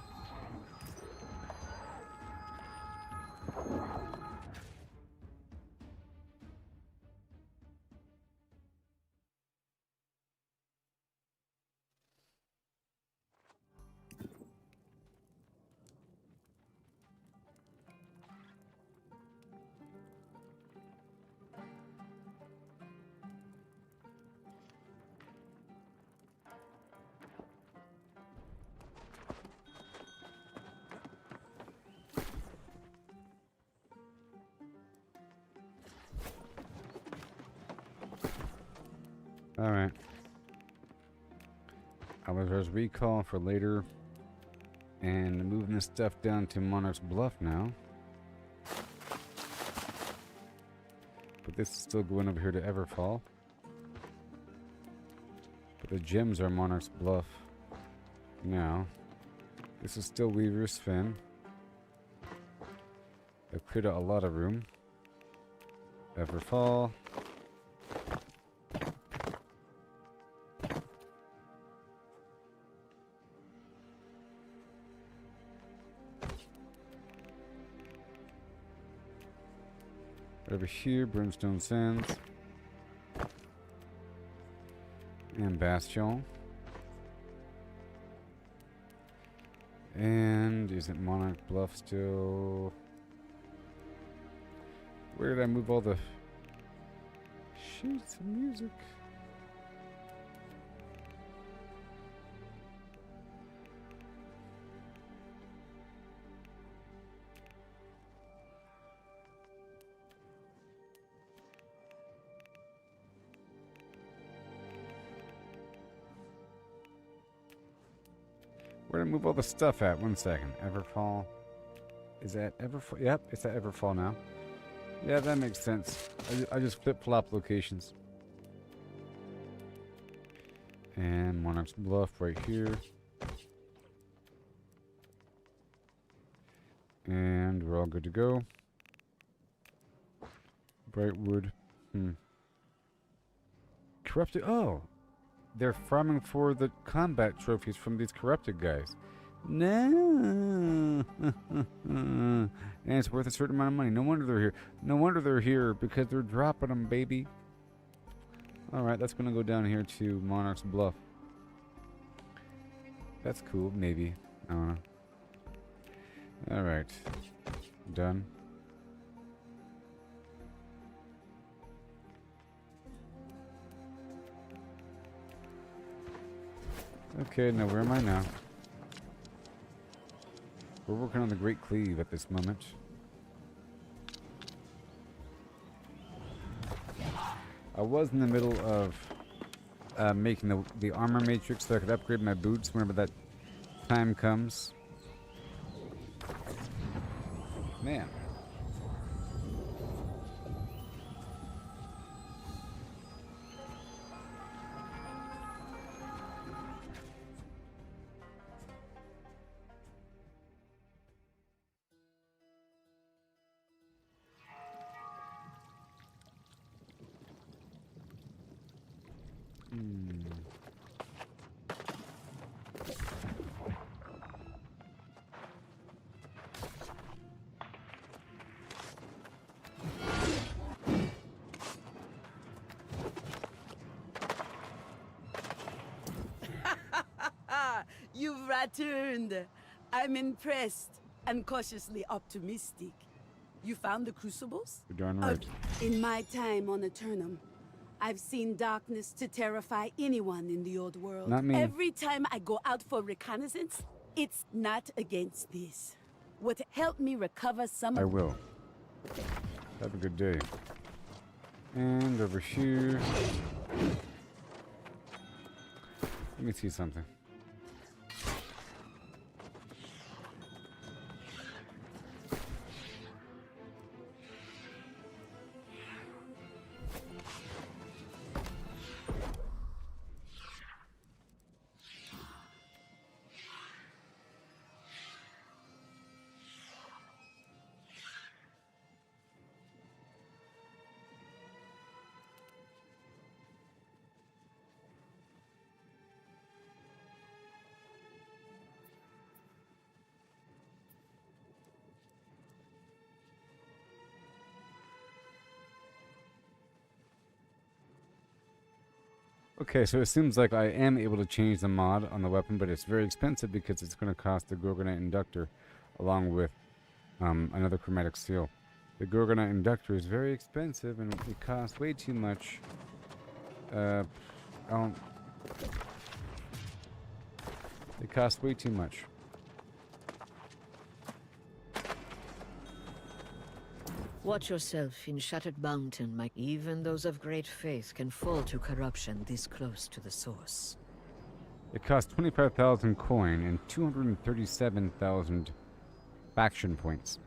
Alright. I was recall for later. And moving this stuff down to Monarch's Bluff now. But this is still going over here to Everfall. But the gems are Monarch's Bluff. Now, this is still Weaver's Fen. I've cleared out a lot of room. Everfall. Over here, Brimstone Sands. And Bastion. And is it Monarch Bluff still? Where did I move all the sheets of music? Where did I move all the stuff at? 1 second. Everfall. Is that Everfall? Yep, it's at Everfall now. Yeah, that makes sense. I just flip-flop locations. And Monarch's Bluff right here. And we're all good to go. Brightwood. Corrupted. Oh! They're farming for the combat trophies from these corrupted guys. No. And it's worth a certain amount of money. No wonder they're here. No wonder they're here, because they're dropping them, baby. Alright, that's going to go down here to Monarch's Bluff. That's cool, maybe. I don't know. Alright. Done. Okay, now where am I now? We're working on the Great Cleave at this moment. I was in the middle of making the armor matrix so I could upgrade my boots whenever that time comes. Man. You've returned. I'm impressed and cautiously optimistic. You found the crucibles? You're darn right. In my time on Aeternum, I've seen darkness to terrify anyone in the old world. Not me. Every time I go out for reconnaissance, it's not against this. What helped me recover some I will. Have a good day. And over here. Let me see something. Okay, so it seems like I am able to change the mod on the weapon, but it's very expensive because it's going to cost the Gorgonite Inductor along with another chromatic seal. The Gorgonite Inductor is very expensive and it costs way too much. It costs way too much. Watch yourself in Shattered Mountain, Mike. Even those of great faith can fall to corruption this close to the source. It costs 25,000 coin and 237,000 faction points.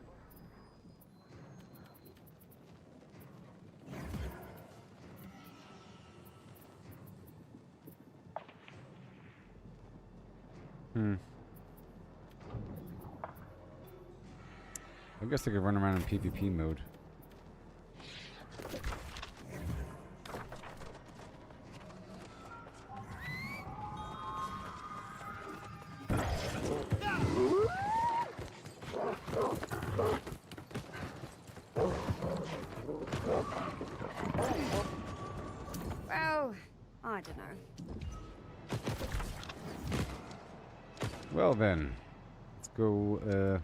I guess I could run around in PvP mode. Well, I don't know. Well then, let's go,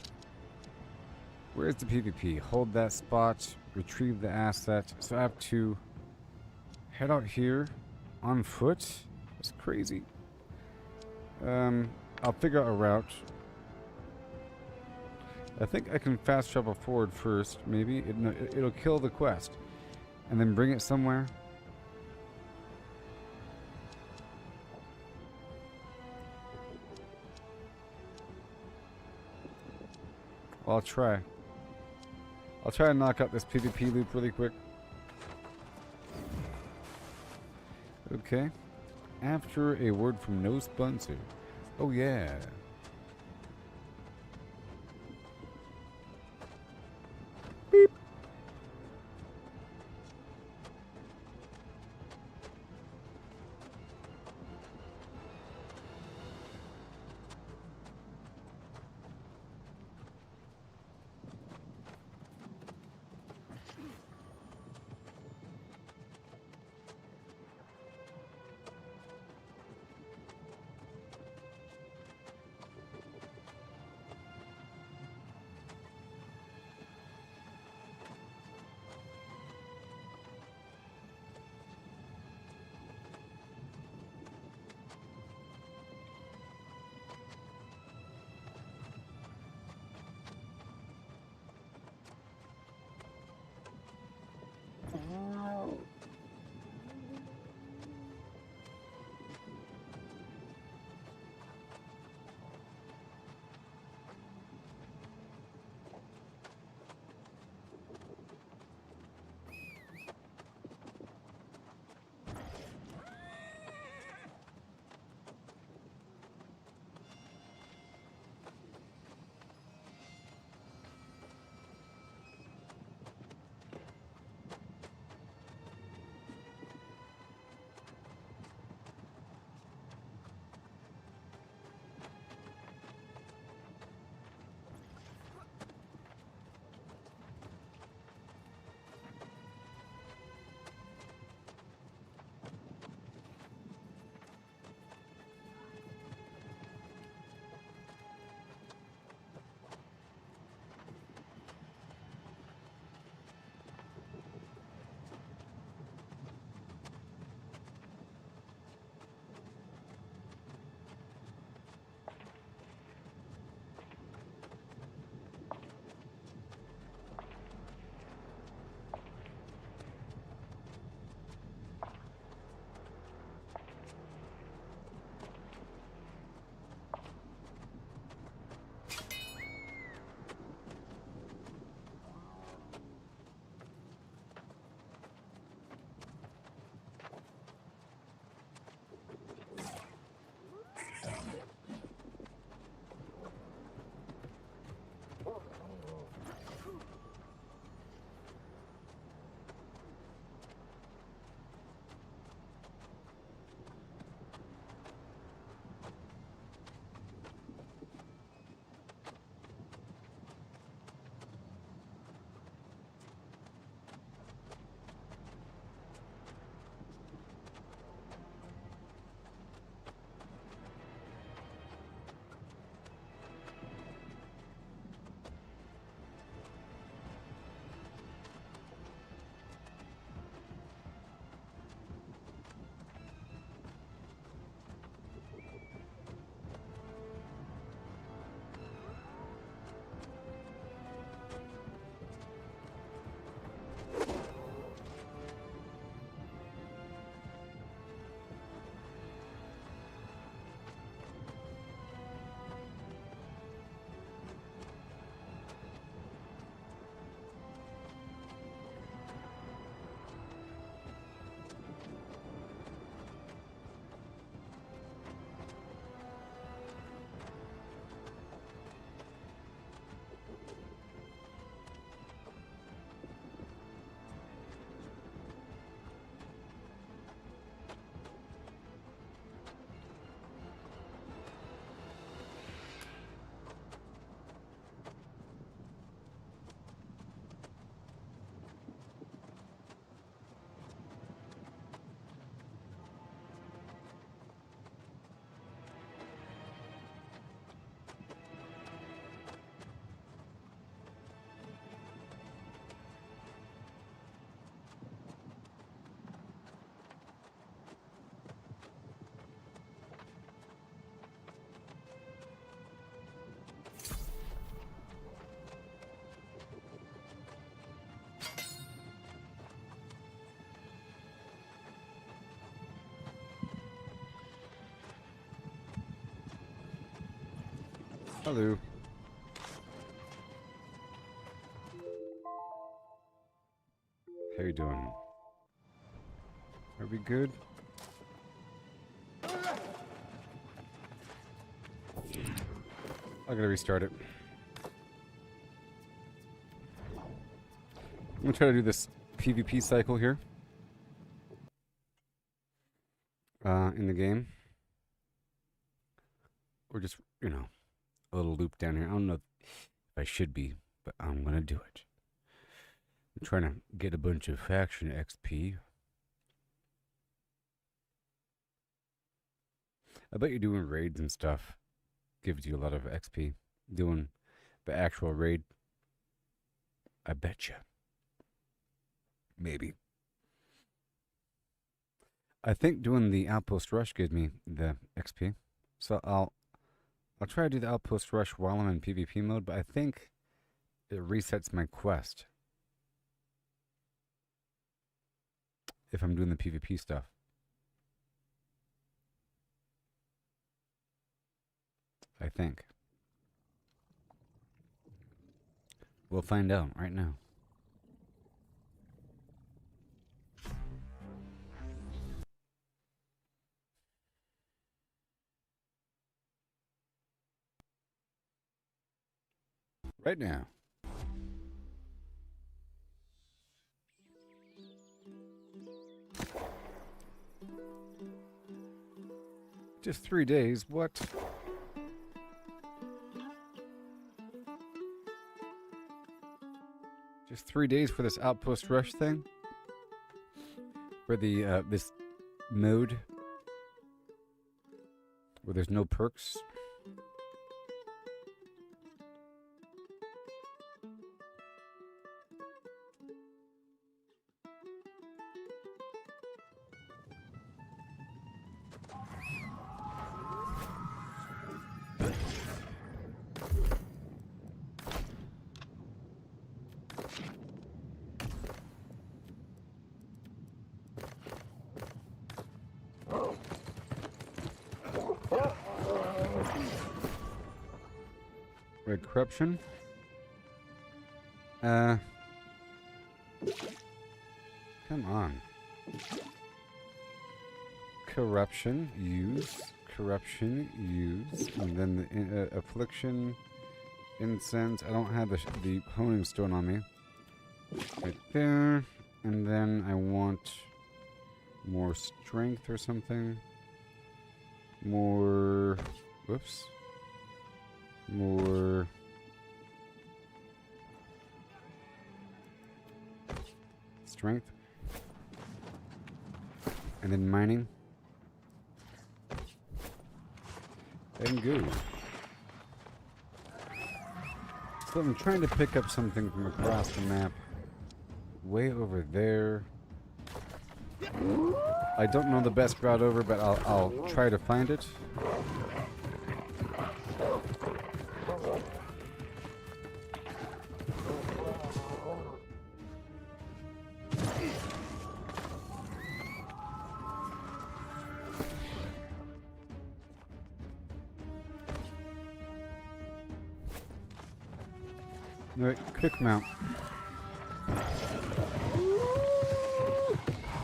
where's the PvP? Hold that spot, retrieve the asset. So I have to head out here on foot? That's crazy. I'll figure out a route. I think I can fast travel forward first, maybe. It'll kill the quest. And then bring it somewhere. Well, I'll try. I'll try and knock out this PvP loop really quick. Okay. After a word from no sponsor. Oh yeah. Beep. Hello. How you doing? Are we good? I gotta restart it. I'm gonna try to do this PvP cycle here. In the game. Or just, you know, a little loop down here. I don't know if I should be, but I'm gonna do it. I'm trying to get a bunch of faction XP. I bet you doing raids and stuff gives you a lot of XP. Doing the actual raid. I bet you. Maybe. I think doing the outpost rush gives me the XP. So I'll try to do the outpost rush while I'm in PvP mode, but I think it resets my quest if I'm doing the PvP stuff. I think. We'll find out right now. Right now. Just 3 days, what? Just 3 days for this outpost rush thing? For the, this mode? Where there's no perks? Red corruption. Come on. Corruption, use. Corruption, use. And then the affliction, incense. I don't have the honing stone on me. Right there. And then I want more strength or something. More... Whoops. More... strength. And then mining. And go. So I'm trying to pick up something from across the map. Way over there. I don't know the best route over, but I'll try to find it. Alright, quick mount.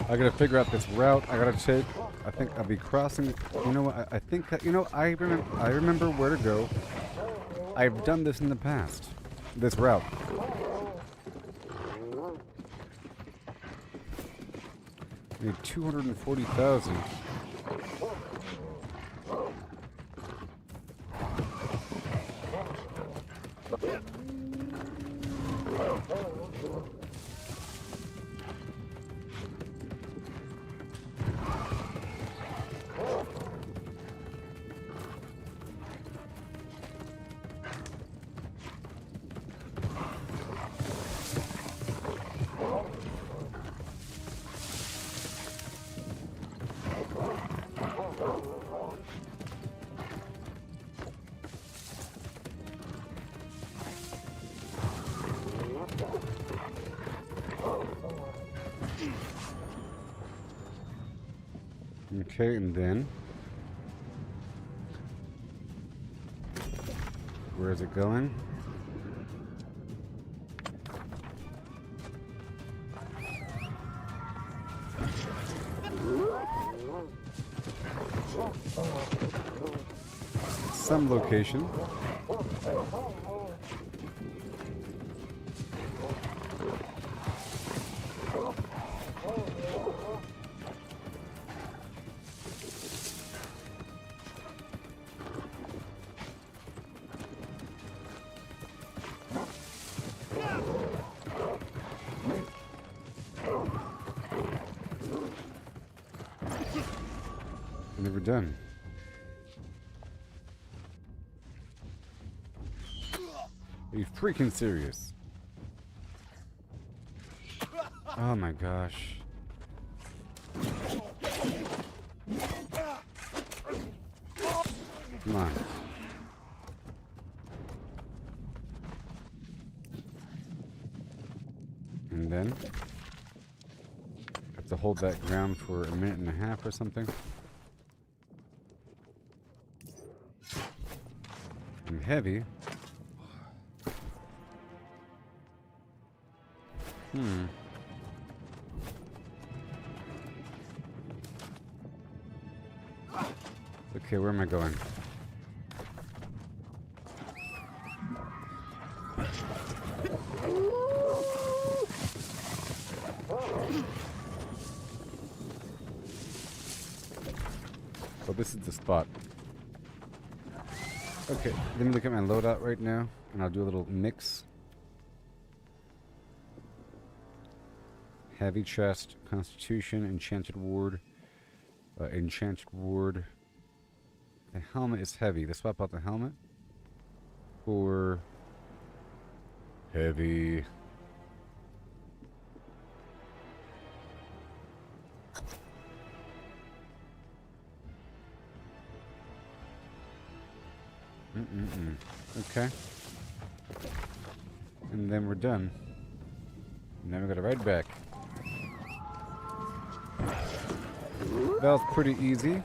I gotta figure out this route I gotta take. I think I'll be crossing. You know what? I think you know. I remember where to go. I've done this in the past. This route. Need 240,000. Okay, and then Where is it going? Some location. Never done. Are you freaking serious? Oh my gosh. Come on. And then have to hold that ground for a minute and a half or something. I'm heavy. Okay, where am I going? So this is the spot. Okay, let me look at my loadout right now, and I'll do a little mix. Heavy chest, constitution, enchanted ward, enchanted ward. The helmet is heavy. Let's swap out the helmet for heavy. Okay. And then we're done. Now we gotta ride back. That was pretty easy.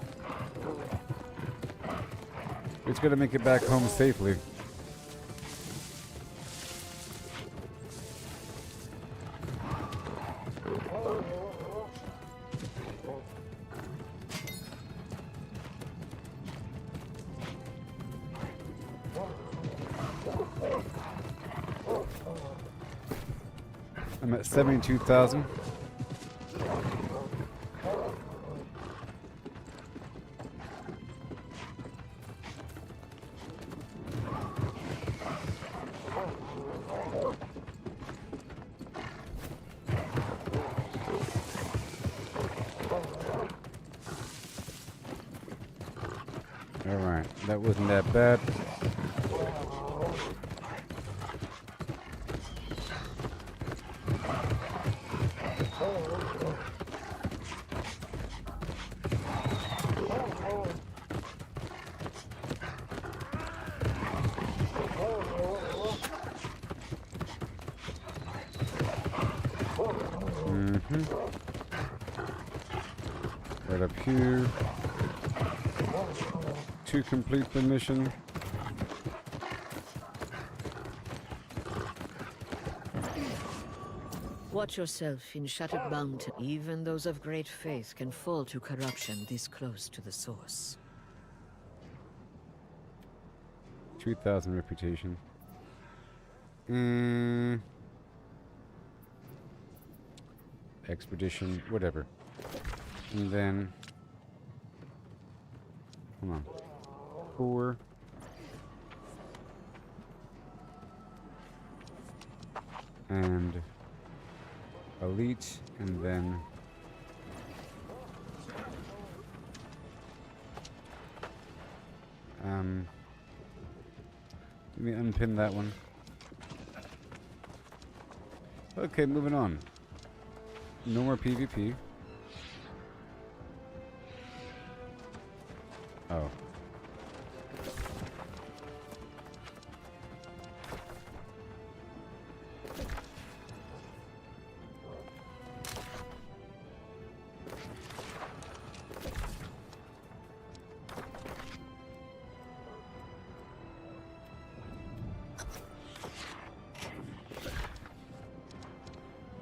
It's gonna make it back home safely. I'm at 72,000. Alright, that wasn't that bad. Right up here to complete the mission. Watch yourself in Shattered Mountain. Even those of great faith can fall to corruption this close to the source. 2,000 reputation. Expedition, whatever. And then, come on, 4. And elite, and then let me unpin that one. Okay, moving on. No more PvP. Oh.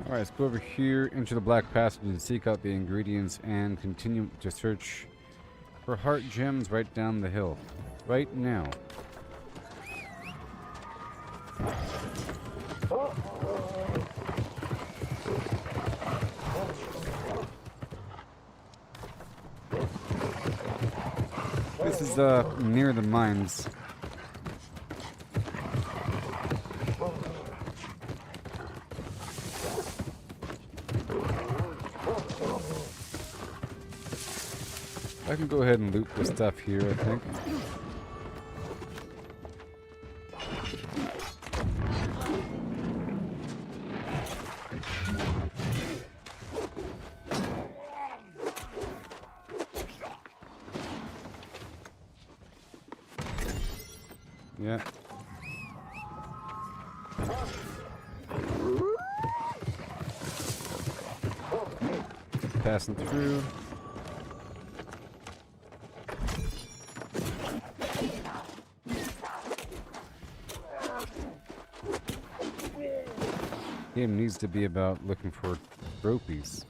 Alright, let's go over here into the Black Passage and seek out the ingredients and continue to search for heart gems right down the hill. Right now. This is near the mines. I can go ahead and loot the stuff here, I think. Yeah. Passing through. Game needs to be about looking for trophies.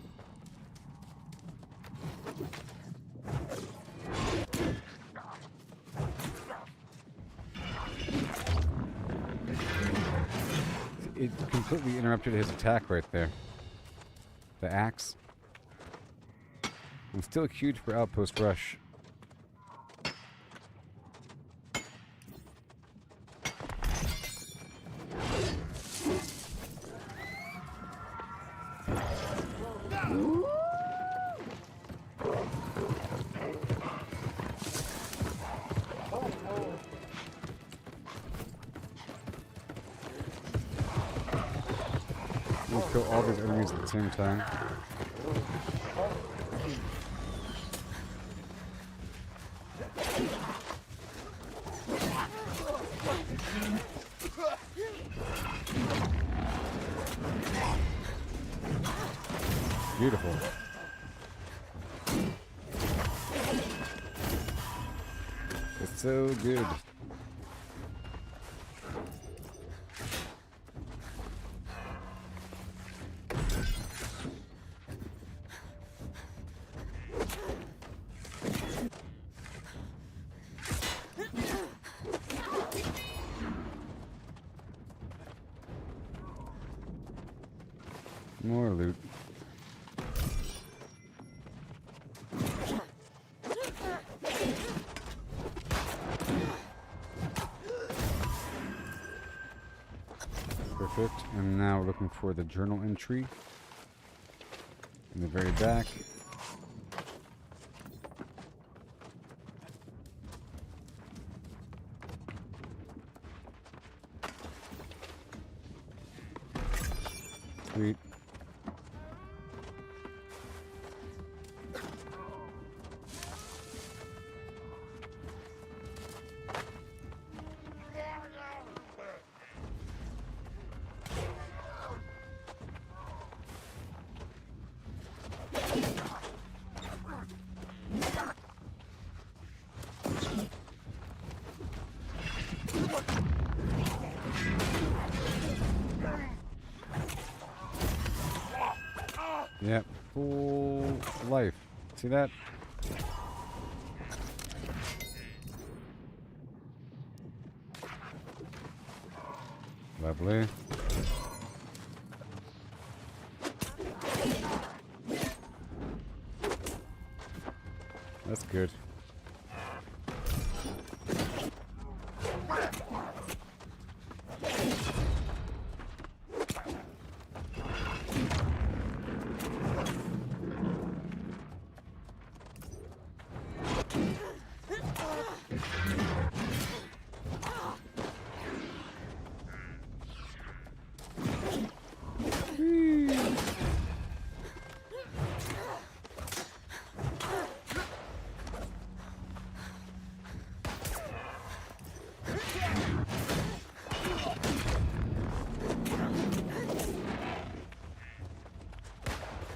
It completely interrupted his attack right there. The axe. I'm still queued for Outpost Rush. We'll kill all these enemies at the same time. Beautiful. It's so good. More loot. Perfect. And now we're looking for the journal entry in the very back. Sweet. Yep, full life. See that? Lovely. That's good.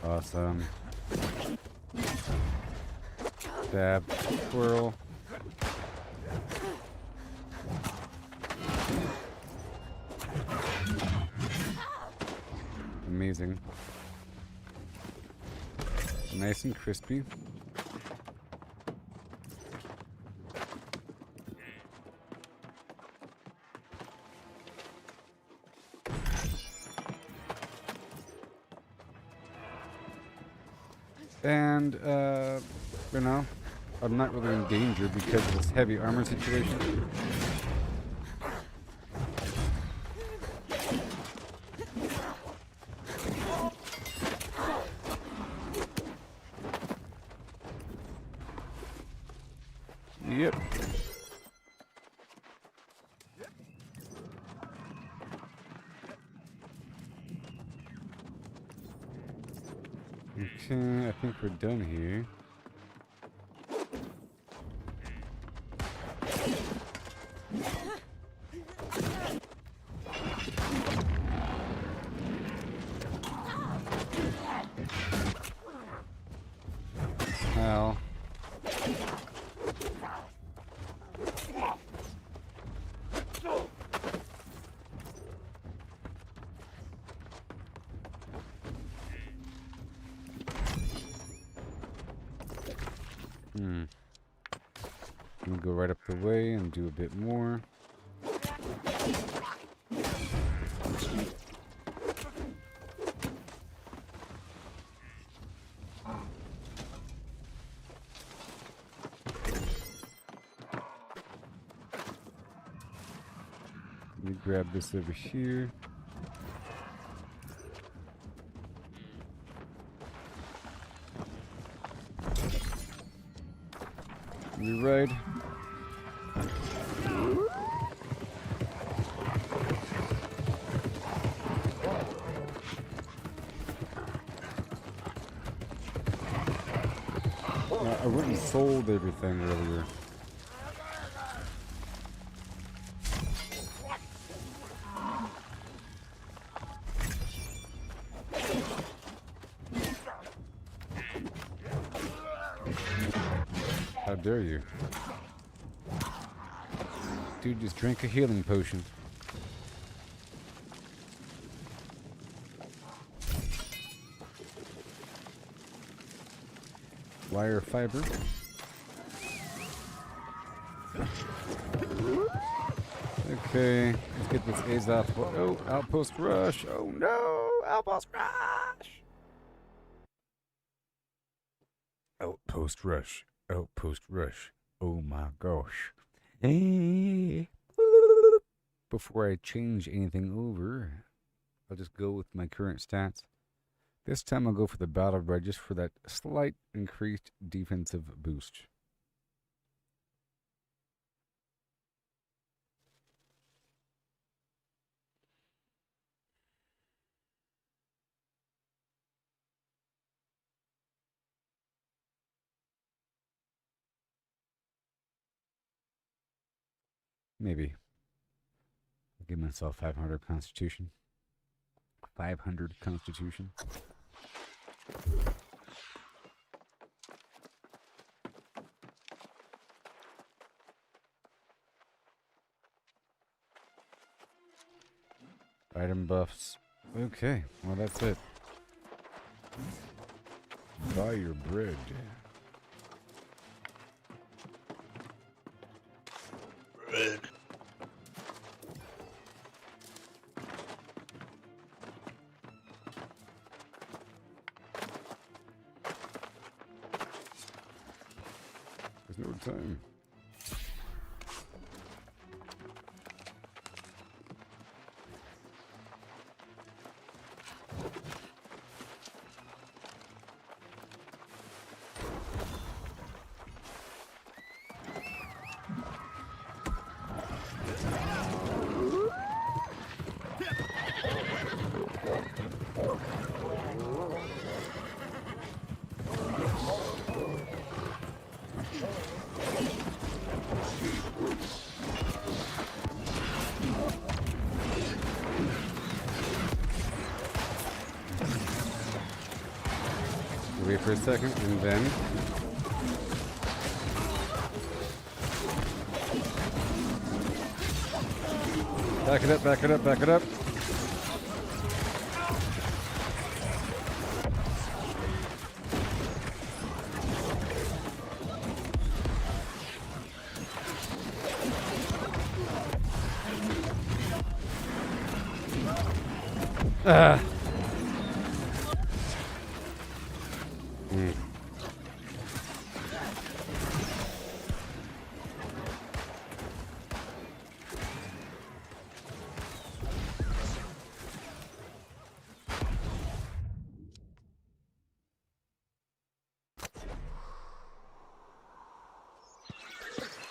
Awesome. Stab, twirl. amazing. Nice and crispy. And, you know, I'm not really in danger because of this heavy armor situation. Yep. Okay, I think we're done here. Hell. We'll go right up the way and do a bit more. Let me grab this over here. You ride. I went and sold everything earlier. How dare you? Dude, just drink a healing potion. Wire fiber. Okay, let's get this A's off. Oh, outpost rush. Oh no, outpost rush. Outpost rush. Outpost rush. Oh my gosh. Before I change anything over, I'll just go with my current stats. This time I'll go for the battle bread just for that slight increased defensive boost. Maybe. I'll give myself 500 constitution. 500 constitution. Item buffs. Okay, well that's it. Buy your bread. Bread. There's no time. Wait for a second and then back it up, back it up, back it up. Mm.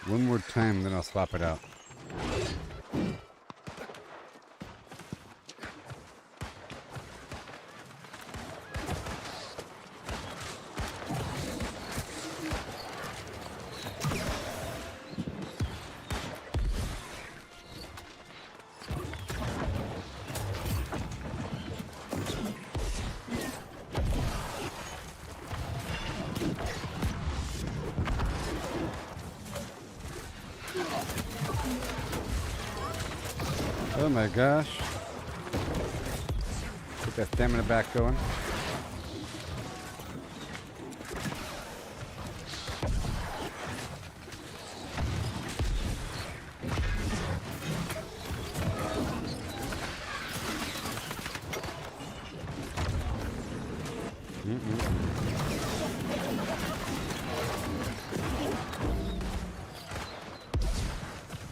One more time, then I'll swap it out. Oh my gosh. Get that stamina back going.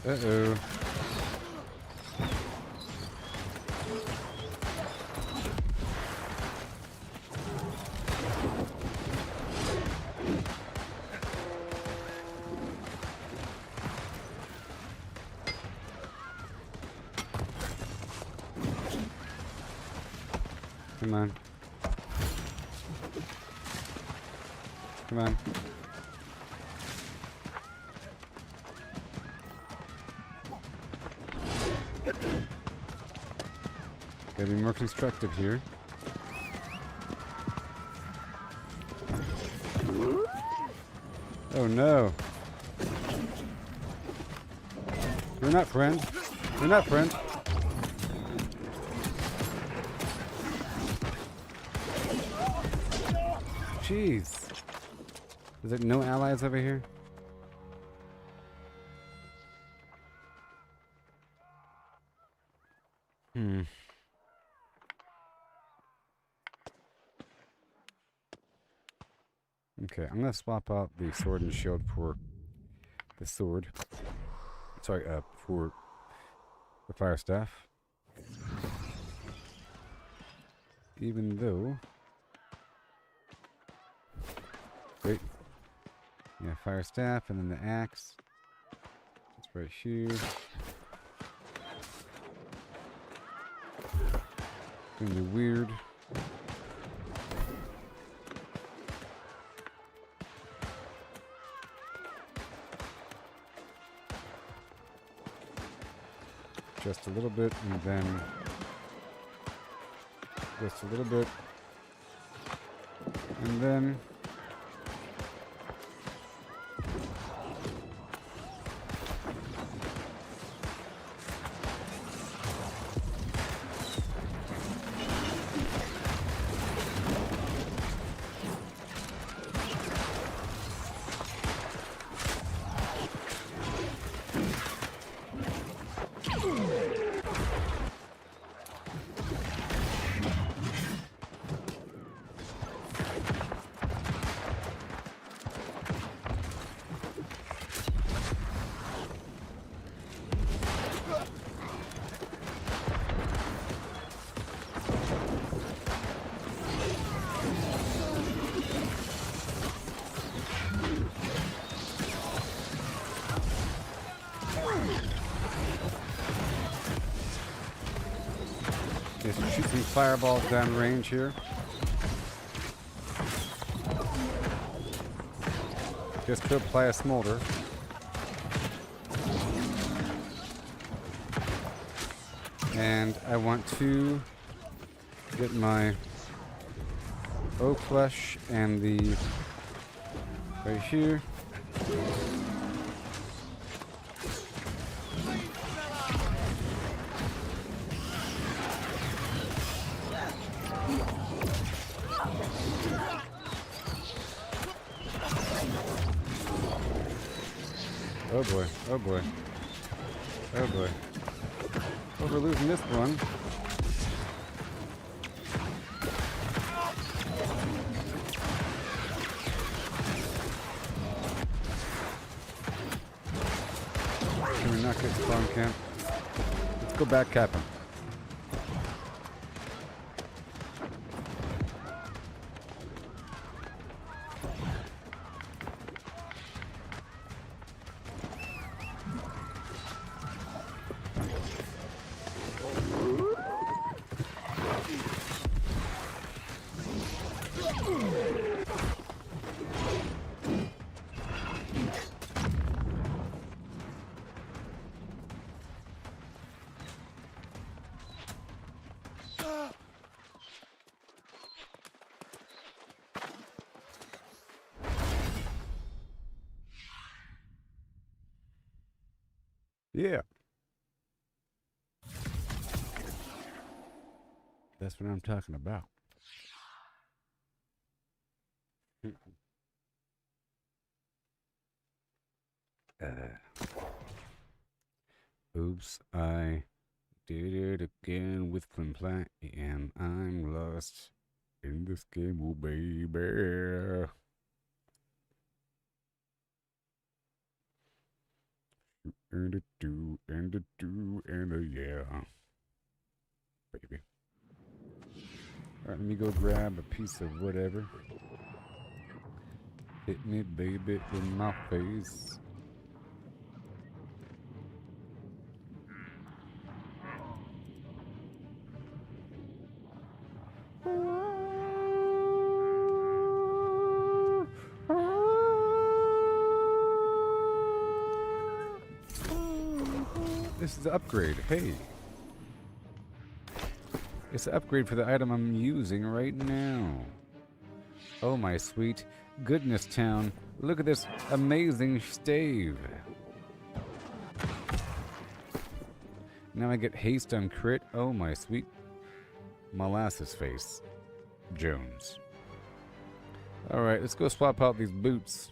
Uh-oh. Come on. Come on. Gotta be more constructive here. Oh no. We're not friends. We're not friends. Jeez. Is there no allies over here? Okay, I'm gonna swap out the sword and shield for the sword. Sorry, for the fire staff. Even though... Wait. Yeah, fire staff and then the axe. It's right here. Gonna be weird. Just a little bit, and then just a little bit, and then just shoot some fireballs down range here. Just to apply a smolder. And I want to get my oak flesh and the right here. Oh boy, oh boy, oh boy. Oh, we're losing this one. not get spawn camp. Let's go back cap him. Yeah. That's what I'm talking about. Oops, I did it again with Flimflat, and I'm lost in this game, oh baby. And a do, and a do, and a yeah. Baby. Alright, let me go grab a piece of whatever. Hit me, baby, in my face. This is the upgrade. Hey. It's the upgrade for the item I'm using right now. Oh my sweet goodness town. Look at this amazing stave. Now I get haste on crit. Oh my sweet molasses face. Jones. Alright, let's go swap out these boots.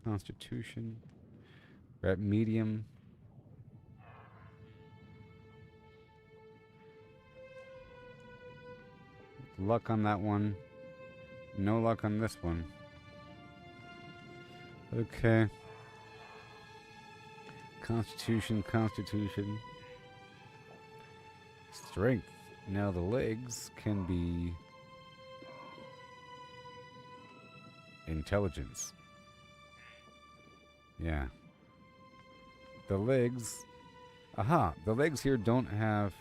Constitution. We're at medium. Luck on that one. No luck on this one. Okay. Constitution, Constitution. Strength. Now the legs can be intelligence. Yeah. The legs. Aha. The legs here don't have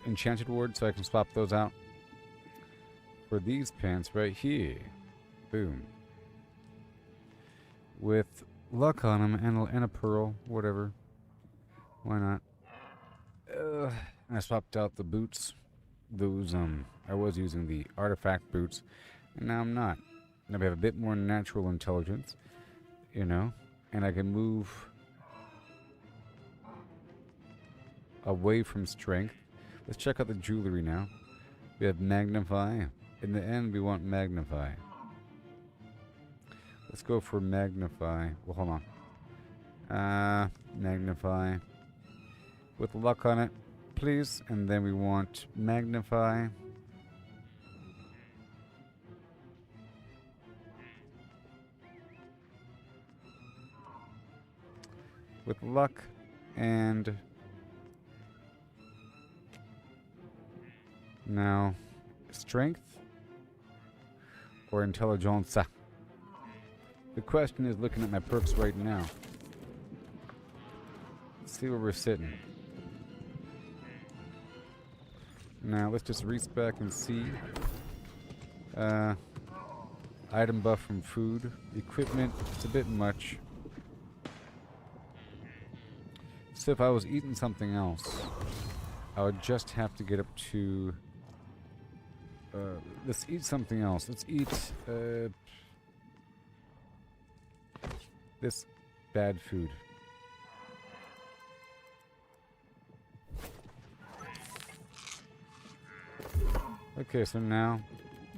enchanted ward, so I can swap those out for these pants right here. Boom. With luck on them and a pearl, whatever. Why not? I swapped out the boots. Those I was using the artifact boots, and now I'm not. Now we have a bit more natural intelligence, you know, and I can move away from strength. Let's check out the jewelry now. We have magnify. In the end, we want magnify. Let's go for magnify. Well, hold on. Magnify. With luck on it, please. And then we want magnify. With luck and now strength or intelligence. The question is, looking at my perks right now. Let's see where we're sitting. Now let's just respec and see. Item buff from food. Equipment, it's a bit much. So if I was eating something else, I would just have to get up to... let's eat something else. Let's eat this bad food. Okay, so now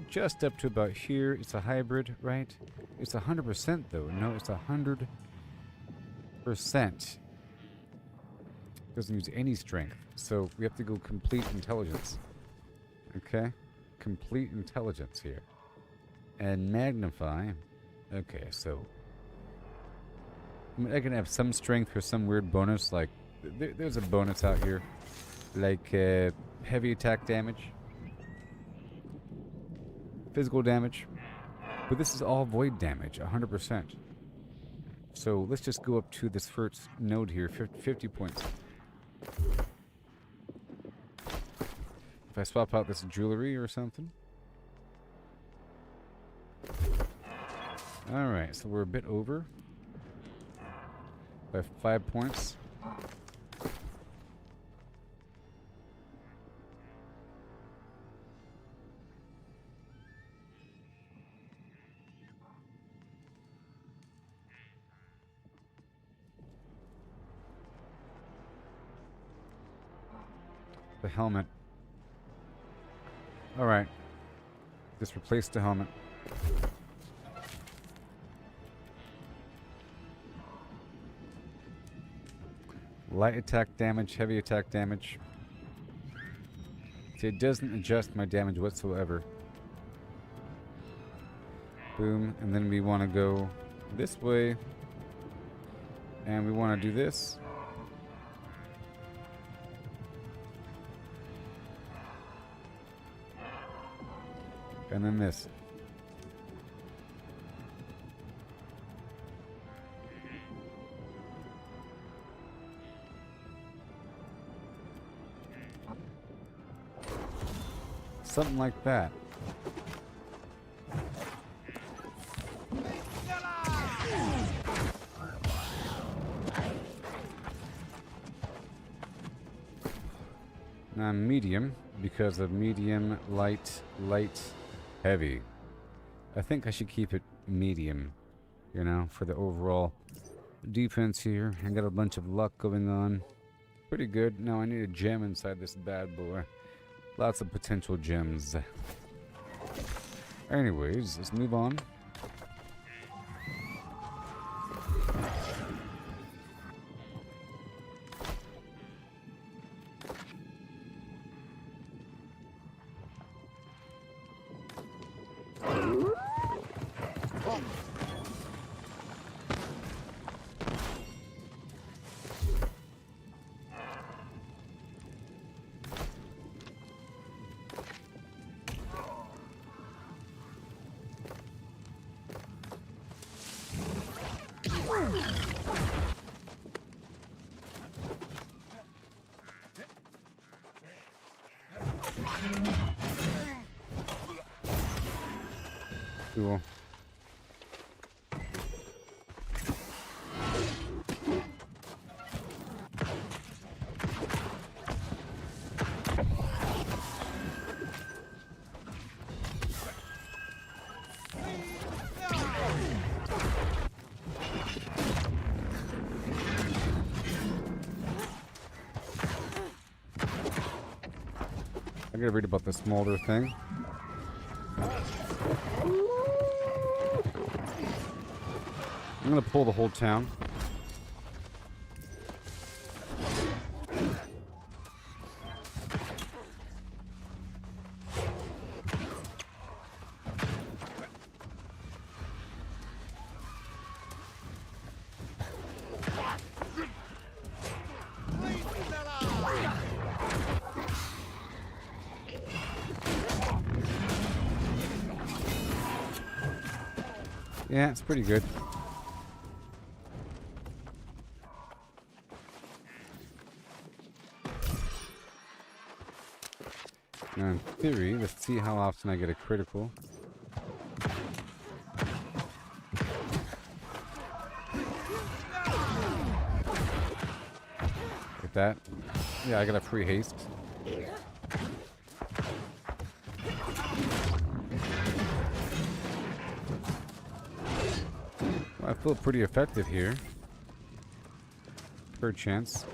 just up to about here. It's a hybrid, right? It's 100% though. No, it's 100%. Doesn't use any strength. So we have to go complete intelligence. Okay? Complete intelligence here. And magnify. Okay, so I mean, I can have some strength or some weird bonus. Like, there's a bonus out here. Like, heavy attack damage. Physical damage. But this is all void damage, 100%. So let's just go up to this first node here, 50 points. If I swap out this jewelry or something. Alright, so we're a bit over. By 5 points. The helmet. Alright. Just replace the helmet. Light attack damage, heavy attack damage. See, it doesn't adjust my damage whatsoever. Boom. And then we want to go this way. And we want to do this. And then this. Something like that. Now medium, because of medium, light, heavy. I think I should keep it medium, you know, for the overall defense here. I got a bunch of luck going on. Pretty good. Now I need a gem inside this bad boy. Lots of potential gems. Anyways, let's move on. Cool. I gotta read about the smolder thing. I'm gonna pull the whole town. Yeah, it's pretty good. Now in theory, let's see how often I get a critical. with that. Yeah, I got a free haste. Well, I feel pretty effective here. Per chance.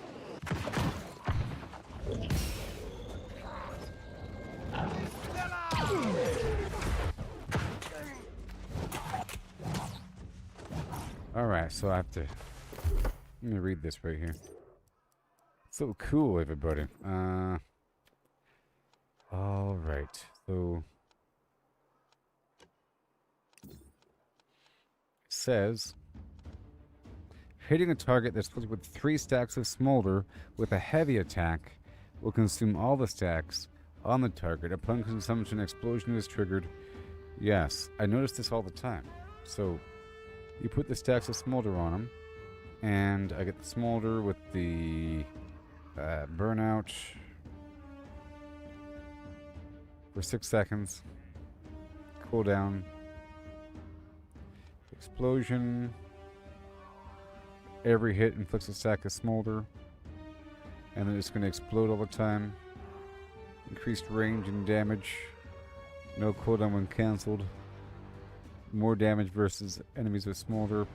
Alright, so I have to... Let me read this right here. So cool, everybody. Alright, so... It says... Hitting a target that's filled with 3 stacks of smolder with a heavy attack will consume all the stacks on the target. Upon consumption, an explosion is triggered. Yes, I notice this all the time. So... You put the stacks of smolder on them, and I get the smolder with the burnout for 6 seconds. Cooldown. Explosion. Every hit inflicts a stack of smolder, and then it's going to explode all the time. Increased range and damage. No cooldown when cancelled. More damage versus enemies with smolder.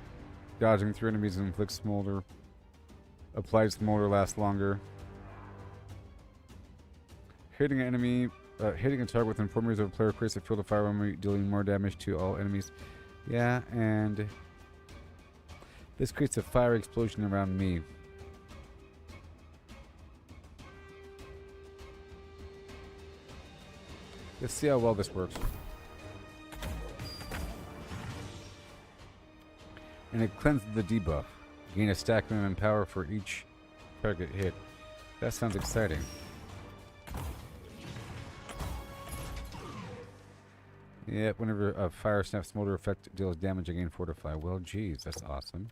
Dodging through enemies inflicts smolder. Applied smolder lasts longer. Hitting an enemy, hitting a target within 4 meters of a player creates a field of fire memory, dealing more damage to all enemies. Yeah, and this creates a fire explosion around me. Let's see how well this works. And it cleanses the debuff. Gain a stack minimum power for each target hit. That sounds exciting. Yep, whenever a fire snap smolder effect deals damage, I gain fortify. Well, geez, that's awesome.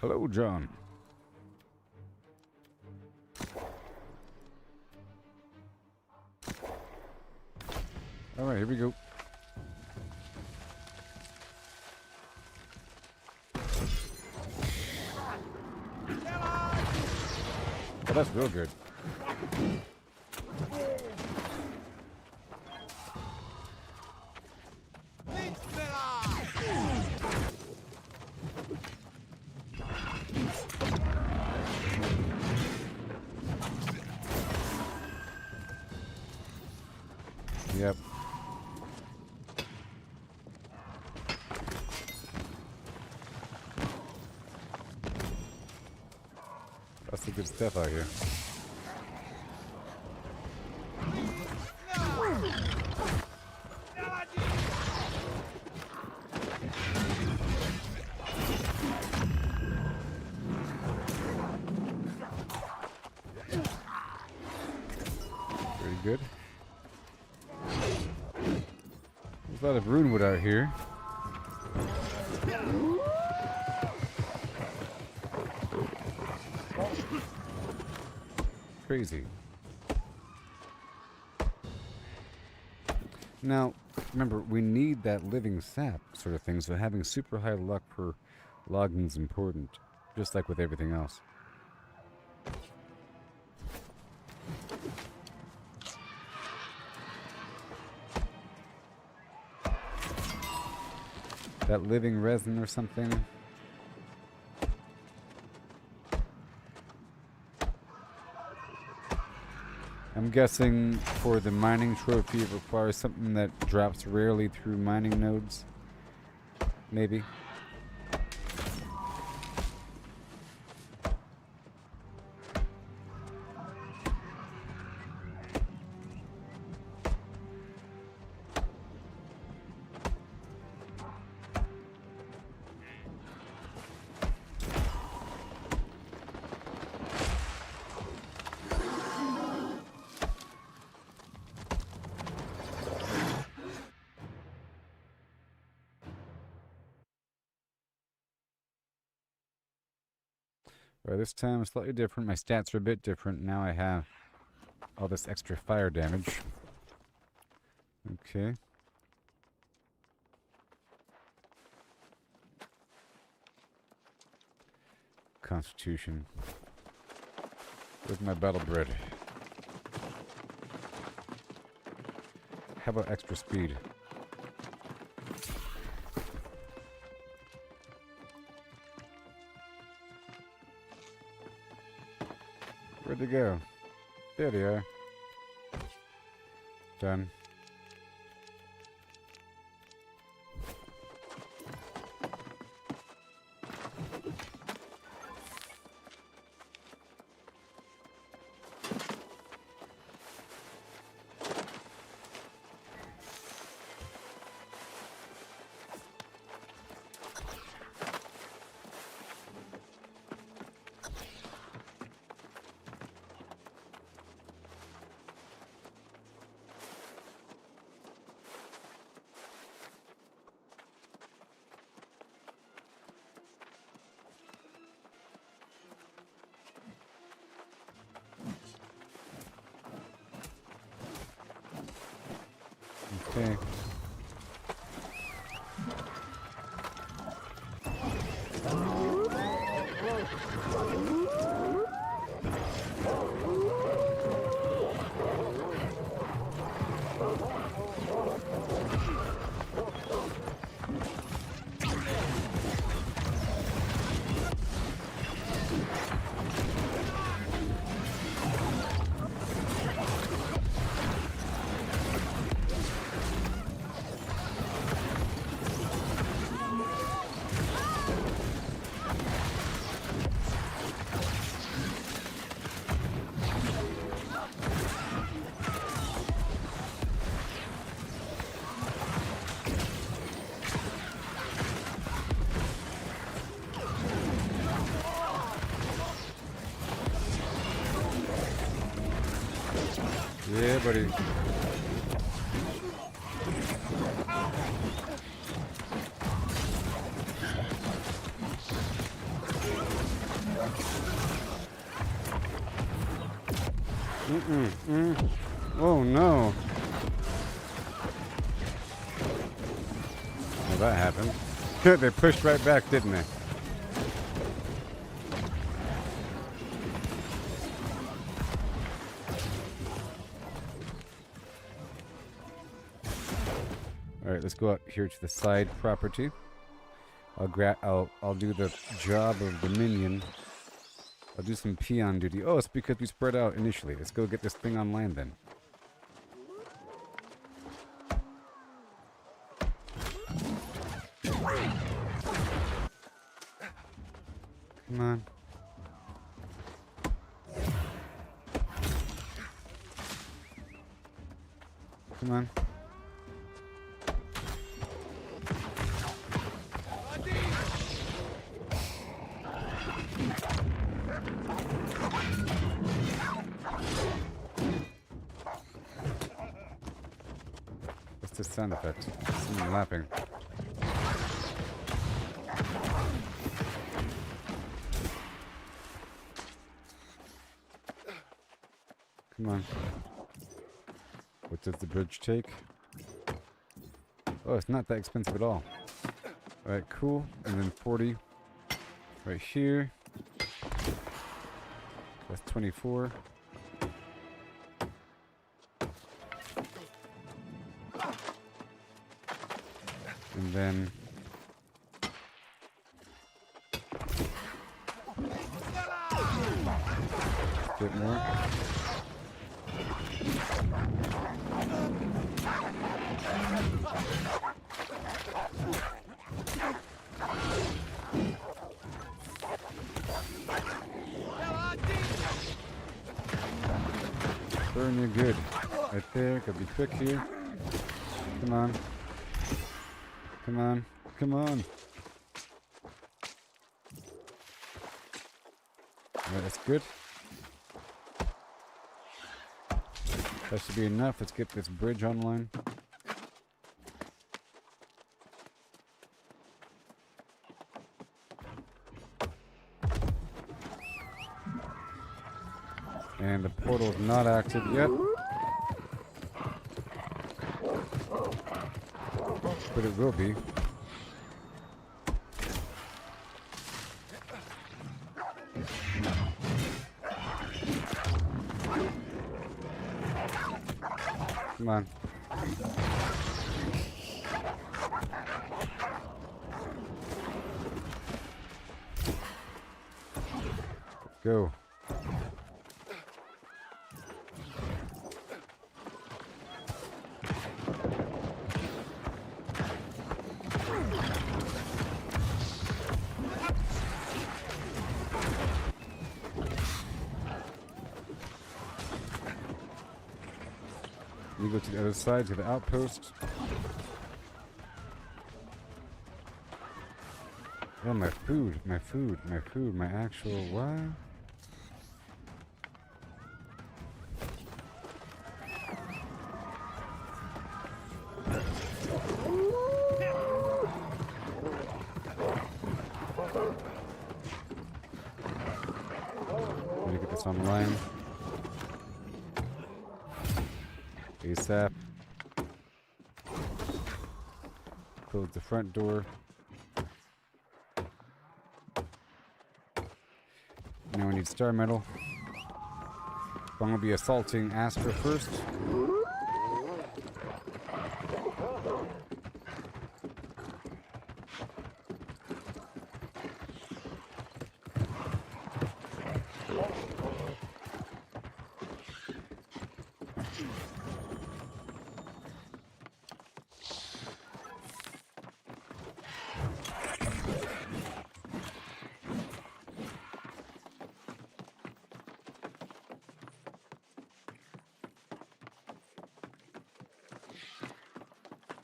Hello, John. Alright, here we go. Oh, that's real good. Yep. That's the good stuff out here. Pretty good. There's a lot of runewood out here. Crazy. Now, remember, we need that living sap sort of thing, so having super high luck for logging is important, just like with everything else. That living resin or something. I'm guessing for the mining trophy it requires something that drops rarely through mining nodes. Maybe. Right, this time slightly different. My stats are a bit different. Now I have all this extra fire damage. Okay. constitution. Where's my battle bread? How about extra speed? Where'd they go? There they are. Done. Okay. Yeah, buddy. Oh no. Well, that happened. They pushed right back, didn't they? Alright, let's go out here to the side property. I'll do the job of the minion. I'll do some peon duty. Oh, it's because we spread out initially. Let's go get this thing on land then. Come on. Come on. What's the sound effect? Someone lapping. Come on. What does the bridge take? Oh, it's not that expensive at all. Alright, cool. And then 40 right here. That's 24. And then a bit more. Burn you good. Right there. Gotta be quick here. Come on. Come on. Come on. Alright, that's good. That should be enough. Let's get this bridge online. And the portal is not active yet. But it will be. Come on. Go. We go to the other side, to the outpost. Oh, my food, my food, my food, my actual what? Let me get this online. ASAP. Close the front door. Now we need star metal. I'm gonna be assaulting Astra first.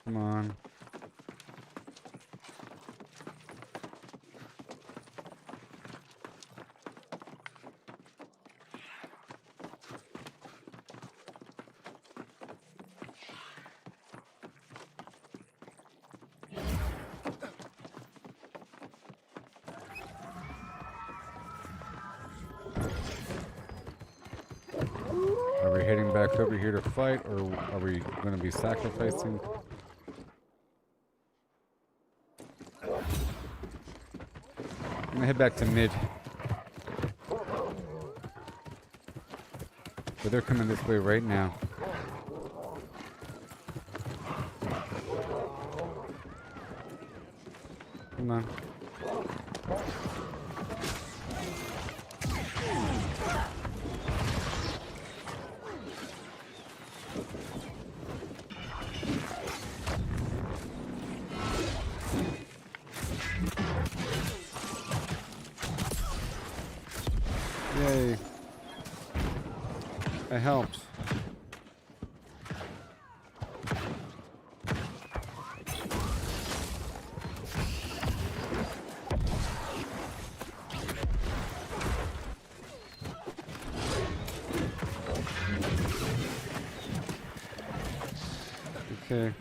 Come on. Are we heading back over here to fight, or are we going to be sacrificing? I'm gonna head back to mid. But they're coming this way right now. Come on. Yay. It helps. Okay.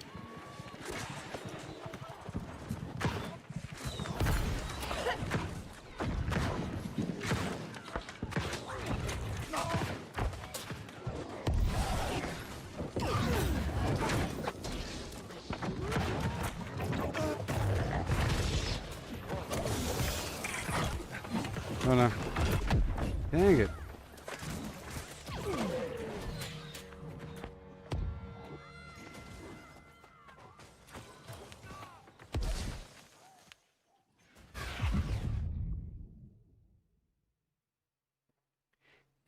Oh no. Dang it.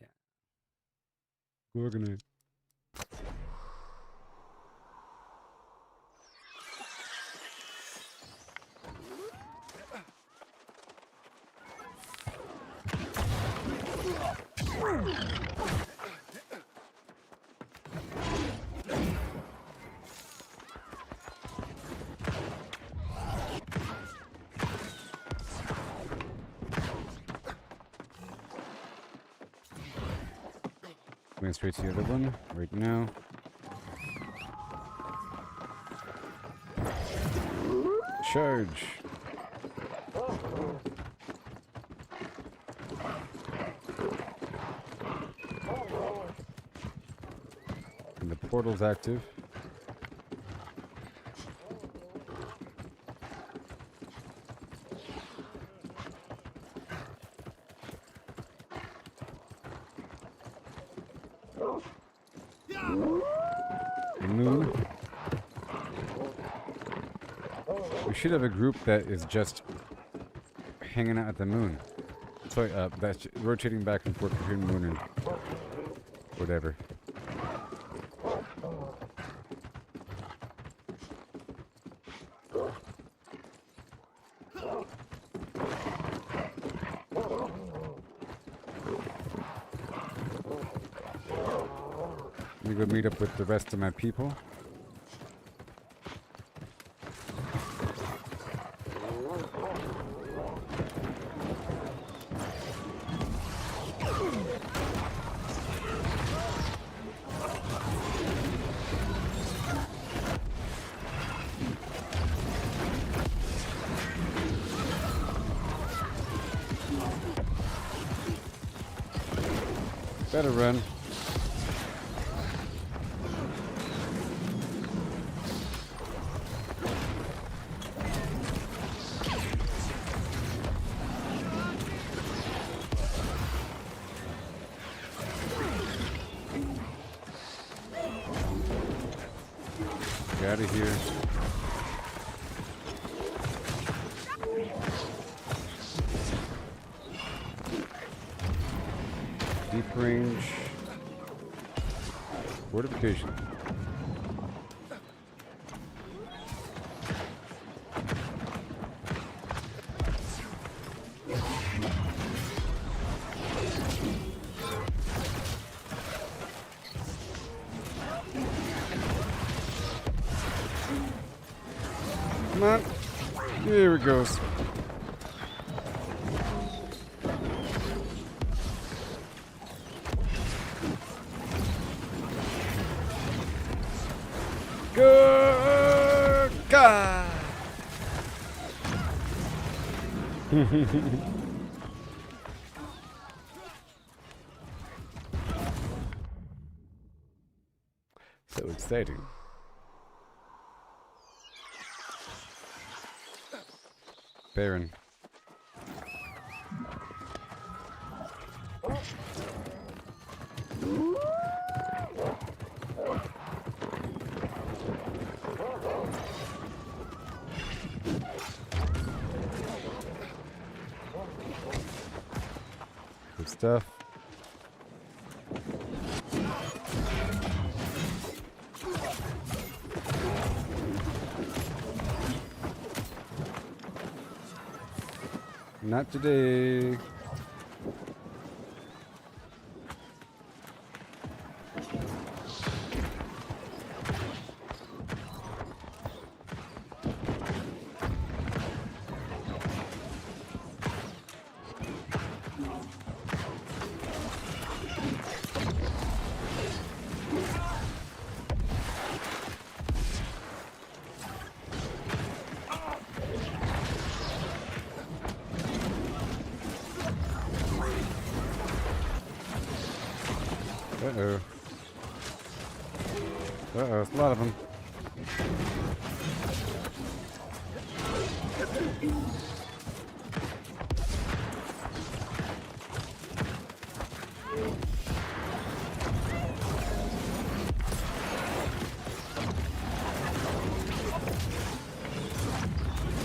Yeah. We're gonna going straight to the other one right now. Charge. And the portal's active. The moon. We should have a group that is just hanging out at the moon. Sorry, that's rotating back and forth between moon and whatever. Let me go meet up with the rest of my people. Better run. Get out of here. Deep range. Fortification. Come on. Here it goes. Good God. So exciting. Baron. Good stuff. Not today. Uh-oh. Uh-oh, it's a lot of them.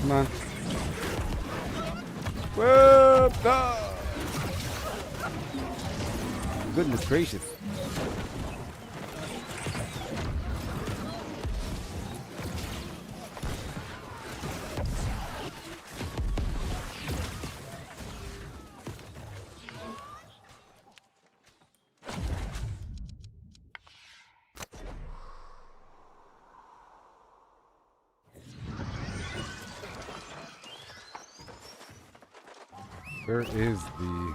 Come on. Whoa! Ah! Goodness gracious. Where is the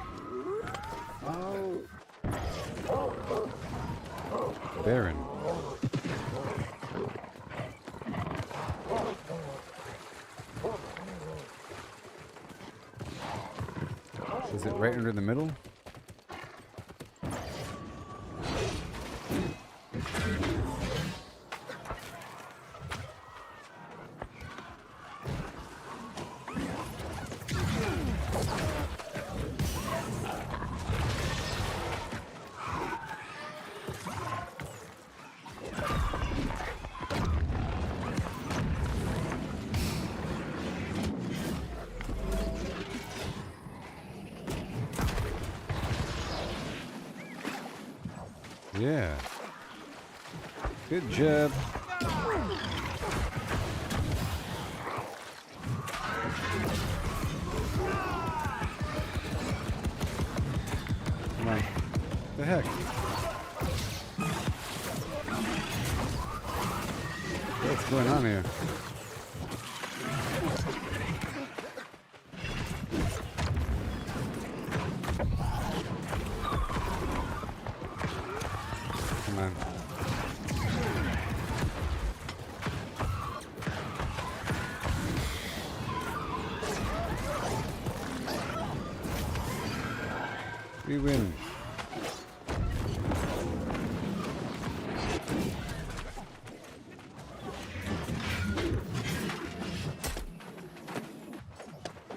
Baron? Is it right under the middle? Yeah. Good job. Come on. The heck? What's going on here? Come on. We win.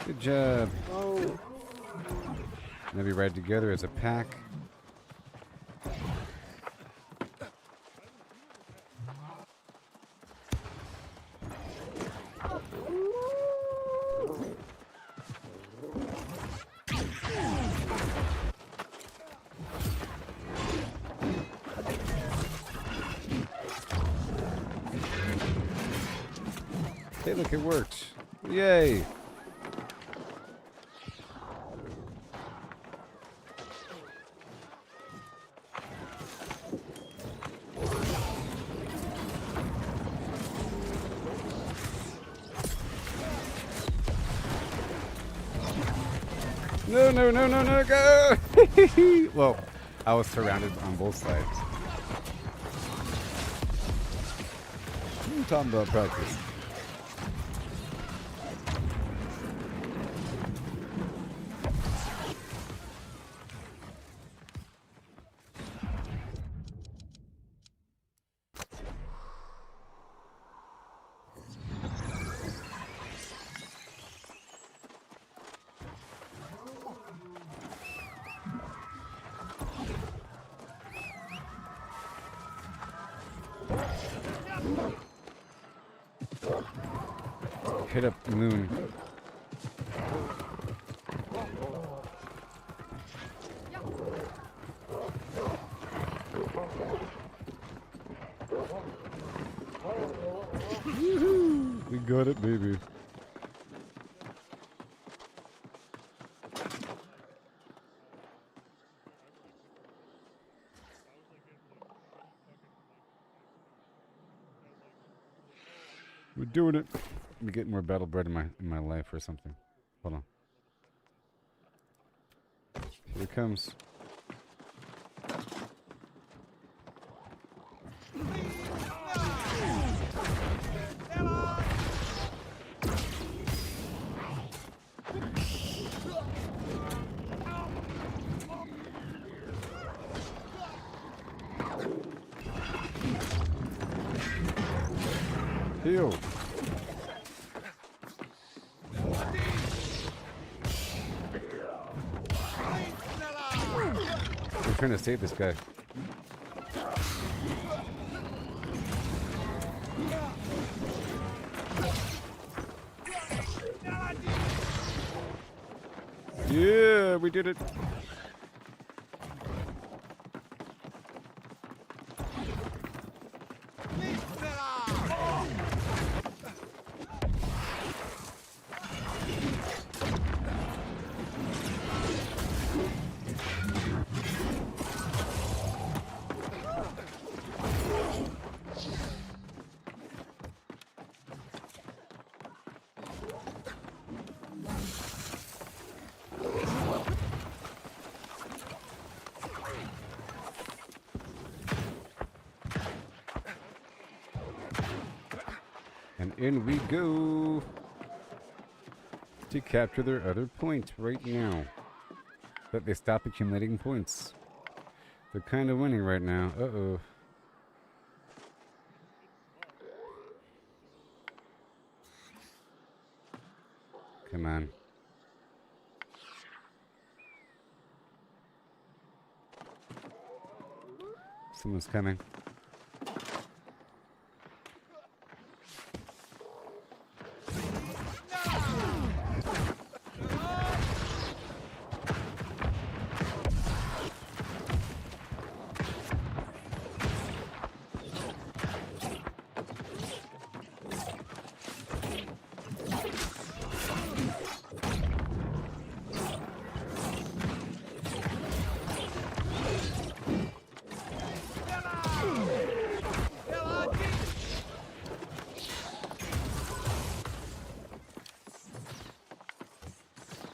Good job. Now we ride together as a pack. Hey, look, it worked. Yay! No, no, no, no, no, go! Well, I was surrounded on both sides. What are you talking about practice? Hit up the moon. Woohoo! We got it, baby. We're doing it. Let me get more battle bread in my life or something. Hold on. Here it comes. Heal. I'm trying to save this guy. Yeah, we did it. And in we go to capture their other point right now. But they stop accumulating points. They're kind of winning right now. Uh-oh. Come on. Someone's coming.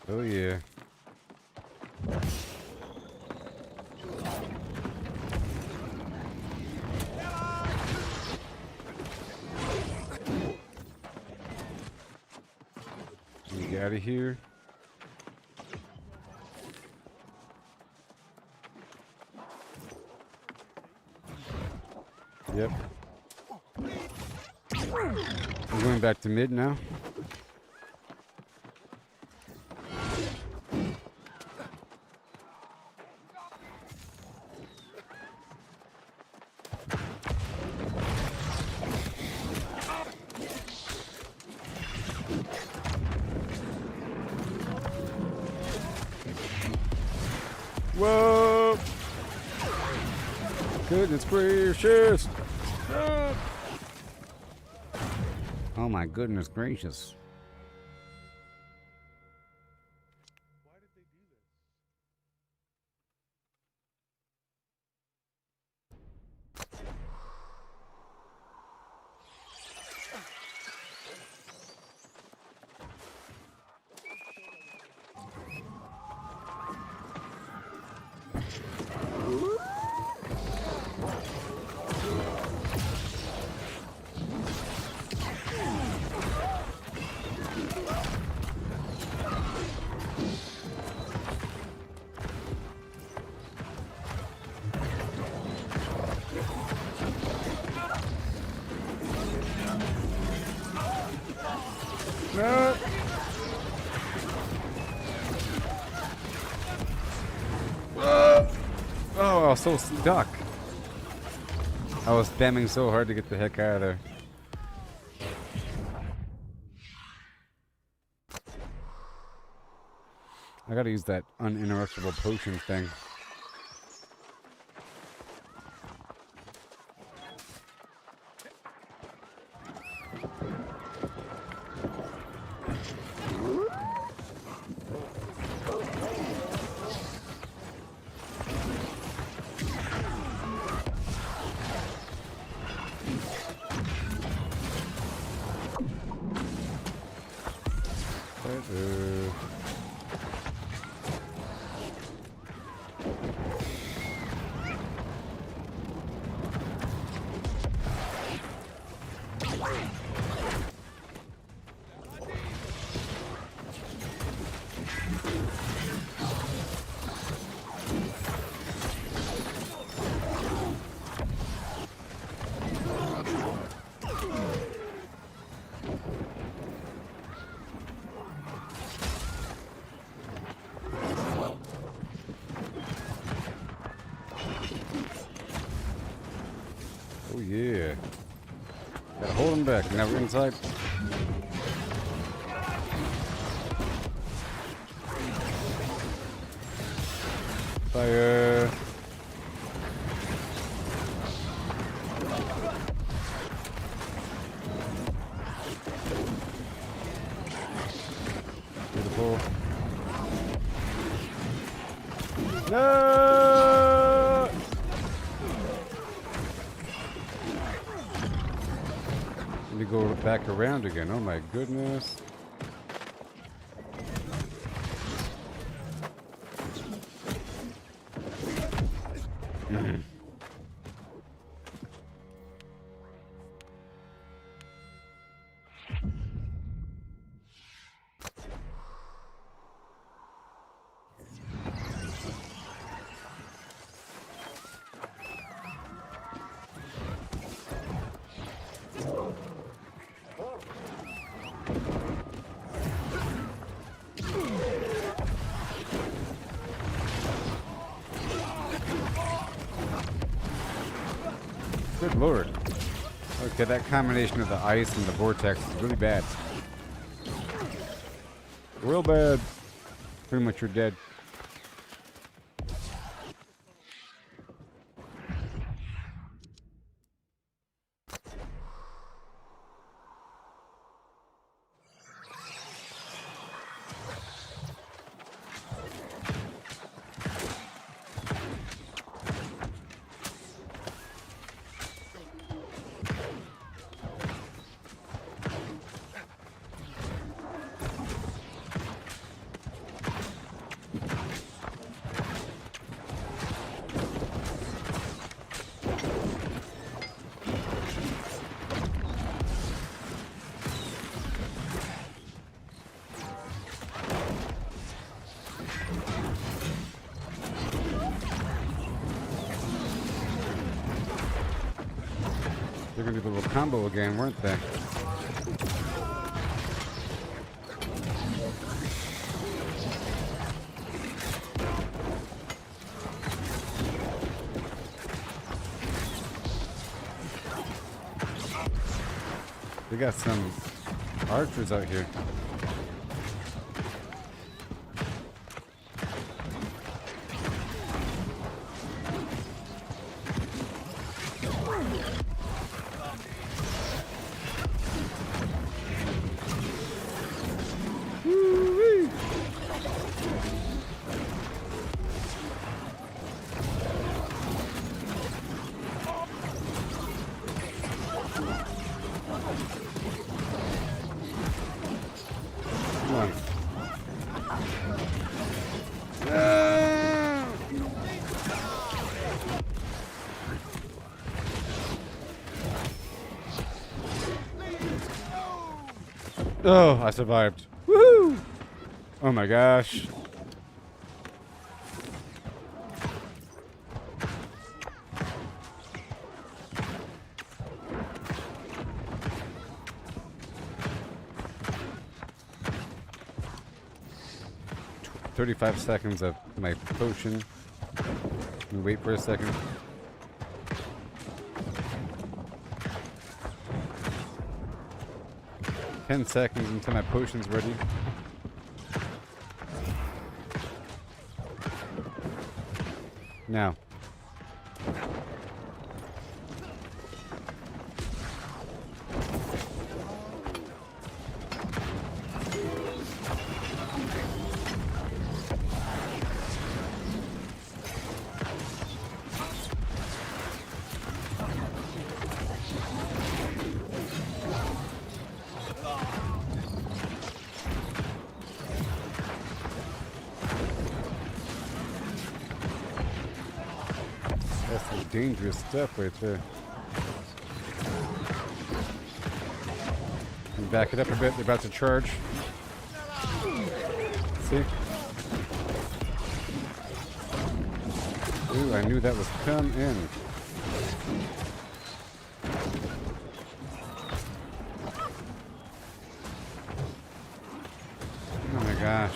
Oh yeah. Get out of here. Yep. I'm going back to mid now. Whoa! Goodness gracious! Ah. Oh my goodness gracious. No. Oh, I was so stuck. I was spamming so hard to get the heck out of there. I gotta use that uninterruptible potion thing. Oh yeah. Gotta hold him back. Now we're inside. Fire. Beautiful. No! Let me go back around again. Oh my goodness. Good lord. Okay, that combination of the ice and the vortex is really bad. Real bad. Pretty much you're dead. They're gonna do the little combo again, weren't they? We got some archers out here. Come on. Oh, I survived. Woohoo! Oh my gosh. Tw 35 seconds of my potion. Let me wait for a second. Ten seconds until my potion's ready. Now. That's some dangerous stuff right there. Back it up a bit. They're about to charge. See? Ooh, I knew that was coming. Oh my gosh.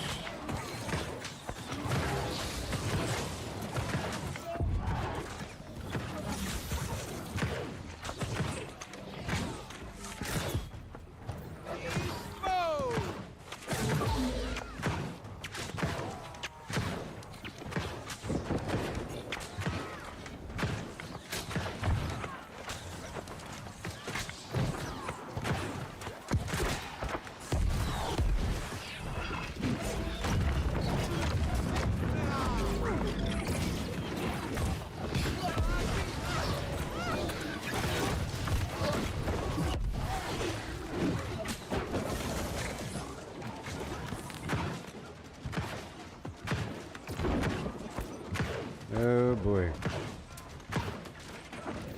Oh boy.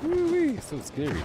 Woo-wee, so scary.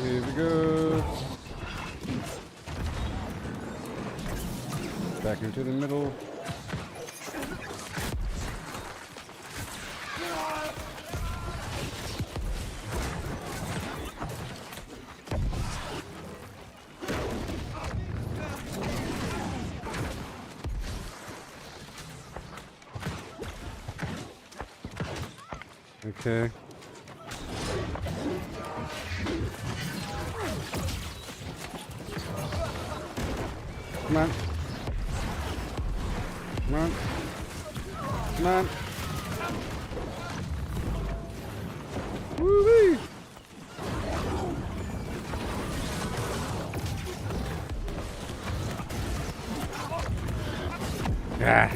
Here we go. Back into the middle. Okay. Come on. Come on. Come on. Woo-wee! Ah.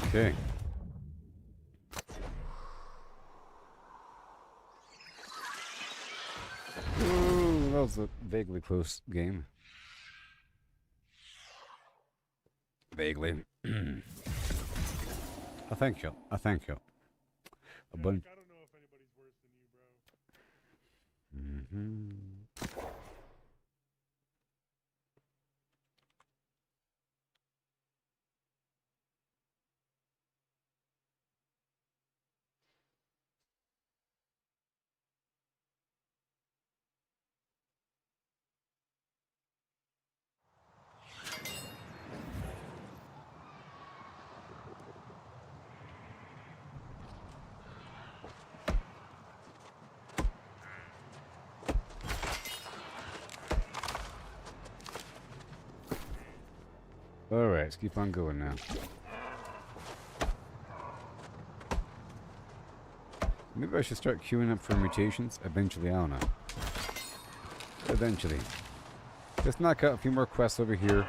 Okay. Ooh, that was a vaguely close game. Vaguely. I thank you. I thank you. A bunch. I don't know if anybody's worse than you, bro. Mm-hmm. Alright, let's keep on going now. Maybe I should start queuing up for mutations eventually, I don't know. Eventually. Let's knock out a few more quests over here.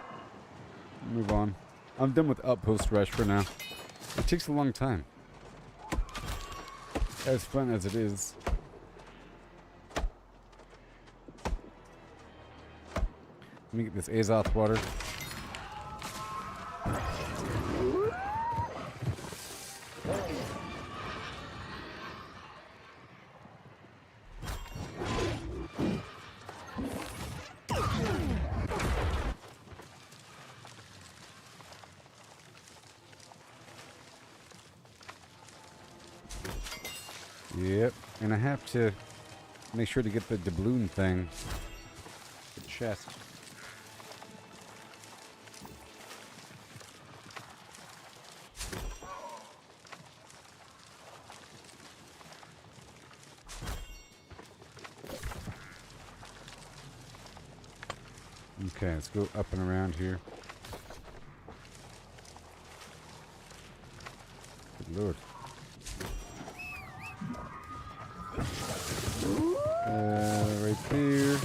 Move on. I'm done with Outpost Rush for now. It takes a long time. As fun as it is. Let me get this Azoth water. Yep, and I have to make sure to get the doubloon thing. The chest. Okay, let's go up and around here. Good lord. Right there.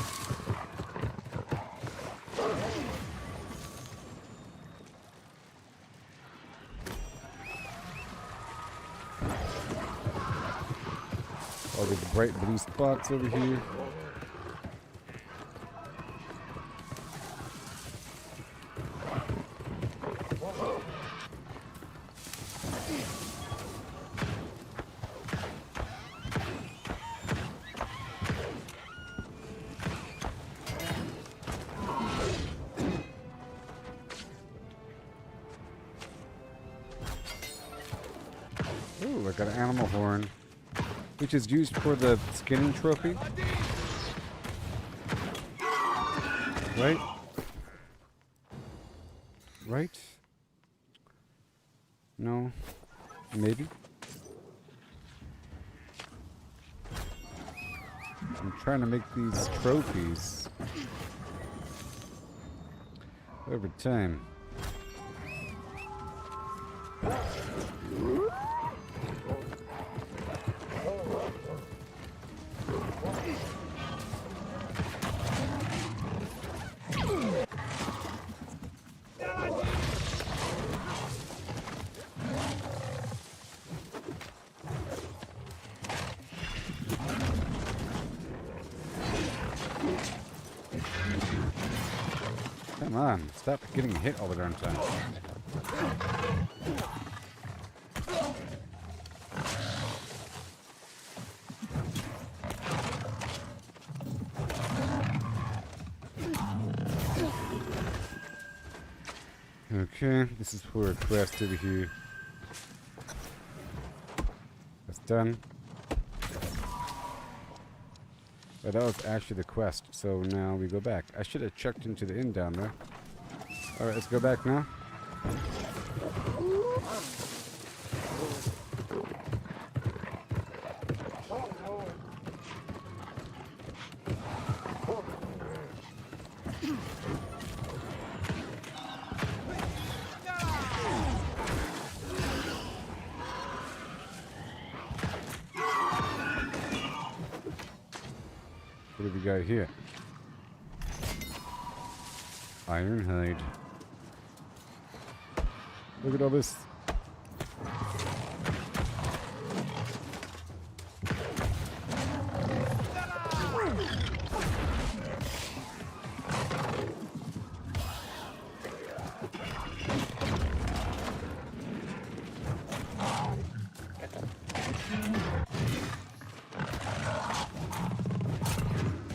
All these bright blue spots over here. Ooh, I got an animal horn, which is used for the skinning trophy. Right? Right? No? Maybe? I'm trying to make these trophies over time. Come on, stop getting hit all the darn time. Okay, this is for a quest over here. That's done. But that was actually the quest, so now we go back. I should have checked into the inn down there. Alright, let's go back now. What do we got here? Iron hide. Look at all this.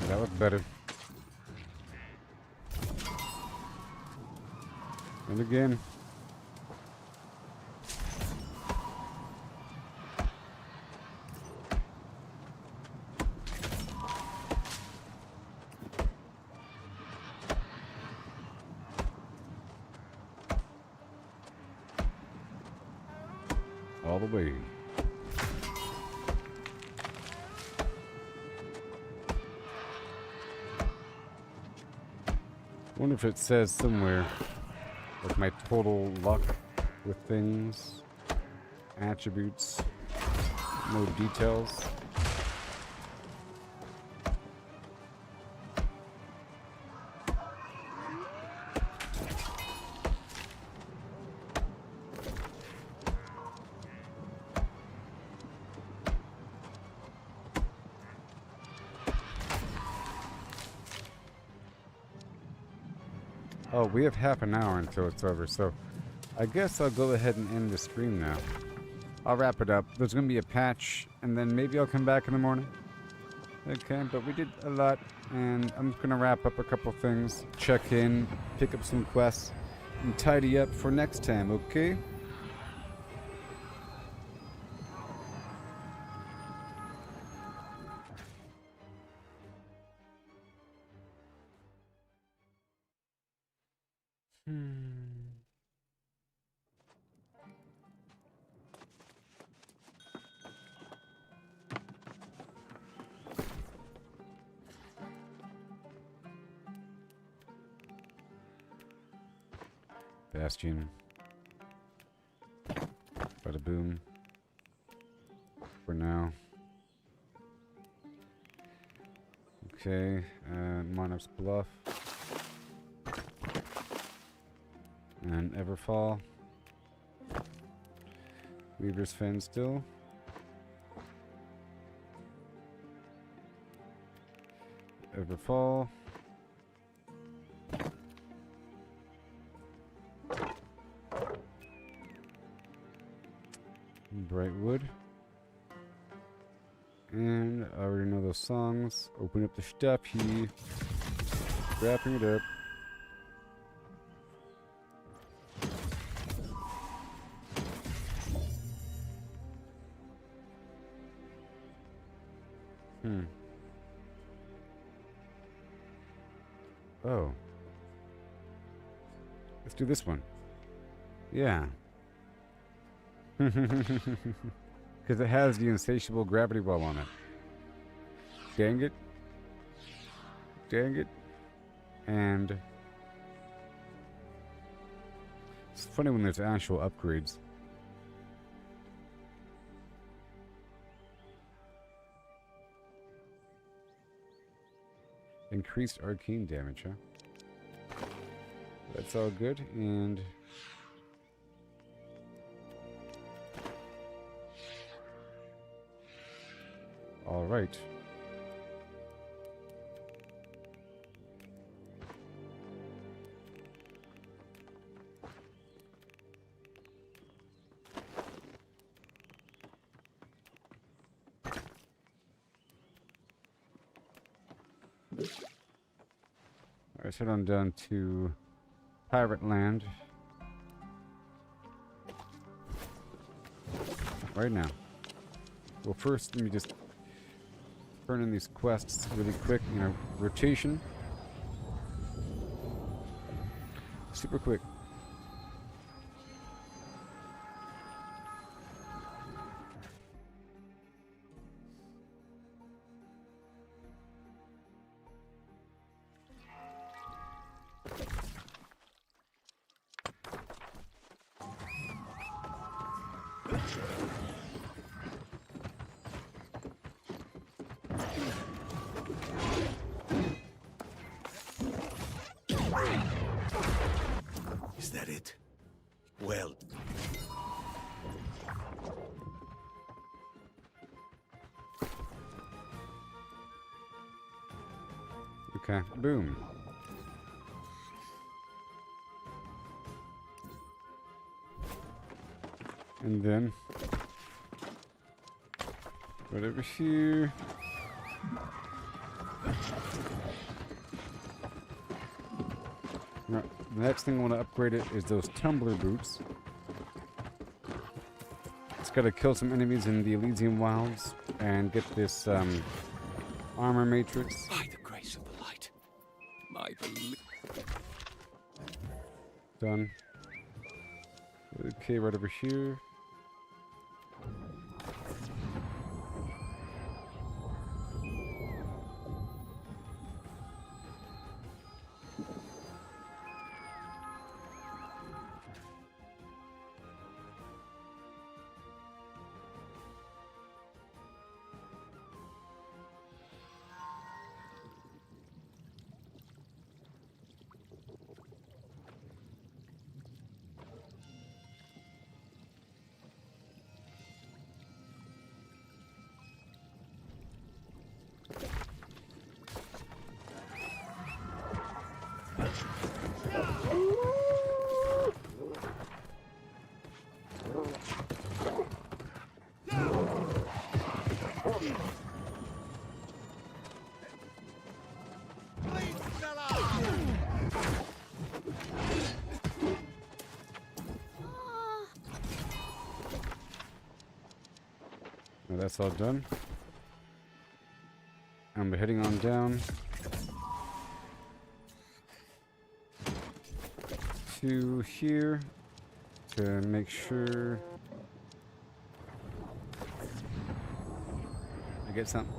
That was better. And again. All the way. Wonder if it says somewhere like my total luck with things, attributes, no details. Oh, we have half an hour until it's over, so I guess I'll go ahead and end the stream now. I'll wrap it up. There's going to be a patch, and then maybe I'll come back in the morning. Okay, but we did a lot, and I'm just going to wrap up a couple things, check in, pick up some quests, and tidy up for next time, okay? Bastion. Bada boom. For now. Okay, Monarch's Bluff. And Everfall. Weaver's Fen still. Everfall. Brightwood. And I already know those songs. Open up the stuff here. Wrapping it up. Oh. Let's do this one. Yeah. Because it has the insatiable gravity well on it. Dang it. Dang it. And it's funny when there's actual upgrades. Increased arcane damage, huh? That's all good, and all right. Alright, head on down to Pirate Land. Right now. Well, first, let me just turn in these quests really quick. You know, rotation. Super quick. Is that it? Well, Okay, boom. And then right over here. Right, the next thing I want to upgrade it is those tumbler boots. It's got to kill some enemies in the Elysian Wilds and get this armor matrix. by the grace of the light, my belief. Done. Okay, right over here. Now that's all done. And we're heading on down to here to make sure I get something.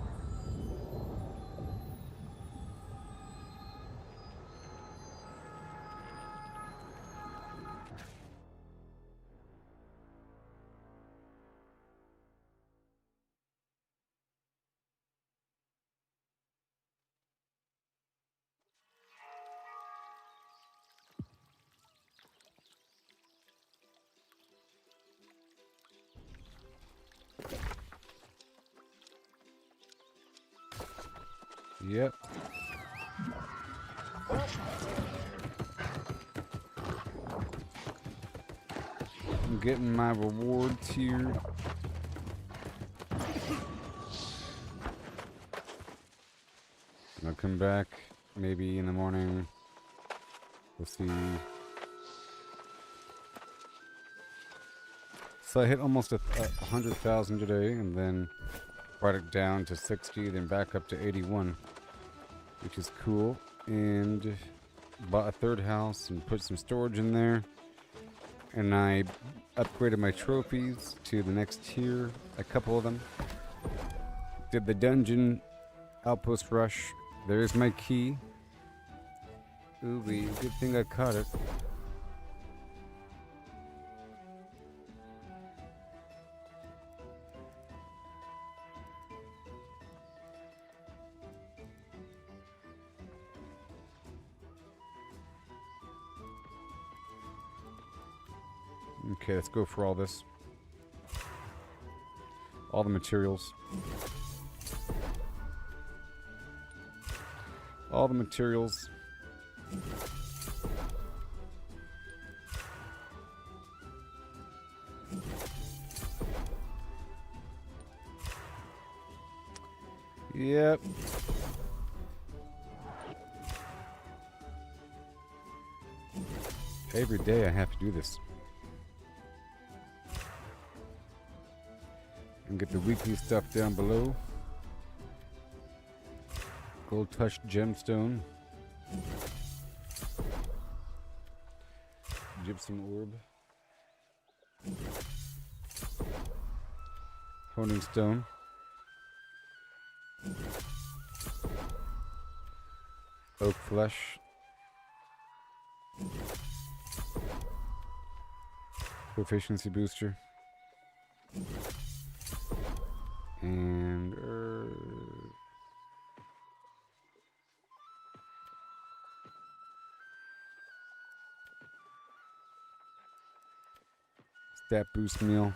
Yep. I'm getting my rewards here. I'll come back maybe in the morning. We'll see. So I hit almost 100,000 today, and then brought it down to 60, then back up to 81, which is cool. And bought a third house and put some storage in there. And I upgraded my trophies to the next tier, a couple of them. Did the dungeon outpost rush. There's my key. Ooh, good thing I caught it. Okay, let's go for all this. All the materials. All the materials. Yep. Every day I have to do this. And get the weekly stuff down below. Gold touched gemstone. Gypsum orb. Honing stone. Oak flesh. Proficiency booster. And stat boost meal.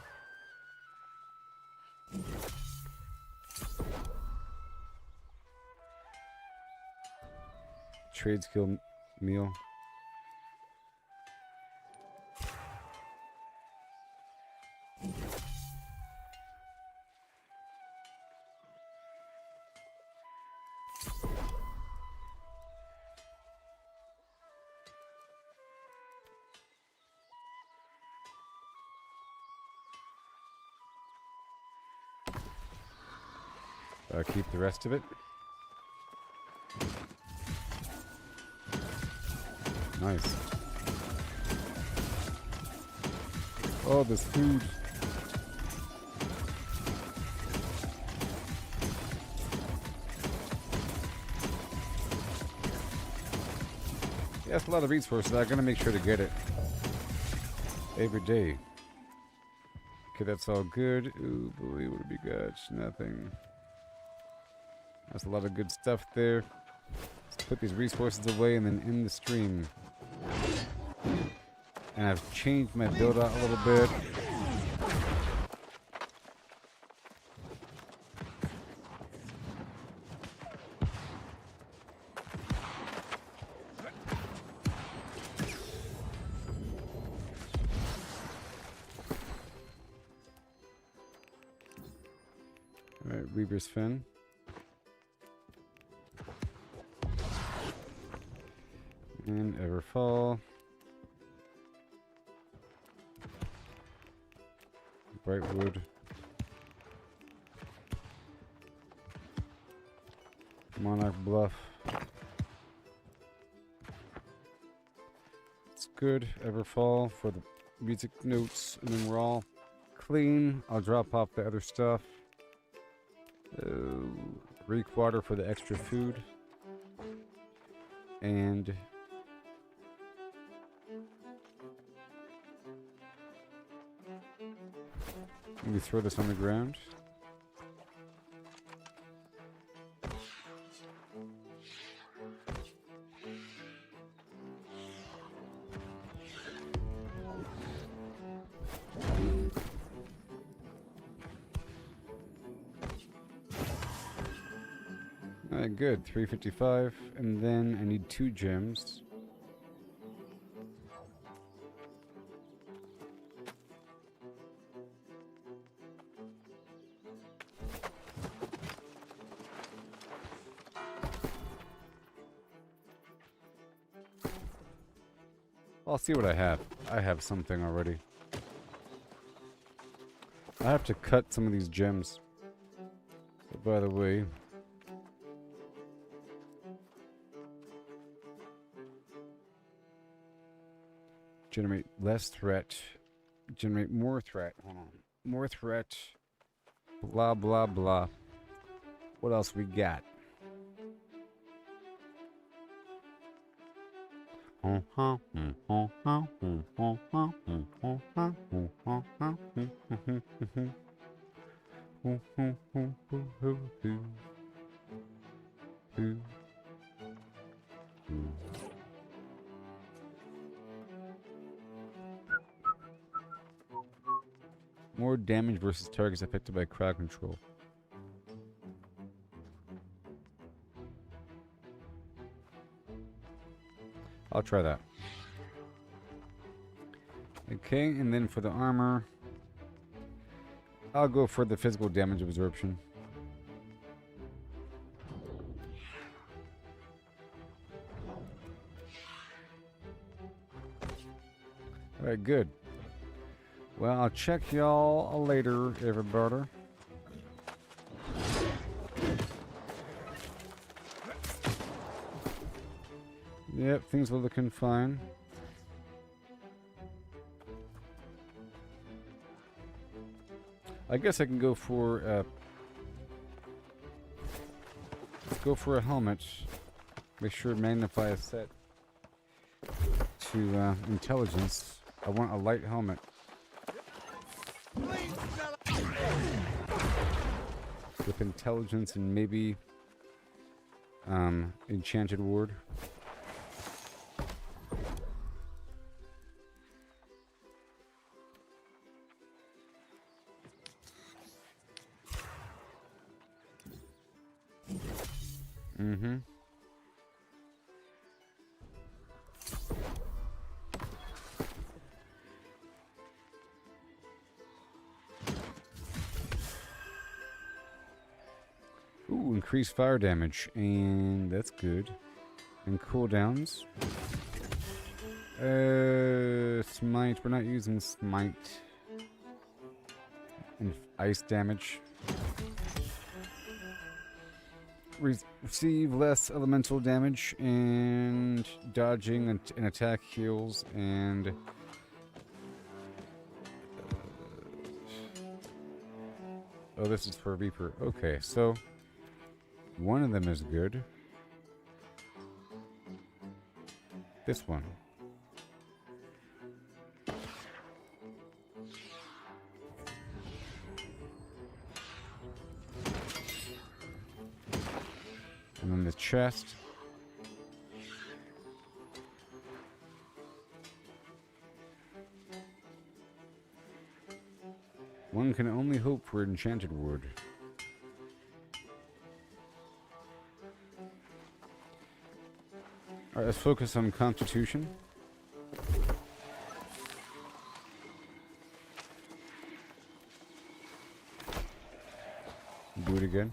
Trade skill meal. Keep the rest of it. Nice. Oh, this food. Yeah, that's a lot of resources. I'm gonna make sure to get it every day. Okay, that's all good. Ooh, boy, what have we got? Nothing. That's a lot of good stuff there. Let's put these resources away and then end the stream. And I've changed my build out a little bit. Alright, Weaver's Fin. And Everfall. Brightwood. Monarch Bluff. It's good. Everfall for the music notes, and then we're all clean. I'll drop off the other stuff. Reek water for the extra food. And we throw this on the ground. Alright, good. 355. And then I need 2 gems. I'll see what I have. I have something already. I have to cut some of these gems. But by the way, generate less threat. Generate more threat. Hold on. More threat. Blah, blah, blah. What else we got? More damage versus targets affected by crowd control. I'll try that. Okay, and then for the armor, I'll go for the physical damage absorption. Alright, good. Well, I'll check y'all later, everybody. Yep, things are looking fine. I guess I can go for a helmet. Make sure magnify is set to intelligence. I want a light helmet. with intelligence and maybe enchanted ward. Mm-hmm. Ooh, increased fire damage, and that's good. And cooldowns. Smite. We're not using smite. And ice damage. Receive less elemental damage, and dodging and attack heals, and oh, this is for Reaper. Okay, so one of them is good. This one. And then the chest. One can only hope for enchanted wood. Alright, let's focus on Constitution. Do it again.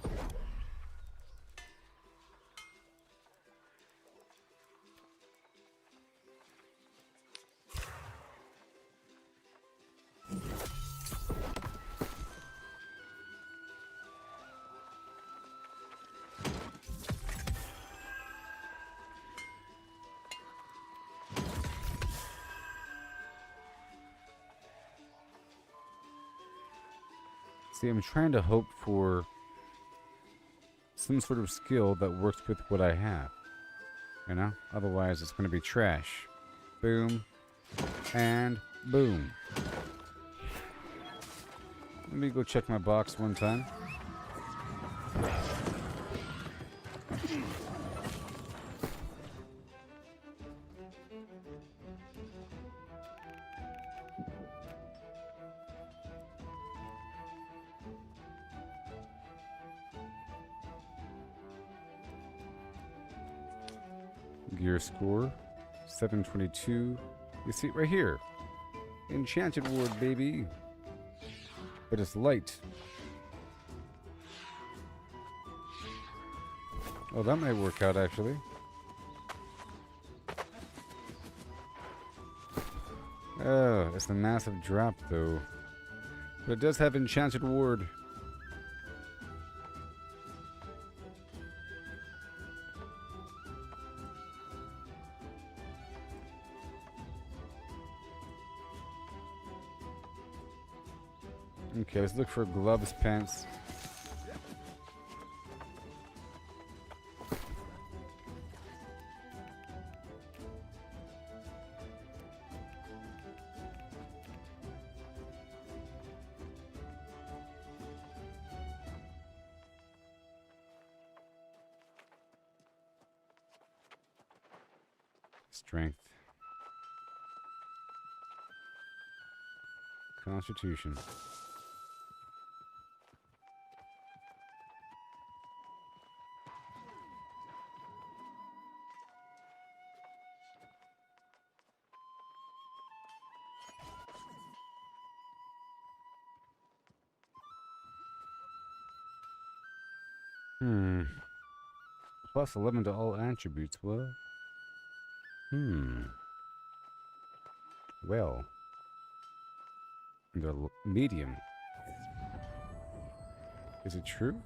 See, I'm trying to hope for some sort of skill that works with what I have. You know? Otherwise, it's going to be trash. Boom. And boom. Let me go check my box one time. Gear score 722. You see it right here. Enchanted ward, baby. But it's light. Oh, that might work out actually. Oh, it's a massive drop though. But it does have enchanted ward. Okay, let's look for gloves, pants. Strength. Constitution. Plus 11 to all attributes. What? Well. The medium. Is it true?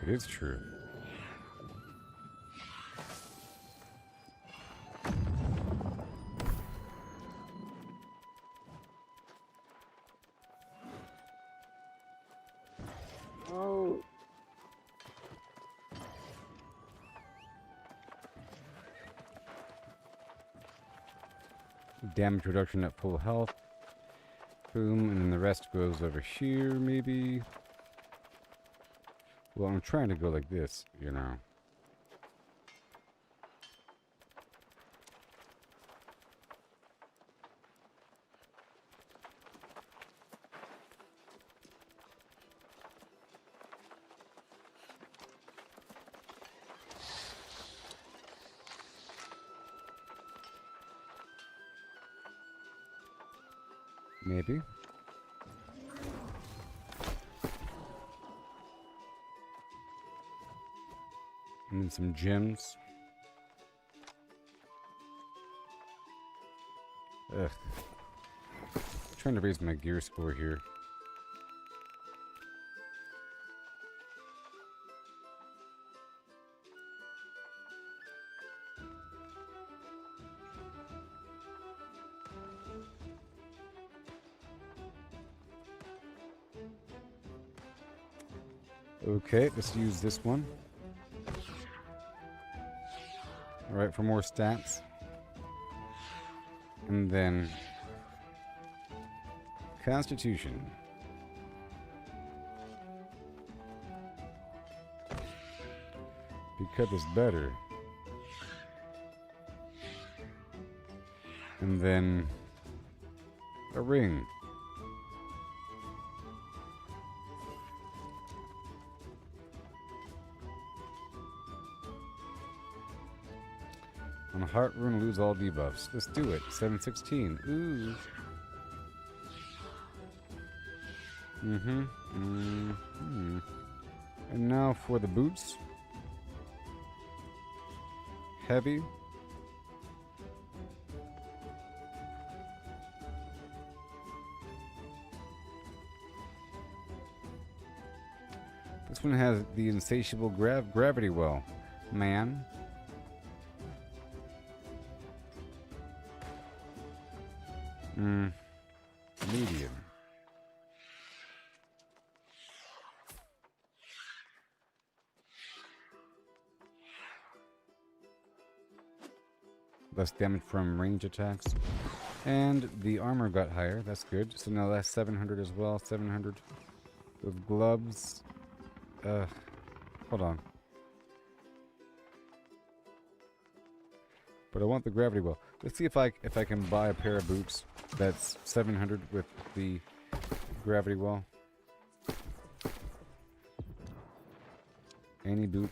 It is true. Oh. Damage reduction at full health. Boom, and then the rest goes over here, maybe. Well, I'm trying to go like this, you know. Maybe. And then some gems. Ugh. Trying to raise my gear score here. Okay, let's use this one. Alright, for more stats. And then Constitution. Because it's better. And then a ring. On a heart rune, lose all debuffs. Let's do it. 716. Ooh. And now for the boots. Heavy. This one has the insatiable gravity well. Man. Medium. Less damage from range attacks. And the armor got higher. That's good. So now that's 700 as well. 700. Those gloves. Hold on. But I want the gravity well. Let's see if I can buy a pair of boots that's 700 with the gravity well. Any boot.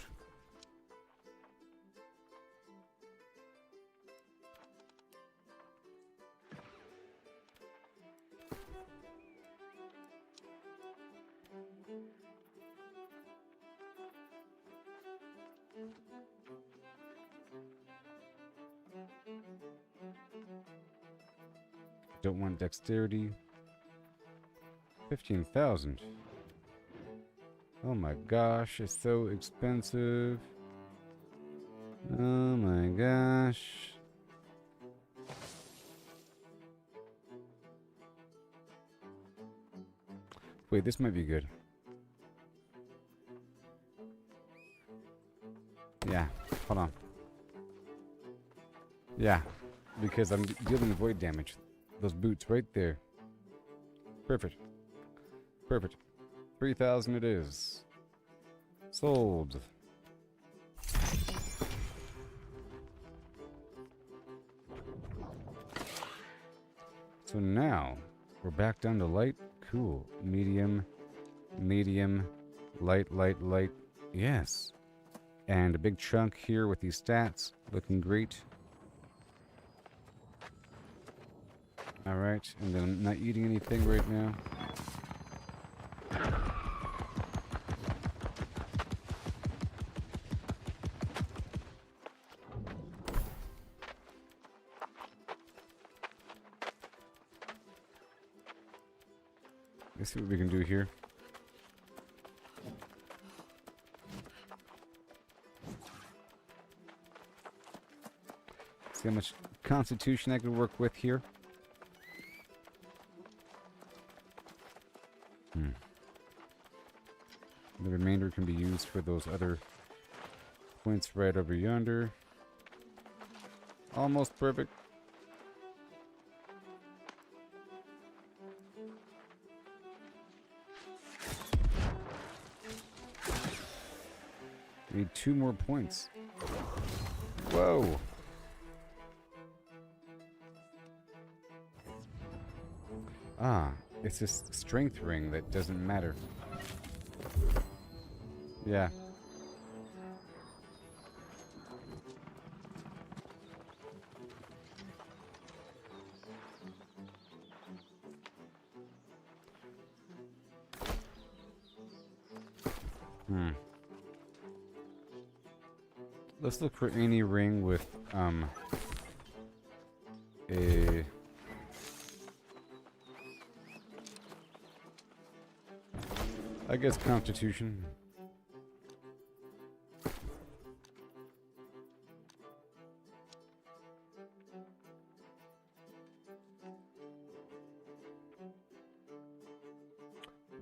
Don't want dexterity. 15,000. Oh my gosh, it's so expensive. Oh my gosh. Wait, this might be good. Yeah, hold on. Yeah, because I'm dealing void damage. Those boots right there. Perfect. Perfect. 3,000 it is. Sold. So now, we're back down to light. Cool. Medium. Medium. Light, light, light. Yes. And a big chunk here with these stats. Looking great. Alright, and then I'm not eating anything right now. Let's see what we can do here. See how much constitution I could work with here. The remainder can be used for those other points right over yonder. Almost perfect. We need 2 more points. Whoa! Ah, it's this strength ring that doesn't matter. Yeah. Let's look for any ring with, a... I guess Constitution.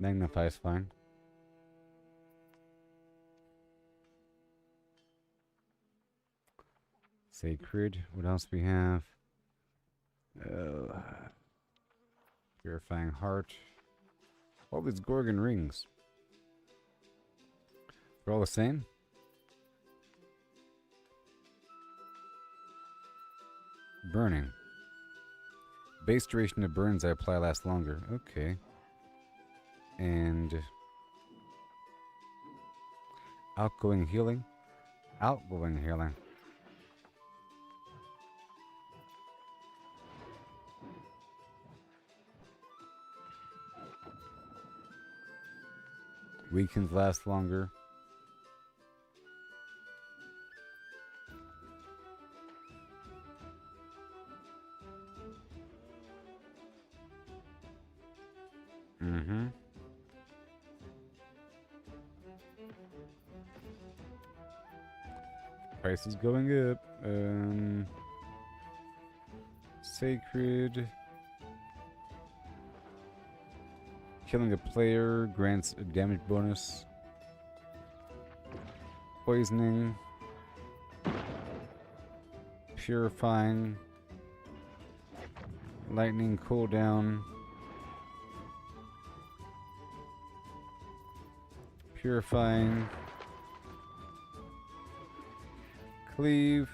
Magnify's fine. Sacred. What else we have? Purifying Heart. All these Gorgon rings. They're all the same? Burning. Base duration of burns I apply lasts longer. Okay. And outgoing healing. Outgoing healing. Weekends last longer. Price is going up. Sacred. Killing a player grants a damage bonus. Poisoning. Purifying. Lightning cooldown. Purifying. Cleave.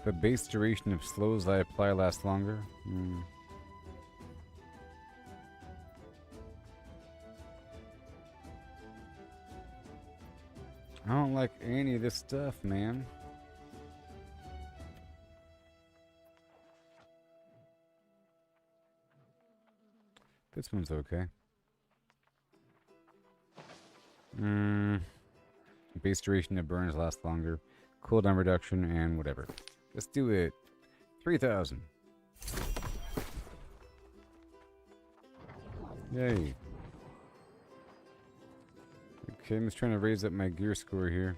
The base duration of slows I apply lasts longer. I don't like any of this stuff, man. This one's okay. Base duration of burns lasts longer. Cooldown reduction and whatever. Let's do it. 3,000. Yay. Okay, I'm just trying to raise up my gear score here.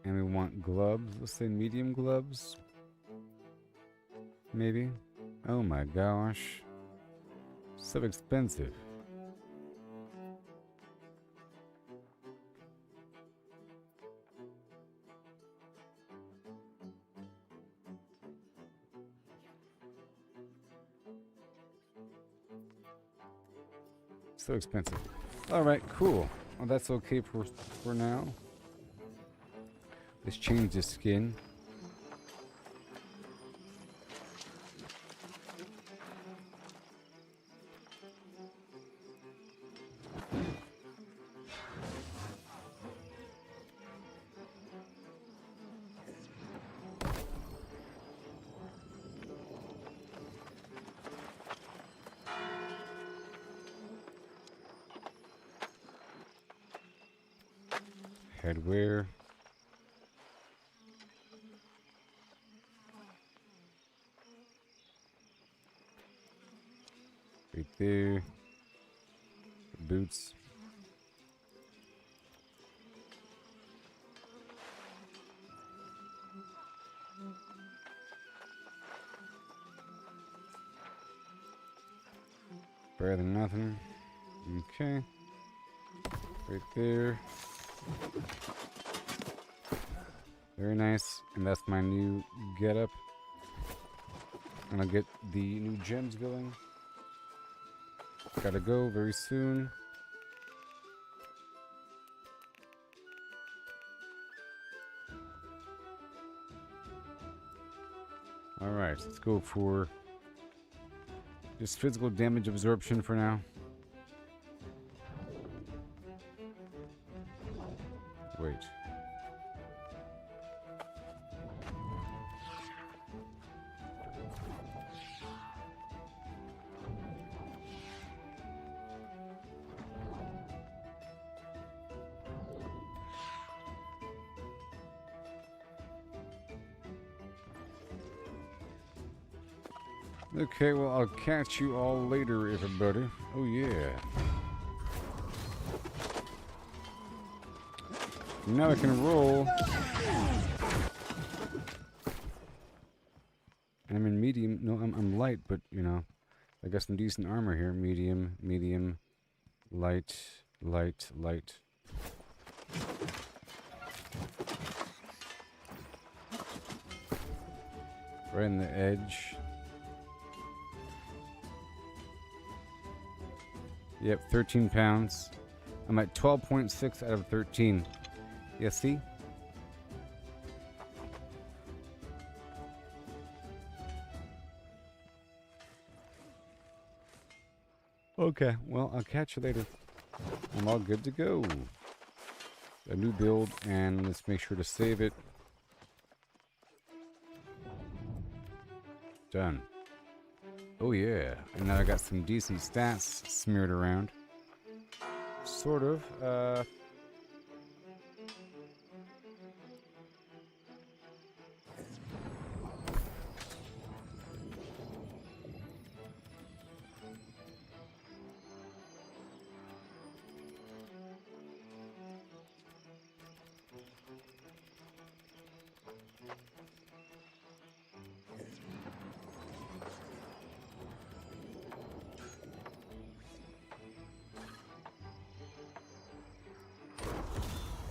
And we want gloves. Let's say medium gloves. Maybe. Oh my gosh. So expensive. So expensive. Alright, cool. well, that's okay for now. Let's change the skin. Headwear. Right there. Boots. Better than nothing. Okay. Right there. Very nice. And that's my new getup. And I'll get the new gems going. Gotta go very soon. Alright, let's go for just physical damage absorption for now. Wait. Okay, well, I'll catch you all later, everybody. Oh, yeah. Now I can roll. And I'm in medium. No, I'm light, but, you know, I got some decent armor here. Medium, medium, light, light, light. Right in the edge. Yep, 13 pounds. I'm at 12.6 out of 13. Yeah, see? Okay, well, I'll catch you later. I'm all good to go. A new build, and let's make sure to save it. Done. Oh yeah, and now I got some decent stats smeared around. Sort of,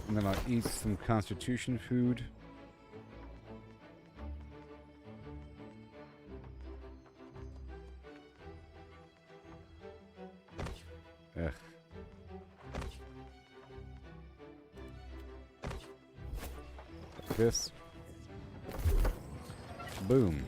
and then I'll eat some constitution food. Ugh. Like this. Boom.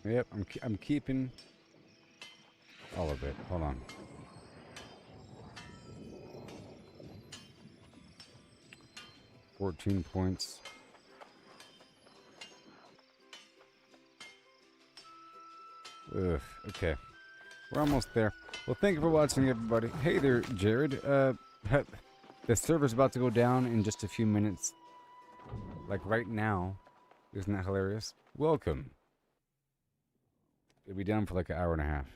Yep, I'm keeping all of it. Hold on. $14 points. Ugh, okay. We're almost there. Well, thank you for watching, everybody. Hey there, Jared. The server's about to go down in just a few minutes. Like right now. Isn't that hilarious? Welcome. It'll be down for like an hour and a half.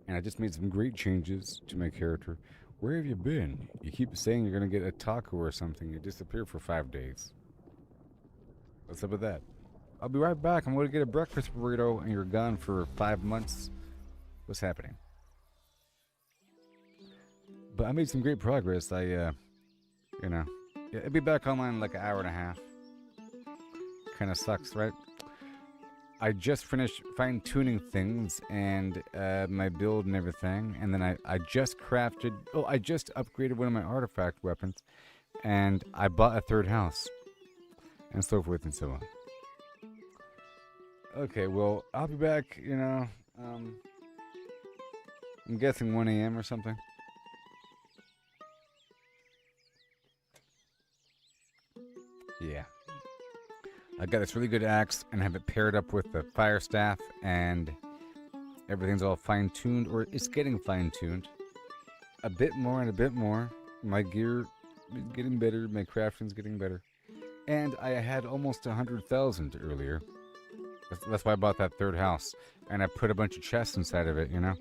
And I just made some great changes to my character. Where have you been? You keep saying you're going to get a taco or something. You disappear for 5 days. What's up with that? I'll be right back. I'm going to get a breakfast burrito and you're gone for 5 months. What's happening? But I made some great progress. You know, yeah, it'll be back online in like an hour and a half. Kind of sucks, right? I just finished fine-tuning things and my build and everything, and then I just crafted... Oh, I just upgraded one of my artifact weapons, and I bought a third house, and so forth and so on. Okay, well, I'll be back, you know, I'm guessing 1 a.m. or something. Yeah. I got this really good axe and have it paired up with the fire staff, and everything's all fine-tuned, or it's getting fine-tuned. A bit more and a bit more. My gear is getting better, my crafting's getting better. And I had almost 100,000 earlier. That's why I bought that third house. And I put a bunch of chests inside of it, you know?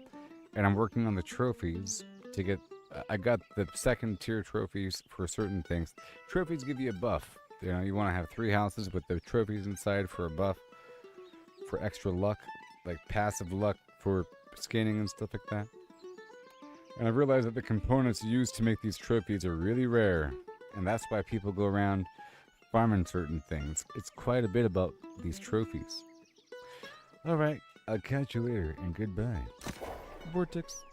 And I'm working on the trophies to get... I got the second tier trophies for certain things. Trophies give you a buff. You know, you want to have 3 houses with the trophies inside for a buff. For extra luck. Like passive luck for scanning and stuff like that. And I realized that the components used to make these trophies are really rare. And that's why people go around farming certain things. It's quite a bit about these trophies. Alright, I'll catch you later, and goodbye. Vortex.